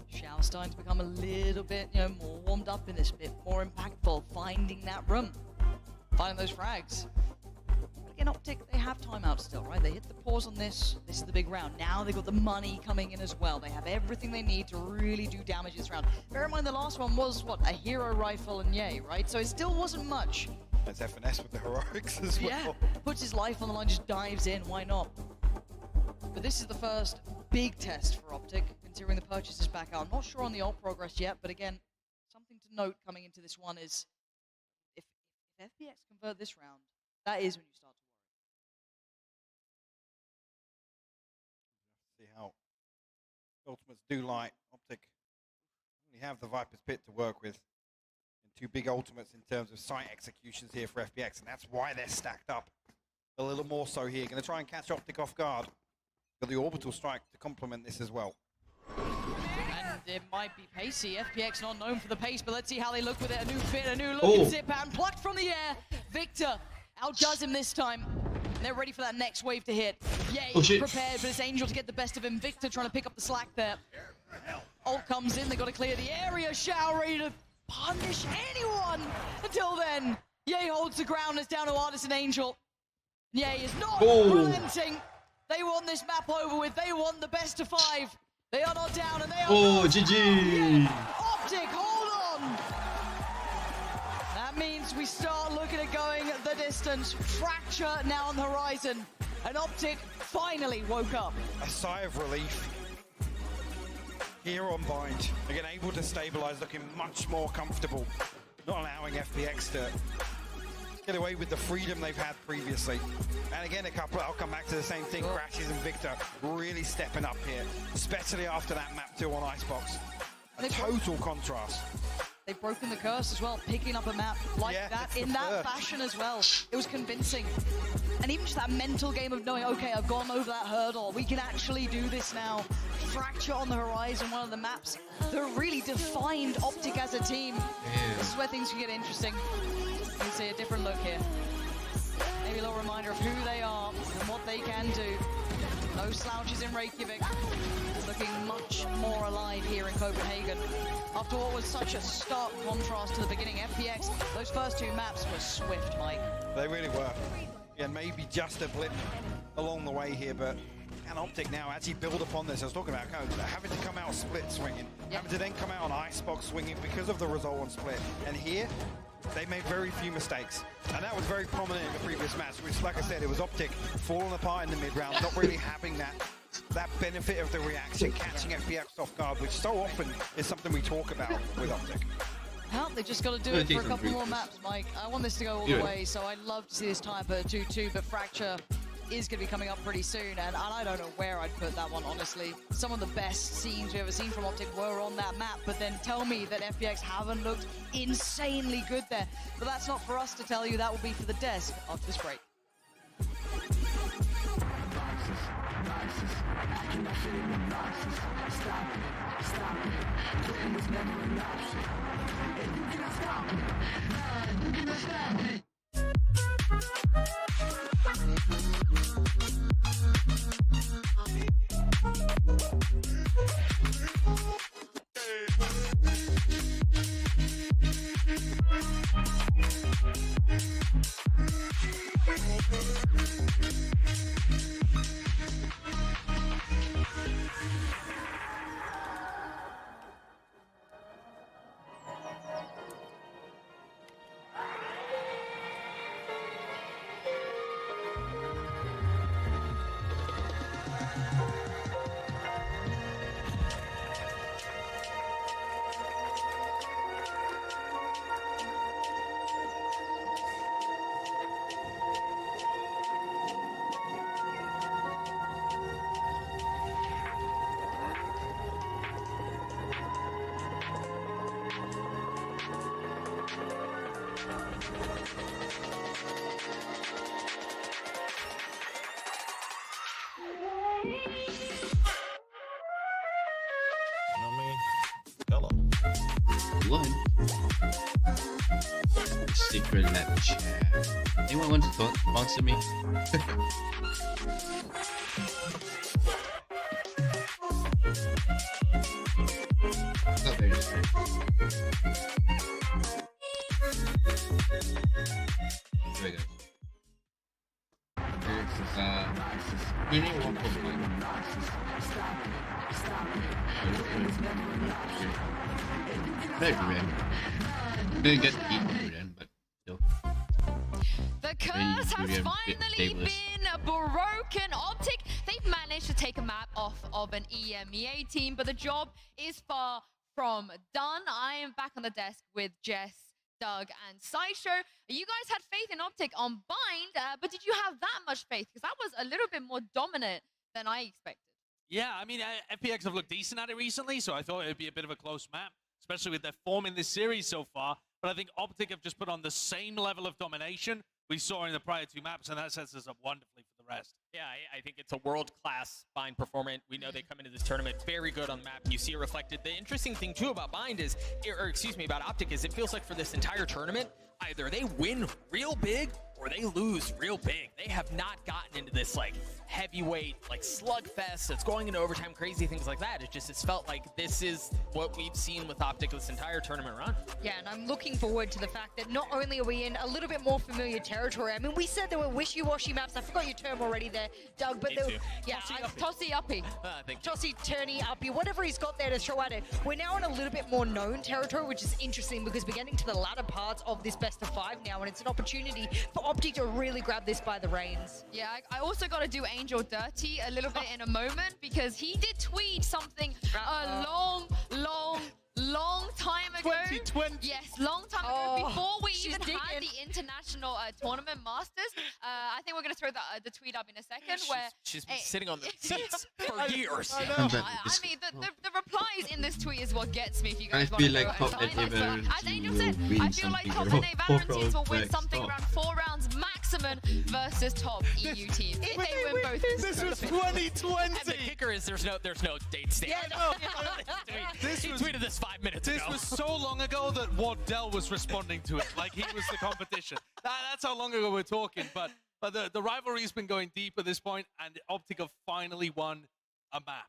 Shao starting to become a little bit, more warmed up in this, bit more impactful, finding that room, finding those frags. But again, OpTic, they have timeouts still, right? They hit the pause on this. This is the big round. Now they've got the money coming in as well. They have everything they need to really do damage this round. Bear in mind, the last one was, what, a hero rifle and yay, right? So it still wasn't much. That's FNS with the heroics as well. Yeah, puts his life on the line, just dives in. Why not? But this is the first big test for OpTic, considering the purchase is back out. I'm not sure on the ult progress yet, but again, something to note coming into this one is if FPX convert this round, that is when you start to See how ultimates do like OpTic. Only have the Viper's Pit to work with. And two big ultimates in terms of site executions here for FPX, and that's why they're stacked up a little more so here. Going to try and catch OpTic off guard. Got the orbital strike to complement this as well. And it might be pacey. FPX not known for the pace, but let's see how they look with it. A new fit, a new look, Oh. and zip out, and plucked from the air. Victor outdoes him this time. They're ready for that next wave to hit. Yay, Oh, shit. prepared for this Angel to get the best of him. Victor trying to pick up the slack there. Ult comes in, they got to clear the area. Shao ready to punish anyone. Until then, Yay holds the ground. It's down to Artist and Angel. Yay is not relenting. They want this map over with. They want the best of 5. They are not down, and they are not GG. yet. OpTic, hold on. That means we start looking at going the distance. Fracture now on the horizon, and OpTic finally woke up. A sigh of relief here on Bind. Again, able to stabilize, looking much more comfortable, not allowing FPX to get away with the freedom they've had previously. And again, I'll come back to the same thing. Crashes and Victor really stepping up here, especially after that map 2 on Icebox. A total contrast. They've broken the curse as well, picking up a map like that in that fashion as well. It was convincing. And even just that mental game of knowing, okay, I've gone over that hurdle. We can actually do this now. Fracture on the horizon, one of the maps that really defined OpTic as a team. This is where things can get interesting. You can see a different look here. Maybe a little reminder of who they are and what they can do. No slouches in Reykjavik. Looking much more alive here in Copenhagen. After what was such a stark contrast to the beginning, FPX, those first 2 maps were swift, Mike. They really were. Yeah, maybe just a blip along the way here, but can OpTic now actually build upon this? I was talking about having to come out split swinging, having to then come out on Icebox swinging because of the result on split. And here, they made very few mistakes. And that was very prominent in the previous match, which, like I said, it was OpTic falling apart in the mid-round, not really having that benefit of the reaction, catching FPX off guard, which so often is something we talk about with OpTic. Well, they just got to do it for a couple more maps, Mike. I want this to go all the way, so I'd love to see this tie up at 2-2, but Fracture is going to be coming up pretty soon, and I don't know where I'd put that one, honestly. Some of the best scenes we've ever seen from OpTic were on that map, but then tell me that FPX haven't looked insanely good there. But that's not for us to tell you, that will be for the desk after this break. One. Secret lab chat. Anyone want to sponsor me? Very good. Really one Copenhagen. Very rare. Didn't get to eat Korean, but still. The curse has finally been broken. OpTic, they've managed to take a map off of an EMEA team, but the job is far from done. I am back on the desk with Jess, Doug, and Sideshow. You guys had faith in OpTic on Bind, but did you have that much faith? Because that was a little bit more dominant than I expected. Yeah, I mean, FPX have looked decent at it recently, so I thought it would be a bit of a close map, especially with their form in this series so far. But I think OpTic have just put on the same level of domination we saw in the prior two maps, and that sets us up wonderfully for the rest. Yeah, I think it's a world-class Bind performance. We know they come into this tournament very good on the map. You see it reflected. The interesting thing, too, about Bind is, or excuse me, about OpTic is it feels like for this entire tournament, either they win real big or they lose real big. They have not gotten into this, like, heavyweight, like, slugfest that's going into overtime, crazy things like that. It's felt like this is what we've seen with OpTic this entire tournament run. Yeah, and I'm looking forward to the fact that not only are we in a little bit more familiar territory, I mean, we said there were wishy-washy maps. I forgot your term already there, Doug, but there, yeah, Tossy-uppy. Tossy-turny-uppy, whatever he's got there to throw at it. We're now in a little bit more known territory, which is interesting because we're getting to the latter parts of this best of 5 now, and it's an opportunity for OpTic to really grab this by the reins. Yeah, I also got to do Angel dirty a little bit in a moment because he did tweet something a long time ago. 2020. Yes, long time ago, before we even had the international tournament masters. I think we're going to throw the tweet up in a second. She's been sitting on the seats for years. I mean, the replies in this tweet is what gets me. If you guys I want feel to like top 8 Valorant as Angel said, I feel like top 8 Valorant teams will win something around 4 rounds maximum versus top EU teams. If they win both. This was 2020. And the kicker is there's no date stamp. Yeah, no. He tweeted this 5 minutes ago. This was so long ago that Wardell was responding to it like he was the competition. That's how long ago we're talking. But the rivalry's been going deep at this point, and OpTic have finally won a map.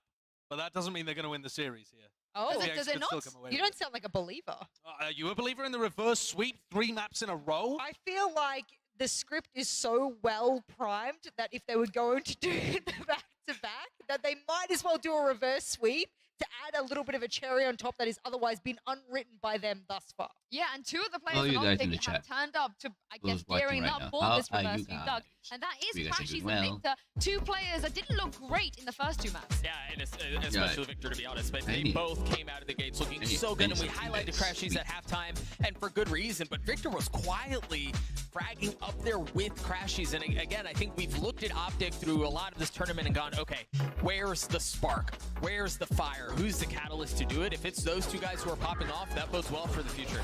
But that doesn't mean they're going to win the series here. Oh, does it not? You don't sound like a believer. Are you a believer in the reverse sweep? 3 maps in a row? I feel like the script is so well primed that if they were going to do it back-to-back, that they might as well do a reverse sweep to add a little bit of a cherry on top that has otherwise been unwritten by them thus far. Yeah, and 2 of the players Well, you guys in the have chat. turned up to, I guess, Who's watching gearing right up now? for How this are reverse you sweep, guys? Doug. And that is You guys are Crashies doing and well. Victor, 2 players that didn't look great in the first 2 maps. Yeah, and especially Victor, to be honest. But they need- both came out of the gates looking I need so good, and we something highlighted that's Crashies at halftime, and for good reason. But Victor was quietly fragging up there with Crashies. And again, I think we've looked at OpTic through a lot of this tournament and gone, okay, where's the spark? Where's the fire? Who's the catalyst to do it? If it's those 2 guys who are popping off, that bodes well for the future.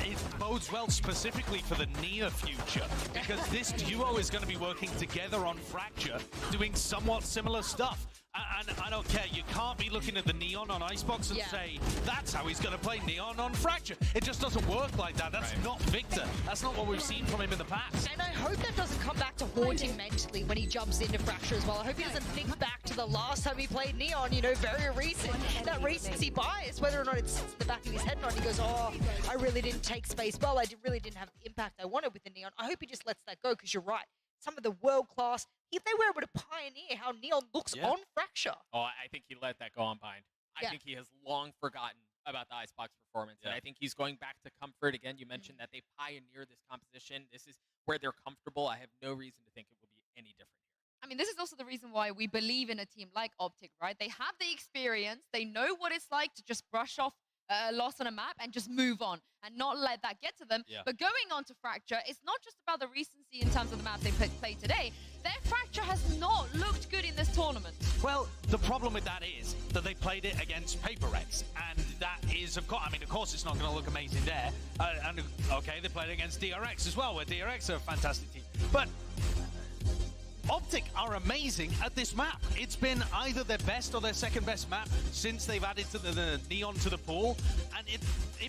It bodes well specifically for the near future, because this duo is going to be working together on Fracture, doing somewhat similar stuff. And I don't care, you can't be looking at the Neon on Icebox and say, that's how he's going to play Neon on Fracture. It just doesn't work like that. That's not Victor. That's not what we've seen from him in the past. And I hope that doesn't come back to haunt him mentally when he jumps into Fracture as well. I hope he doesn't think back to the last time he played Neon, you know, very recent. That recency bias, whether or not it sits in the back of his head or not, he goes, oh, I really didn't take space well. I really didn't have the impact I wanted with the Neon. I hope he just lets that go, because you're right. Some of the world-class, if they were able to pioneer how Neon looks on Fracture. Oh, I think he let that go on Bind. I think he has long forgotten about the Icebox performance. And I think he's going back to comfort. Again, you mentioned that they pioneer this composition. This is where they're comfortable. I have no reason to think it will be any different here. I mean, this is also the reason why we believe in a team like OpTic, right? They have the experience. They know what it's like to just brush off a loss on a map and just move on and not let that get to them. But going on to Fracture, it's not just about the recency in terms of the maps they played today. Their Fracture has not looked good in this tournament. Well, the problem with that is that they played it against FPX, and that is, of course, it's not going to look amazing there. And okay, they played against DRX as well, where DRX are a fantastic team. But OpTic are amazing at this map. It's been either their best or their second best map since they've added to the Neon to the pool, and it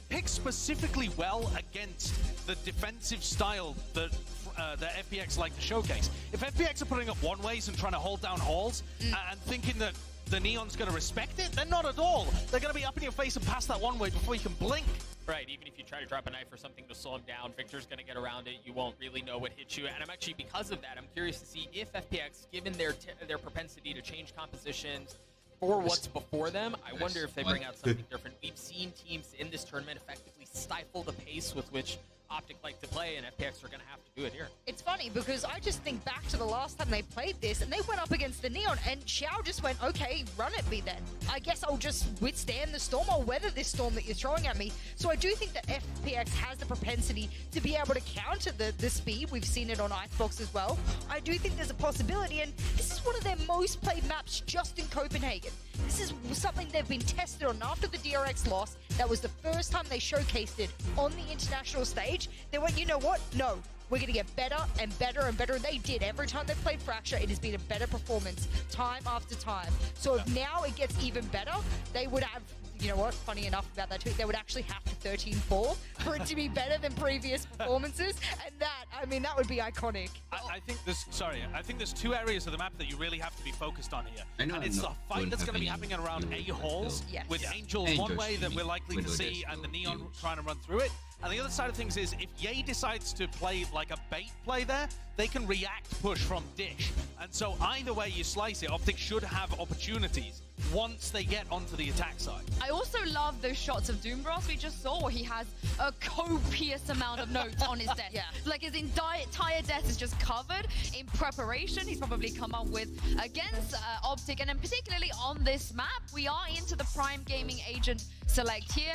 picks specifically well against the defensive style that FPX like to showcase. If FPX are putting up one-ways and trying to hold down halls and thinking that the Neon's going to respect it? They're not at all. They're going to be up in your face and pass that one way before you can blink. Right, even if you try to drop a knife or something to slow him down, Victor's going to get around it. You won't really know what hits you. And I'm actually, because of that, I'm curious to see if FPX, given their propensity to change compositions for what's before them, I wonder if they bring out something different. We've seen teams in this tournament effectively stifle the pace with which OpTic like to play, and FPX are going to have to do it here. It's funny because I just think back to the last time they played this and they went up against the Neon and Xiao just went, okay, run at me then. I guess I'll just withstand the storm. I'll weather this storm that you're throwing at me. So I do think that FPX has the propensity to be able to counter the speed. We've seen it on Icebox as well. I do think there's a possibility, and this is one of their most played maps just in Copenhagen. This is something they've been tested on after the DRX loss. That was the first time they showcased it on the international stage. They went, you know what? No, we're going to get better and better and better. They did. Every time they played Fracture, it has been a better performance time after time. So if now it gets even better, they would have, you know what, funny enough about that too, they would actually have to 13-4 for it to be better than previous performances. And that, I mean, that would be iconic. I think there's two areas of the map that you really have to be focused on here. I know and it's the fight that's going to be happening around A halls with Angel one way that we're likely to see and the Neon trying to run through it. And the other side of things is if Ye decides to play like a bait play there, they can react push from Dish. And so either way you slice it, OpTic should have opportunities once they get onto the attack side. I also love those shots of Doombras we just saw where he has a copious amount of notes on his desk. Like his entire desk is just covered in preparation. He's probably come up with against OpTic, and then particularly on this map, we are into the Prime Gaming Agent select here.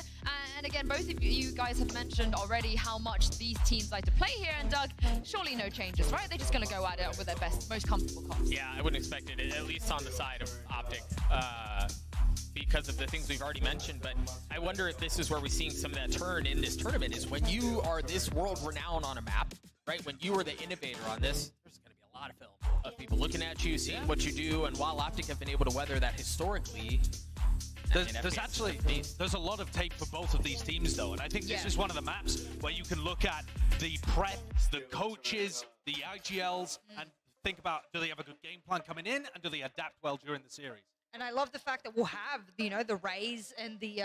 And again, both of you guys have mentioned already how much these teams like to play here, and Doug, surely no changes, right? They're just going to go at it with their best, most comfortable cards. Yeah, I wouldn't expect it, at least on the side of OpTic. Because of the things we've already mentioned, but I wonder if this is where we're seeing some of that turn in this tournament, is when you are this world renowned on a map, right? When you are the innovator on this, there's going to be a lot of film of people looking at you, seeing what you do, and while OpTic have been able to weather that historically, there's a lot of tape for both of these teams though, and I think this is one of the maps where you can look at the prep, the coaches, the IGLs, and think about, do they have a good game plan coming in, and do they adapt well during the series? And I love the fact that we'll have, you know, the Rays and the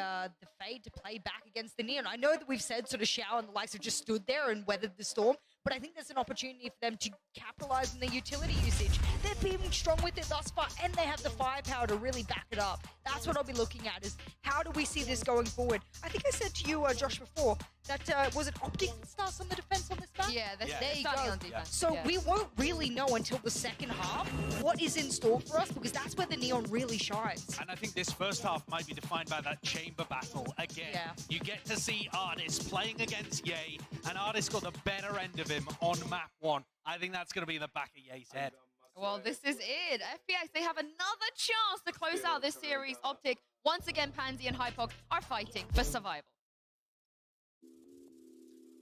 Fade to play back against the Neon. I know that we've said sort of Xiao and the likes have just stood there and weathered the storm, but I think there's an opportunity for them to capitalize on their utility usage. They've been strong with it thus far, and they have the firepower to really back it up. That's what I'll be looking at, is how do we see this going forward? I think I said to you, Josh, before, that was it OpTic that starts on the defense on this map? Yeah, there you go. On defense. So we won't really know until the second half what is in store for us, because that's where the Neon really shines. And I think this first half might be defined by that chamber battle again. You get to see Artis playing against Ye, and Artis got the better end of him on map 1. I think that's going to be in the back of Ye's head. Well, this is it. FPX, they have another chance to close out this series. OpTic, once again, Pansy and Hypok are fighting for survival.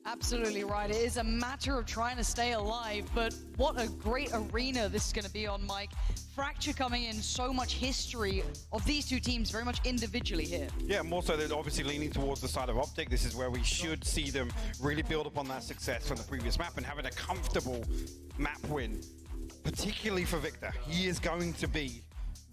Absolutely right. It is a matter of trying to stay alive, but what a great arena this is going to be on, Mike. Fracture coming in, so much history of these two teams very much individually here. Yeah, more so they're obviously leaning towards the side of OpTic. This is where we should see them really build upon that success from the previous map and having a comfortable map win, particularly for Victor. He is going to be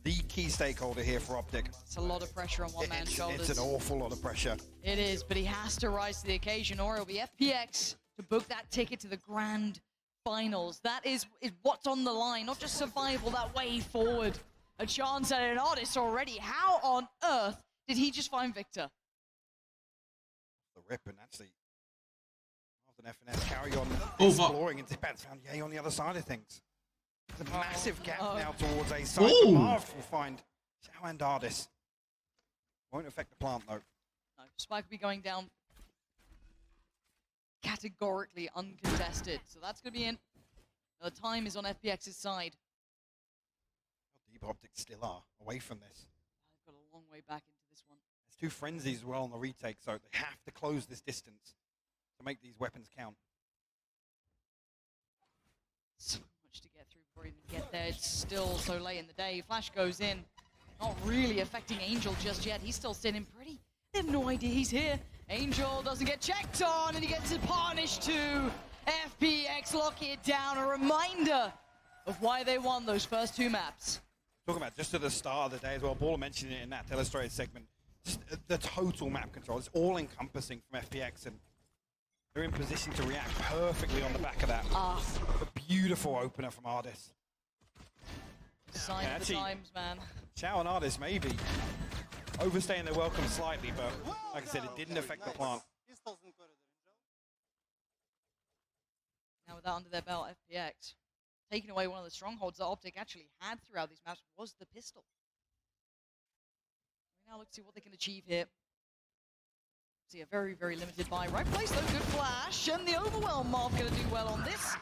the key stakeholder here for OpTic. It's a lot of pressure on one man's shoulders. It's an awful lot of pressure. It is, but he has to rise to the occasion, or it'll be FPX to book that ticket to the grand finals. That is what's on the line, not just survival, that way forward. A chance at an Artist already. How on earth did he just find Victor? The rip, and that's the FNS carry on exploring, and Zipats found Ye on the other side of things. There's a massive gap now towards A side. Marv will find Xiao and Ardis. Won't affect the plant though. No, Spike will be going down categorically uncontested. So that's going to be in. The time is on FPX's side. How deep OpTic still are away from this. They've got a long way back into this one. There's 2 frenzies as well on the retake, so they have to close this distance to make these weapons count. So much to get through before we even get there. It's still so late in the day. Flash goes in. Not really affecting Angel just yet. He's still sitting pretty. They have no idea he's here. Angel doesn't get checked on, and he gets punished too. FPX lock it down. A reminder of why they won those first 2 maps. talking about just at the start of the day as well, Baller mentioned it in that illustrated segment, just the total map control. It's all encompassing from FPX, and they're in position to react perfectly on the back of that. A beautiful opener from Ardis. Sign of the actually, times, man. Chow and Ardis maybe overstaying their welcome slightly, but like I said, it didn't affect the plant. Now with that under their belt, FPX taking away one of the strongholds that OpTic actually had throughout these maps was the pistol. Now let's see what they can achieve here. See a very, very limited buy. Right place though, good flash, and the overwhelm Marv gonna do well on this.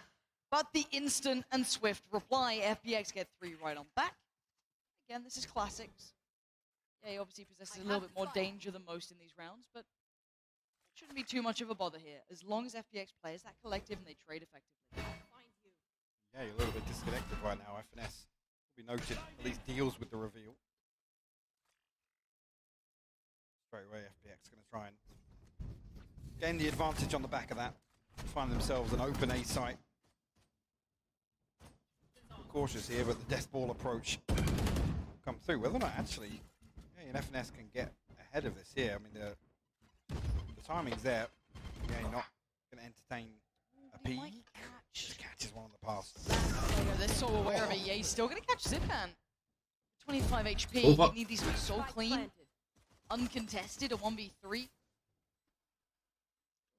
But the instant and swift reply, FPX get 3 right on back. Again, this is classics. Yeah, he obviously possesses a little bit more danger than most in these rounds, but it shouldn't be too much of a bother here, as long as FPX plays that collective and they trade effectively. Yeah, you're a little bit disconnected right now. FNS will be noted, at least deals with the reveal. Straight away, FPX going to try and gain the advantage on the back of that. Find themselves an open A site. Cautious here, but the death ball approach come through. Whether or not actually, yeah, and FNS can get ahead of this here. I mean, the timing's there. Yeah, you're not going to entertain a P. Just catches one on the pass. They're so aware of it. Yeah, he's still going to catch Zipan. 25 HP. Over. You need these to be so clean. Uncontested, a 1v3. Feels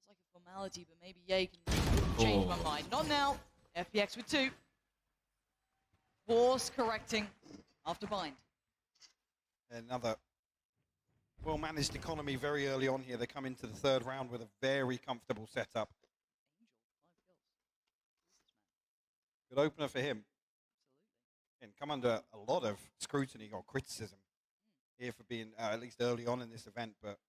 like a formality, but maybe Ye can change my mind. Not now. FPX with 2. Force correcting after bind. Another well-managed economy very early on here. They come into the 3rd round with a very comfortable setup. Good opener for him. And come under a lot of scrutiny or criticism here for being at least early on in this event, but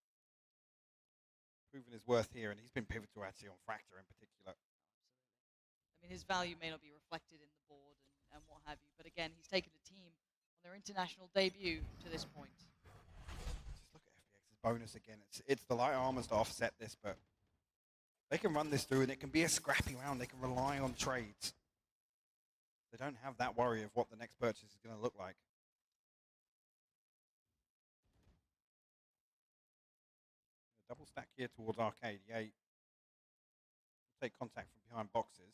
proving his worth here, and he's been pivotal actually on Fractor in particular. I mean, his value may not be reflected in the board and what have you, but again, he's taken a team on their international debut to this point. Just look at FPX's bonus again. It's the light armors to offset this, but they can run this through, and it can be a scrappy round. They can rely on trades. They don't have that worry of what the next purchase is going to look like. A double stack here towards Arcade. Yeah, take contact from behind boxes.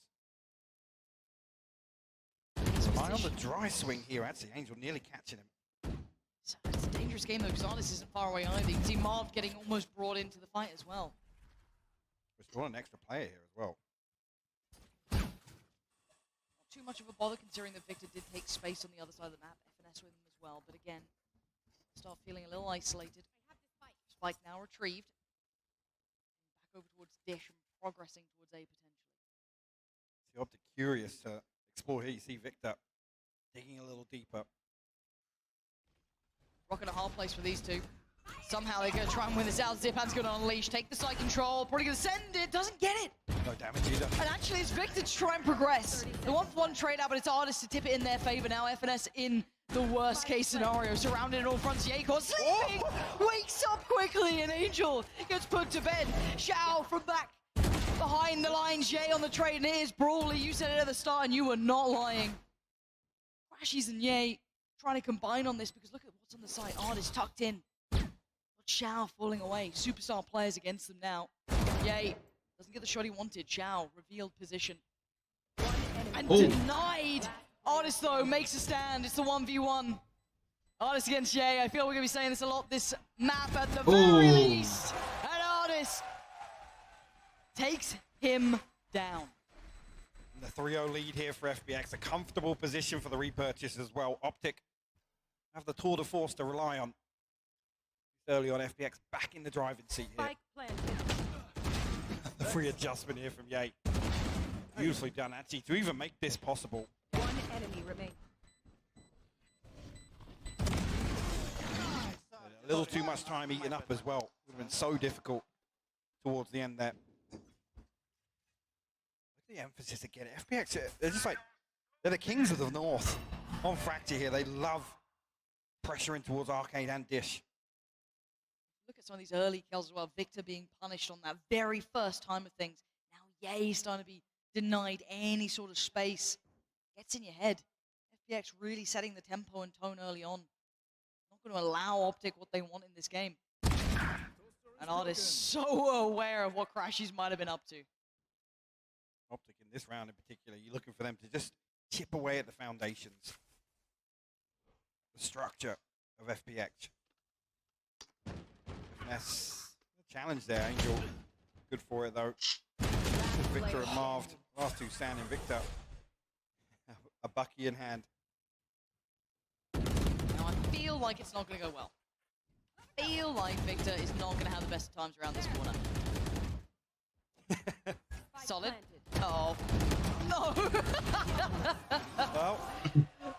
There's an eye on the dry swing here, actually. Angel nearly catching him. So it's a dangerous game, though, because Ardis isn't far away either. You can see Marv getting almost brought into the fight as well. We're still an extra player here as well. Too much of a bother considering that Victor did take space on the other side of the map. FNS with him as well, but again, start feeling a little isolated. Spike now retrieved. Back over towards Dish and progressing towards A potentially. See, OpTic curious to explore here. You see Victor digging a little deeper. Rocking a hard place for these two. Somehow they're going to try and win this out. Zipan's going to unleash, take the side control, probably going to send it, doesn't get it. No damage either. And actually it's Victor to try and progress. They want one trade out, but it's Ardis to tip it in their favor now. FNS in the worst case scenario, surrounded in all fronts. Yakor sleeping, wakes up quickly, and Angel gets put to bed. Xiao from back behind the lines, Jay on the trade, and it is Brawly. You said it at the start, and you were not lying. Crashies and Ye trying to combine on this, because look at what's on the side. Ardis tucked in. Xiao falling away. Superstar players against them now. Ye doesn't get the shot he wanted. Xiao revealed position. And denied. Ardis, though, makes a stand. It's the 1v1. Ardis against Ye. I feel we're going to be saying this a lot this map at the very least. And Ardis takes him down. And the 3-0 lead here for FPX. A comfortable position for the repurchase as well. OpTic have the tour de force to rely on. Early on, FPX back in the driving seat here. The free adjustment here from Ye. Beautifully done, actually, to even make this possible. One enemy remains. A little too much time eaten up as well. Would have been so difficult towards the end there. Look at the emphasis again. FPX, they're just like, they're the kings of the north. On Fracture here, they love pressuring towards Arcade and Dish. Look at some of these early kills as well. Victor being punished on that very first time of things. Now Ye's starting to be denied any sort of space. Gets in your head. FPX really setting the tempo and tone early on. Not going to allow OpTic what they want in this game. And Artist so aware of what Crashies might have been up to. OpTic in this round in particular, you're looking for them to just chip away at the foundations. The structure of FPX. That's a challenge there, Angel. Good for it though. Victor and Marv, last two standing. Victor, a Bucky in hand. Now I feel like it's not going to go well. I feel like Victor is not going to have the best of times around this corner. Solid. Oh. No! Well,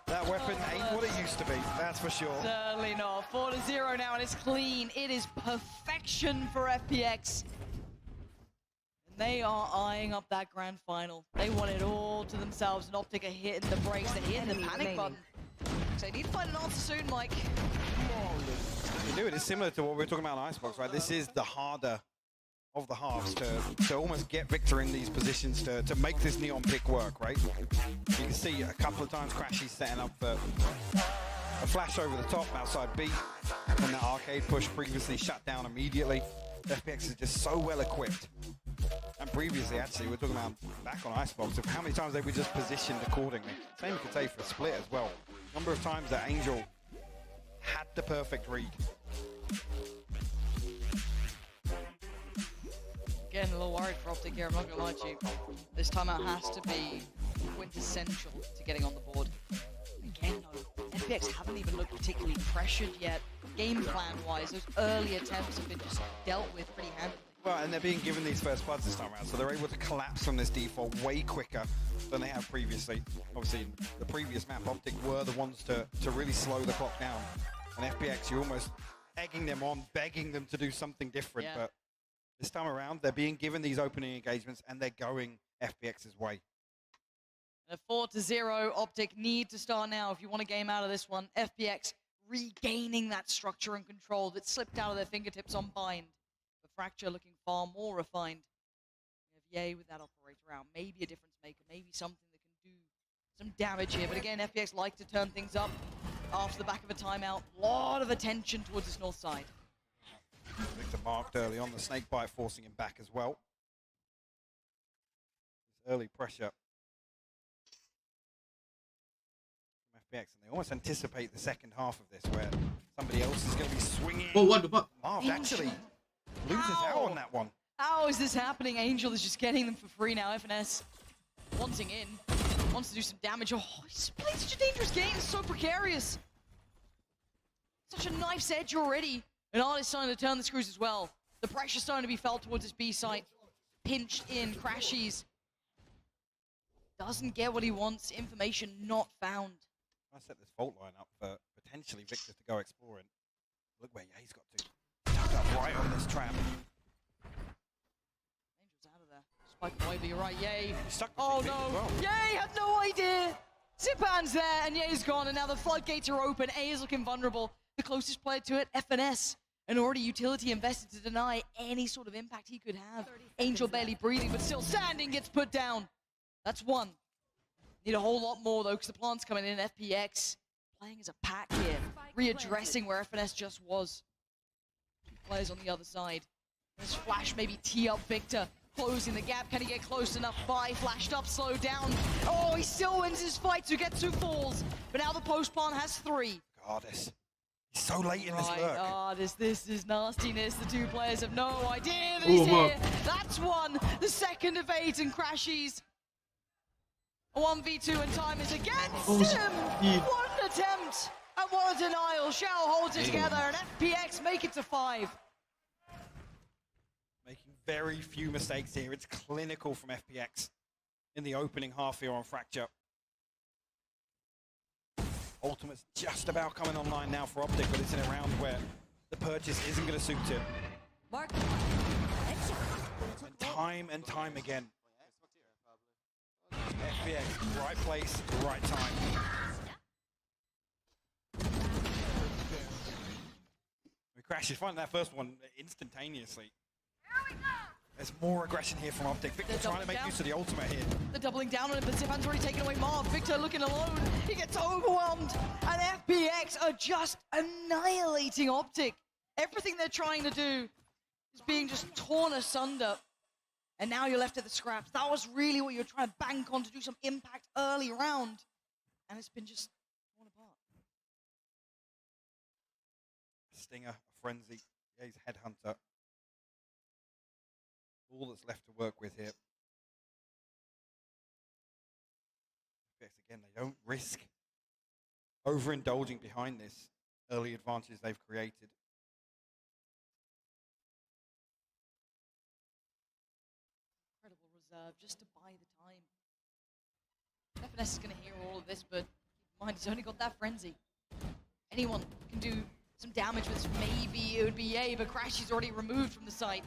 that weapon ain't what it used to be, that's for sure. Certainly not. 4-0 now, and it's clean. It is perfection for FPX. And they are eyeing up that grand final. They want it all to themselves, and OpTic are hitting the brakes, they're hitting the panic button. So they need to find an answer soon, Mike. You do it. It's similar to what we were talking about on Icebox, right? This is the harder of the halves to almost get Victor in these positions to make this neon pick work, right? You can see a couple of times Crashy setting up for a flash over the top outside B, and that arcade push previously shut down immediately. FPX is just so well equipped. And previously, actually, we're talking about back on Icebox of how many times they were just positioned accordingly. Same you could say for a split as well. Number of times that Angel had the perfect read. Getting a little worried for OpTic here, I'm not going to lie to you. This timeout has to be quintessential to getting on the board. Again, though, FPX haven't even looked particularly pressured yet. Game plan-wise, those early attempts have been just dealt with pretty handily. Well, and they're being given these first bloods this time around, so they're able to collapse from this default way quicker than they have previously. Obviously, in the previous map, OpTic were the ones to really slow the clock down. And FPX, you're almost egging them on, begging them to do something different. Yeah. But this time around, they're being given these opening engagements, and they're going FPX's way. A 4-0, OpTic need to start now if you want a game out of this one. FPX regaining that structure and control that slipped out of their fingertips on Bind. The Fracture looking far more refined. We have Ye with that operator out. Maybe a difference maker. Maybe something that can do some damage here. But again, FPX like to turn things up after the back of a timeout. A lot of attention towards this north side. Victor marked early on the snake bite, forcing him back as well. This early pressure from FPX, and they almost anticipate the second half of this, where somebody else is going to be swinging. Oh, what the fuck? Marv actually loses out on that one. How is this happening? Angel is just getting them for free now. FNS wanting in, wants to do some damage. Oh, he's playing such a dangerous game. It's so precarious. Such a knife's edge already. And Artist starting to turn the screws as well. The pressure's starting to be felt towards his B site. Pinched in, Crashies. Doesn't get what he wants. Information not found. I set this fault line up for potentially Victor to go exploring. Look where Ye's got to. Tucked up right on this trap. Angel's out of there. Spike away, but you're right, Ye. Oh no, Ye had no idea. Zipan's there, and Ye's gone, and now the floodgates are open. A is looking vulnerable. The closest player to it, FNS. And already utility invested to deny any sort of impact he could have. Angel barely breathing, but still standing, gets put down. That's one. Need a whole lot more, though, because the plant's coming in. FPX playing as a pack here. Readdressing where FNS just was. Two players on the other side. This flash maybe tee up Victor. Closing the gap. Can he get close enough? By flashed up, slowed down. Oh, he still wins his fight to get 2 falls. But now the post plant has 3. Goddess. He's so late in this lurk. Oh, this is nastiness. The 2 players have no idea that he's here. That's one. The second of 8, and Crashies. 1v2, and time is against him. What an attempt, and what a denial. Shao holds it together, and FPX make it to 5. Making very few mistakes here. It's clinical from FPX in the opening half here on Fracture. Ultimate's just about coming online now for OpTic, but it's in a round where the purchase isn't going to suit it. And time again. FPX, right place, right time. We crashed. Find that first one instantaneously. There's more aggression here from OpTic. Victor trying to make use of the ultimate here. They're doubling down on him, but Zipan's already taken away Marv. Victor looking alone. He gets overwhelmed. And FPX are just annihilating OpTic. Everything they're trying to do is being just torn asunder. And now you're left at the scraps. That was really what you're trying to bank on to do some impact early round. And it's been just torn apart. Stinger, a frenzy. Yeah, he's Headhunter. All that's left to work with here. Again, they don't risk overindulging behind this early advantage they've created. Incredible reserve just to buy the time. FNS is going to hear all of this, but keep in mind he's only got that frenzy. Anyone can do some damage with this. Maybe it would be Yay, but Crashy's already removed from the site.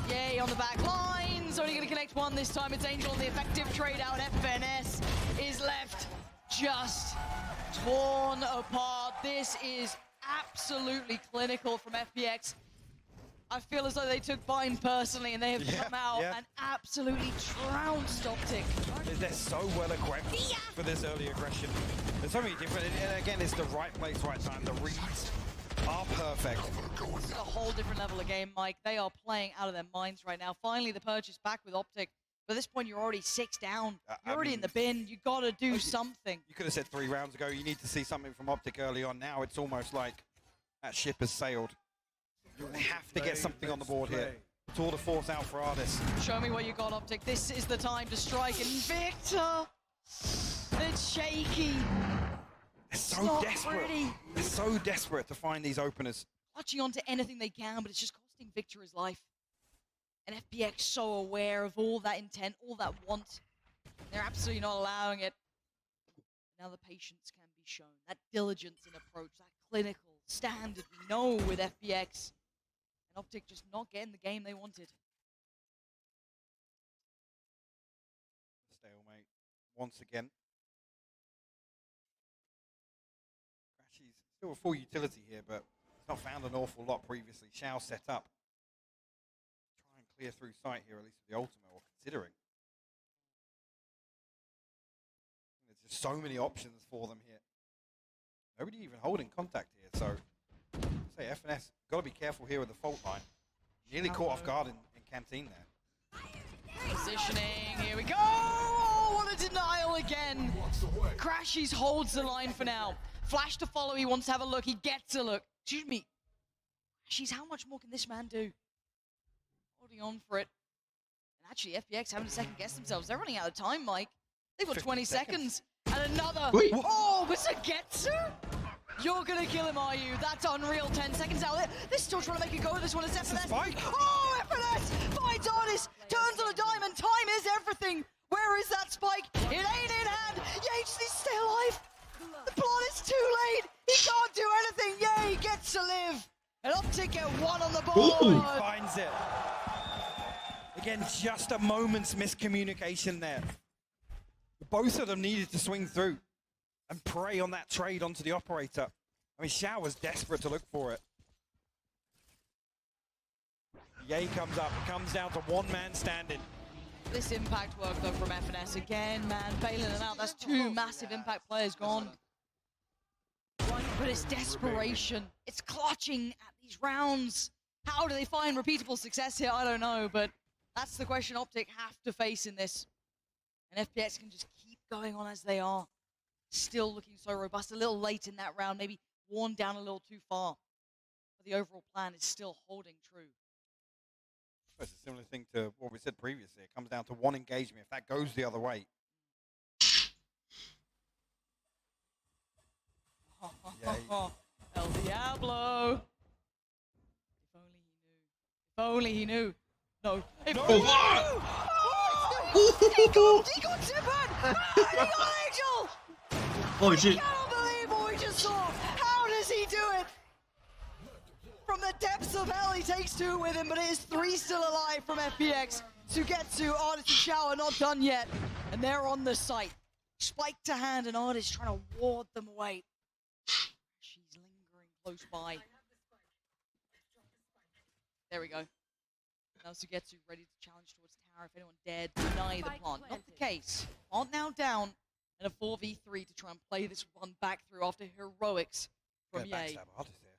Yay on the back lines, only going to connect one this time. It's Angel on the effective trade out. FNS is left just torn apart. This is absolutely clinical from FPX. I feel as though they took Bind personally and they have come out and absolutely trounced OpTic. They're so well equipped for this early aggression. There's so many different, and again, it's the right place, right time. The reads are perfect. It's a whole different level of game, Mike. They are playing out of their minds right now. Finally, the purchase back with OpTic. But at this point, you're already 6 down. You're already in the bin. You got to do something. You could have said 3 rounds ago, you need to see something from OpTic early on. Now it's almost like that ship has sailed. You have to get something on the board here. Tour de force out for Ardis. Show me what you got, OpTic. This is the time to strike. And Victor, it's shaky. They're so desperate. They're so desperate to find these openers. Clutching onto anything they can, but it's just costing Victor his life. And FPX so aware of all that intent, all that want. They're absolutely not allowing it. Now the patience can be shown. That diligence in approach, that clinical standard we know with FPX. And OpTic just not getting the game they wanted. Stalemate once again. Crashy's still a full utility here, but he's not found an awful lot previously. Shao set up. Try and clear through sight here, at least with the ultimate, or considering. There's just so many options for them here. Nobody even holding contact here, so say FNS got to be careful here with the fault line. Nearly caught off guard in Canteen there. Positioning, here we go! Oh, what a denial again! Crashies holds the line for now. Flash to follow, he wants to have a look, he gets a look. Excuse me. Crashies, how much more can this man do? Holding on for it. And actually, FPX having to second guess themselves. They're running out of time, Mike. They've got 20 seconds. And another. Wait. Oh, but Sagetsu? You're gonna kill him, are you? That's unreal. 10 seconds out there. They're still trying to make a go of this one. It's FNS. Oh, FNS finds Ardis. Turns on a dime, and time is everything. Where is that spike? It ain't in hand. Yates needs to stay alive. The plot is too late. He can't do anything. Yeah, he gets to live. And OpTic get 1 on the board. He finds it. Again, just a moment's miscommunication there. Both of them needed to swing through and prey on that trade onto the operator. I mean, Shao was desperate to look for it. Yay comes up, comes down to 1 man standing. This impact work though from FNS again, man, bailing them out. That's 2 massive impact players gone. But it's desperation. It's clutching at these rounds. How do they find repeatable success here? I don't know, but that's the question OpTic have to face in this. And FPX can just keep going on as they are. Still looking so robust. A little late in that round, maybe worn down a little too far. But the overall plan is still holding true. It's a similar thing to what we said previously. It comes down to 1 engagement. If that goes the other way. El Diablo. If only he knew. No. If only he knew. He got Zipan! He got Angel! Oh shit. I cannot believe what we just saw! How does he do it? From the depths of hell, he takes 2 with him, but it is 3 still alive from FPX. Sugetsu, Ardis, and Shao are not done yet, and they're on the site. Spike to hand, and Ardis trying to ward them away. She's lingering close by. There we go. Now Sugetsu ready to challenge towards tower if anyone dared deny the plant. Not the case. Plant now down in a 4v3 to try and play this one back through after heroics from Good Ye. backstab artist here.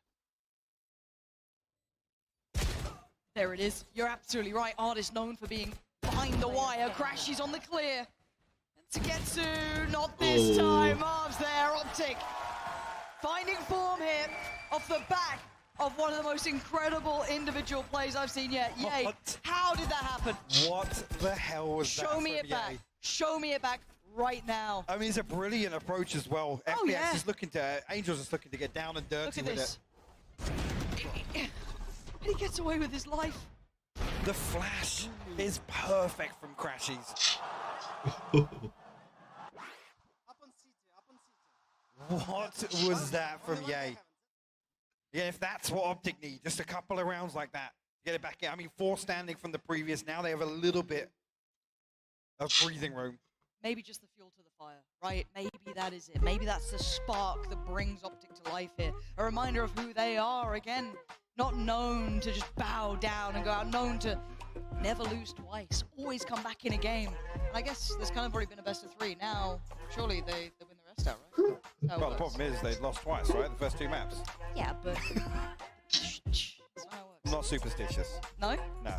There it is. You're absolutely right. Artist known for being behind the wire. Crashes on the clear. And Sugetsu, not this time. Marv's there. OpTic finding form here off the back of one of the most incredible individual plays I've seen yet. Yay. What? How did that happen? What the hell was that? Show me it back. Ye? Show me it back right now. I mean, it's a brilliant approach as well. Oh, FPX yeah. is looking to, Angel's just looking to get down and dirty Look at with this. it. And he gets away with his life. The flash is perfect from Crashies. What was that from Ye? Yeah, if that's what OpTic need, just a couple of rounds like that, get it back in. I mean, 4 standing from the previous. Now they have a little bit of breathing room. Maybe just the fuel to the fire, right? Maybe that is it. Maybe that's the spark that brings OpTic to life here. A reminder of who they are. Again, not known to just bow down and go out. Known to never lose twice. Always come back in a game. And I guess there's kind of already been a best of 3. Now, surely they win the rest out, right? Well, the problem is they've lost twice, right? The first 2 maps. Yeah, but... That's not how it works. Not superstitious. No? No.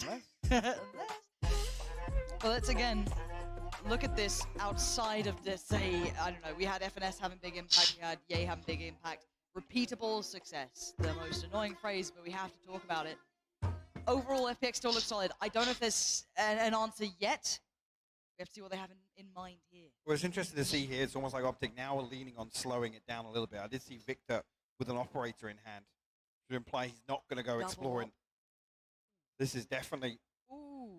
Unless. Well, let's again look at this outside of this. Say, I don't know, we had FNS having big impact, we had Ye having big impact. Repeatable success, the most annoying phrase, but we have to talk about it. Overall, FPX still looks solid. I don't know if there's an answer yet. We have to see what they have in mind here. Well, it's interesting to see here. It's almost like OpTic now are leaning on slowing it down a little bit. I did see Victor with an operator in hand to imply he's not going to go exploring. This is definitely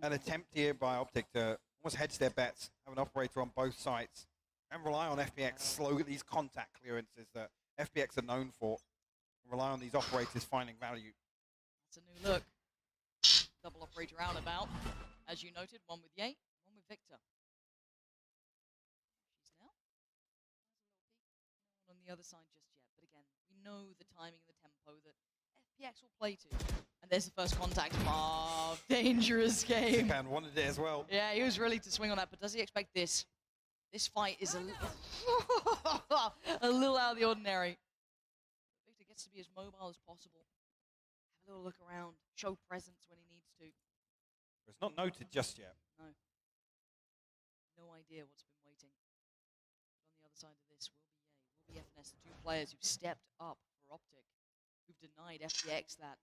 an attempt here by OpTic to almost hedge their bets, have an operator on both sides, and rely on FPX slow these contact clearances that FPX are known for. Rely on these operators finding value. It's a new look. Double operator roundabout. As you noted, one with Ye, one with Victor. She's now. Not on the other side just yet, but again, we know the timing and the tempo that FPX will play to. And there's the first contact. Marv, dangerous game. Zipan wanted it as well. Yeah, he was ready to swing on that, but does he expect this? This fight is a little out of the ordinary. Victor gets to be as mobile as possible. Have a little look around, show presence when he needs to. It's not noted just yet. No. No idea what's been waiting. But on the other side of this will be Ye, will be FNS, the 2 players who've stepped up for OpTic, who've denied FPX that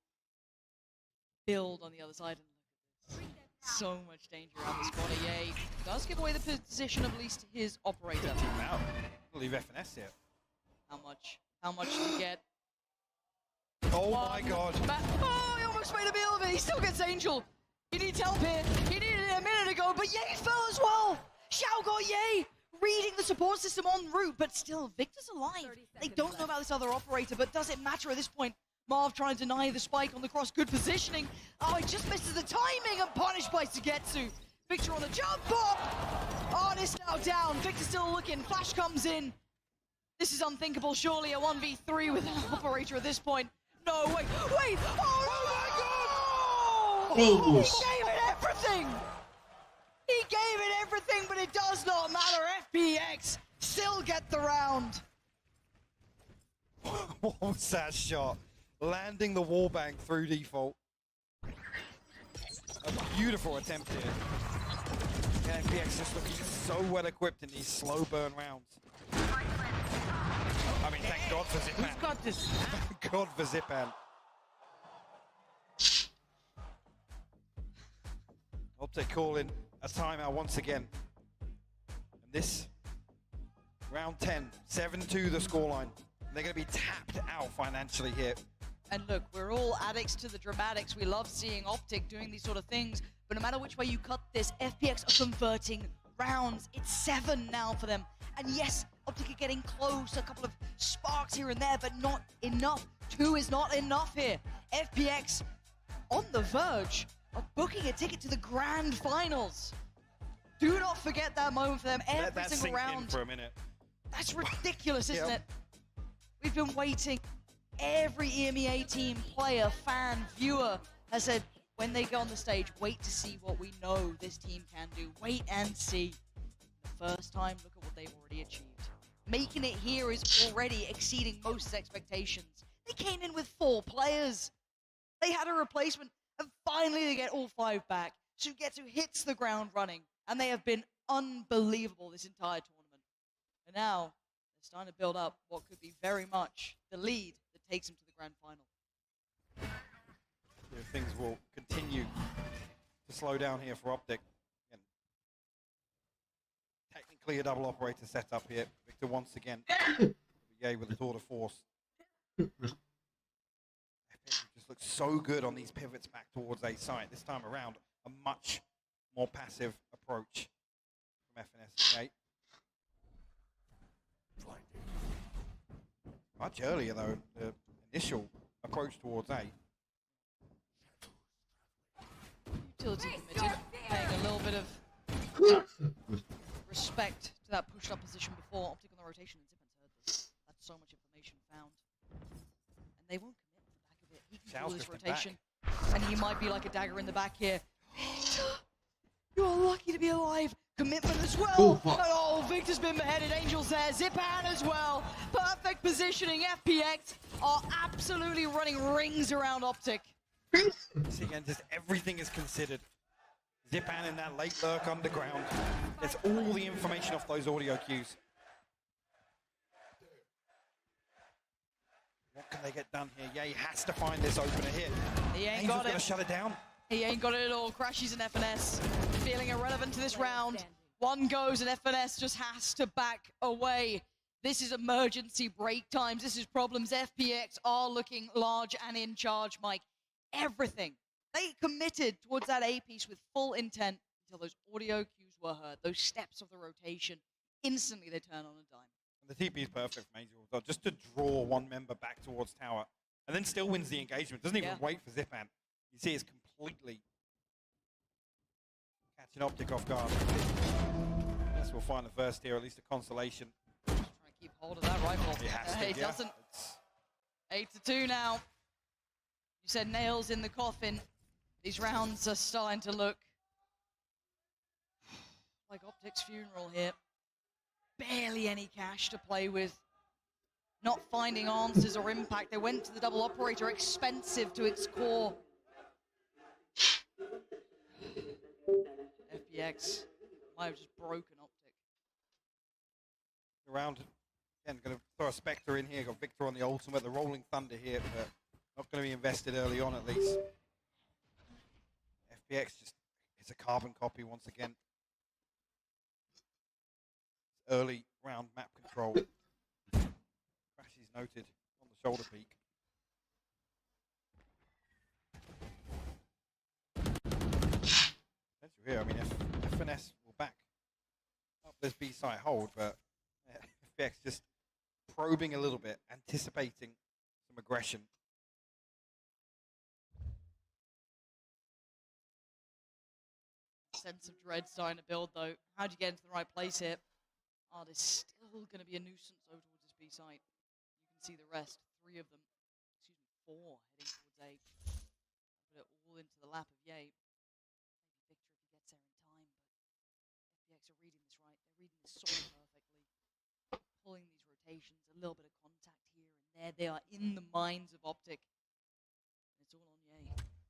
build on the other side. And look at this. So much danger around this corner. Ye does give away the position of at least his operator. Out. We'll leave FNS here. How much? How much did he get? Oh my god. Oh, he almost made a meal of it. He still gets Angel. He needs help here. He needed it a minute ago, but Ye fell as well. Xiao got Ye reading the support system en route, but still, Victor's alive. They don't know about this other operator, but does it matter at this point? Marv trying to deny the spike on the cross. Good positioning. Oh, he just misses the timing and punished by Sugetsu. Victor on the jump bop. Artist now down. Victor still looking. Flash comes in. This is unthinkable. Surely a 1v3 with an operator at this point. No, wait. Oh my god! He gave it everything! He gave it everything, but it does not matter. FPX still get the round. What was that shot? Landing the wallbang through default. A beautiful attempt here. And FPX just looking so well equipped in these slow burn rounds. I mean, thank God for Zipan. Who's got this? Thank God for Zipan. OpTic calling a timeout once again. And this, round 10, 7-2 the scoreline. They're going to be tapped out financially here. And look, we're all addicts to the dramatics. We love seeing OpTic doing these sort of things. But no matter which way you cut this, FPX are converting rounds. It's 7 now for them. And yes, OpTic are getting close. A couple of sparks here and there, but not enough. 2 is not enough here. FPX on the verge of booking a ticket to the grand finals. Do not forget that moment for them every single round. In for a minute. That's ridiculous, isn't it? We've been waiting Every EMEA team, player, fan, viewer has said when they go on the stage, wait to see what we know this team can do. Wait and see. The first time, look at what they've already achieved. Making it here is already exceeding most expectations. They came in with 4 players. They had a replacement, and finally they get all 5 back. Sugetsu hits the ground running, and they have been unbelievable this entire tournament. And now, they're starting to build up what could be very much the lead that takes them to the grand final. Things will continue to slow down here for OpTic. Again, technically a double operator setup here. Victor once again, Yay with the tour de force. FPX just looks so good on these pivots back towards A side. This time around, a much more passive approach from FNS and A. Much earlier though, the initial approach towards A. Utility committed, paying a little bit of respect to that pushed up position before. OpTic on the rotation, and Zipan's heard this. That's so much information found. And they won't commit to the back of it. He can control his rotation. And he might be like a dagger in the back here. You're lucky to be alive. Commitment as well. Oh, Victor's been beheaded. Angel's there. Zipan as well. Perfect positioning. FPX are absolutely running rings around OpTic. See again, just everything is considered. Zipan in that late lurk underground. It's all the information off those audio cues. What can they get done here? Yeah, he has to find this opener here. He ain't Angel's got it. gonna shut it down. He ain't got it at all. Crashes in FNS. Feeling irrelevant to this round. One goes and FNS just has to back away. This is emergency break times. This is problems. FPX are looking large and in charge, Mike. Everything. They committed towards that A piece with full intent until those audio cues were heard. Those steps of the rotation. Instantly they turn on a dime. And the TP is perfect from Angel, though, just to draw one member back towards tower, and then still wins the engagement. Doesn't even wait for Zipan. You see, it's completely catching OpTic off guard. Guess we'll find the first here, at least a consolation. Trying to keep hold of that rifle. He has to, He doesn't. 8-2 now. You said nails in the coffin. These rounds are starting to look like OpTic's funeral here. Barely any cash to play with. Not finding answers or impact. They went to the double operator, expensive to its core. FPX might have just broken OpTic. Around, again, going to throw a Spectre in here. Got Victor on the ultimate, the Rolling Thunder here, but not going to be invested early on at least. FPX just, it's a carbon copy once again. Early round map control. Crashes noted on the shoulder peak. Here, I mean, FNS will back up this B-side hold, but FPX just probing a little bit, anticipating some aggression. Sense of dread starting to build, though. How do you get into the right place here? Oh, there's still going to be a nuisance over towards this B site. You can see the rest. 3 of them. Excuse me, 4 heading towards A. Put it all into the lap of Ye. Maybe Victor if he gets there in time, but FPX are reading this right. They're reading this so perfectly. Pulling these rotations, a little bit of contact here and there. They are in the minds of OpTic. And it's all on Ye.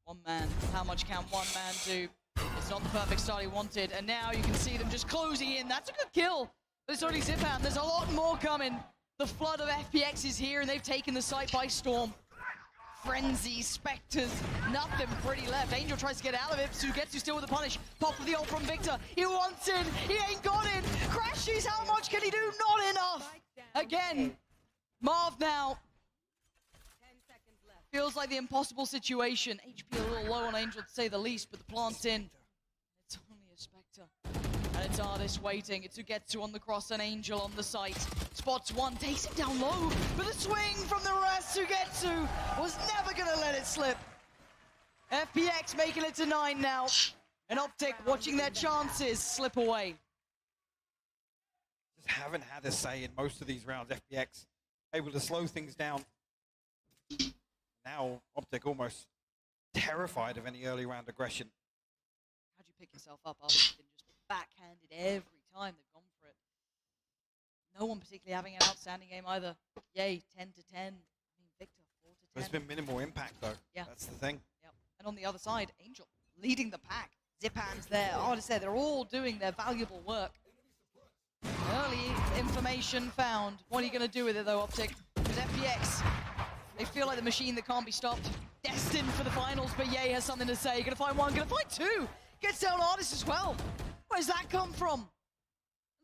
One man. How much can one man do? It's not the perfect start he wanted, and now you can see them just closing in. That's a good kill. But it's already Zipan. There's a lot more coming. The flood of FPX is here, and they've taken the site by storm. Frenzy, Spectres, nothing pretty left. Angel tries to get out of it. Sugetsu still with the punish. Pop of the ult from Victor. He wants it. He ain't got it. Crashes, how much can he do? Not enough. Again, Marv now. Feels like the impossible situation. HP a little low on Angel to say the least, but the plant's in. It's only a Spectre. And it's Artist waiting. It's Ugetsu on the cross and Angel on the site. Spots one, takes it down low. But the swing from the rest, Ugetsu was never going to let it slip. FPX making it to 9 now. And OpTic watching their chances slip away. Just haven't had a say in most of these rounds. FPX able to slow things down Now, OpTic almost terrified of any early round aggression. How'd you pick yourself up after being just backhanded every time they've gone for it? No one particularly having an outstanding game either. Yay, 10 to 10. I mean, Victor, 4 to 10. There's been minimal impact though. Yeah. That's the thing. Yep. And on the other side, Angel leading the pack. Zipan's there. Hard to say, they're all doing their valuable work. Early information found. What are you going to do with it though, OpTic? Because FPX, they feel like the machine that can't be stopped. Destined for the finals, but Ye has something to say. Gonna find one, gonna find two. Gets down Artist as well. Where's that come from?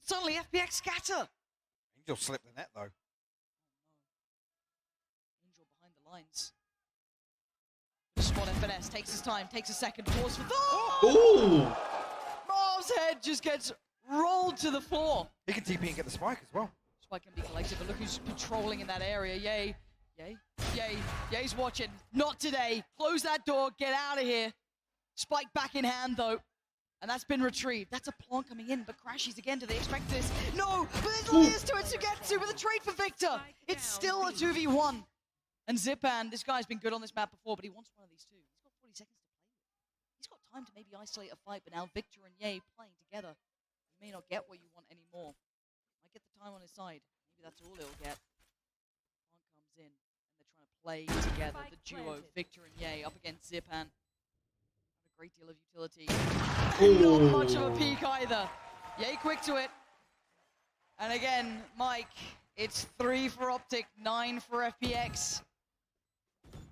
Suddenly FPX scatter. Angel slipped the net though. Angel behind the lines. Spot FNS, takes his time, takes a second, pause for Ooh! Marv's head just gets rolled to the floor. He can TP and get the spike as well. Spike can be collected, but look who's patrolling in that area. Yay. Ye's watching. Not today. Close that door, get out of here. Spike back in hand though. And that's been retrieved. That's a Plonk coming in, but crashes again. Do they expect this? No, but there's layers to it to get to with a trade for Victor. It's still a 2v1. And Zipan, this guy's been good on this map before, but he wants one of these two. He's got 40 seconds to play with. He's got time to maybe isolate a fight, but now Victor and Ye playing together. You may not get what you want anymore. Might get the time on his side. Maybe that's all he'll get. Plonk comes in, and they're trying to play together. The duo, Victor and Ye, up against Zipan. Have a great deal of utility. Not much of a peek either. Ye quick to it. And again, Mike, it's 3 for OpTic, 9 for FPX.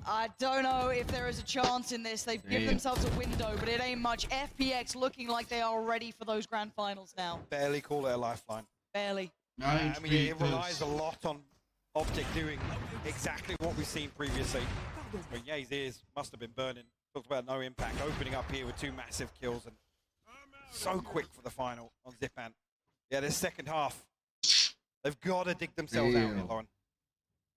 I don't know if there is a chance in this. They've given themselves a window, but it ain't much. FPX looking like they are ready for those grand finals now. Barely call it a lifeline. Barely. I mean, it relies a lot on OpTic doing exactly what we've seen previously. But Ye's ears must have been burning. Talked about no impact, opening up here with 2 massive kills and so quick for the final on Zipan. Yeah, this second half, they've got to dig themselves out here, Lauren.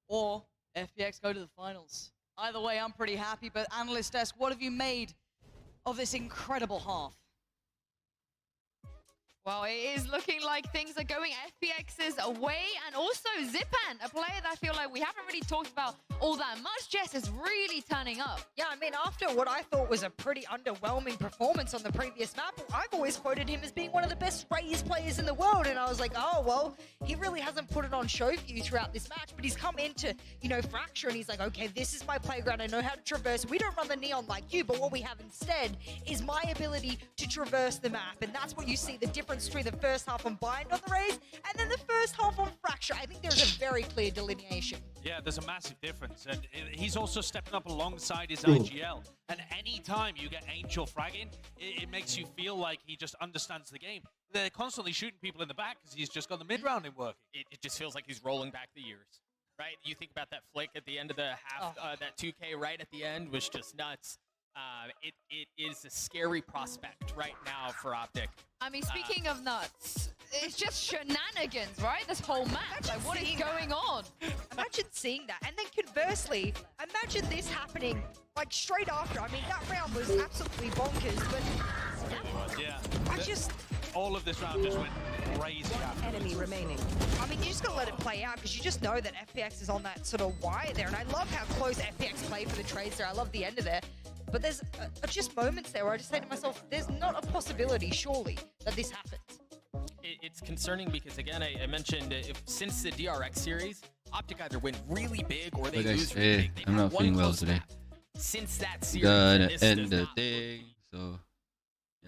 Or FPX go to the finals. Either way, I'm pretty happy, but Analyst Desk, what have you made of this incredible half? Well, it is looking like things are going FPX's way, and also Zipan, a player that I feel like we haven't really talked about all that much. Jess is really turning up. Yeah, I mean, after what I thought was a pretty underwhelming performance on the previous map, I've always quoted him as being one of the best Raze players in the world, and I was like, oh, well, he really hasn't put it on show for you throughout this match, but he's come into, you know, Fracture, and he's like, okay, this is my playground, I know how to traverse. We don't run the Neon like you, but what we have instead is my ability to traverse the map, and that's what you see, the difference between the first half on Bind on the Raze, and then the first half on Fracture. I think there's a very clear delineation. Yeah, there's a massive difference, and he's also stepping up alongside his IGL. And any time you get Angel fragging, it makes you feel like he just understands the game. They're constantly shooting people in the back because he's just got the mid-round in working. It just feels like he's rolling back the years, right? You think about that flick at the end of the half, that 2K right at the end was just nuts. It is a scary prospect right now for OpTic. I mean, speaking of nuts, it's just shenanigans, right? This whole match. Like, what is going on? Imagine seeing that. And then conversely, imagine this happening like straight after. I mean, that round was absolutely bonkers, but Yeah. I just... All of this round just went crazy. Enemy remaining. I mean, you just gotta let it play out because you just know that FPX is on that sort of wire there. And I love how close FPX play for the trades there. I love the end of there. But there's just moments there where I just say to myself, there's not a possibility, surely, that this happens. It's concerning because, again, I mentioned since the DRX series, OpTic either win really big or they lose really big. I'm not feeling well today. Since that series. Gotta end the thing, so...